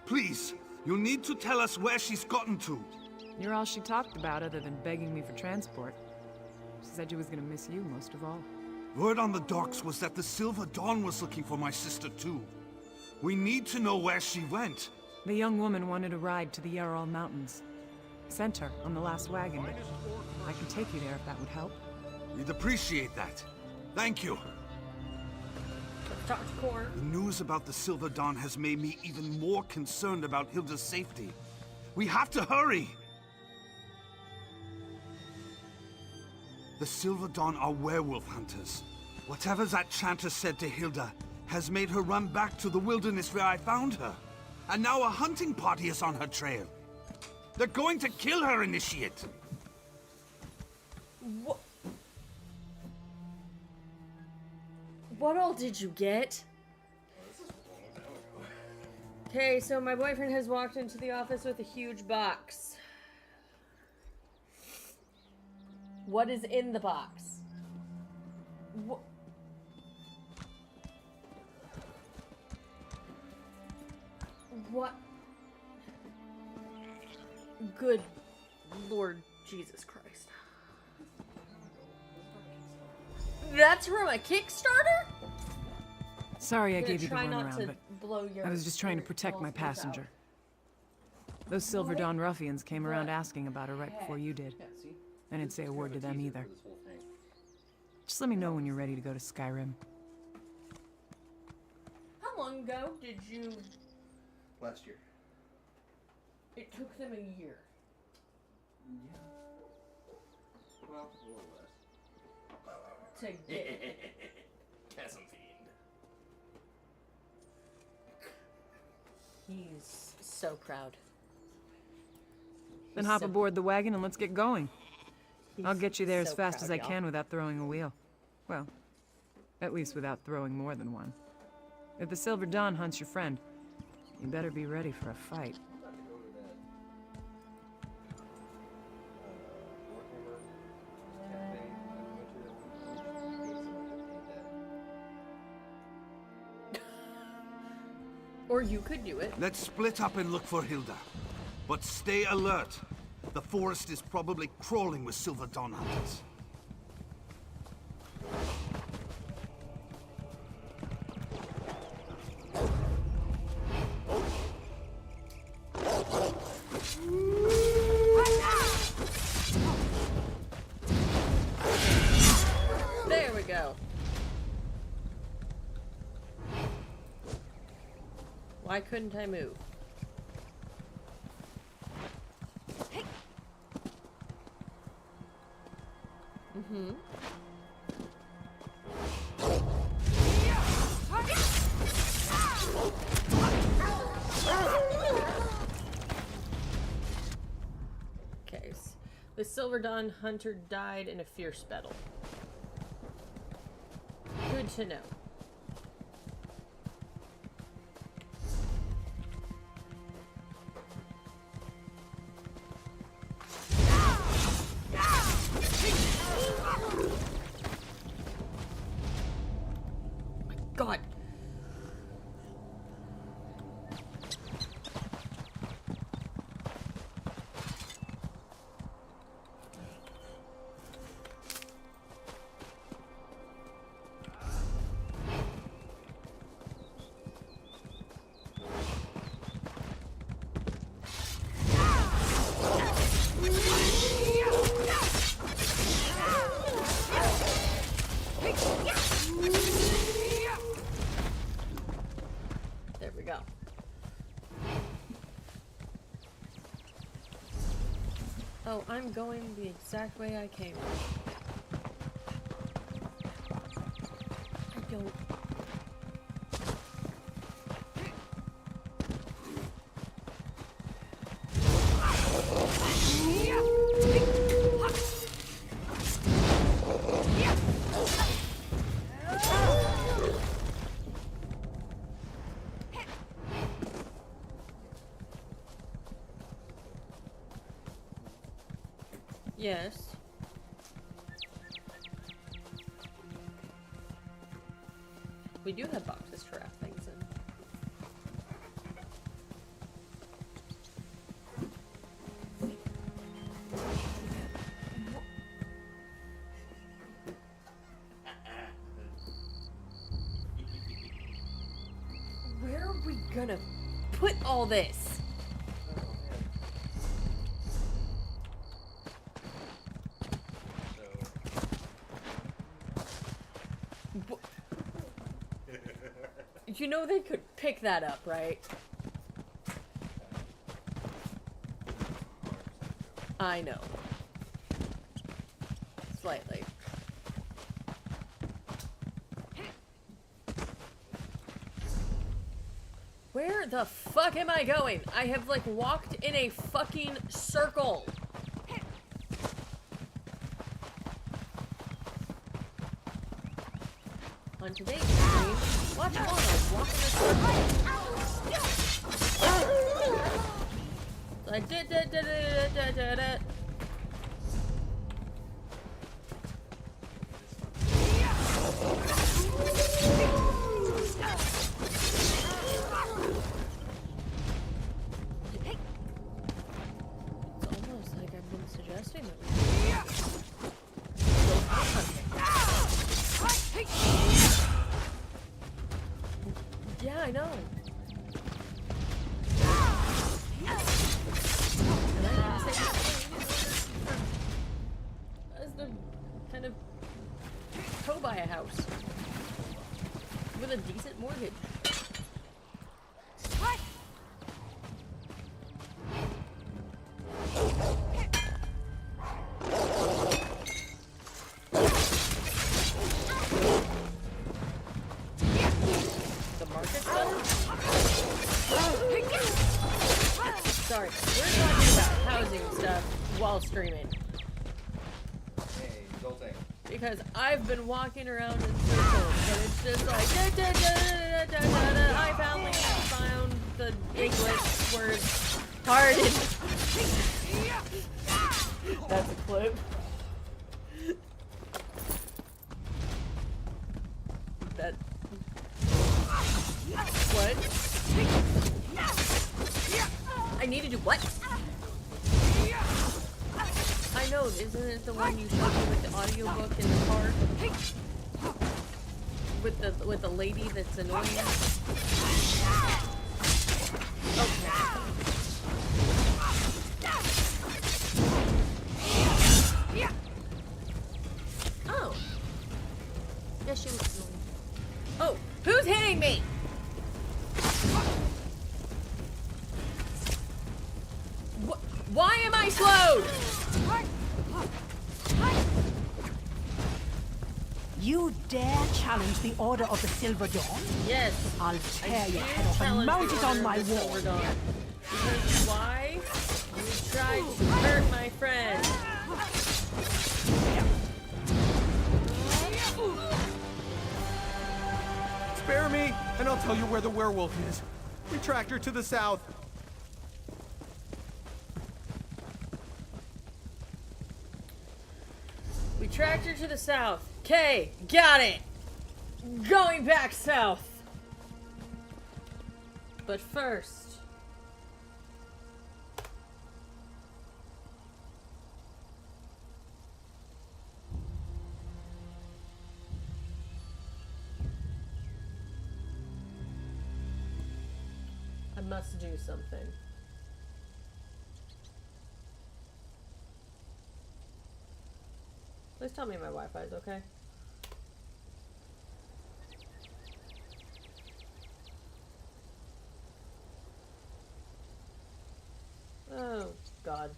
Please, you'll need to tell us where she's gotten to. You're all she talked about other than begging me for transport. She said she was gonna miss you most of all. Word on the docks was that the Silver Dawn was looking for my sister too. We need to know where she went. The young woman wanted a ride to the Yarral Mountains. Sent her on the last wagon, but I can take you there if that would help. We'd appreciate that. Thank you. The news about the Silver Dawn has made me even more concerned about Hilda's safety. We have to hurry! The Silver Dawn are werewolf hunters. Whatever that chanter said to Hilda has made her run back to the wilderness where I found her. And now a hunting party is on her trail. They're going to kill her, Initiate! What all did you get? Okay, so my boyfriend has walked into the office with a huge box. What is in the box? What? Good Lord Jesus Christ. That's from a Kickstarter? Sorry I gave you the runaround, but blow your I was just trying to protect my passenger. Those Silver Dawn ruffians came around asking about her right before you did. I didn't say a word to them either. Just let me know when you're ready to go to Skyrim. How long ago did you... Last year. It took them a year. Yeah. Well, a little less. To get... Chasm feed. He's so proud. Then hop aboard the wagon and let's get going. I'll get you there as so fast proud, as I y'all. can without throwing a wheel. Well, at least without throwing more than one. If the Silver Dawn hunts your friend, you better be ready for a fight. Or you could do it. Let's split up and look for Hilda. But stay alert. The forest is probably crawling with Silver Dawn hunters. There we go. Why couldn't I move? Mm-hmm. Okay, the Silver Dawn hunter died in a fierce battle. Good to know. God. There we go. Oh, I'm going the exact way I came. I don't... Yes. We do have boxes to wrap things in. Where are we gonna put all this? You know they could pick that up, right? I know. Slightly. Where the fuck am I going? I have, like, walked in a fucking circle. On today's stream, watch Mono walk in a circle. So I did. It's almost like I've been suggesting that we yeah, I know. And I didn't say while streaming. Hey, adulting. Because I've been walking around in circles, but it's just like I finally found the English word pardon. That's a clip. That. What? I need to do what? I know, isn't it the one you showed me with the audiobook in the car? With the lady that's annoying? Okay. Oh. Yeah, she was annoying. Oh, who's hitting me? Why am I slowed? You dare challenge the Order of the Silver Dawn? Yes. I'll tear your head off and mount it on my wall. Because why? You tried to hurt my friend. Spare me, and I'll tell you where the werewolf is. We tracked her to the south. We tracked her to the south. Okay, got it. Going back south. But first, I must do something. Please tell me my Wi-Fi is okay. Oh, God.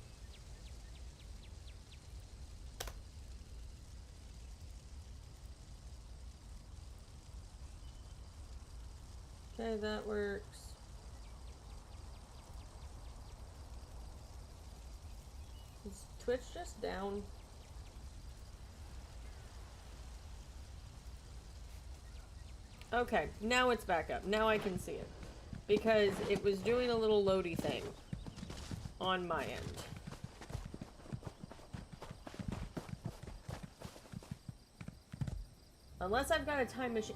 Okay, that works. Is Twitch just down? Okay, now it's back up. Now I can see it. Because it was doing a little loady thing on my end. Unless I've got a time machine.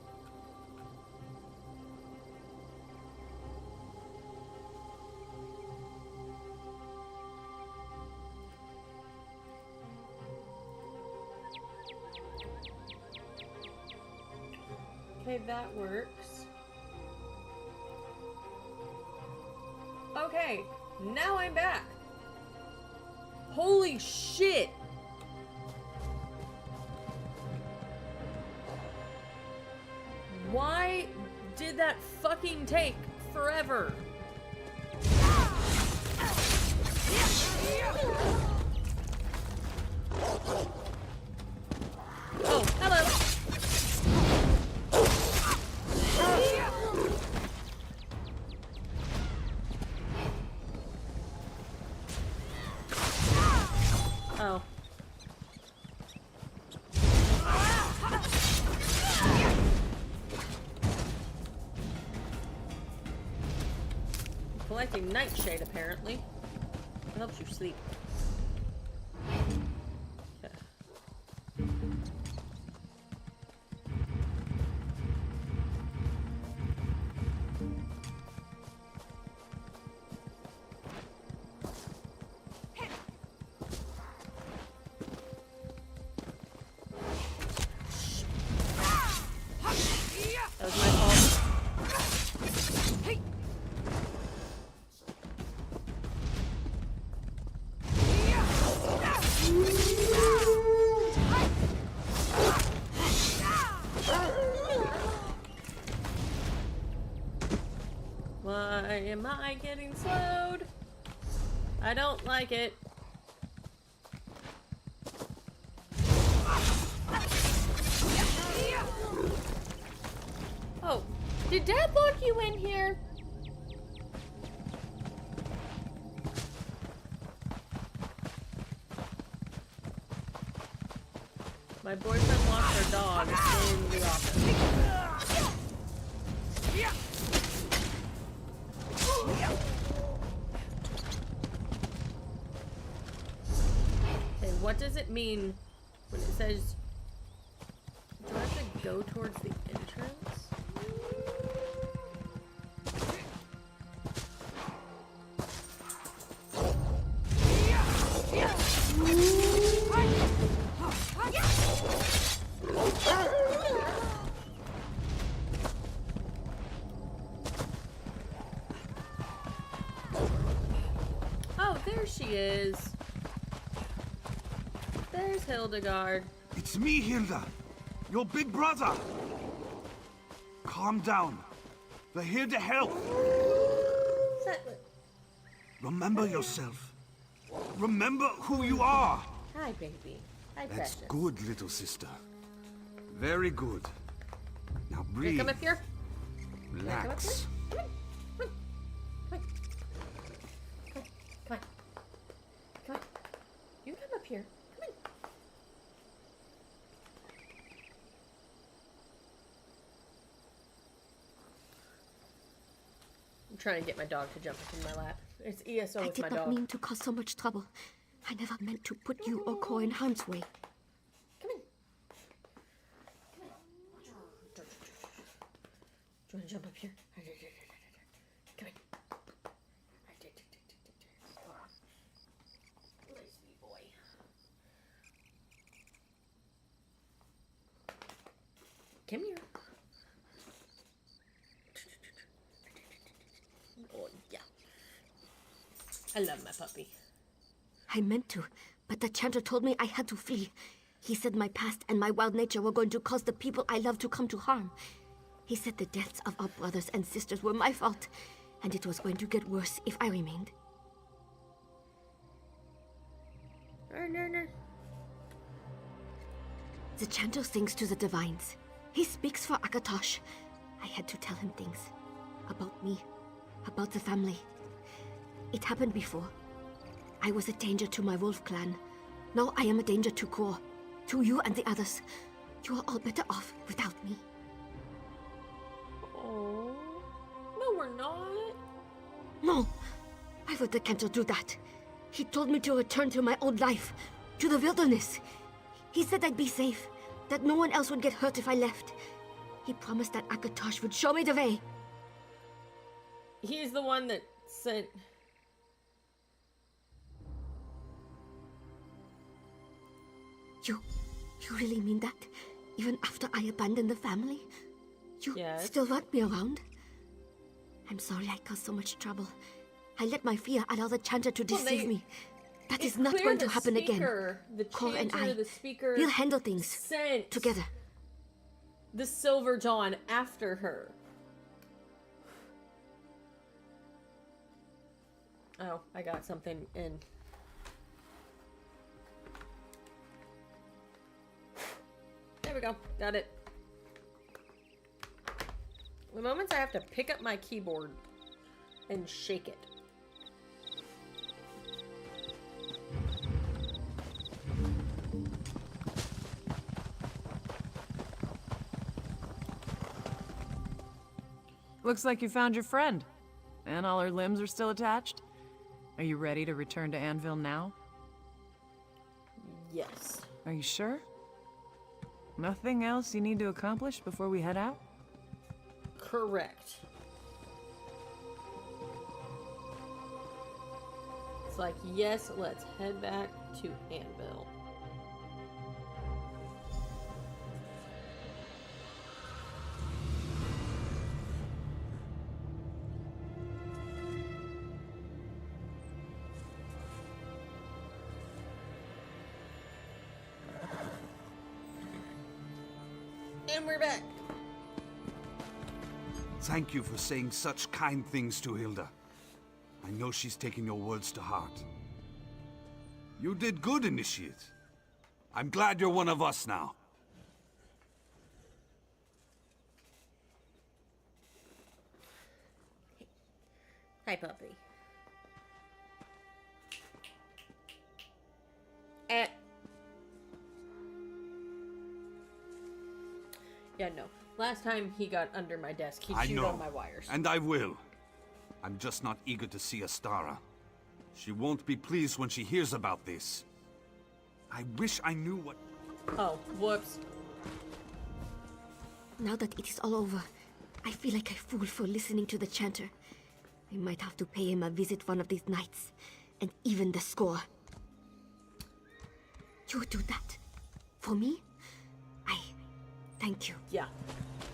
Okay, that works. Okay, now I'm back. Holy shit! Why did that fucking take forever? Oh, hello! Oh. Collecting nightshade, apparently. It helps you sleep. Okay. That was my fault. Why am I getting slowed? I don't like it. Oh, did Dad lock you in here? My boyfriend lost our dog in the office. Okay, what does it mean when it says, do I have to go towards the entrance? Oh, there she is. There's Hildegard. It's me, Hilda. Your big brother. Calm down. We're here to help. Remember yourself. Remember who you are. Hi, baby. Hi, That's precious. good, little sister. Very good. Now breathe. Come up here. Relax. Come on. Come on. You come up here. Come on. I'm trying to get my dog to jump into my lap. It's ESO I with did my not dog. mean to cause so much trouble. I never meant to put you or Cor in harm's way. Come in. Do you want to jump up here? Come in. Nice wee boy. Come here. Oh, yeah. I love my puppy. I meant to, but the chanter told me I had to flee. He said my past and my wild nature were going to cause the people I love to come to harm. He said the deaths of our brothers and sisters were my fault, and it was going to get worse if I remained. No. The chanter sings to the divines. He speaks for Akatosh. I had to tell him things. About me. About the family. It happened before. I was a danger to my wolf clan. Now I am a danger to Kor. To you and the others. You are all better off without me. Oh. No, we're not. No. Why would the Cantor do that? He told me to return to my old life. To the wilderness. He said I'd be safe. That no one else would get hurt if I left. He promised that Akatosh would show me the way. He's the one that sent... You really mean that? Even after I abandoned the family? You still want me around? I'm sorry I caused so much trouble. I let my fear allow the chanter to deceive me. That is not going to happen again. Cor and I, we'll handle things together. The Silver Dawn after her. Oh, I got something in. There we go. Got it. The moments I have to pick up my keyboard and shake it. Looks like you found your friend. And all her limbs are still attached? Are you ready to return to Anvil now? Yes. Are you sure? Nothing else you need to accomplish before we head out? Correct. It's like, yes, let's head back to Anvil. And we're back. Thank you for saying such kind things to Hilda. I know she's taking your words to heart. You did good, Initiate. I'm glad you're one of us now. Hi, puppy. Yeah, no. Last time he got under my desk, he I chewed know, on my wires. and I will. I'm just not eager to see Astara. She won't be pleased when she hears about this. I wish I knew what... Oh, whoops. Now that it is all over, I feel like a fool for listening to the chanter. I might have to pay him a visit one of these nights, and even the score. You do that for me? I thank you. Yeah.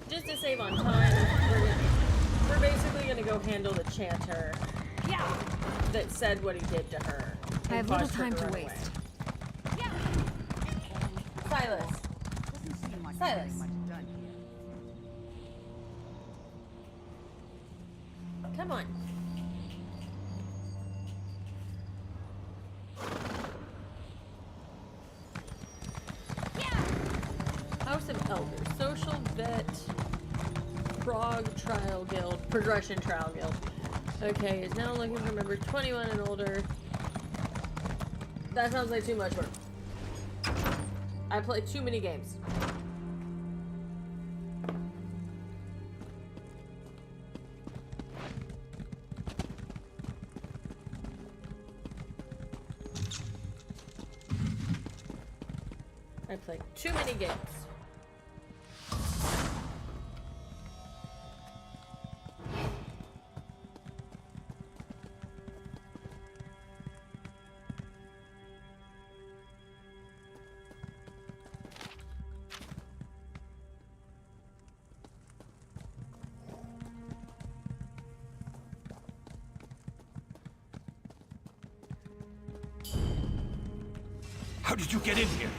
Just to save on time, we're basically gonna go handle the chanter that said what he did to her. I have little time to waste. Silas. Silas. Come on. House of Elders, Social Vet, Prog Trial Guild, Progression Trial Guild. Okay, is now looking for members 21 and older. That sounds like too much work. I play too many games. I play too many games. How did you get in here?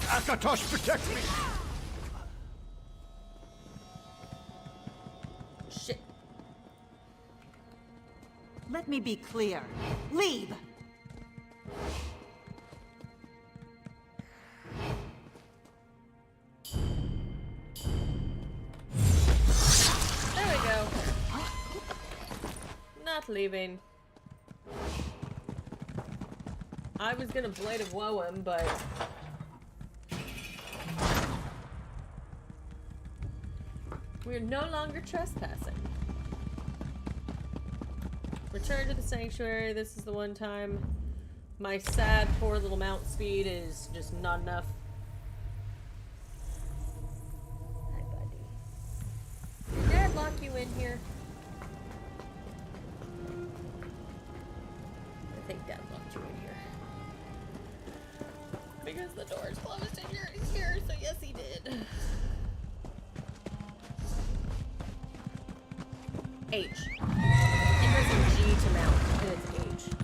Akatosh, protect me! Shit. Let me be clear. Leave! There we go. Not leaving. I was gonna Blade of Woe him, but... we're no longer trespassing. Return to the sanctuary. This is the one time my sad, poor little mount speed is just not enough. Hi, buddy. Did Dad lock you in here? I think Dad locked you in here. Because the door is closed and you're here, so yes, he did. H. It has a G to mount, and it's H.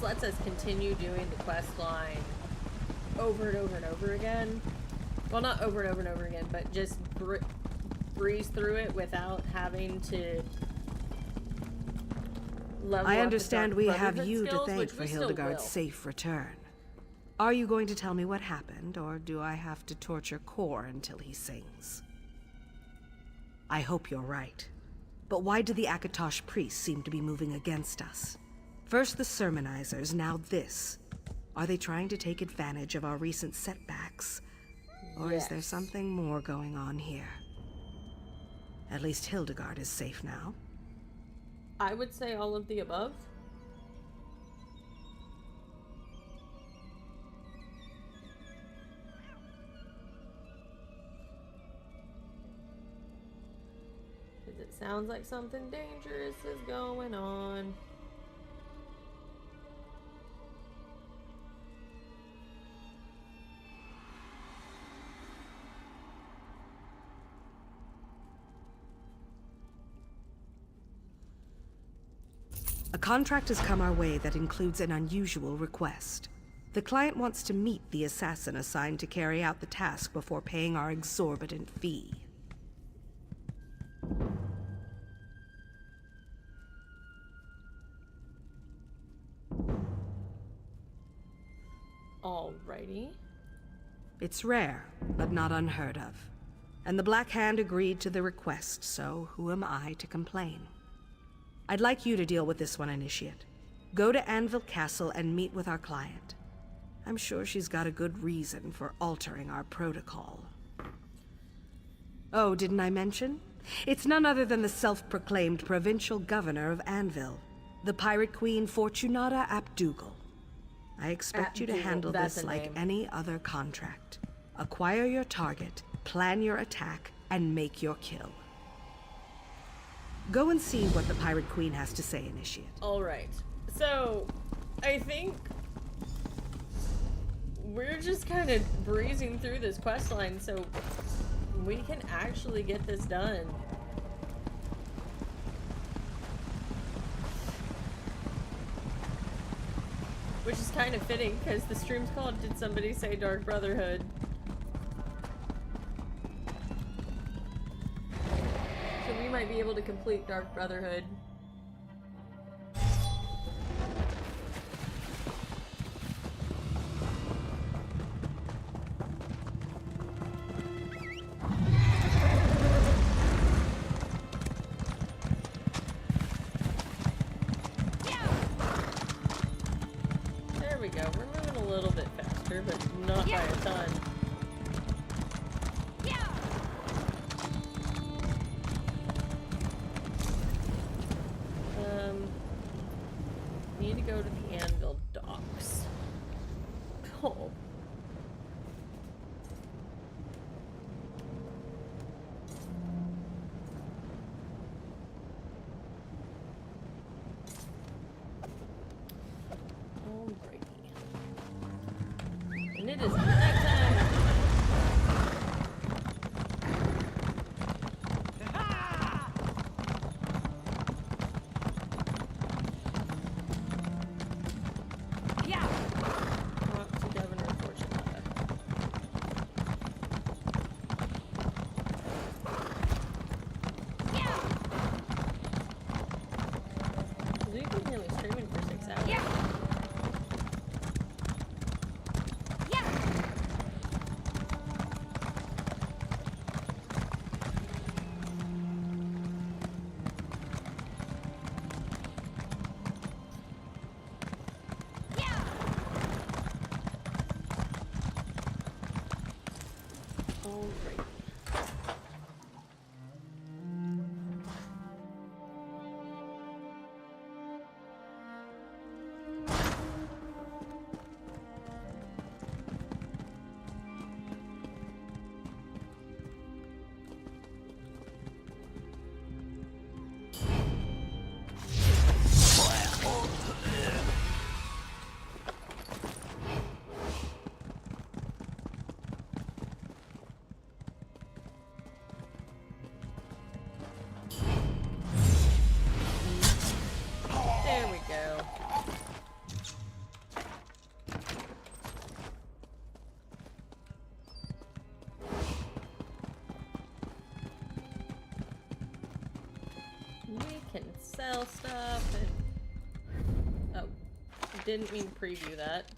Lets us continue doing the quest line over and over and over again. Well, not over and over and over again, but just breeze through it without having to level I up understand the we Brotherhood have you to skills, thank which for we still Hildegard's will. safe return. Are you going to tell me what happened, or do I have to torture Kor until he sings? I hope you're right. But why do the Akatosh priests seem to be moving against us? First the sermonizers, now this. Are they trying to take advantage of our recent setbacks? Or is there something more going on here? At least Hildegard is safe now. I would say all of the above. Because it sounds like something dangerous is going on. A contract has come our way that includes an unusual request. The client wants to meet the assassin assigned to carry out the task before paying our exorbitant fee. Alrighty. It's rare, but not unheard of. And the Black Hand agreed to the request, so who am I to complain? I'd like you to deal with this one, Initiate. Go to Anvil Castle and meet with our client. I'm sure she's got a good reason for altering our protocol. Oh, didn't I mention? It's none other than the self-proclaimed provincial governor of Anvil, the Pirate Queen Fortunata Abdugal. I expect you to handle this like any other contract. Acquire your target, plan your attack, and make your kill. Go and see what the Pirate Queen has to say, Initiate. Alright. So, I think we're just kind of breezing through this questline so we can actually get this done. Which is kind of fitting because the stream's called Did Somebody Say Dark Brotherhood? So we might be able to complete Dark Brotherhood. Sell stuff and... Oh, didn't mean to preview that.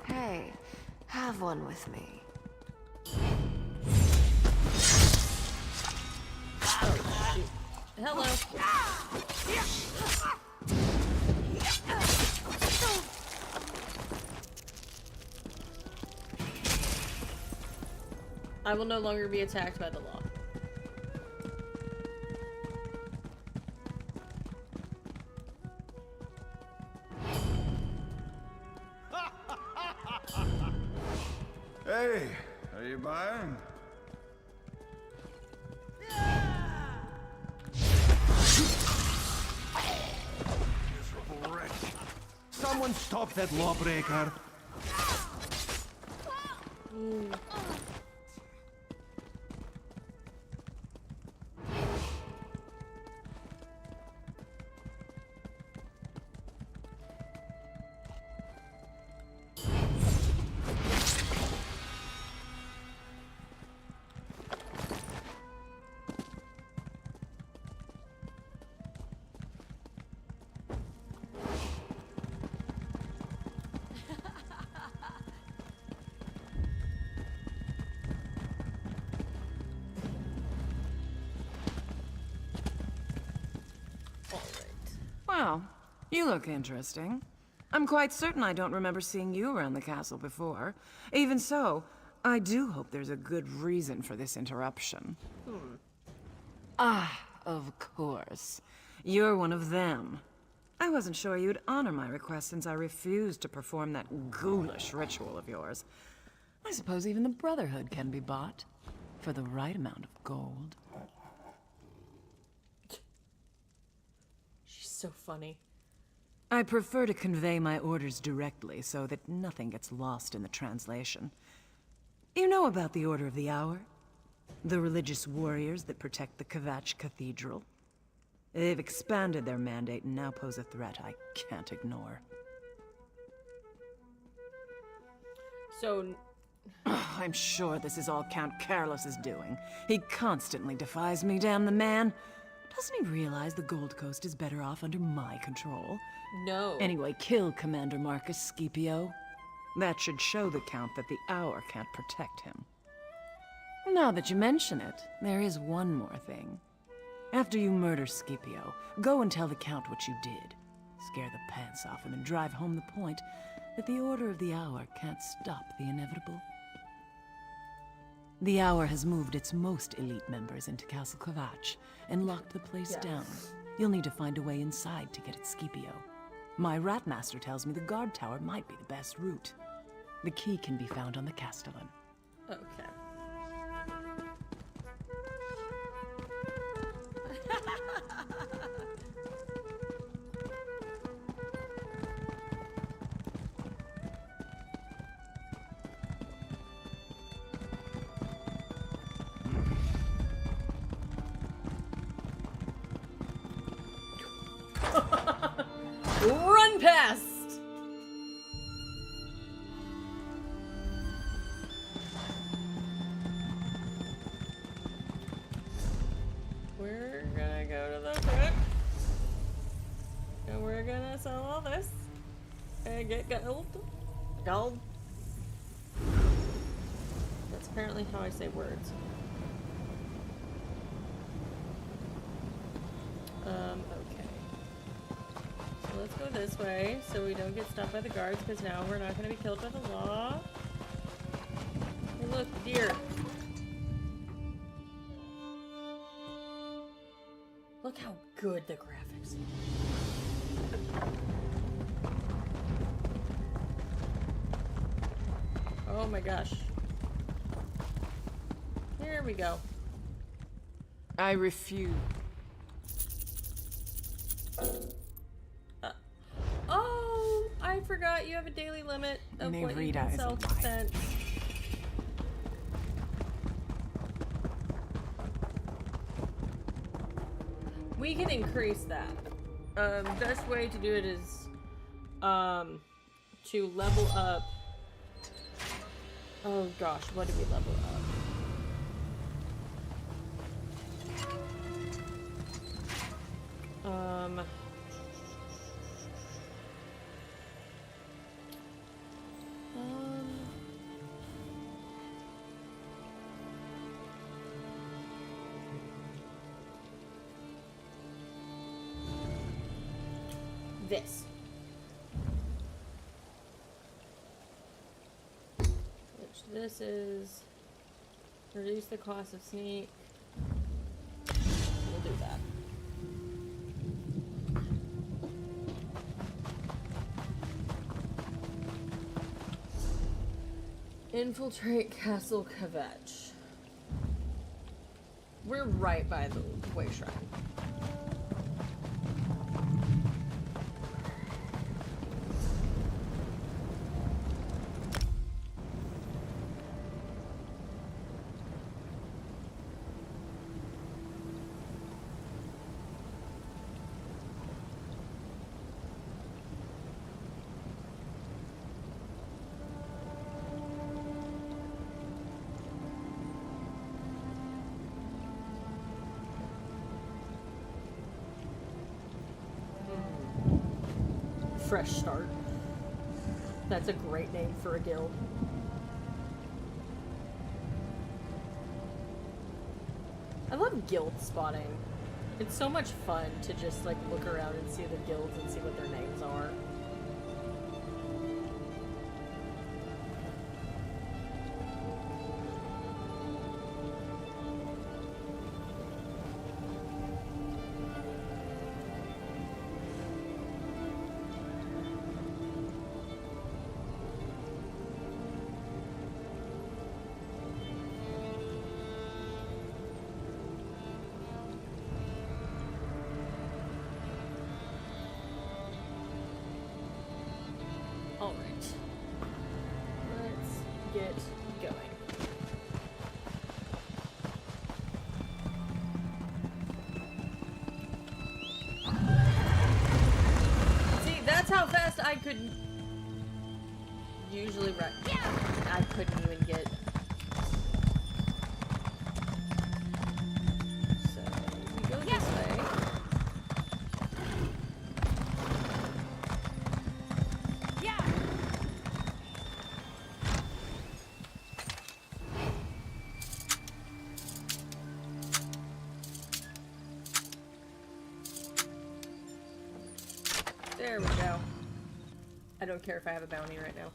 Hey, have one with me. Oh, shoot. Hello. I will no longer be attacked by the law. Hey, are you buying? Miserable wretch. Someone stop that lawbreaker. Well, you look interesting. I'm quite certain I don't remember seeing you around the castle before. Even so, I do hope there's a good reason for this interruption. Ah, of course. You're one of them. I wasn't sure you'd honor my request since I refused to perform that ghoulish ritual of yours. I suppose even the Brotherhood can be bought for the right amount of gold. So funny. I prefer to convey my orders directly so that nothing gets lost in the translation. You know about the Order of the Hour? The religious warriors that protect the Kvatch Cathedral? They've expanded their mandate and now pose a threat I can't ignore. So... I'm sure this is all Count Carlos's doing. He constantly defies me, damn the man. Doesn't he realize the Gold Coast is better off under my control? No. Anyway, kill Commander Marcus Scipio. That should show the Count that the Hour can't protect him. Now that you mention it, there is one more thing. After you murder Scipio, go and tell the Count what you did. Scare the pants off him and drive home the point that the Order of the Hour can't stop the inevitable. The Hour has moved its most elite members into Castle Kvatch and locked the place down. You'll need to find a way inside to get at Scipio. My Ratmaster tells me the guard tower might be the best route. The key can be found on the Castellan. Okay. Run past! We're gonna go to the crypt. And we're gonna sell all this. And get gold. Gold. That's apparently how I say words. Okay. So let's go this way so we don't get stopped by the guards, because now we're not going to be killed by the law. Hey, look, deer. Look how good the graphics are. Oh my gosh. Here we go. I refuse. Oh, I forgot you have a daily limit of what you can self-defense. We can increase that. Best way to do it is to level up. Oh gosh, what did we level up? This. Which this is reduce the cost of sneak. We'll do that. Infiltrate Castle Kvetch. We're right by the Way Shrine. Fresh Start. That's a great name for a guild. I love guild spotting. It's so much fun to just like look around and see the guilds and see what their names are. Alright. Let's get going. See, that's how fast I could usually run. I couldn't even get. So we go this way. There we go. I don't care if I have a bounty right now.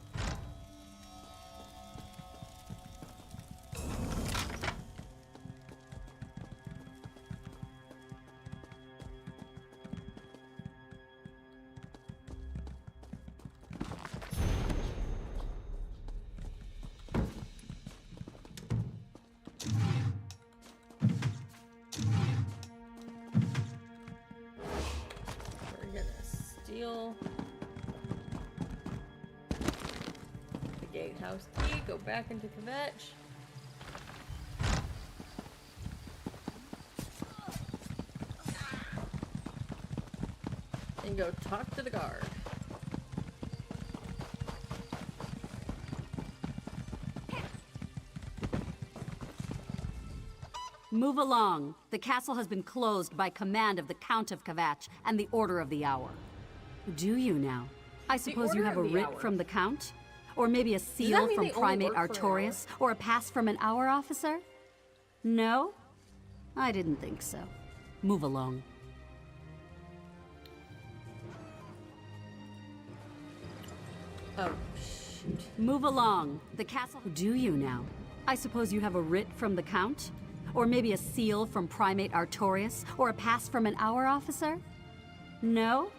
Steal the gatehouse key, go back into Kvetch. And go talk to the guard. Move along. The castle has been closed by command of the Count of Kvetch and the Order of the Hour. Do you now? I suppose you have a writ from the Count? Or maybe a seal from Primate Artorius? Or a pass from an Hour officer? No? I didn't think so. Move along. Oh, shoot. Move along. The castle... Do you now? I suppose you have a writ from the Count? Or maybe a seal from Primate Artorius? Or a pass from an Hour officer? No?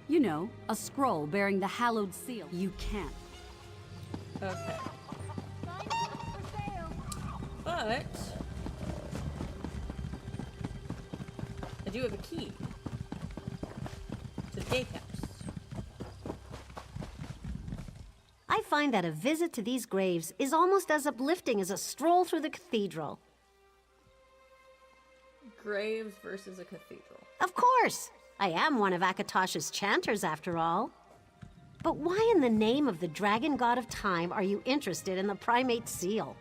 You know, a scroll bearing the hallowed seal. You can't. Okay. But I do have a key to the gatehouse. I find that a visit to these graves is almost as uplifting as a stroll through the cathedral. Graves versus a cathedral. Of course! I am one of Akatosh's chanters, after all. But why in the name of the dragon god of time are you interested in the primate seal?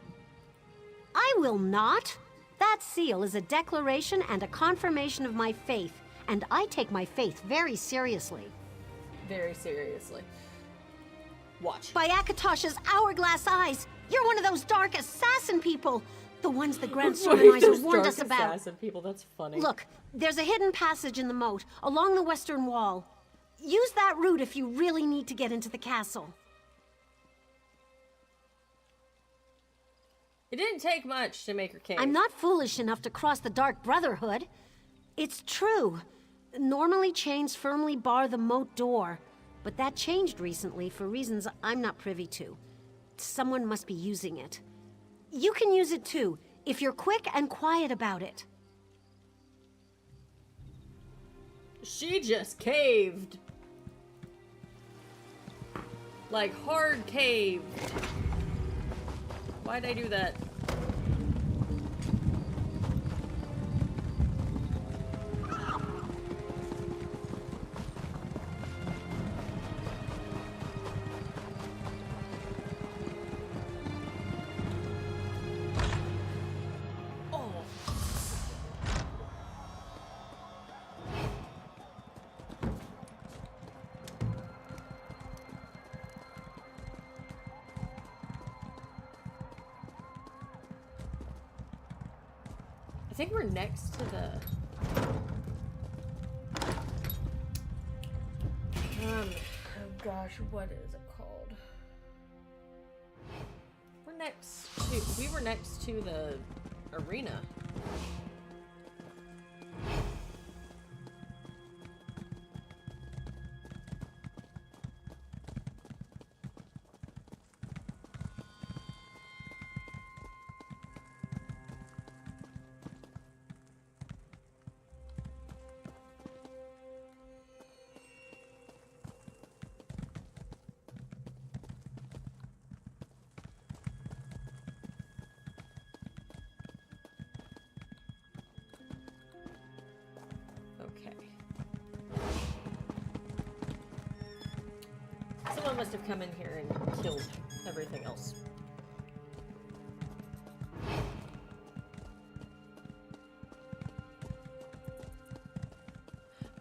I will not! That seal is a declaration and a confirmation of my faith, and I take my faith very seriously. Very seriously. Watch. By Akatosh's hourglass eyes, you're one of those dark assassin people! The ones the Grand Sodommizer warned us about. Assassin people, that's funny. Look, there's a hidden passage in the moat, along the western wall. Use that route if you really need to get into the castle. It didn't take much to make her cave. I'm not foolish enough to cross the Dark Brotherhood. It's true. Normally chains firmly bar the moat door, but that changed recently for reasons I'm not privy to. someone must be using it. You can use it too, if you're quick and quiet about it. She just caved. Like, hard caved. Why'd I do that? I think we're next to the... oh gosh, what is it called? We were next to the arena. Someone must have come in here and killed everything else.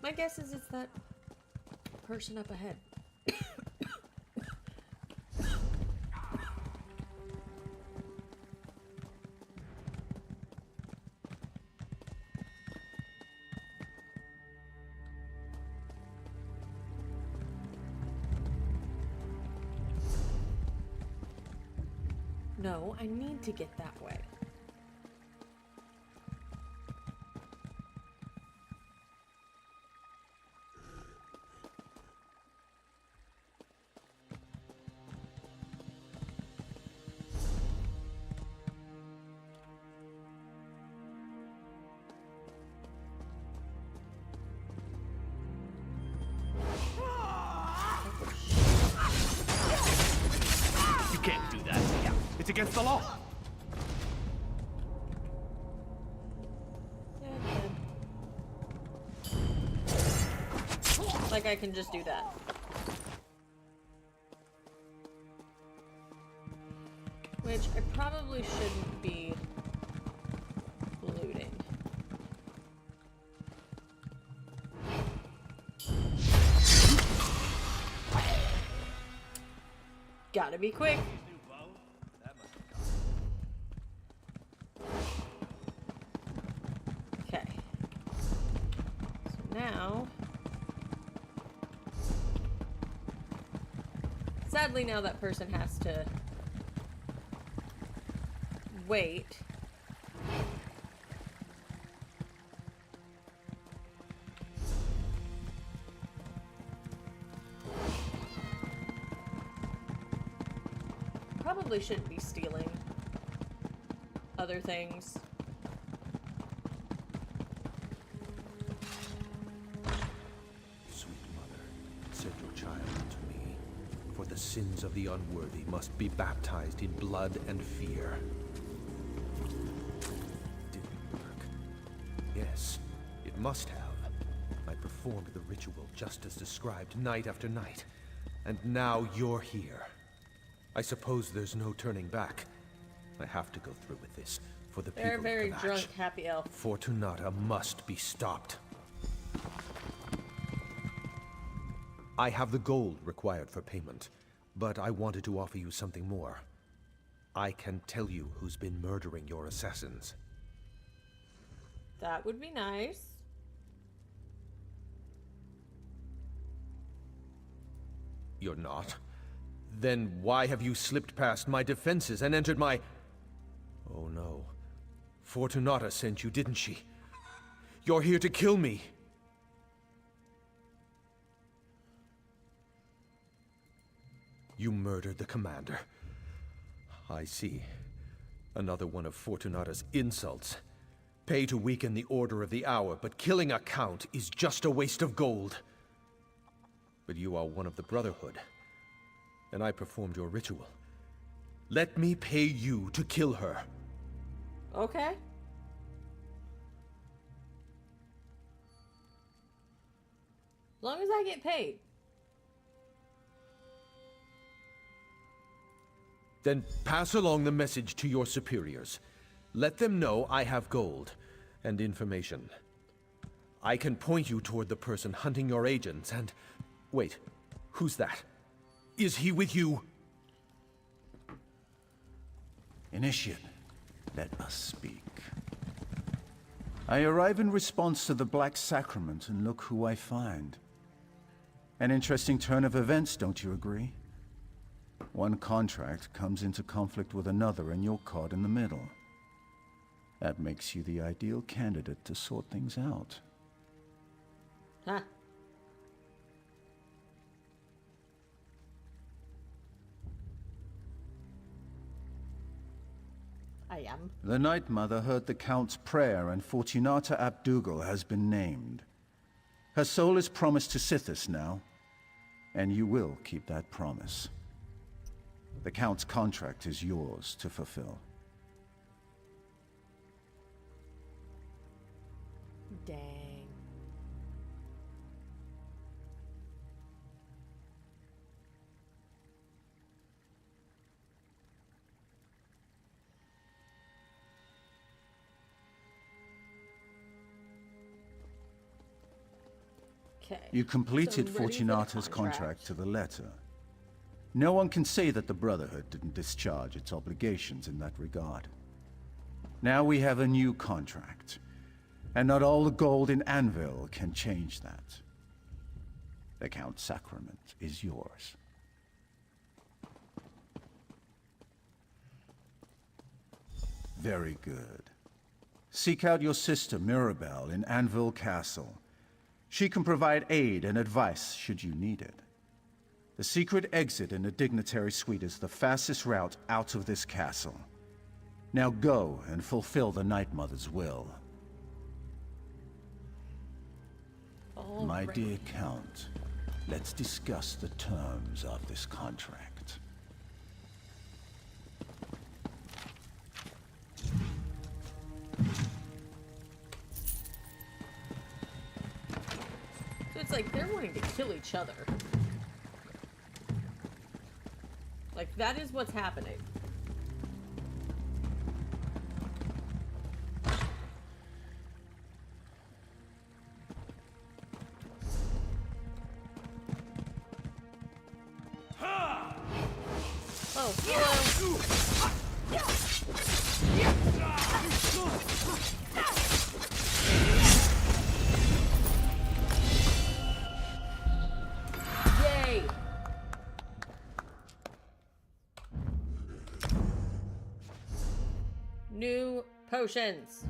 My guess is it's that person up ahead. No, I need to get that way. You can't do that. It's against the law. Like I can just do that. Which I probably shouldn't be looting. Gotta be quick. Okay. So now... sadly, now that person has to wait. Probably shouldn't be stealing other things. Sweet mother, send your child unto me, for the sins of the unworthy must be baptized in blood and fear. Didn't work. Yes, it must have. I performed the ritual just as described night after night, and now you're here. I suppose there's no turning back. I have to go through with this for the people They're very of Kavach. drunk, happy elf. Fortunata must be stopped. I have the gold required for payment, but I wanted to offer you something more. I can tell you who's been murdering your assassins. That would be nice. You're not? Then why have you slipped past my defenses and entered my... Oh no. Fortunata sent you, didn't she? You're here to kill me! You murdered the commander. I see. Another one of Fortunata's insults. Pay to weaken the Order of the Hour, but killing a count is just a waste of gold. But you are one of the Brotherhood, and I performed your ritual. Let me pay you to kill her. Okay. As long as I get paid. Then pass along the message to your superiors. Let them know I have gold and information. I can point you toward the person hunting your agents and... Wait, who's that? Is he with you? Initiate, let us speak. I arrive in response to the Black Sacrament, and look who I find. An interesting turn of events, don't you agree? One contract comes into conflict with another, and you're caught in the middle. That makes you the ideal candidate to sort things out. Huh. I am. The Night Mother heard the Count's prayer, and Fortunata Abdugal has been named. Her soul is promised to Sithis now, and you will keep that promise. The Count's contract is yours to fulfill. Dang. Okay. You completed So ready for the Fortunata's contract to the letter. No one can say that the Brotherhood didn't discharge its obligations in that regard. Now we have a new contract, and not all the gold in Anvil can change that. The Count's sacrament is yours. Very good. Seek out your sister Mirabelle in Anvil Castle. She can provide aid and advice should you need it. The secret exit in the Dignitary Suite is the fastest route out of this castle. Now go and fulfill the Night Mother's will. My dear Count, let's discuss the terms of this contract. So it's like they're wanting to kill each other. Like, that is what's happening. Oh, hello. Yay! New potions.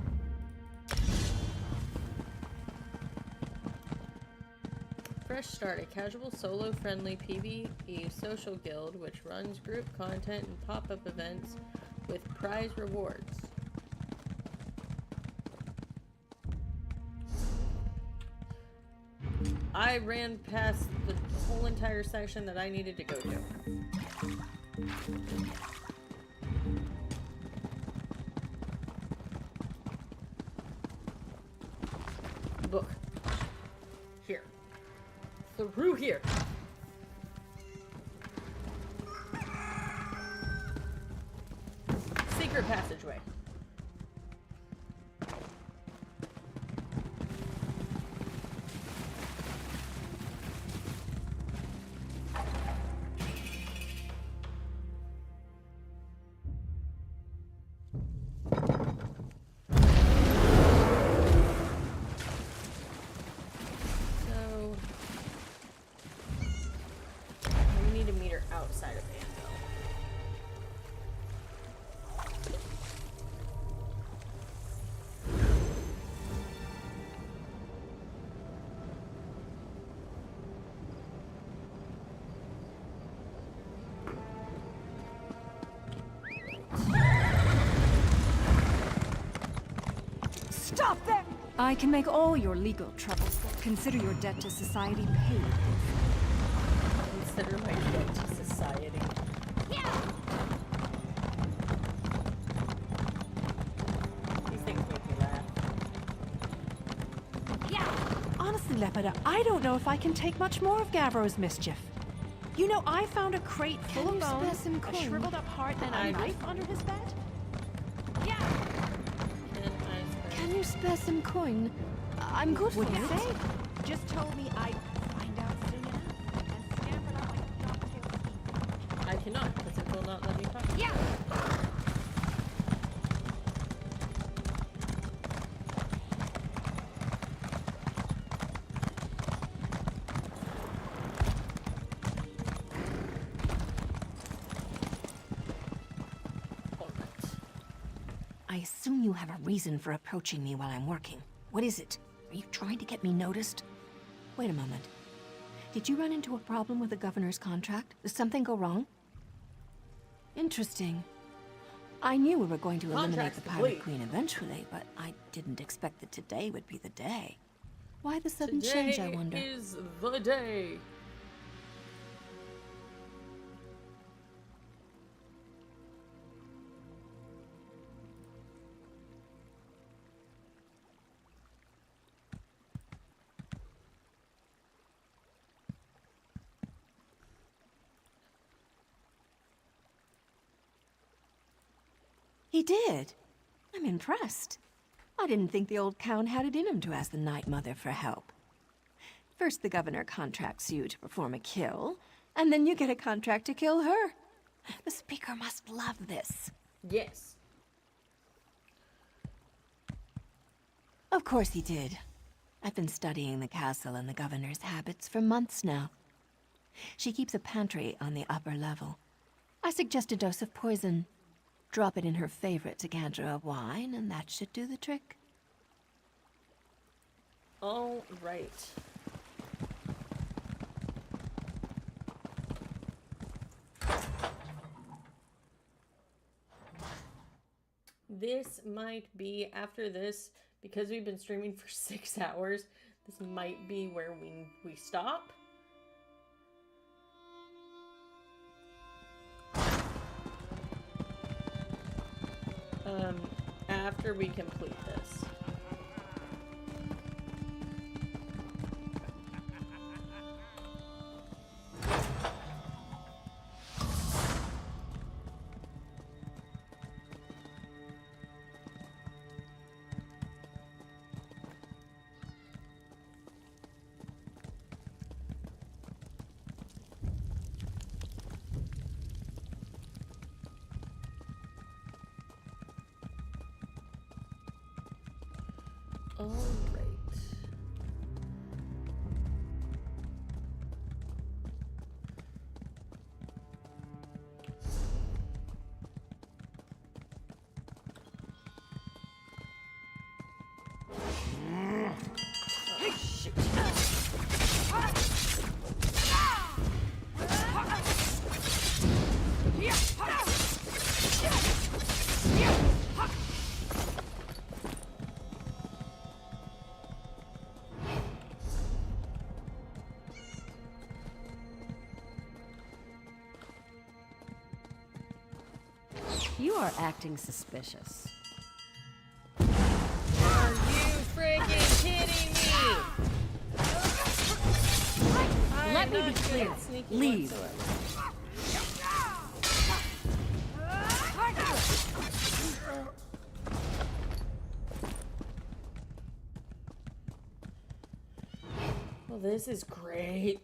Fresh Start, a casual, solo-friendly PvE social guild which runs group content and pop-up events with prize rewards. I ran past the whole entire section that I needed to go to. Book. Here. Through here. Secret passageway. Outside of Anvil. I can make all your legal troubles. Consider your debt to society paid. Consider my debt to society. These things make me laugh. Honestly, Lepida, I don't know if I can take much more of Gavro's mischief. You know, I found a crate full of bones, a shriveled up heart, and a knife under his bed. Can you spare some coin? I'm good for it. Say? Just told me I'd find out soon enough and scampered out like a dog-tailed thief. I cannot, because it will not let me talk. Yeah! I assume you have a reason for approaching me while I'm working. What is it? Are you trying to get me noticed? Wait a moment. Did you run into a problem with the governor's contract? Did something go wrong? Interesting. I knew we were going to eliminate the Pirate Queen eventually, but I didn't expect that today would be the day. Why the sudden change, I wonder? Today is the day. He did. I'm impressed. I didn't think the old Count had it in him to ask the Night Mother for help. First the governor contracts you to perform a kill, and then you get a contract to kill her. The Speaker must love this. Yes. Of course he did. I've been studying the castle and the governor's habits for months now. She keeps a pantry on the upper level. I suggest a dose of poison. Drop it in her favorite decanter of wine, and that should do the trick. All right. This might be, after this, because we've been streaming for 6 hours, this might be where we stop. After we complete this. All right. Oh, shit. You are acting suspicious. Are you freaking kidding me? Let me be clear. Leave. Well, this is great.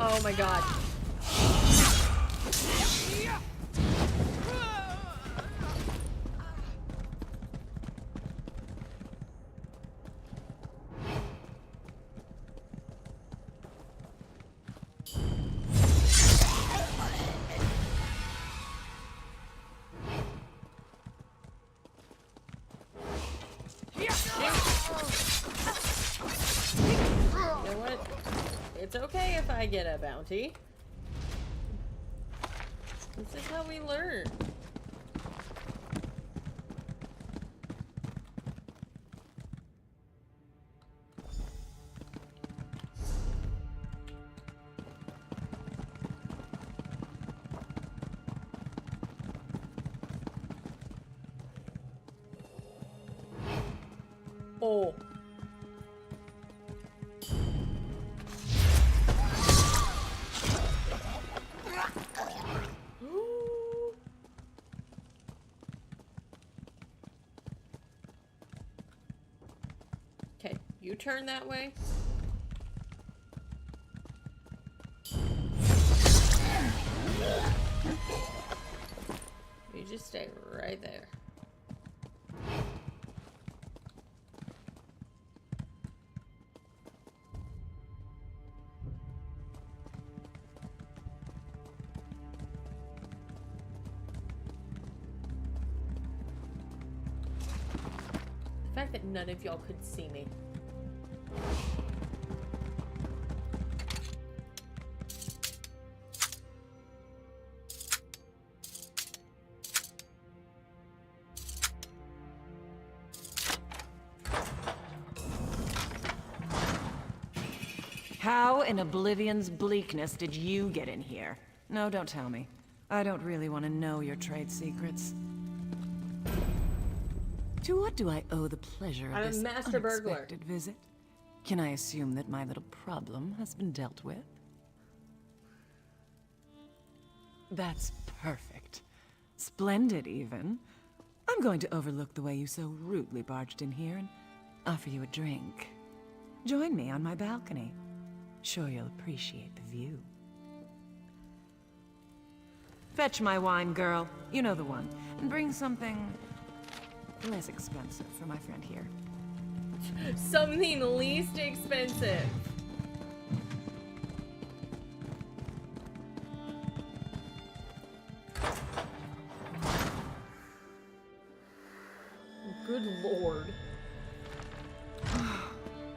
Oh my god. It's okay if I get a bounty. This is how we learn. Oh. Okay, you turn that way. You just stay right there. The fact that none of y'all could see me. How in Oblivion's bleakness did you get in here? No, don't tell me. I don't really want to know your trade secrets. To what do I owe the pleasure of this master burglar. unexpected visit? Can I assume that my little problem has been dealt with? That's perfect. Splendid, even. I'm going to overlook the way you so rudely barged in here and offer you a drink. Join me on my balcony. Sure you'll appreciate the view. Fetch my wine, girl. You know the one. And bring something less expensive for my friend here. Something least expensive. Good lord.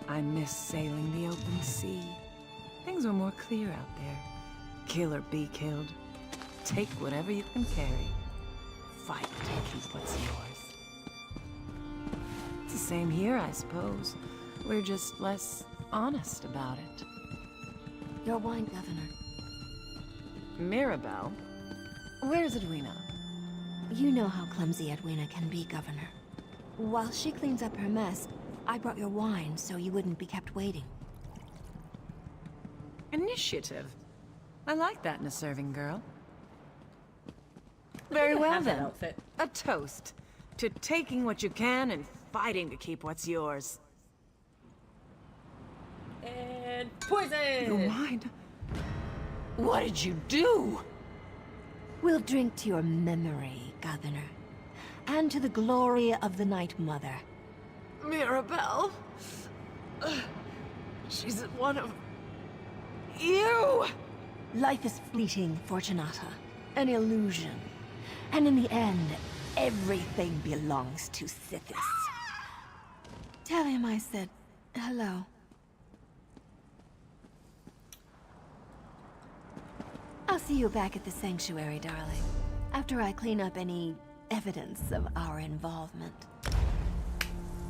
I miss sailing the open sea. Things were more clear out there. Kill or be killed. Take whatever you can carry. Fight to keep what's yours. It's the same here, I suppose. We're just less honest about it. Your wine, Governor. Mirabelle? Where's Edwina? You know how clumsy Edwina can be, Governor. While she cleans up her mess, I brought your wine so you wouldn't be kept waiting. Initiative. I like that in a serving girl. Very well have that then. outfit. A toast to taking what you can and fighting to keep what's yours. And poison! Your wine? What did you do? We'll drink to your memory, Governor. And to the glory of the Night Mother. Mirabelle? She's one of you! Life is fleeting, Fortunata. An illusion. And in the end, everything belongs to Sithis. Tell him I said hello. I'll see you back at the sanctuary, darling. After I clean up any evidence of our involvement.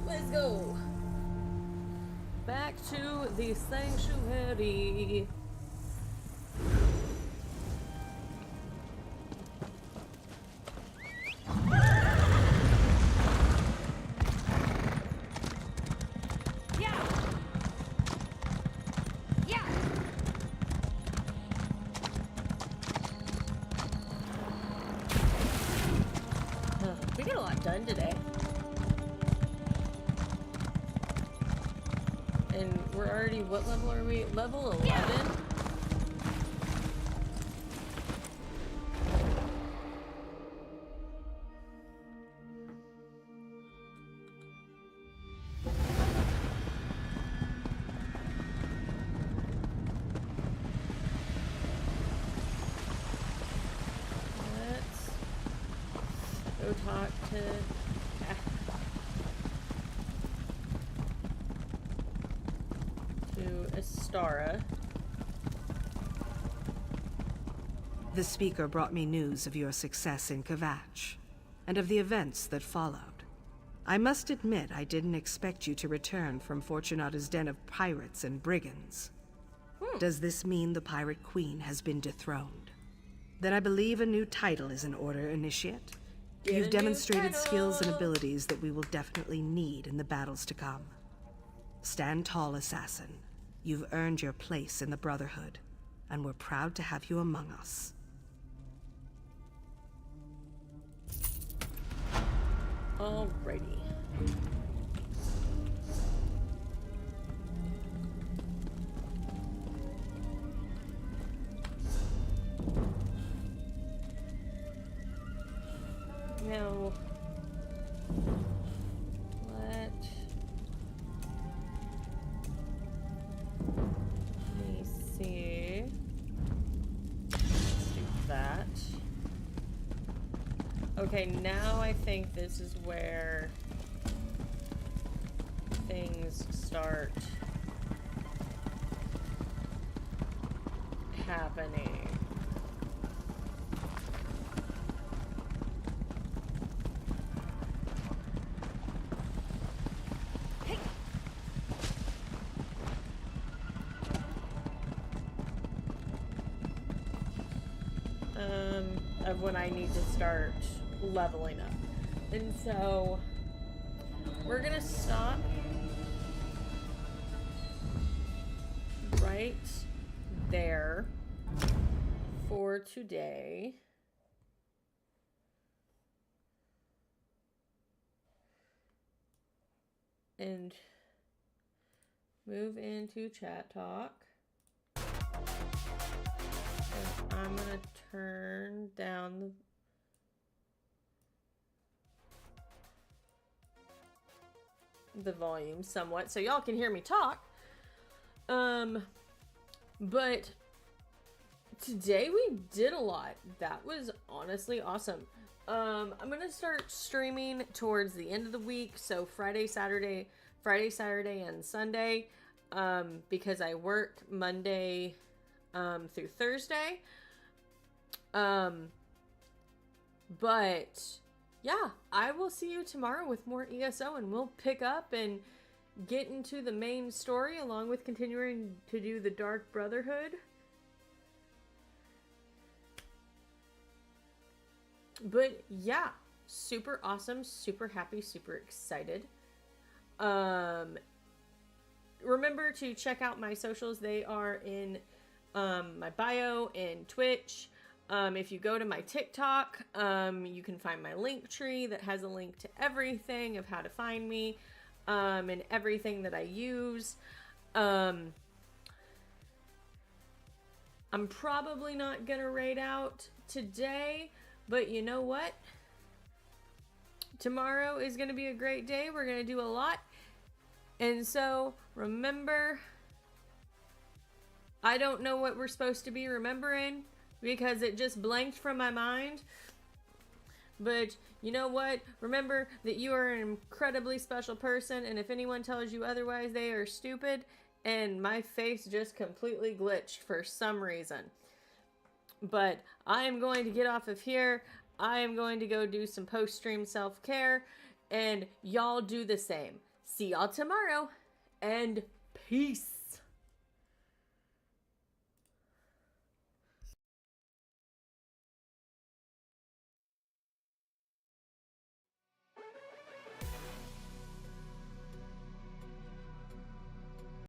Let's go. Back to the sanctuary. We got a lot done today. And we're already, what level are we? Level 11? Let's go talk to Astara. The speaker brought me news of your success in Kvatch, and of the events that followed. I must admit I didn't expect you to return from Fortunata's den of pirates and brigands. Does this mean the Pirate Queen has been dethroned? Then I believe a new title is in order, Initiate. You've demonstrated skills and abilities that we will definitely need in the battles to come. Stand tall, Assassin. You've earned your place in the Brotherhood, and we're proud to have you among us. Alrighty. Now, let me see. Let's do that. Okay, now I think this is where things start happening. Of when I need to start leveling up. And so we're gonna stop right there for today. And move into chat talk. And I'm gonna turn down the volume somewhat so y'all can hear me talk. But today we did a lot. That was honestly awesome. I'm gonna start streaming towards the end of the week, so Friday, Saturday, and Sunday, because I work Monday through Thursday. But yeah, I will see you tomorrow with more ESO, and we'll pick up and get into the main story along with continuing to do the Dark Brotherhood. But yeah, super awesome, super happy, super excited. Remember to check out my socials. They are in my bio in Twitch. If you go to my TikTok, you can find my link tree that has a link to everything of how to find me, and everything that I use. I'm probably not gonna raid out today, but you know what? Tomorrow is gonna be a great day. We're gonna do a lot. And so remember, I don't know what we're supposed to be remembering because it just blanked from my mind. But you know what? Remember that you are an incredibly special person, and if anyone tells you otherwise, they are stupid. And my face just completely glitched for some reason. But I am going to get off of here. I am going to go do some post-stream self-care, and y'all do the same. See y'all tomorrow, and peace.